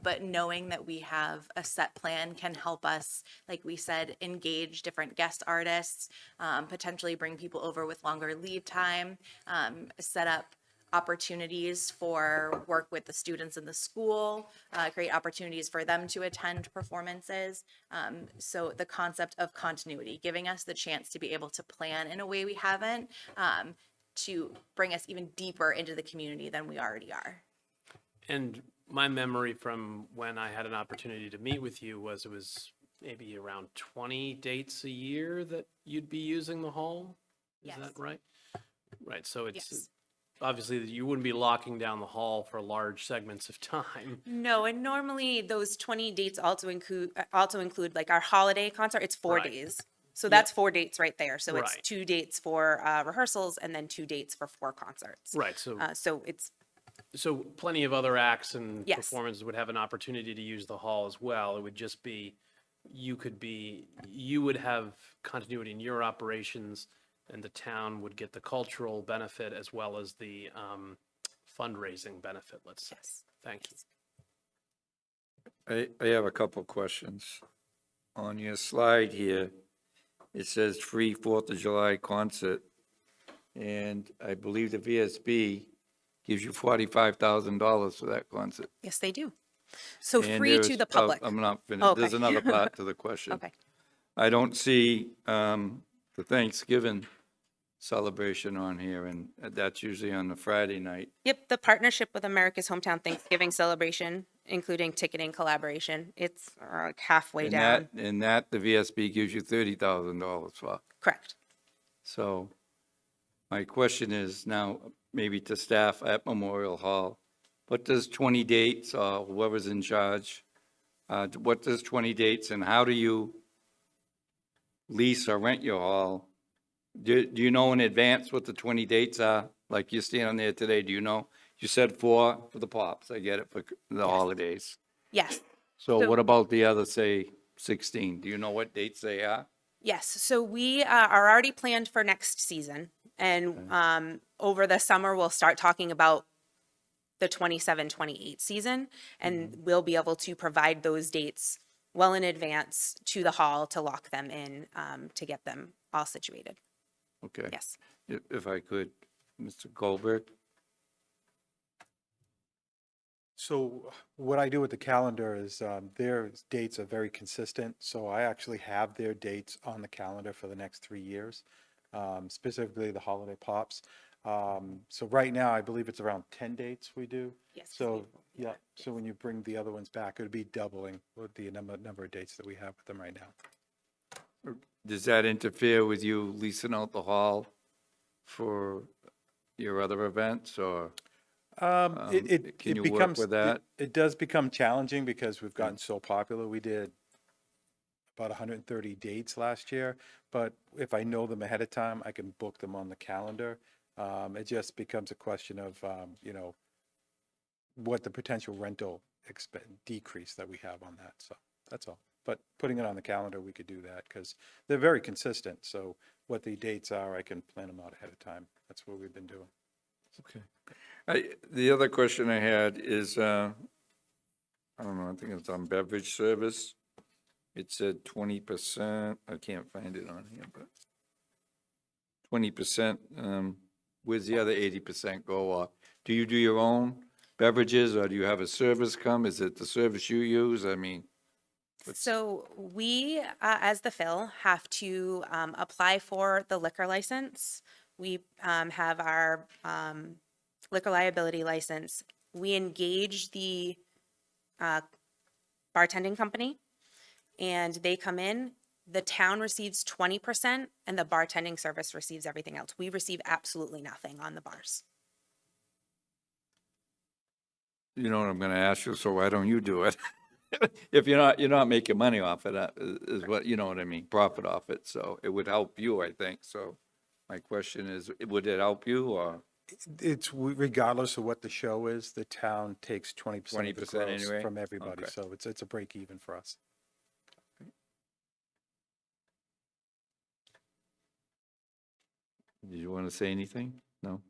but knowing that we have a set plan can help us, like we said, engage different guest artists, potentially bring people over with longer lead time, set up opportunities for work with the students in the school, create opportunities for them to attend performances. So the concept of continuity, giving us the chance to be able to plan in a way we haven't, to bring us even deeper into the community than we already are. And my memory from when I had an opportunity to meet with you was it was maybe around 20 dates a year that you'd be using the hall? Is Yes. that right? Right, so it's Yes. obviously you wouldn't be locking down the hall for large segments of time. No, and normally those 20 dates also include like our holiday concert. It's 4 Right. days. So Yep. that's 4 dates right there. So it's Right. 2 dates for rehearsals and then 2 dates for 4 concerts. Right, so So it's so plenty of other acts and Yes. performances would have an opportunity to use the hall as well. It would just be, you would have continuity in your operations, and the town would get the cultural benefit as well as the fundraising benefit, let's say. Yes. Thank you. I have a couple questions. On your slide here, it says free 4th of July concert, and I believe the VSB gives you $45,000 for that concert. Yes, they do. So And free to there's- the public. I'm not finished. Okay. There's another part to the question. Okay. I don't see the Thanksgiving celebration on here, and that's usually on the Friday night. Yep, the partnership with America's Hometown Thanksgiving Celebration, including ticketing collaboration. It's like halfway down. And that, the VSB gives you $30,000 for. Correct. So my question is now, maybe to staff at Memorial Hall, what does 20 dates, or whoever's in charge, what does 20 dates, and how do you lease or rent your hall? Do you know in advance what the 20 dates are? Like you're standing there today, do you know? You said 4 for the Pops, I get it, for the holidays. Yes. So So- what about the other, say, 16? Do you know what dates they are? Yes, so we are already planned for next season. And over the summer, we'll start talking about the 27-28 season. And we'll be able to provide those dates well in advance to the hall to lock them in, to get them all situated. Okay. Yes. If I could, Mr. Goldberg? So what I do with the calendar is their dates are very consistent. So I actually have their dates on the calendar for the next 3 years, specifically the holiday pops. So right now, I believe it's around 10 dates we do. Yes. So, yeah, so when you bring the other ones back, it would be doubling with the number of dates that we have with them right now. Does that interfere with you leasing out the hall for your other events, or It can you work becomes, with that? it does become challenging because we've gotten so popular. We did about 130 dates last year, but if I know them ahead of time, I can book them on the calendar. It just becomes a question of, what the potential rental decrease that we have on that. So that's all. But putting it on the calendar, we could do that because they're very consistent. So what the dates are, I can plan them out ahead of time. That's what we've been doing. Okay. The other question I had is, I don't know, I think it's on beverage service. It said 20%, I can't find it on here, but 20%, where's the other 80% go? Or do you do your own beverages, or do you have a service come? Is it the service you use? I mean, So we, as the Phil, have to apply for the liquor license. We have our liquor liability license. We engage the bartending company, and they come in. the town receives 20% and the bartending service receives everything else. We receive absolutely nothing on the bars. You know what I'm gonna ask you, so why don't you do it? If you're not making money off it, is what, you know what I mean, profit off it, so it would help you, I think, so my question is, would it help you, or It's regardless of what the show is, the town takes 20% of the 20% gross anyway? from everybody, Okay. so it's a break even for us. did you want to say anything? No?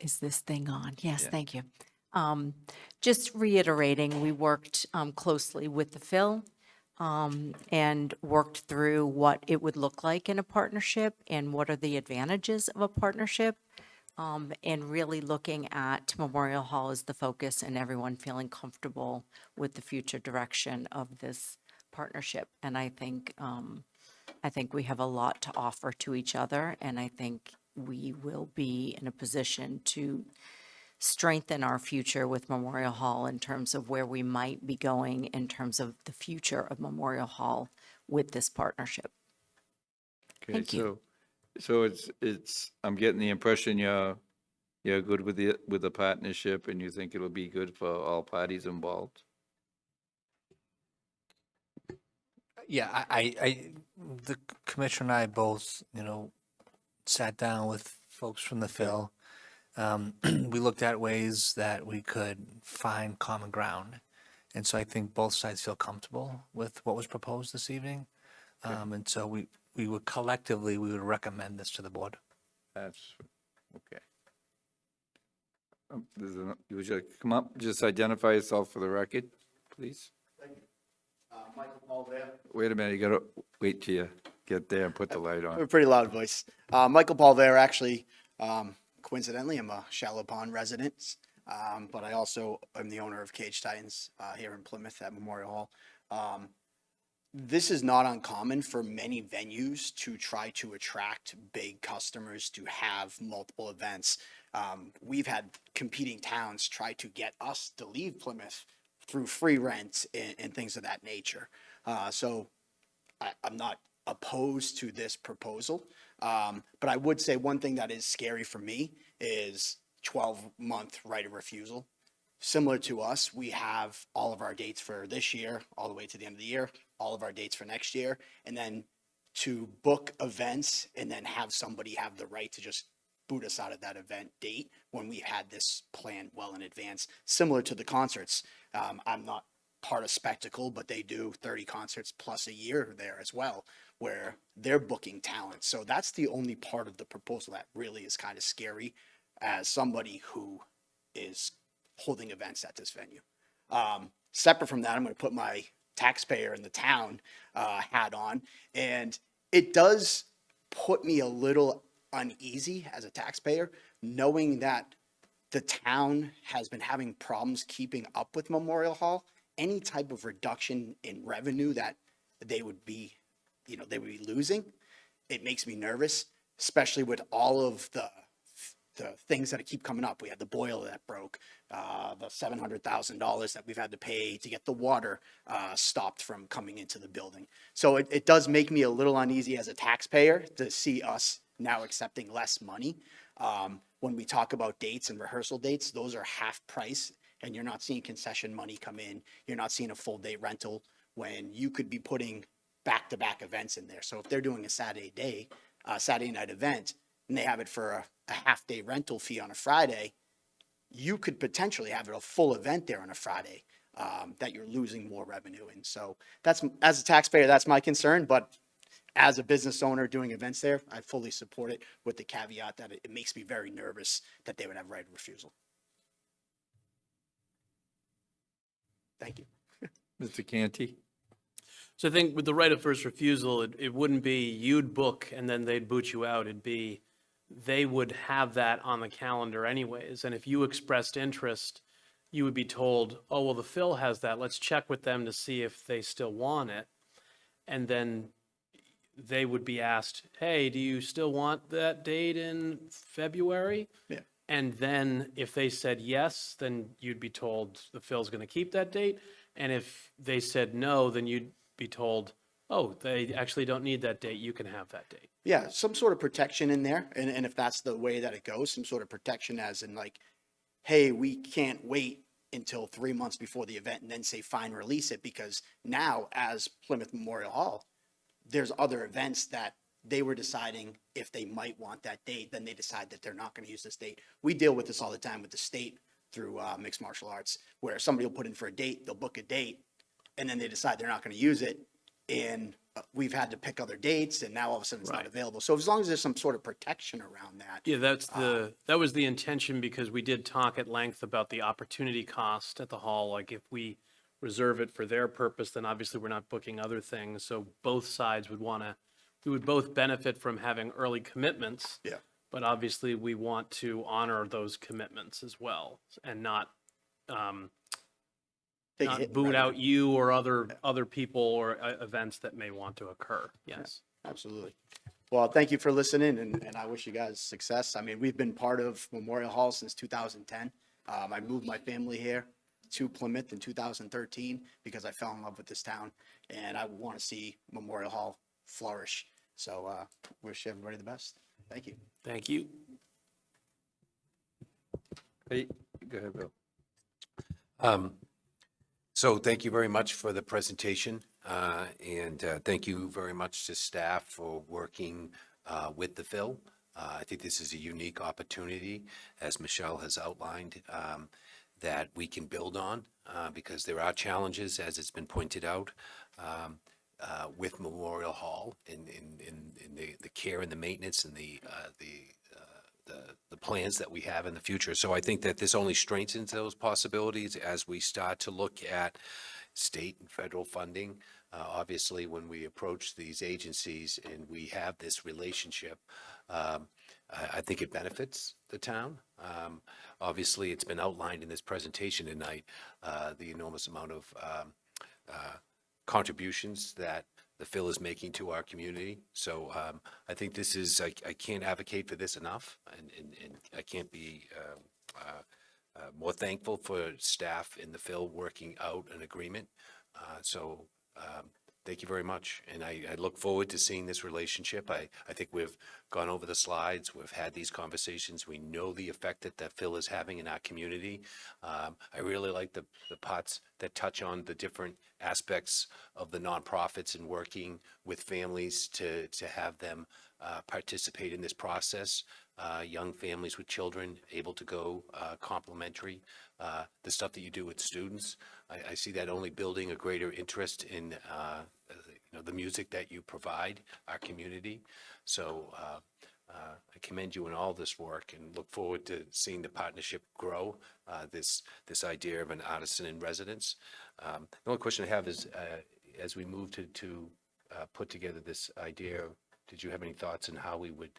Is this thing on? Yes, Yeah. thank you. Just reiterating, we worked closely with the Phil and worked through what it would look like in a partnership and what are the advantages of a partnership. And really looking at Memorial Hall as the focus and everyone feeling comfortable with the future direction of this partnership. And I think we have a lot to offer to each other, and I think we will be in a position to strengthen our future with Memorial Hall in terms of where we might be going in terms of the future of Memorial Hall with this partnership. Okay, Thank you. So I'm getting the impression you're good with the partnership, and you think it'll be good for all parties involved? Yeah, the commissioner and I both, sat down with folks from the Phil. We looked at ways that we could find common ground. And so I think both sides feel comfortable with what was proposed this evening. And so we would collectively, we would recommend this to the board. That's, okay. Would you come up, just identify yourself for the record, please? Michael Paul there. Wait a minute, you gotta wait till you get there and put the light I have on. a pretty loud voice. Michael Paul there, actually, coincidentally, I'm a Shallow Pond resident, but I also am the owner of Cage Titans here in Plymouth at Memorial Hall. This is not uncommon for many venues to try to attract big customers to have multiple events. We've had competing towns try to get us to leave Plymouth through free rent and things of that nature. So I'm not opposed to this proposal. But I would say one thing that is scary for me is 12-month right of refusal. Similar to us, we have all of our dates for this year, all the way to the end of the year, all of our dates for next year, and then to book events and then have somebody have the right to just boot us out of that event date when we've had this planned well in advance. Similar to the concerts, I'm not part of Spectacle, but they do 30 concerts plus a year there as well, where they're booking talent. So that's the only part of the proposal that really is kind of scary as somebody who is holding events at this venue. Separate from that, I'm going to put my taxpayer in the town hat on, and it does put me a little uneasy as a taxpayer, knowing that the town has been having problems keeping up with Memorial Hall. Any type of reduction in revenue that they would be losing, it makes me nervous, especially with all of the things that keep coming up. We had the boiler that broke, the $700,000 that we've had to pay to get the water stopped from coming into the building. So it does make me a little uneasy as a taxpayer to see us now accepting less money. When we talk about dates and rehearsal dates, those are half price, and you're not seeing concession money come in. You're not seeing a full day rental when you could be putting back-to-back events in there. So if they're doing a Saturday night event, and they have it for a half-day rental fee on a Friday, you could potentially have it a full event there on a Friday that you're losing more revenue in. So that's, as a taxpayer, that's my concern. But as a business owner doing events there, I fully support it with the caveat that it makes me very nervous that they would have right of refusal. Thank you. Mr. Canty? So I think with the right of first refusal, it wouldn't be you'd book and then they'd boot you out. It'd be they would have that on the calendar anyways. And if you expressed interest, you would be told, oh, well, the Phil has that. Let's check with them to see if they still want it. And then they would be asked, hey, do you still want that date in February? Yeah. And then if they said yes, then you'd be told the Phil's going to keep that date. And if they said no, then you'd be told, oh, they actually don't need that date, you can have that date. Yeah, some sort of protection in there, and if that's the way that it goes, some sort of protection as in like, hey, we can't wait until 3 months before the event and then say, fine, release it, because now, as Plymouth Memorial Hall, there's other events that they were deciding if they might want that date, then they decide that they're not gonna use this date. We deal with this all the time with the state through, mixed martial arts, where somebody will put in for a date, they'll book a date, and then they decide they're not gonna use it, and we've had to pick other dates, and now all of a sudden it's not Right. available. So as long as there's some sort of protection around that. Yeah, that was the intention, because we did talk at length about the opportunity cost at the hall. Like if we reserve it for their purpose, then obviously we're not booking other things. So both sides would we would both benefit from having early commitments. Yeah. But obviously we want to honor those commitments as well and not Take a hit, boot right? out you or other people or events that may want to occur. Yes. Absolutely. Well, thank you for listening, and I wish you guys success. I mean, we've been part of Memorial Hall since 2010. I moved my family here to Plymouth in 2013 because I fell in love with this town, and I want to see Memorial Hall flourish. So wish everybody the best. Thank you. Thank you. Hey, go ahead, Bill. So thank you very much for the presentation, and thank you very much to staff for working with the Phil. I think this is a unique opportunity, as Michelle has outlined, that we can build on, because there are challenges, as it's been pointed out, with Memorial Hall in the care and the maintenance and the plans that we have in the future. So I think that this only strengthens those possibilities as we start to look at state and federal funding. Obviously, when we approach these agencies and we have this relationship, I think it benefits the town. Obviously, it's been outlined in this presentation tonight, the enormous amount of contributions that the Phil is making to our community. So I think this is, I can't advocate for this enough, and I can't be more thankful for staff in the Phil working out an agreement. So thank you very much. And I look forward to seeing this relationship. I think we've gone over the slides. We've had these conversations. We know the effect that Phil is having in our community. I really like the parts that touch on the different aspects of the nonprofits and working with families to have them participate in this process. Young families with children able to go complimentary. The stuff that you do with students, I see that only building a greater interest in the music that you provide our community. So I commend you in all this work and look forward to seeing the partnership grow. This idea of an artisan in residence. The only question I have is, as we move to put together this idea, did you have any thoughts on how we would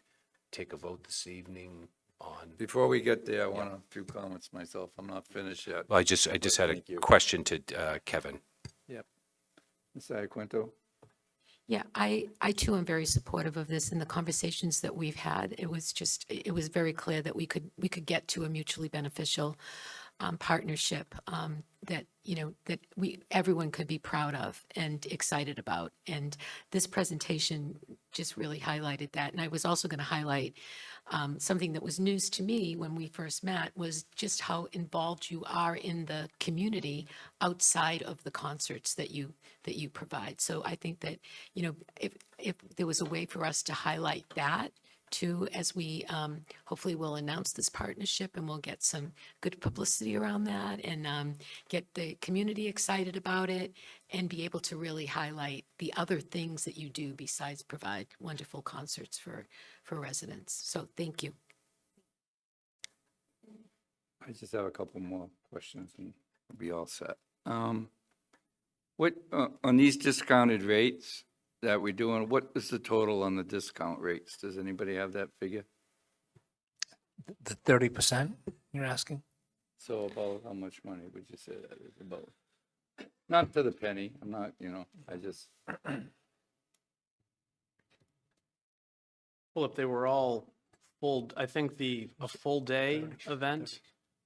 take a vote this evening on? Before we get there, I want a few comments myself. I'm not finished yet. Well, I just had a Thank you. question to Kevin. Yep. Ms. Iaquinto? Yeah, I too am very supportive of this. In the conversations that we've had, it was very clear that we could get to a mutually beneficial partnership that everyone could be proud of and excited about. And this presentation just really highlighted that. And I was also going to highlight something that was news to me when we first met, was just how involved you are in the community outside of the concerts that you provide. So I think that, if there was a way for us to highlight that too, as we hopefully will announce this partnership, and we'll get some good publicity around that, and get the community excited about it, and be able to really highlight the other things that you do besides provide wonderful concerts for residents. So thank you. I just have a couple more questions and we'll be all set. What, on these discounted rates that we're doing, what is the total on the discount rates? Does anybody have that figure? The 30% you're asking? So about how much money would you say that is about? Not to the penny, I'm not, I just, Well, if they were all full, I think a full day event,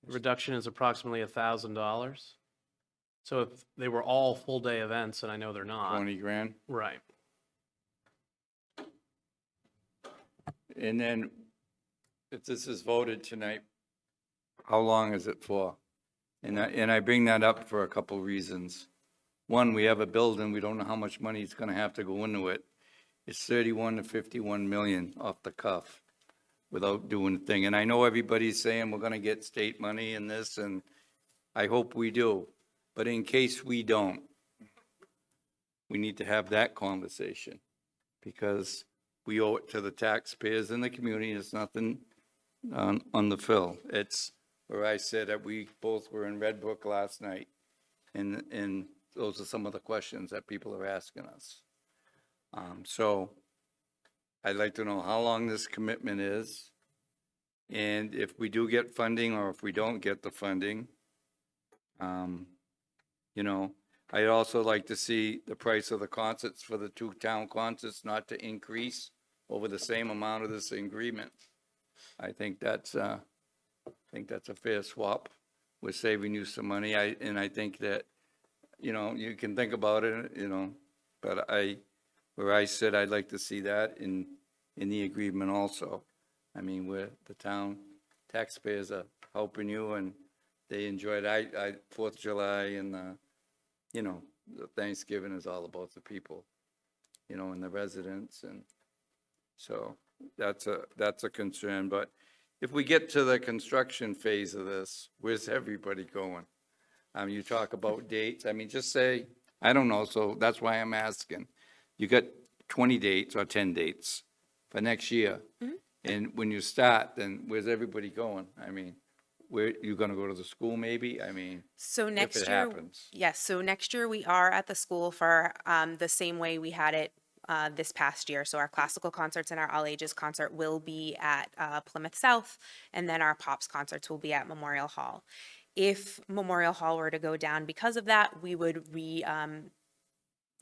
the reduction is approximately $1,000. So if they were all full-day events, and I know they're not. 20 grand. Right. And then if this is voted tonight, how long is it for? And I bring that up for a couple reasons. One, we have a building, we don't know how much money is gonna have to go into it. It's 31 to 51 million off the cuff without doing a thing. And I know everybody's saying we're gonna get state money and this, and I hope we do. But in case we don't, we need to have that conversation because we owe it to the taxpayers in the community. It's nothing on the fill. It's where I said that we both were in Red Brook last night, and those are some of the questions that people are asking us. So I'd like to know how long this commitment is, and if we do get funding or if we don't get the funding, you know, I'd also like to see the price of the concerts for the two town concerts not to increase over the same amount of this agreement. I think that's a fair swap. We're saving you some money. And I think that, you know, you can think about it, you know, but where I said I'd like to see that in the agreement also. I mean, where the town taxpayers are helping you and they enjoyed, 4th of July and, you know, the Thanksgiving is all about the people, you know, and the residents. And so that's a concern. But if we get to the construction phase of this, where's everybody going? You talk about dates. I mean, just say, I don't know. So that's why I'm asking. You got 20 dates or 10 dates for next year. And when you start, then where's everybody going? I mean, where, you gonna go to the school maybe? I mean, So if next it year, happens. yes, so next year we are at the school for the same way we had it this past year. So our classical concerts and our all ages concert will be at Plymouth South, and then our Pops concerts will be at Memorial Hall. If Memorial Hall were to go down because of that, we would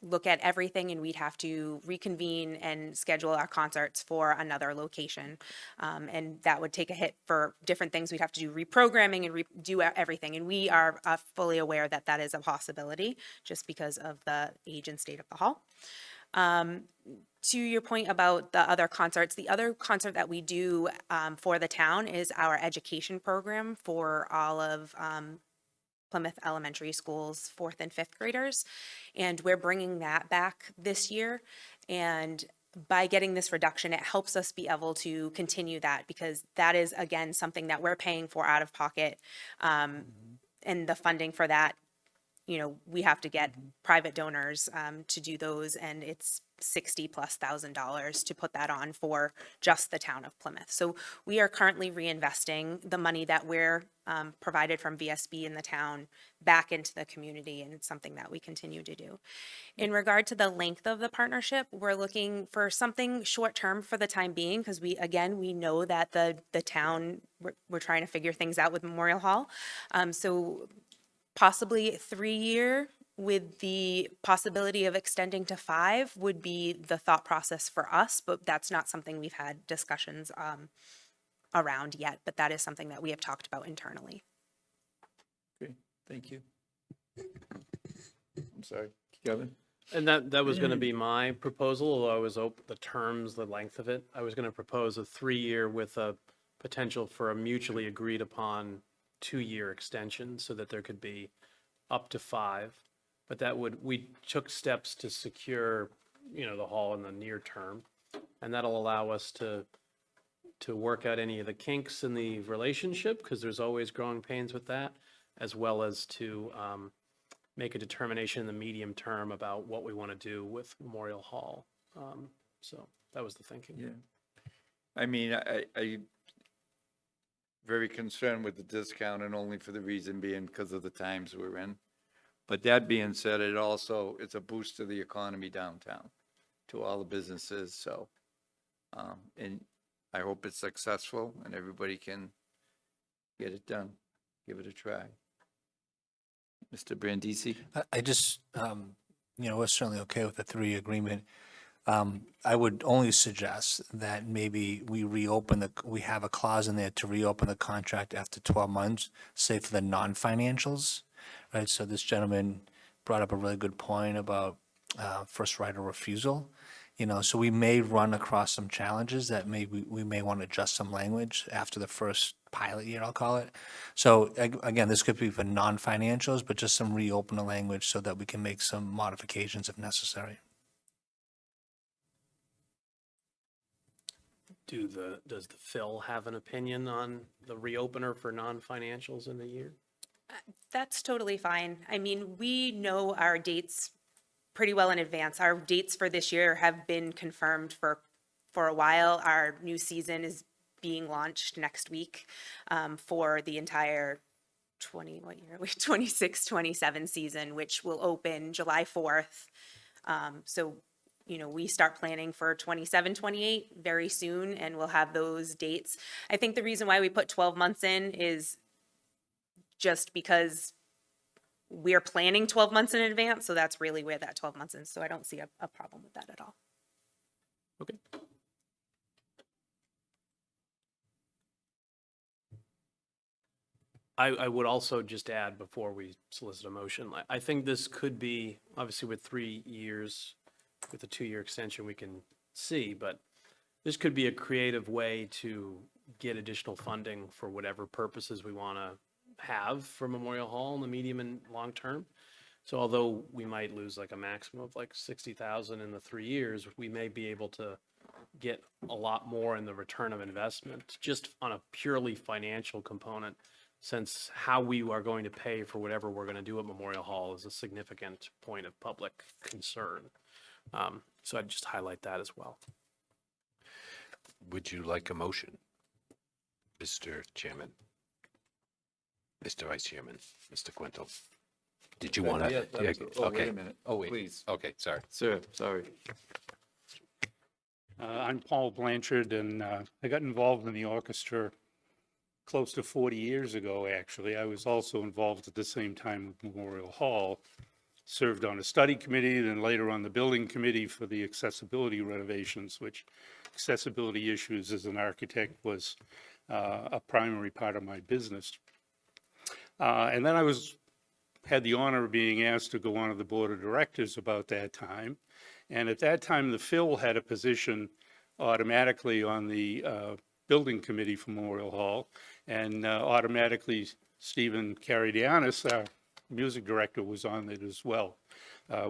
look at everything and we'd have to reconvene and schedule our concerts for another location. And that would take a hit for different things. We'd have to do reprogramming and do everything. And we are fully aware that that is a possibility just because of the age and state of the hall. To your point about the other concerts, the other concert that we do for the town is our education program for all of Plymouth Elementary School's 4th and 5th graders. And we're bringing that back this year. And by getting this reduction, it helps us be able to continue that because that is, again, something that we're paying for out of pocket. And the funding for that, you know, we have to get private donors to do those, and it's $60,000+ to put that on for just the town of Plymouth. So we are currently reinvesting the money that we're provided from VSB in the town back into the community, and it's something that we continue to do. In regard to the length of the partnership, we're looking for something short-term for the time being because we know that the town, we're trying to figure things out with Memorial Hall. So possibly 3-year with the possibility of extending to 5 would be the thought process for us, but that's not something we've had discussions around yet, but that is something that we have talked about internally. Okay, thank you. I'm sorry, Kevin? And that was going to be my proposal, although I was the terms, the length of it. I was going to propose a 3-year with a potential for a mutually agreed upon 2-year extension so that there could be up to 5. But we took steps to secure, you know, the hall in the near term. And that'll allow us to work out any of the kinks in the relationship, because there's always growing pains with that, as well as to make a determination in the medium term about what we want to do with Memorial Hall. So that was the thinking. Yeah. I mean, I very concerned with the discount, and only for the reason being because of the times we're in. But that being said, it's a boost to the economy downtown, to all the businesses, so, and I hope it's successful and everybody can get it done, give it a try. Mr. Brandisi? I just, you know, we're certainly okay with the 3 agreement. I would only suggest that maybe we have a clause in there to reopen the contract after 12 months, say for the non-financials, right? So this gentleman brought up a really good point about first right of refusal. So we may run across some challenges that we may want to adjust some language after the first pilot year, I'll call it. So again, this could be for non-financials, but just some reopen the language so that we can make some modifications if necessary. Does the Phil have an opinion on the reopener for non-financials in the year? That's totally fine. I mean, we know our dates pretty well in advance. Our dates for this year have been confirmed for a while. Our new season is being launched next week for the entire 26-27 season, which will open July 4th. So, we start planning for 27-28 very soon, and we'll have those dates. I think the reason why we put 12 months in is just because we're planning 12 months in advance, so that's really where that 12 months is. So I don't see a problem with that at all. Okay. I would also just add before we solicit a motion, I think this could be, obviously with 3 years, with a 2-year extension we can see, but this could be a creative way to get additional funding for whatever purposes we want to have for Memorial Hall in the medium and long term. So although we might lose like a maximum of like 60,000 in the 3 years, we may be able to get a lot more in the return of investment just on a purely financial component, since how we are going to pay for whatever we're going to do at Memorial Hall is a significant point of public concern. So I'd just highlight that as well. Would you like a motion, Mr. Chairman? Mr. Vice Chairman, Mr. Quintal? Did you want to? Yeah, oh, okay. wait a minute. Oh, wait. Please. Okay, sorry. Sir, sorry. I'm Paul Blanchard, and I got involved in the orchestra close to 40 years ago, actually. I was also involved at the same time with Memorial Hall, served on a study committee, then later on the building committee for the accessibility renovations, which accessibility issues as an architect was a primary part of my business. And then I had the honor of being asked to go on to the board of directors about that time. And at that time, the Phil had a position automatically on the building committee for Memorial Hall, and automatically Stephen Caridianis, our music director, was on it as well,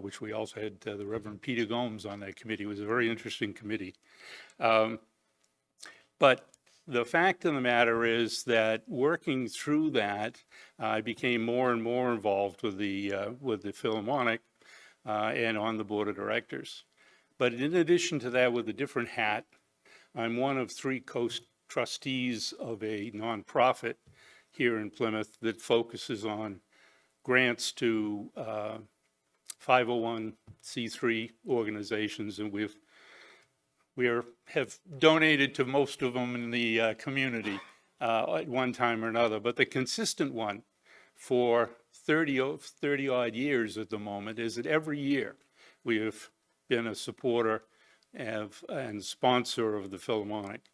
which we also had the Reverend Peter Gomes on that committee. It was a very interesting committee. But the fact of the matter is that working through that, I became more and more involved with the Philharmonic and on the board of directors. But in addition to that, with a different hat, I'm one of 3 co-trustees of a nonprofit here in Plymouth that focuses on grants to 501c3 organizations, and we have donated to most of them in the community at one time or another. But the consistent one for 30 odd years at the moment is that every year we have been a supporter and sponsor of the Philharmonic.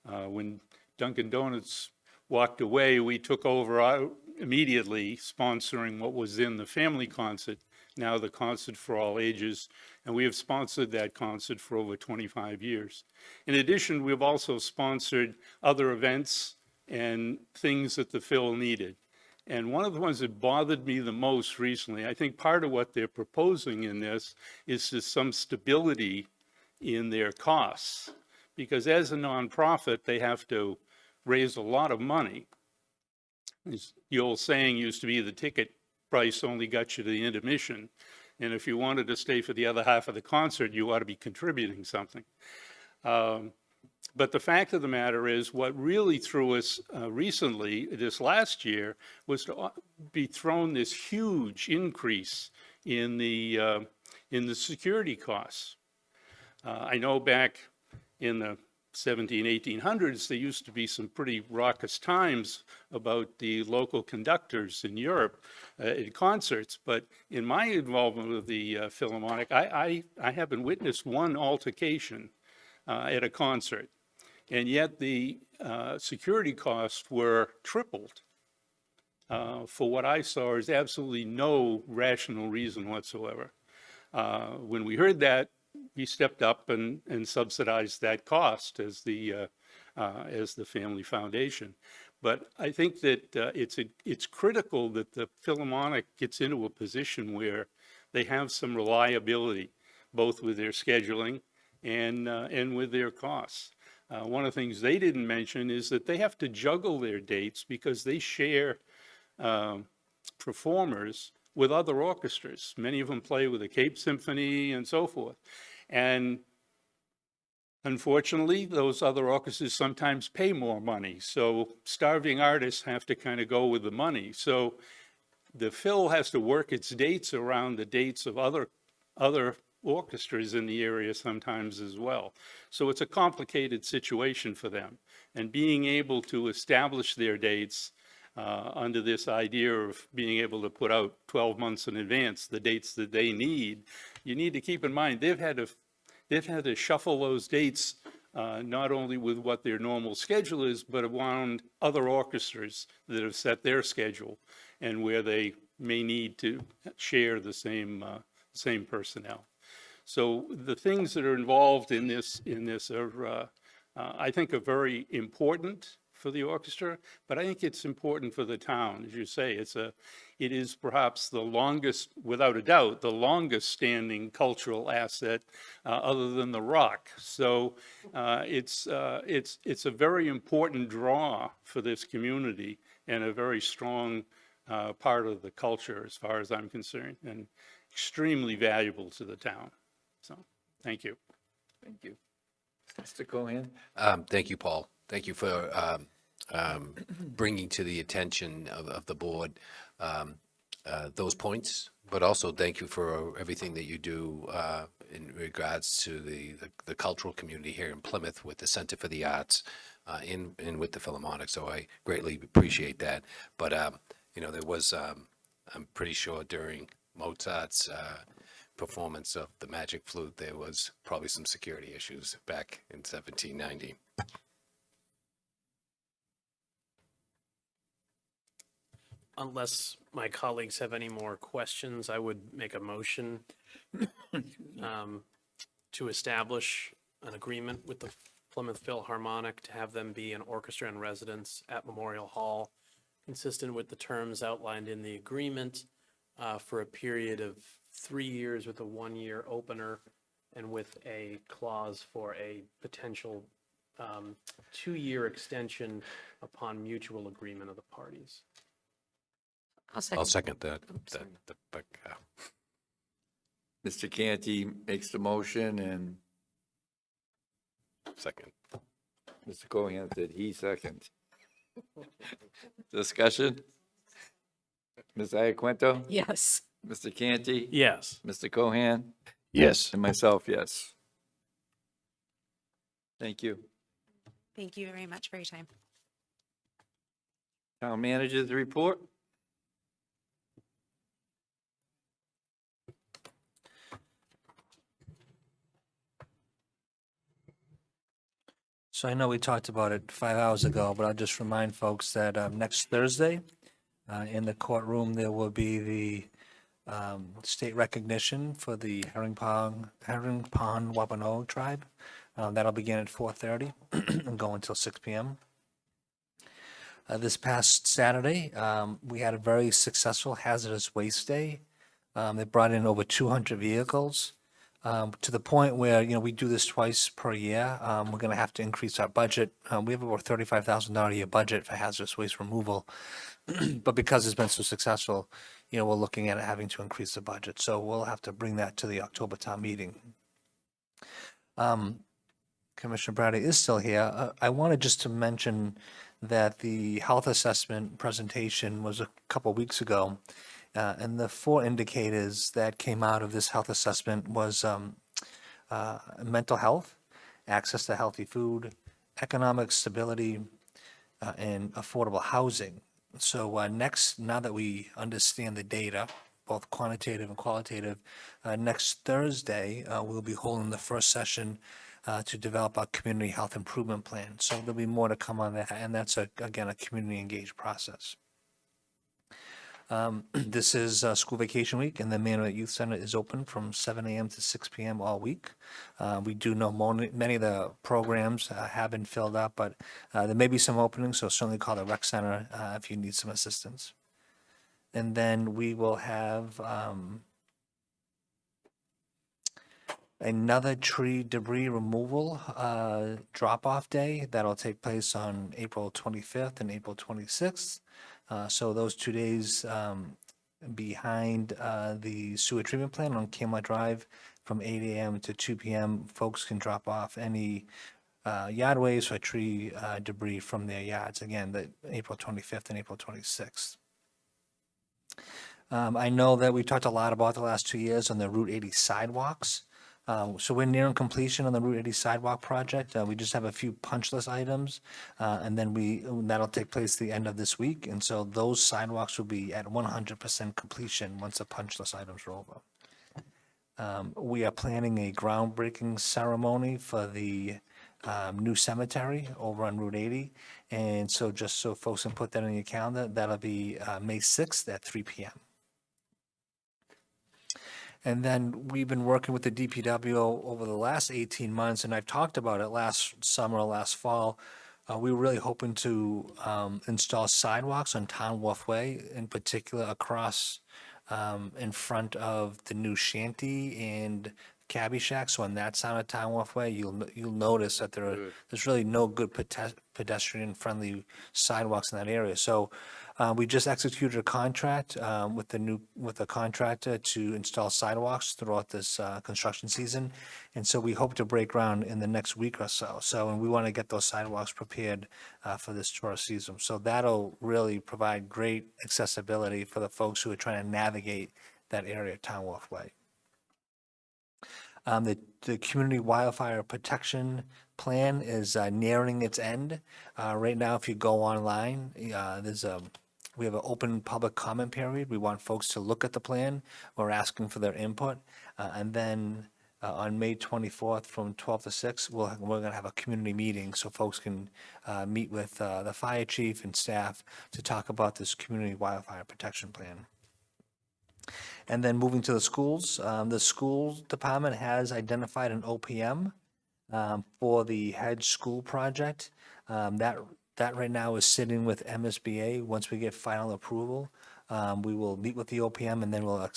When Dunkin' Donuts walked away, we took over immediately sponsoring what was in the family concert, now the Concert for All Ages, and we have sponsored that concert for over 25 years. In addition, we've also sponsored other events and things that the Phil needed. And one of the ones that bothered me the most recently, I think part of what they're proposing in this is just some stability in their costs. Because as a nonprofit, they have to raise a lot of money. The old saying used to be the ticket price only got you to the intermission. And if you wanted to stay for the other half of the concert, you ought to be contributing something. But the fact of the matter is, what really threw us recently, this last year, was to be thrown this huge increase in the security costs. I know back in the 1800s, there used to be some pretty raucous times about the local conductors in Europe at concerts. But in my involvement with the Philharmonic, I haven't witnessed one altercation at a concert. And yet the security costs were tripled. for what I saw, is absolutely no rational reason whatsoever. When we heard that, we stepped up and subsidized that cost as the family foundation. But I think that it's critical that the Philharmonic gets into a position where they have some reliability, both with their scheduling and with their costs. One of the things they didn't mention is that they have to juggle their dates because they share performers with other orchestras. Many of them play with the Cape Symphony and so forth. And unfortunately, those other orchestras sometimes pay more money. So starving artists have to kind of go with the money. So the Phil has to work its dates around the dates of other orchestras in the area sometimes as well. So it's a complicated situation for them. And being able to establish their dates under this idea of being able to put out 12 months in advance the dates that they need, you need to keep in mind they've had to shuffle those dates not only with what their normal schedule is, but around other orchestras that have set their schedule and where they may need to share the same personnel. So the things that are involved in this are, I think, are very important for the orchestra, but I think it's important for the town. As you say, it is perhaps the longest, without a doubt, the longest standing cultural asset other than the rock. So it's a very important draw for this community and a very strong part of the culture as far as I'm concerned, and extremely valuable to the town. So, thank you. Thank you. Mr. Cohen? Thank you, Paul. Thank you for bringing to the attention of the board those points, but also thank you for everything that you do in regards to the cultural community here in Plymouth with the Center for the Arts and with the Philharmonic. So I greatly appreciate that. But, there was, I'm pretty sure during Mozart's performance of the Magic Flute, there was probably some security issues back in 1790. Unless my colleagues have any more questions, I would make a motion to establish an agreement with the Plymouth Philharmonic to have them be an orchestra in residence at Memorial Hall, consistent with the terms outlined in the agreement, for a period of 3 years with a 1-year opener and with a clause for a potential 2-year extension upon mutual agreement of the parties. I'll second that. Mr. Canty makes the motion, and Second. Mr. Cohen said he second. Discussion? Ms. Iaquinto? Yes. Mr. Canty? Yes. Mr. Cohen? Yes. And myself, yes. Thank you. Thank you very much for your time. Town managers report? So I know we talked about it 5 hours ago, but I'll just remind folks that next Thursday in the courtroom, there will be the state recognition for the Herring Pond Wampanoag tribe. That'll begin at 4:30 and go until 6 p.m. This past Saturday, we had a very successful hazardous waste day. They brought in over 200 vehicles. To the point where, we do this twice per year. We're going to have to increase our budget. We have over $35,000 a year budget for hazardous waste removal. But because it's been so successful, we're looking at having to increase the budget. So we'll have to bring that to the October town meeting. Commissioner Brady is still here. I wanted just to mention that the health assessment presentation was a couple weeks ago. And the 4 indicators that came out of this health assessment was mental health, access to healthy food, economic stability, and affordable housing. So next, now that we understand the data, both quantitative and qualitative, next Thursday, we'll be holding the first session to develop our community health improvement plan. So there'll be more to come on that, and that's, again, a community engaged process. This is school vacation week, and the Manual Youth Center is open from 7 a.m. to 6 p.m. all week. We do know many of the programs have been filled up, but there may be some openings, so certainly call the rec center if you need some assistance. And then we will have another tree debris removal drop-off day that'll take place on April 25th and April 26th. So those 2 days behind the sewer treatment plant on Camelot Drive from 8 a.m. to 2 p.m. Folks can drop off any yard waste or tree debris from their yards. Again, the April 25th and April 26th. I know that we talked a lot about the last 2 years on the Route 80 sidewalks. So we're nearing completion on the Route 80 sidewalk project. We just have a few punch list items, and then that'll take place the end of this week. And so those sidewalks will be at 100% completion once the punch list items are over. We are planning a groundbreaking ceremony for the new cemetery over on Route 80. And so just so folks can put that on your calendar, that'll be May 6th at 3 p.m. And then we've been working with the DPW over the last 18 months, and I've talked about it last summer, last fall. We were really hoping to install sidewalks on Town Wharf Way, in particular across in front of the new shanty and cabbie shack. So on that side of Town Wharf Way, you'll notice that there's really no good pedestrian-friendly sidewalks in that area. So we just executed a contract with a contractor to install sidewalks throughout this construction season, and so we hope to break ground in the next week or so. And we want to get those sidewalks prepared for this tourist season. So that'll really provide great accessibility for the folks who are trying to navigate that area of Town Wharf Way. The Community Wildfire Protection Plan is nearing its end. Right now, if you go online, we have an open public comment period. We want folks to look at the plan. We're asking for their input. And then on May 24th from 12 to 6, we're going to have a community meeting so folks can meet with the fire chief and staff to talk about this Community Wildfire Protection Plan. And then moving to the schools, the school department has identified an OPM for the Hedge School project. That right now is sitting with MSBA. Once we get final approval, we will meet with the OPM, and then we'll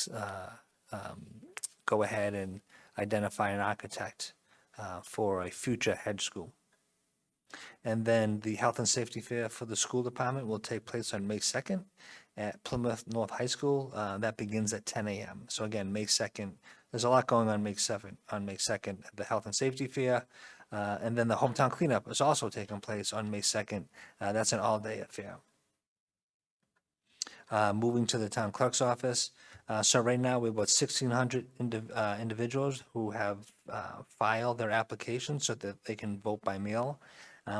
go ahead and identify an architect for a future Hedge School. And then the Health and Safety Fair for the school department will take place on May 2nd at Plymouth North High School. That begins at 10 a.m. So again, May 2nd, there's a lot going on May 2nd, at the Health and Safety Fair. And then the hometown cleanup is also taking place on May 2nd. That's an all-day affair. Moving to the town clerk's office. So right now we have about 1,600 individuals who have filed their applications so that they can vote by mail.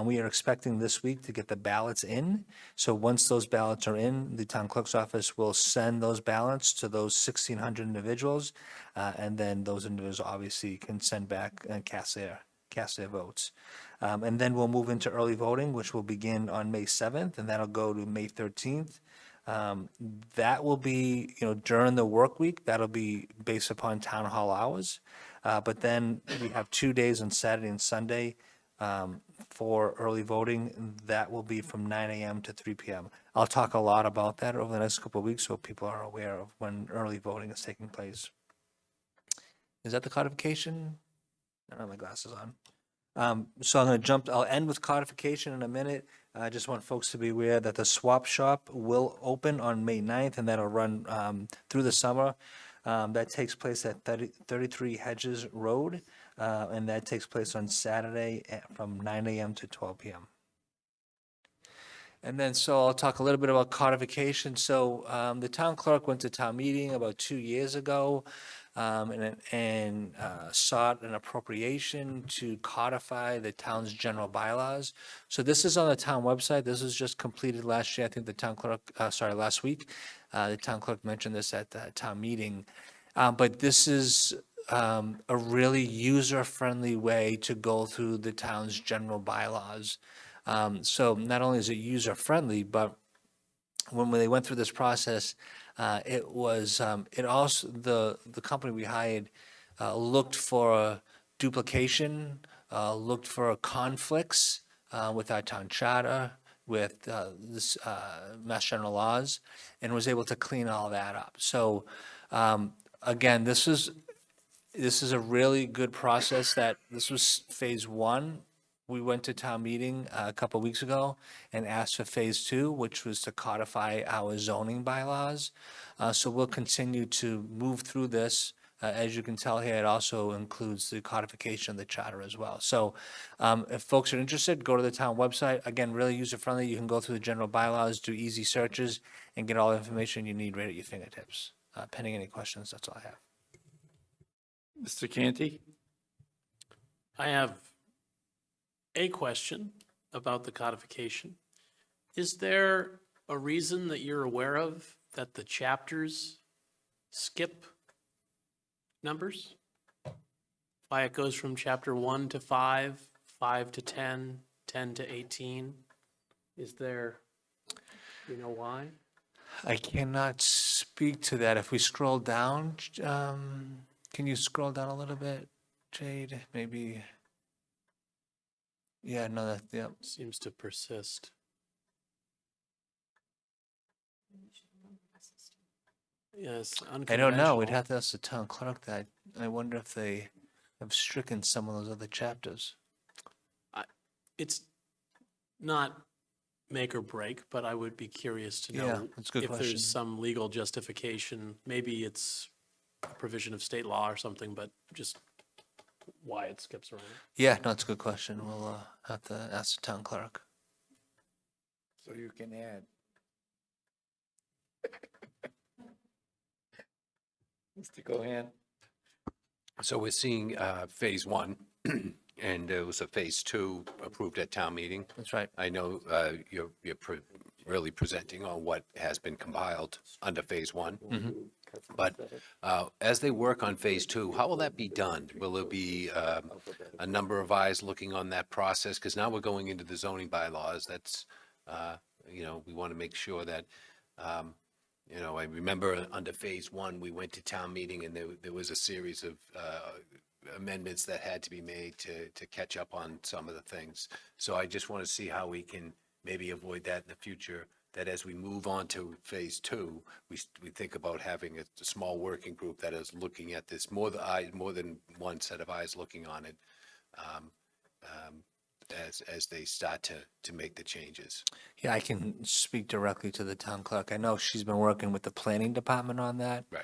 We are expecting this week to get the ballots in. So once those ballots are in, the town clerk's office will send those ballots to those 1,600 individuals. And then those individuals obviously can send back and cast their votes. And then we'll move into early voting, which will begin on May 7th, and that'll go to May 13th. That will be, during the work week. That'll be based upon town hall hours. But then we have 2 days on Saturday and Sunday for early voting. That will be from 9 a.m. to 3 p.m. I'll talk a lot about that over the next couple of weeks so people are aware of when early voting is taking place. Is that the codification? I don't have my glasses on. So I'm going to I'll end with codification in a minute. I just want folks to be aware that the swap shop will open on May 9th, and that'll run through the summer. That takes place at 33 Hedges Road, and that takes place on Saturday from 9 a.m. to 12 p.m. And then, so I'll talk a little bit about codification. So the town clerk went to town meeting about 2 years ago and sought an appropriation to codify the town's general bylaws. So this is on the town website. This was just completed last year. I think the town clerk, last week. The town clerk mentioned this at the town meeting. But this is a really user-friendly way to go through the town's general bylaws. So not only is it user-friendly, but when they went through this process, It was, it also, the company we hired looked for duplication, looked for conflicts with our town charter, with this Mass General laws, and was able to clean all that up. So, again, this is a really good process. That this was phase one. We went to town meeting a couple weeks ago and asked for phase two, which was to codify our zoning bylaws. So we'll continue to move through this. As you can tell here, it also includes the codification of the charter as well. So if folks are interested, go to the town website. Again, really user-friendly. You can go through the general bylaws, do easy searches, and get all the information you need right at your fingertips. Pending any questions, that's all I have. Mr. Canty? I have a question about the codification. Is there a reason that you're aware of that the chapters skip numbers? Why it goes from chapter 1 to 5, 5 to 10, 10 to 18? Is there, do you know why? I cannot speak to that. If we scroll down, can you scroll down a little bit, Jade? Maybe. Yeah, no, that, yeah. Seems to persist. Yes, I don't know. We'd unconventional. have to ask the town clerk that. I wonder if they have stricken some of those other chapters. It's not make or break, but I would be curious to Yeah, know that's a good if question. there's some legal justification. Maybe it's a provision of state law or something, but just why it skips around. Yeah, no, it's a good question. We'll have to ask the town clerk. So you can add. Mr. Cohan? So we're seeing phase one, and there was a phase two approved at town meeting. That's right. I know you're really presenting on what has been compiled under phase one. But as they work on phase two, how will that be done? Will there be a number of eyes looking on that process? Because now we're going into the zoning bylaws. That's, we want to make sure that, I remember under phase one, we went to town meeting and there was a series of amendments that had to be made to catch up on some of the things. So I just want to see how we can maybe avoid that in the future, that as we move on to phase two, we think about having a small working group that is looking at this, more than one set of eyes looking on it, as they start to make the changes. Yeah, I can speak directly to the town clerk. I know she's been working with the planning department on that. Right.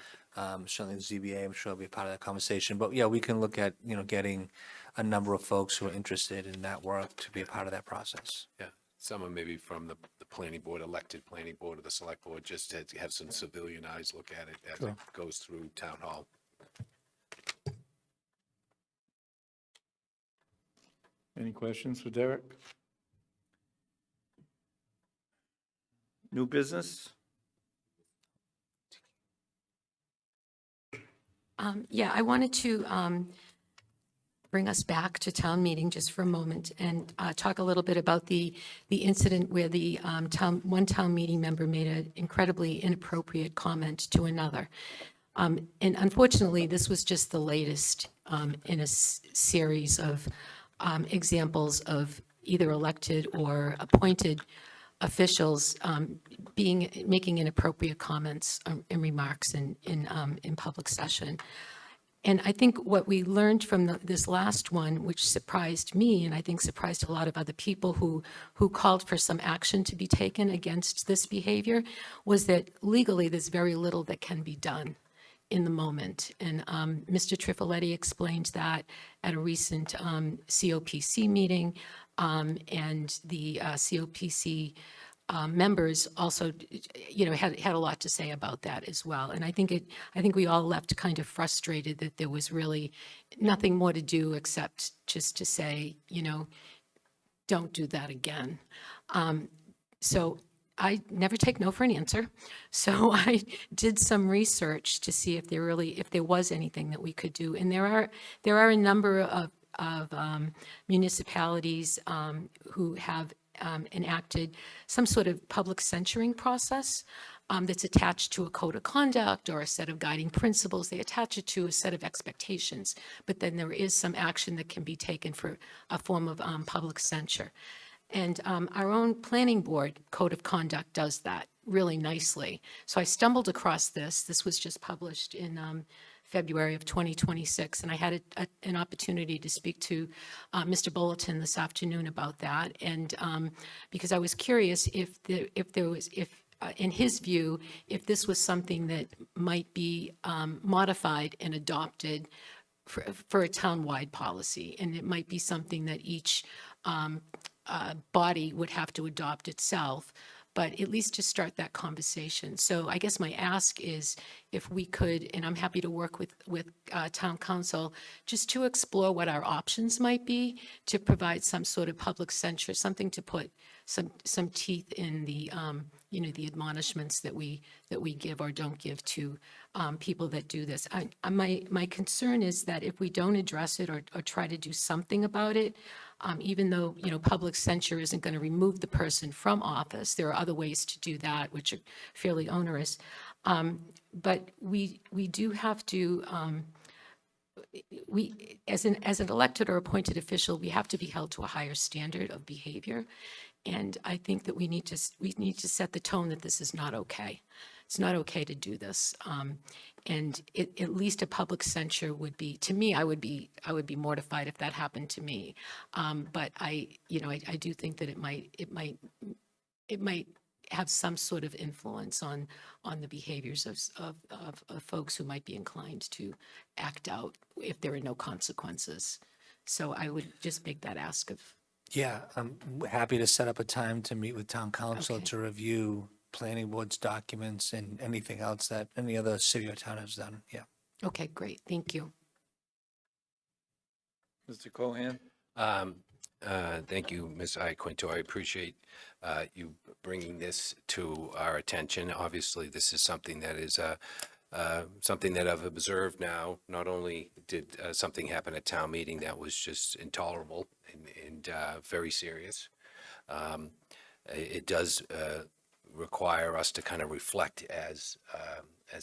Certainly the ZBA, I'm sure will be a part of that conversation. But yeah, we can look at, getting a number of folks who are interested in that work to be a part of that process. Yeah, someone maybe from the planning board, elected planning board, or the select board, just to have some civilian eyes look at it as it goes through town hall. Any questions for Derek? New business? Yeah, I wanted to bring us back to town meeting just for a moment and talk a little bit about the incident where the one town meeting member made an incredibly inappropriate comment to another. And unfortunately, this was just the latest in a series of examples of either elected or appointed officials making inappropriate comments and remarks in public session. And I think what we learned from this last one, which surprised me, and I think surprised a lot of other people who called for some action to be taken against this behavior, was that legally there's very little that can be done in the moment. And Mr. Trifoletti explained that at a recent COPC meeting, and the COPC members also, had a lot to say about that as well. And I think we all left kind of frustrated that there was really nothing more to do except just to say, don't do that again. So I never take no for an answer. So I did some research to see if there was anything that we could do. And there are a number of municipalities who have enacted some sort of public censuring process. that's attached to a code of conduct or a set of guiding principles. They attach it to a set of expectations, but then there is some action that can be taken for a form of public censure. And our own planning board code of conduct does that really nicely. So I stumbled across this. This was just published in February of 2026, and I had an opportunity to speak to Mr. Bulletin this afternoon about that. And because I was curious if in his view, if this was something that might be modified and adopted for a town-wide policy, and it might be something that each body would have to adopt itself, but at least to start that conversation. So I guess my ask is if we could, and I'm happy to work with town council, just to explore what our options might be to provide some sort of public censure, something to put some teeth in the the admonishments that we give or don't give to people that do this. My concern is that if we don't address it or try to do something about it, even though, public censure isn't going to remove the person from office, there are other ways to do that, which are fairly onerous. But we do have to, as an elected or appointed official, we have to be held to a higher standard of behavior. And I think that we need to set the tone that this is not okay. It's not okay to do this. And at least a public censure would be, to me, I would be mortified if that happened to me. But I do think that it might have some sort of influence on the behaviors of folks who might be inclined to act out if there are no consequences. So I would just make that ask of. Yeah, I'm happy to set up a time to meet with town council Okay. to review planning board's documents and anything else that any other city or town has done. Yeah. Okay, great. Thank you. Mr. Cohan? Thank you, Ms. Iaquinto. I appreciate you bringing this to our attention. Obviously, this is something that is something that I've observed now. Not only did something happen at town meeting that was just intolerable and very serious, it does require us to kind of reflect as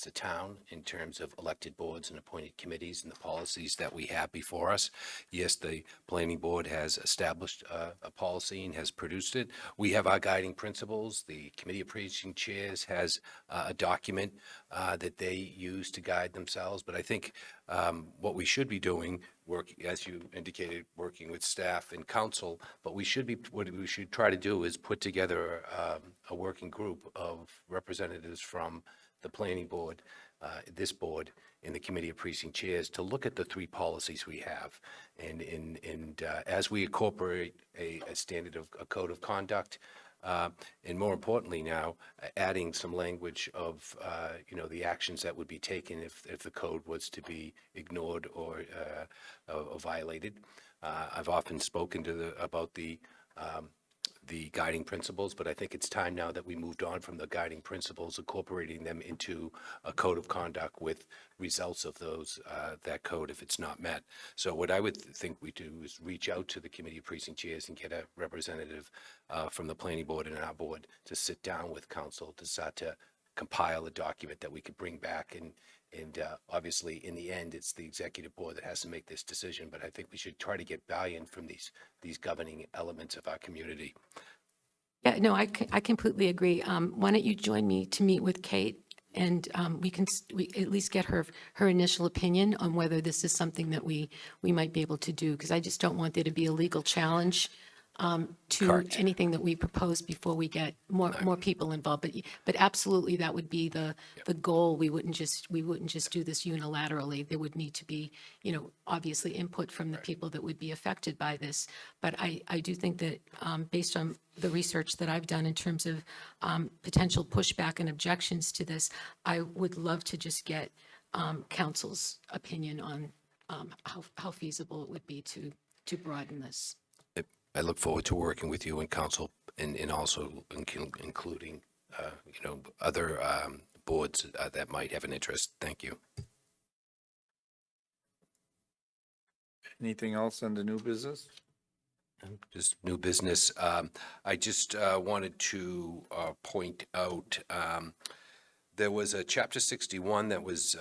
a town in terms of elected boards and appointed committees and the policies that we have before us. Yes, the planning board has established a policy and has produced it. We have our guiding principles. The committee of precinct chairs has a document that they use to guide themselves. But I think what we should be doing, as you indicated, working with staff and council, but what we should try to do is put together a working group of representatives from the planning board, this board, and the committee of precinct chairs to look at the three policies we have. And as we incorporate a standard of a code of conduct, and more importantly now, adding some language of, the actions that would be taken if the code was to be ignored or violated. I've often spoken about the guiding principles, but I think it's time now that we moved on from the guiding principles, incorporating them into a code of conduct with results of that code if it's not met. So what I would think we do is reach out to the committee of precinct chairs and get a representative from the planning board and our board to sit down with council to start to compile a document that we could bring back. And obviously, in the end, it's the executive board that has to make this decision. But I think we should try to get buy-in from these governing elements of our community. Yeah, no, I completely agree. Why don't you join me to meet with Kate, and we at least get her initial opinion on whether this is something that we might be able to do, because I just don't want there to be a legal challenge to Correct. anything that we propose before we get more people involved. But absolutely, that would be the goal. We wouldn't just do this unilaterally. There would need to be, obviously input from the people that would be affected by this. But I do think that based on the research that I've done in terms of potential pushback and objections to this, I would love to just get council's opinion on how feasible it would be to broaden this. I look forward to working with you and council and also including, other boards that might have an interest. Thank you. Anything else under new business? Just new business. I just wanted to point out There was a Chapter 61 that was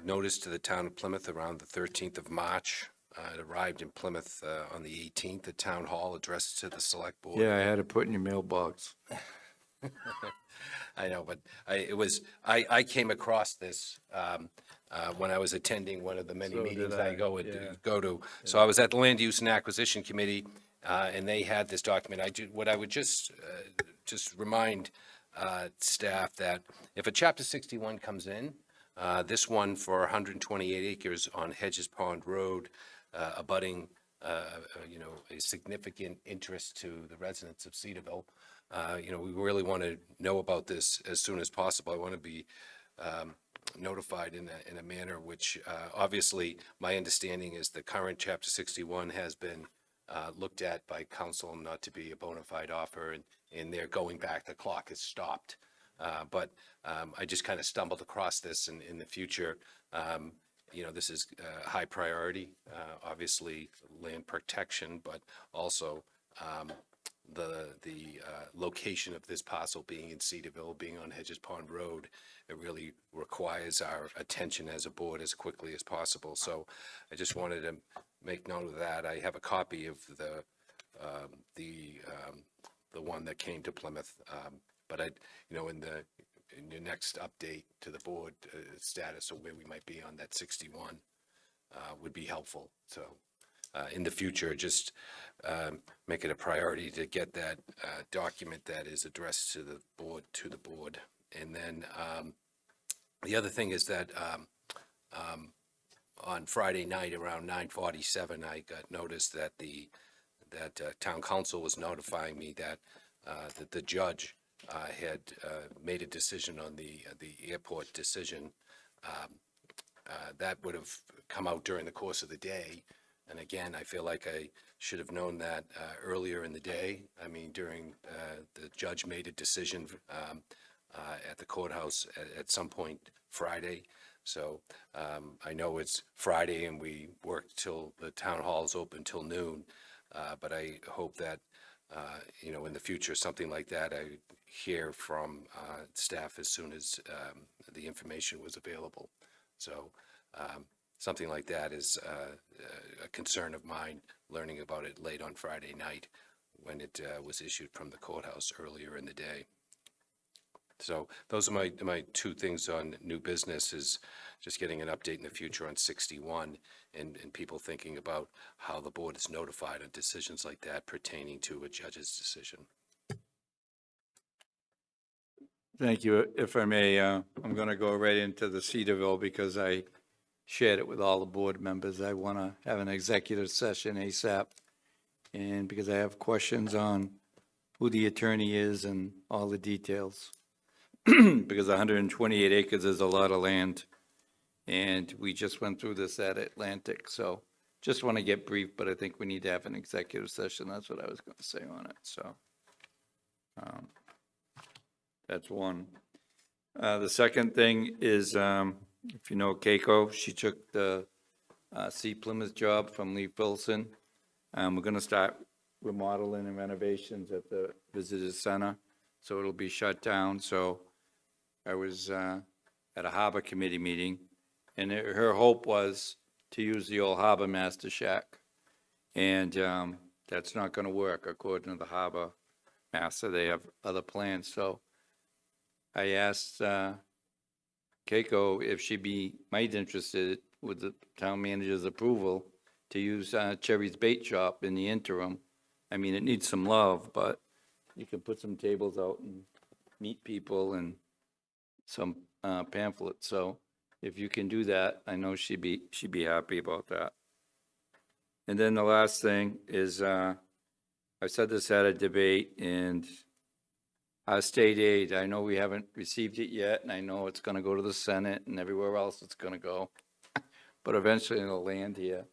noticed to the town of Plymouth around the 13th of March. It arrived in Plymouth on the 18th at Town Hall, addressed to the Select Board. Yeah, I had it put in your mailbox. I know, but I came across this when I was attending one of the many So did meetings I, I go yeah. to. So I was at the Land Use and Acquisition Committee, and they had this document. What I would just remind staff that if a Chapter 61 comes in, this one for 128 acres on Hedges Pond Road, abutting, a significant interest to the residents of Cedarville. We really want to know about this as soon as possible. I want to be notified in a manner which, obviously, my understanding is the current Chapter 61 has been looked at by council not to be a bona fide offer, and they're going back, the clock has stopped. But I just kind of stumbled across this in the future. This is a high priority, obviously land protection, but also the location of this parcel being in Cedarville, being on Hedges Pond Road, it really requires our attention as a board as quickly as possible. So I just wanted to make note of that. I have a copy of the one that came to Plymouth, but in your next update to the board, status of where we might be on that 61 would be helpful. So in the future, just make it a priority to get that document that is addressed to the board. And then the other thing is that on Friday night around 9:47, I got notice that town council was notifying me that the judge had made a decision on the airport decision. That would have come out during the course of the day. And again, I feel like I should have known that earlier in the day. I mean, during the judge made a decision at the courthouse at some point Friday. So I know it's Friday and we work till the town hall's open till noon. But I hope that, in the future, something like that, I hear from staff as soon as the information was available. So something like that is a concern of mine, learning about it late on Friday night when it was issued from the courthouse earlier in the day. So those are my two things on new business, is just getting an update in the future on 61 and people thinking about how the board is notified on decisions like that pertaining to a judge's decision. Thank you. If I may, I'm going to go right into the Cedarville because I shared it with all the board members. I want to have an executive session ASAP. And because I have questions on who the attorney is and all the details. Because 128 acres is a lot of land. And we just went through this at Atlantic. So just want to get brief, but I think we need to have an executive session. That's what I was going to say on it. So that's one. The second thing is, if you know Keiko, she took the C Plymouth job from Lee Filson. We're going to start remodeling and renovations at the visitor center, so it'll be shut down. So I was at a harbor committee meeting, and her hope was to use the old harbor master shack. And that's not going to work according to the harbor master. They have other plans. So I asked Keiko if she'd be might interested with the town manager's approval to use Cherry's Bait Shop in the interim. I mean, it needs some love, but you can put some tables out and meet people and some pamphlets. So if you can do that, I know she'd be happy about that. And then the last thing is, I said this at a debate, and our state aid, I know we haven't received it yet, and I know it's gonna go to the Senate and everywhere else it's gonna go, but eventually it'll land here.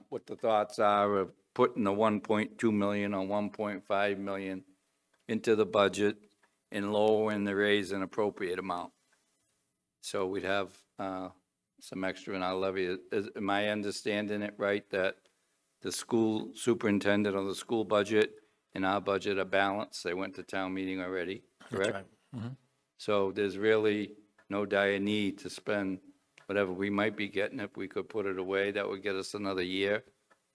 What the thoughts are of putting the 1.2 million or 1.5 million into the budget and lowering the raise and appropriate amount. So we'd have some extra in our levy. Am I understanding it right, that the school superintendent or the school budget and our budget are balanced? They went to town meeting already, correct? That's right. Mhm. So there's really no dire need to spend whatever we might be getting. If we could put it away, that would get us another year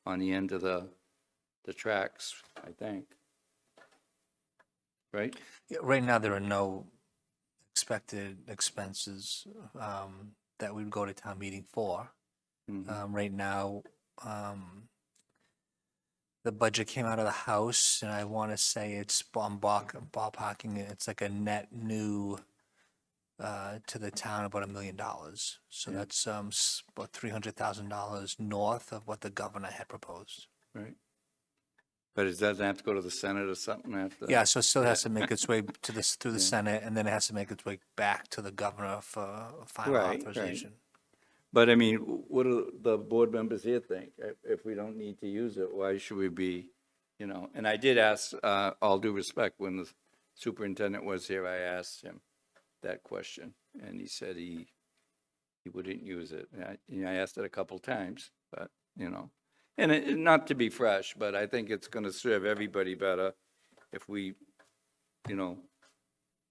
on the end of the tracks, I think. Right? Yeah, right now, there are no expected expenses that we would go to town meeting for. Right now, the budget came out of the House, and I want to say it's, I'm ballparking it, it's like a net new to the town about $1 million. So Yeah. that's about $300,000 north of what the governor had proposed. Right. But it doesn't have to go to the Senate or something after? Yeah, so it still has to make its way to this, through the Yeah. Senate, and then it has to make its way back to the governor for final Right, authorization. But I mean, what do the board members here think? If we don't need to use it, why should we be, And I did ask, all due respect, when the superintendent was here, I asked him that question, and he said he wouldn't use it. And I asked it a couple times, but, and not to be fresh, but I think it's going to serve everybody better if we,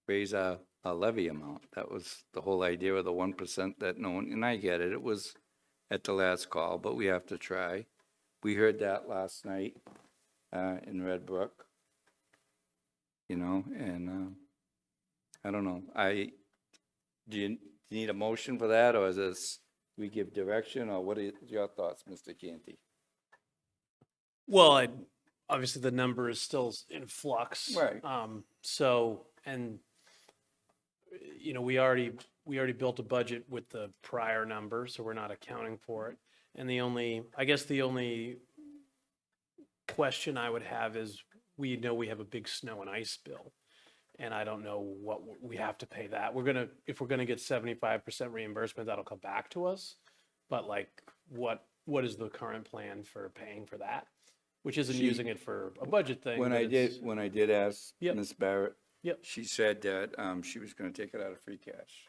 raise our levy amount. That was the whole idea of the 1% that no one, and I get it, it was at the last call, but we have to try. We heard that last night in Red Brook, and I don't know. Do you need a motion for that, or is this, we give direction, or what are your thoughts, Mr. Canty? Well, obviously the number is still in flux. Right. So, and, we already built a budget with the prior number, so we're not accounting for it. And I guess the only question I would have is, we know we have a big snow and ice bill, and I don't know what we have to pay that. If we're gonna get 75% reimbursement, that'll come back to us. But like, what is the current plan for paying for that? Which isn't using it for a budget thing. When but I did ask Yep. Ms. Barrett, Yep. she said that she was going to take it out of free cash.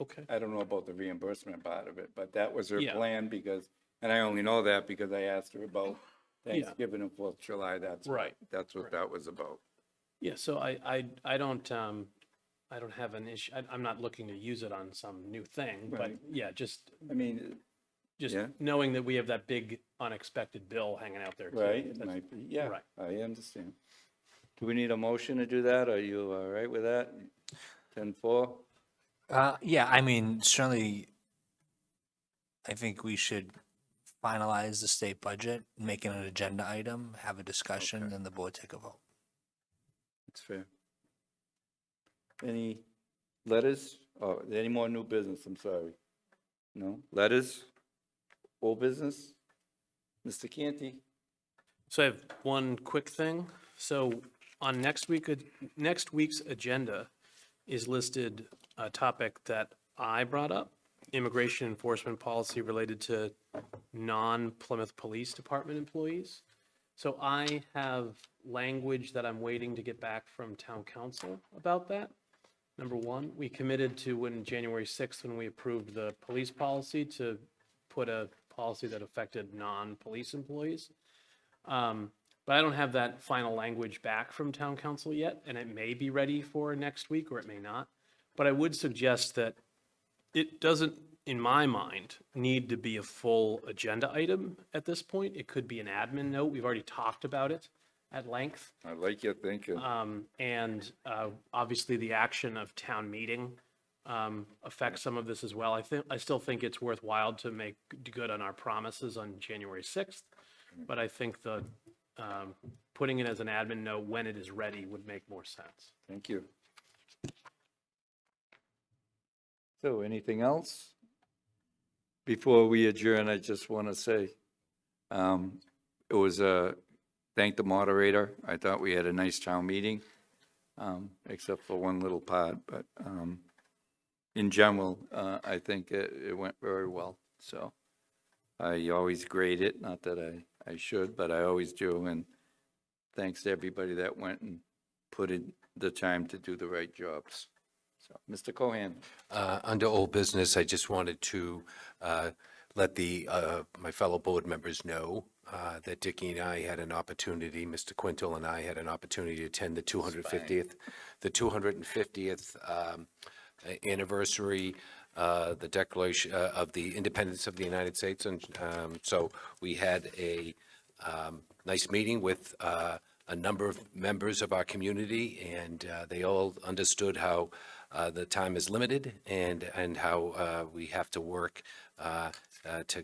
Okay. I don't know about the reimbursement part of it, but that was her Yeah. plan because, and I only know that because I asked her about Yeah. Thanksgiving and 4th of July. Right. That's what that was about. Yeah, so I don't have an issue, I'm not looking to use it on some new thing, but Right. yeah, just I mean, yeah. knowing that we have that big unexpected bill hanging out there too. right, it that's- might be, yeah, Right. I understand. Do we need a motion to do that? Are you all right with that? 10-4? Yeah, I mean, certainly, I think we should finalize the state budget, make it an agenda item, have a discussion, Okay. and the board take a vote. That's fair. Any letters? Oh, any more new business? I'm sorry. No? Letters? Old business? Mr. Canty? So I have one quick thing. So on next week's agenda is listed a topic that I brought up, immigration enforcement policy related to non-Plymouth Police Department employees. So I have language that I'm waiting to get back from town council about that. Number one, we committed to, when January 6th, when we approved the police policy, to put a policy that affected non-police employees. But I don't have that final language back from town council yet, and it may be ready for next week or it may not. But I would suggest that it doesn't, in my mind, need to be a full agenda item at this point. It could be an admin note. We've already talked about it at length. I like your thinking. And obviously, the action of town meeting affects some of this as well. I still think it's worthwhile to make good on our promises on January 6th, but I think the putting it as an admin note when it is ready would make more sense. Thank you. So anything else? Before we adjourn, I just want to say, it was thank the moderator. I thought we had a nice town meeting, except for one little part, but in general, I think it went very well. So I always grade it, not that I should, but I always do. And thanks to everybody that went and put in the time to do the right jobs. So, Mr. Cohen. Under old business, I just wanted to let my fellow board members know that Dickie and I had an opportunity, Mr. Quintal and I had an opportunity to attend the 250th anniversary, the Declaration of the Independence of the United States. And so we had a nice meeting with a number of members of our community, and they all understood how the time is limited and how we have to work to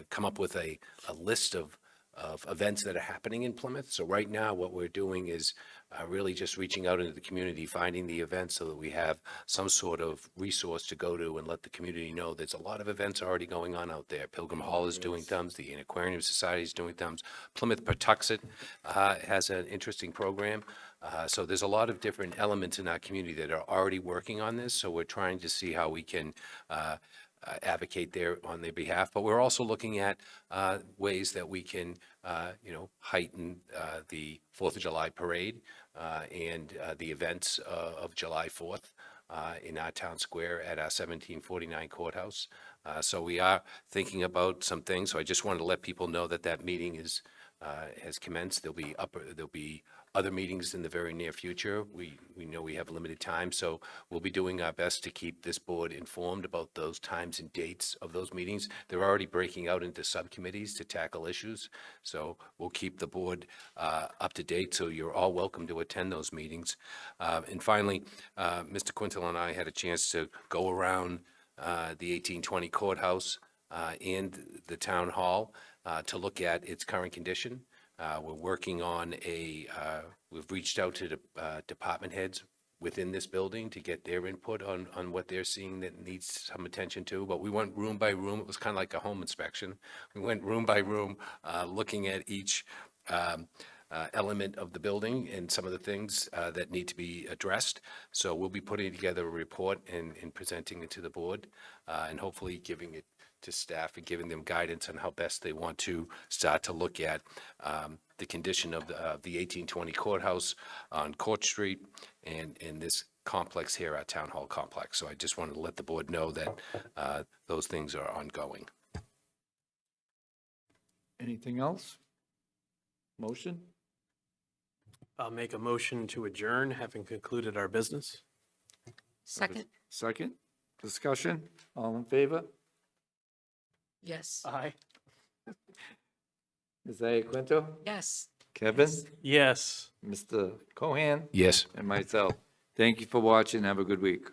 come up with a list of events that are happening in Plymouth. So right now, what we're doing is really just reaching out into the community, finding the events so that we have some sort of resource to go to and let the community know there's a lot of events already going on out there. Pilgrim Hall is doing thumbs, the Aquarium Society is doing thumbs. Plymouth Patuxent has an interesting program. So there's a lot of different elements in our community that are already working on this. So we're trying to see how we can advocate there on their behalf, but we're also looking at ways that we can, heighten the 4th of July parade and the events of July 4th in our town square at our 1749 courthouse. So we are thinking about some things. So I just wanted to let people know that that meeting has commenced. There'll be other meetings in the very near future. We know we have limited time, so we'll be doing our best to keep this board informed about those times and dates of those meetings. They're already breaking out into subcommittees to tackle issues, so we'll keep the board up to date, so you're all welcome to attend those meetings. And finally, Mr. Quintal and I had a chance to go around the 1820 courthouse and the town hall to look at its current condition. We're working on we've reached out to the department heads within this building to get their input on what they're seeing that needs some attention to. But we went room by room. It was kind of like a home inspection. We went room by room, looking at each element of the building and some of the things that need to be addressed. So we'll be putting together a report and presenting it to the board, and hopefully giving it to staff and giving them guidance on how best they want to start to look at the condition of the 1820 courthouse on Court Street and this complex here, our Town Hall complex. So I just wanted to let the board know that those things are ongoing. Anything else? Motion? I'll make a motion to adjourn, having concluded our business. Second? Second? Discussion? All in favor? Yes. Aye. Ms. Iaquinto? Yes. Kevin? Yes. Mr. Cohan? Yes. And myself. Thank you for watching. Have a good week.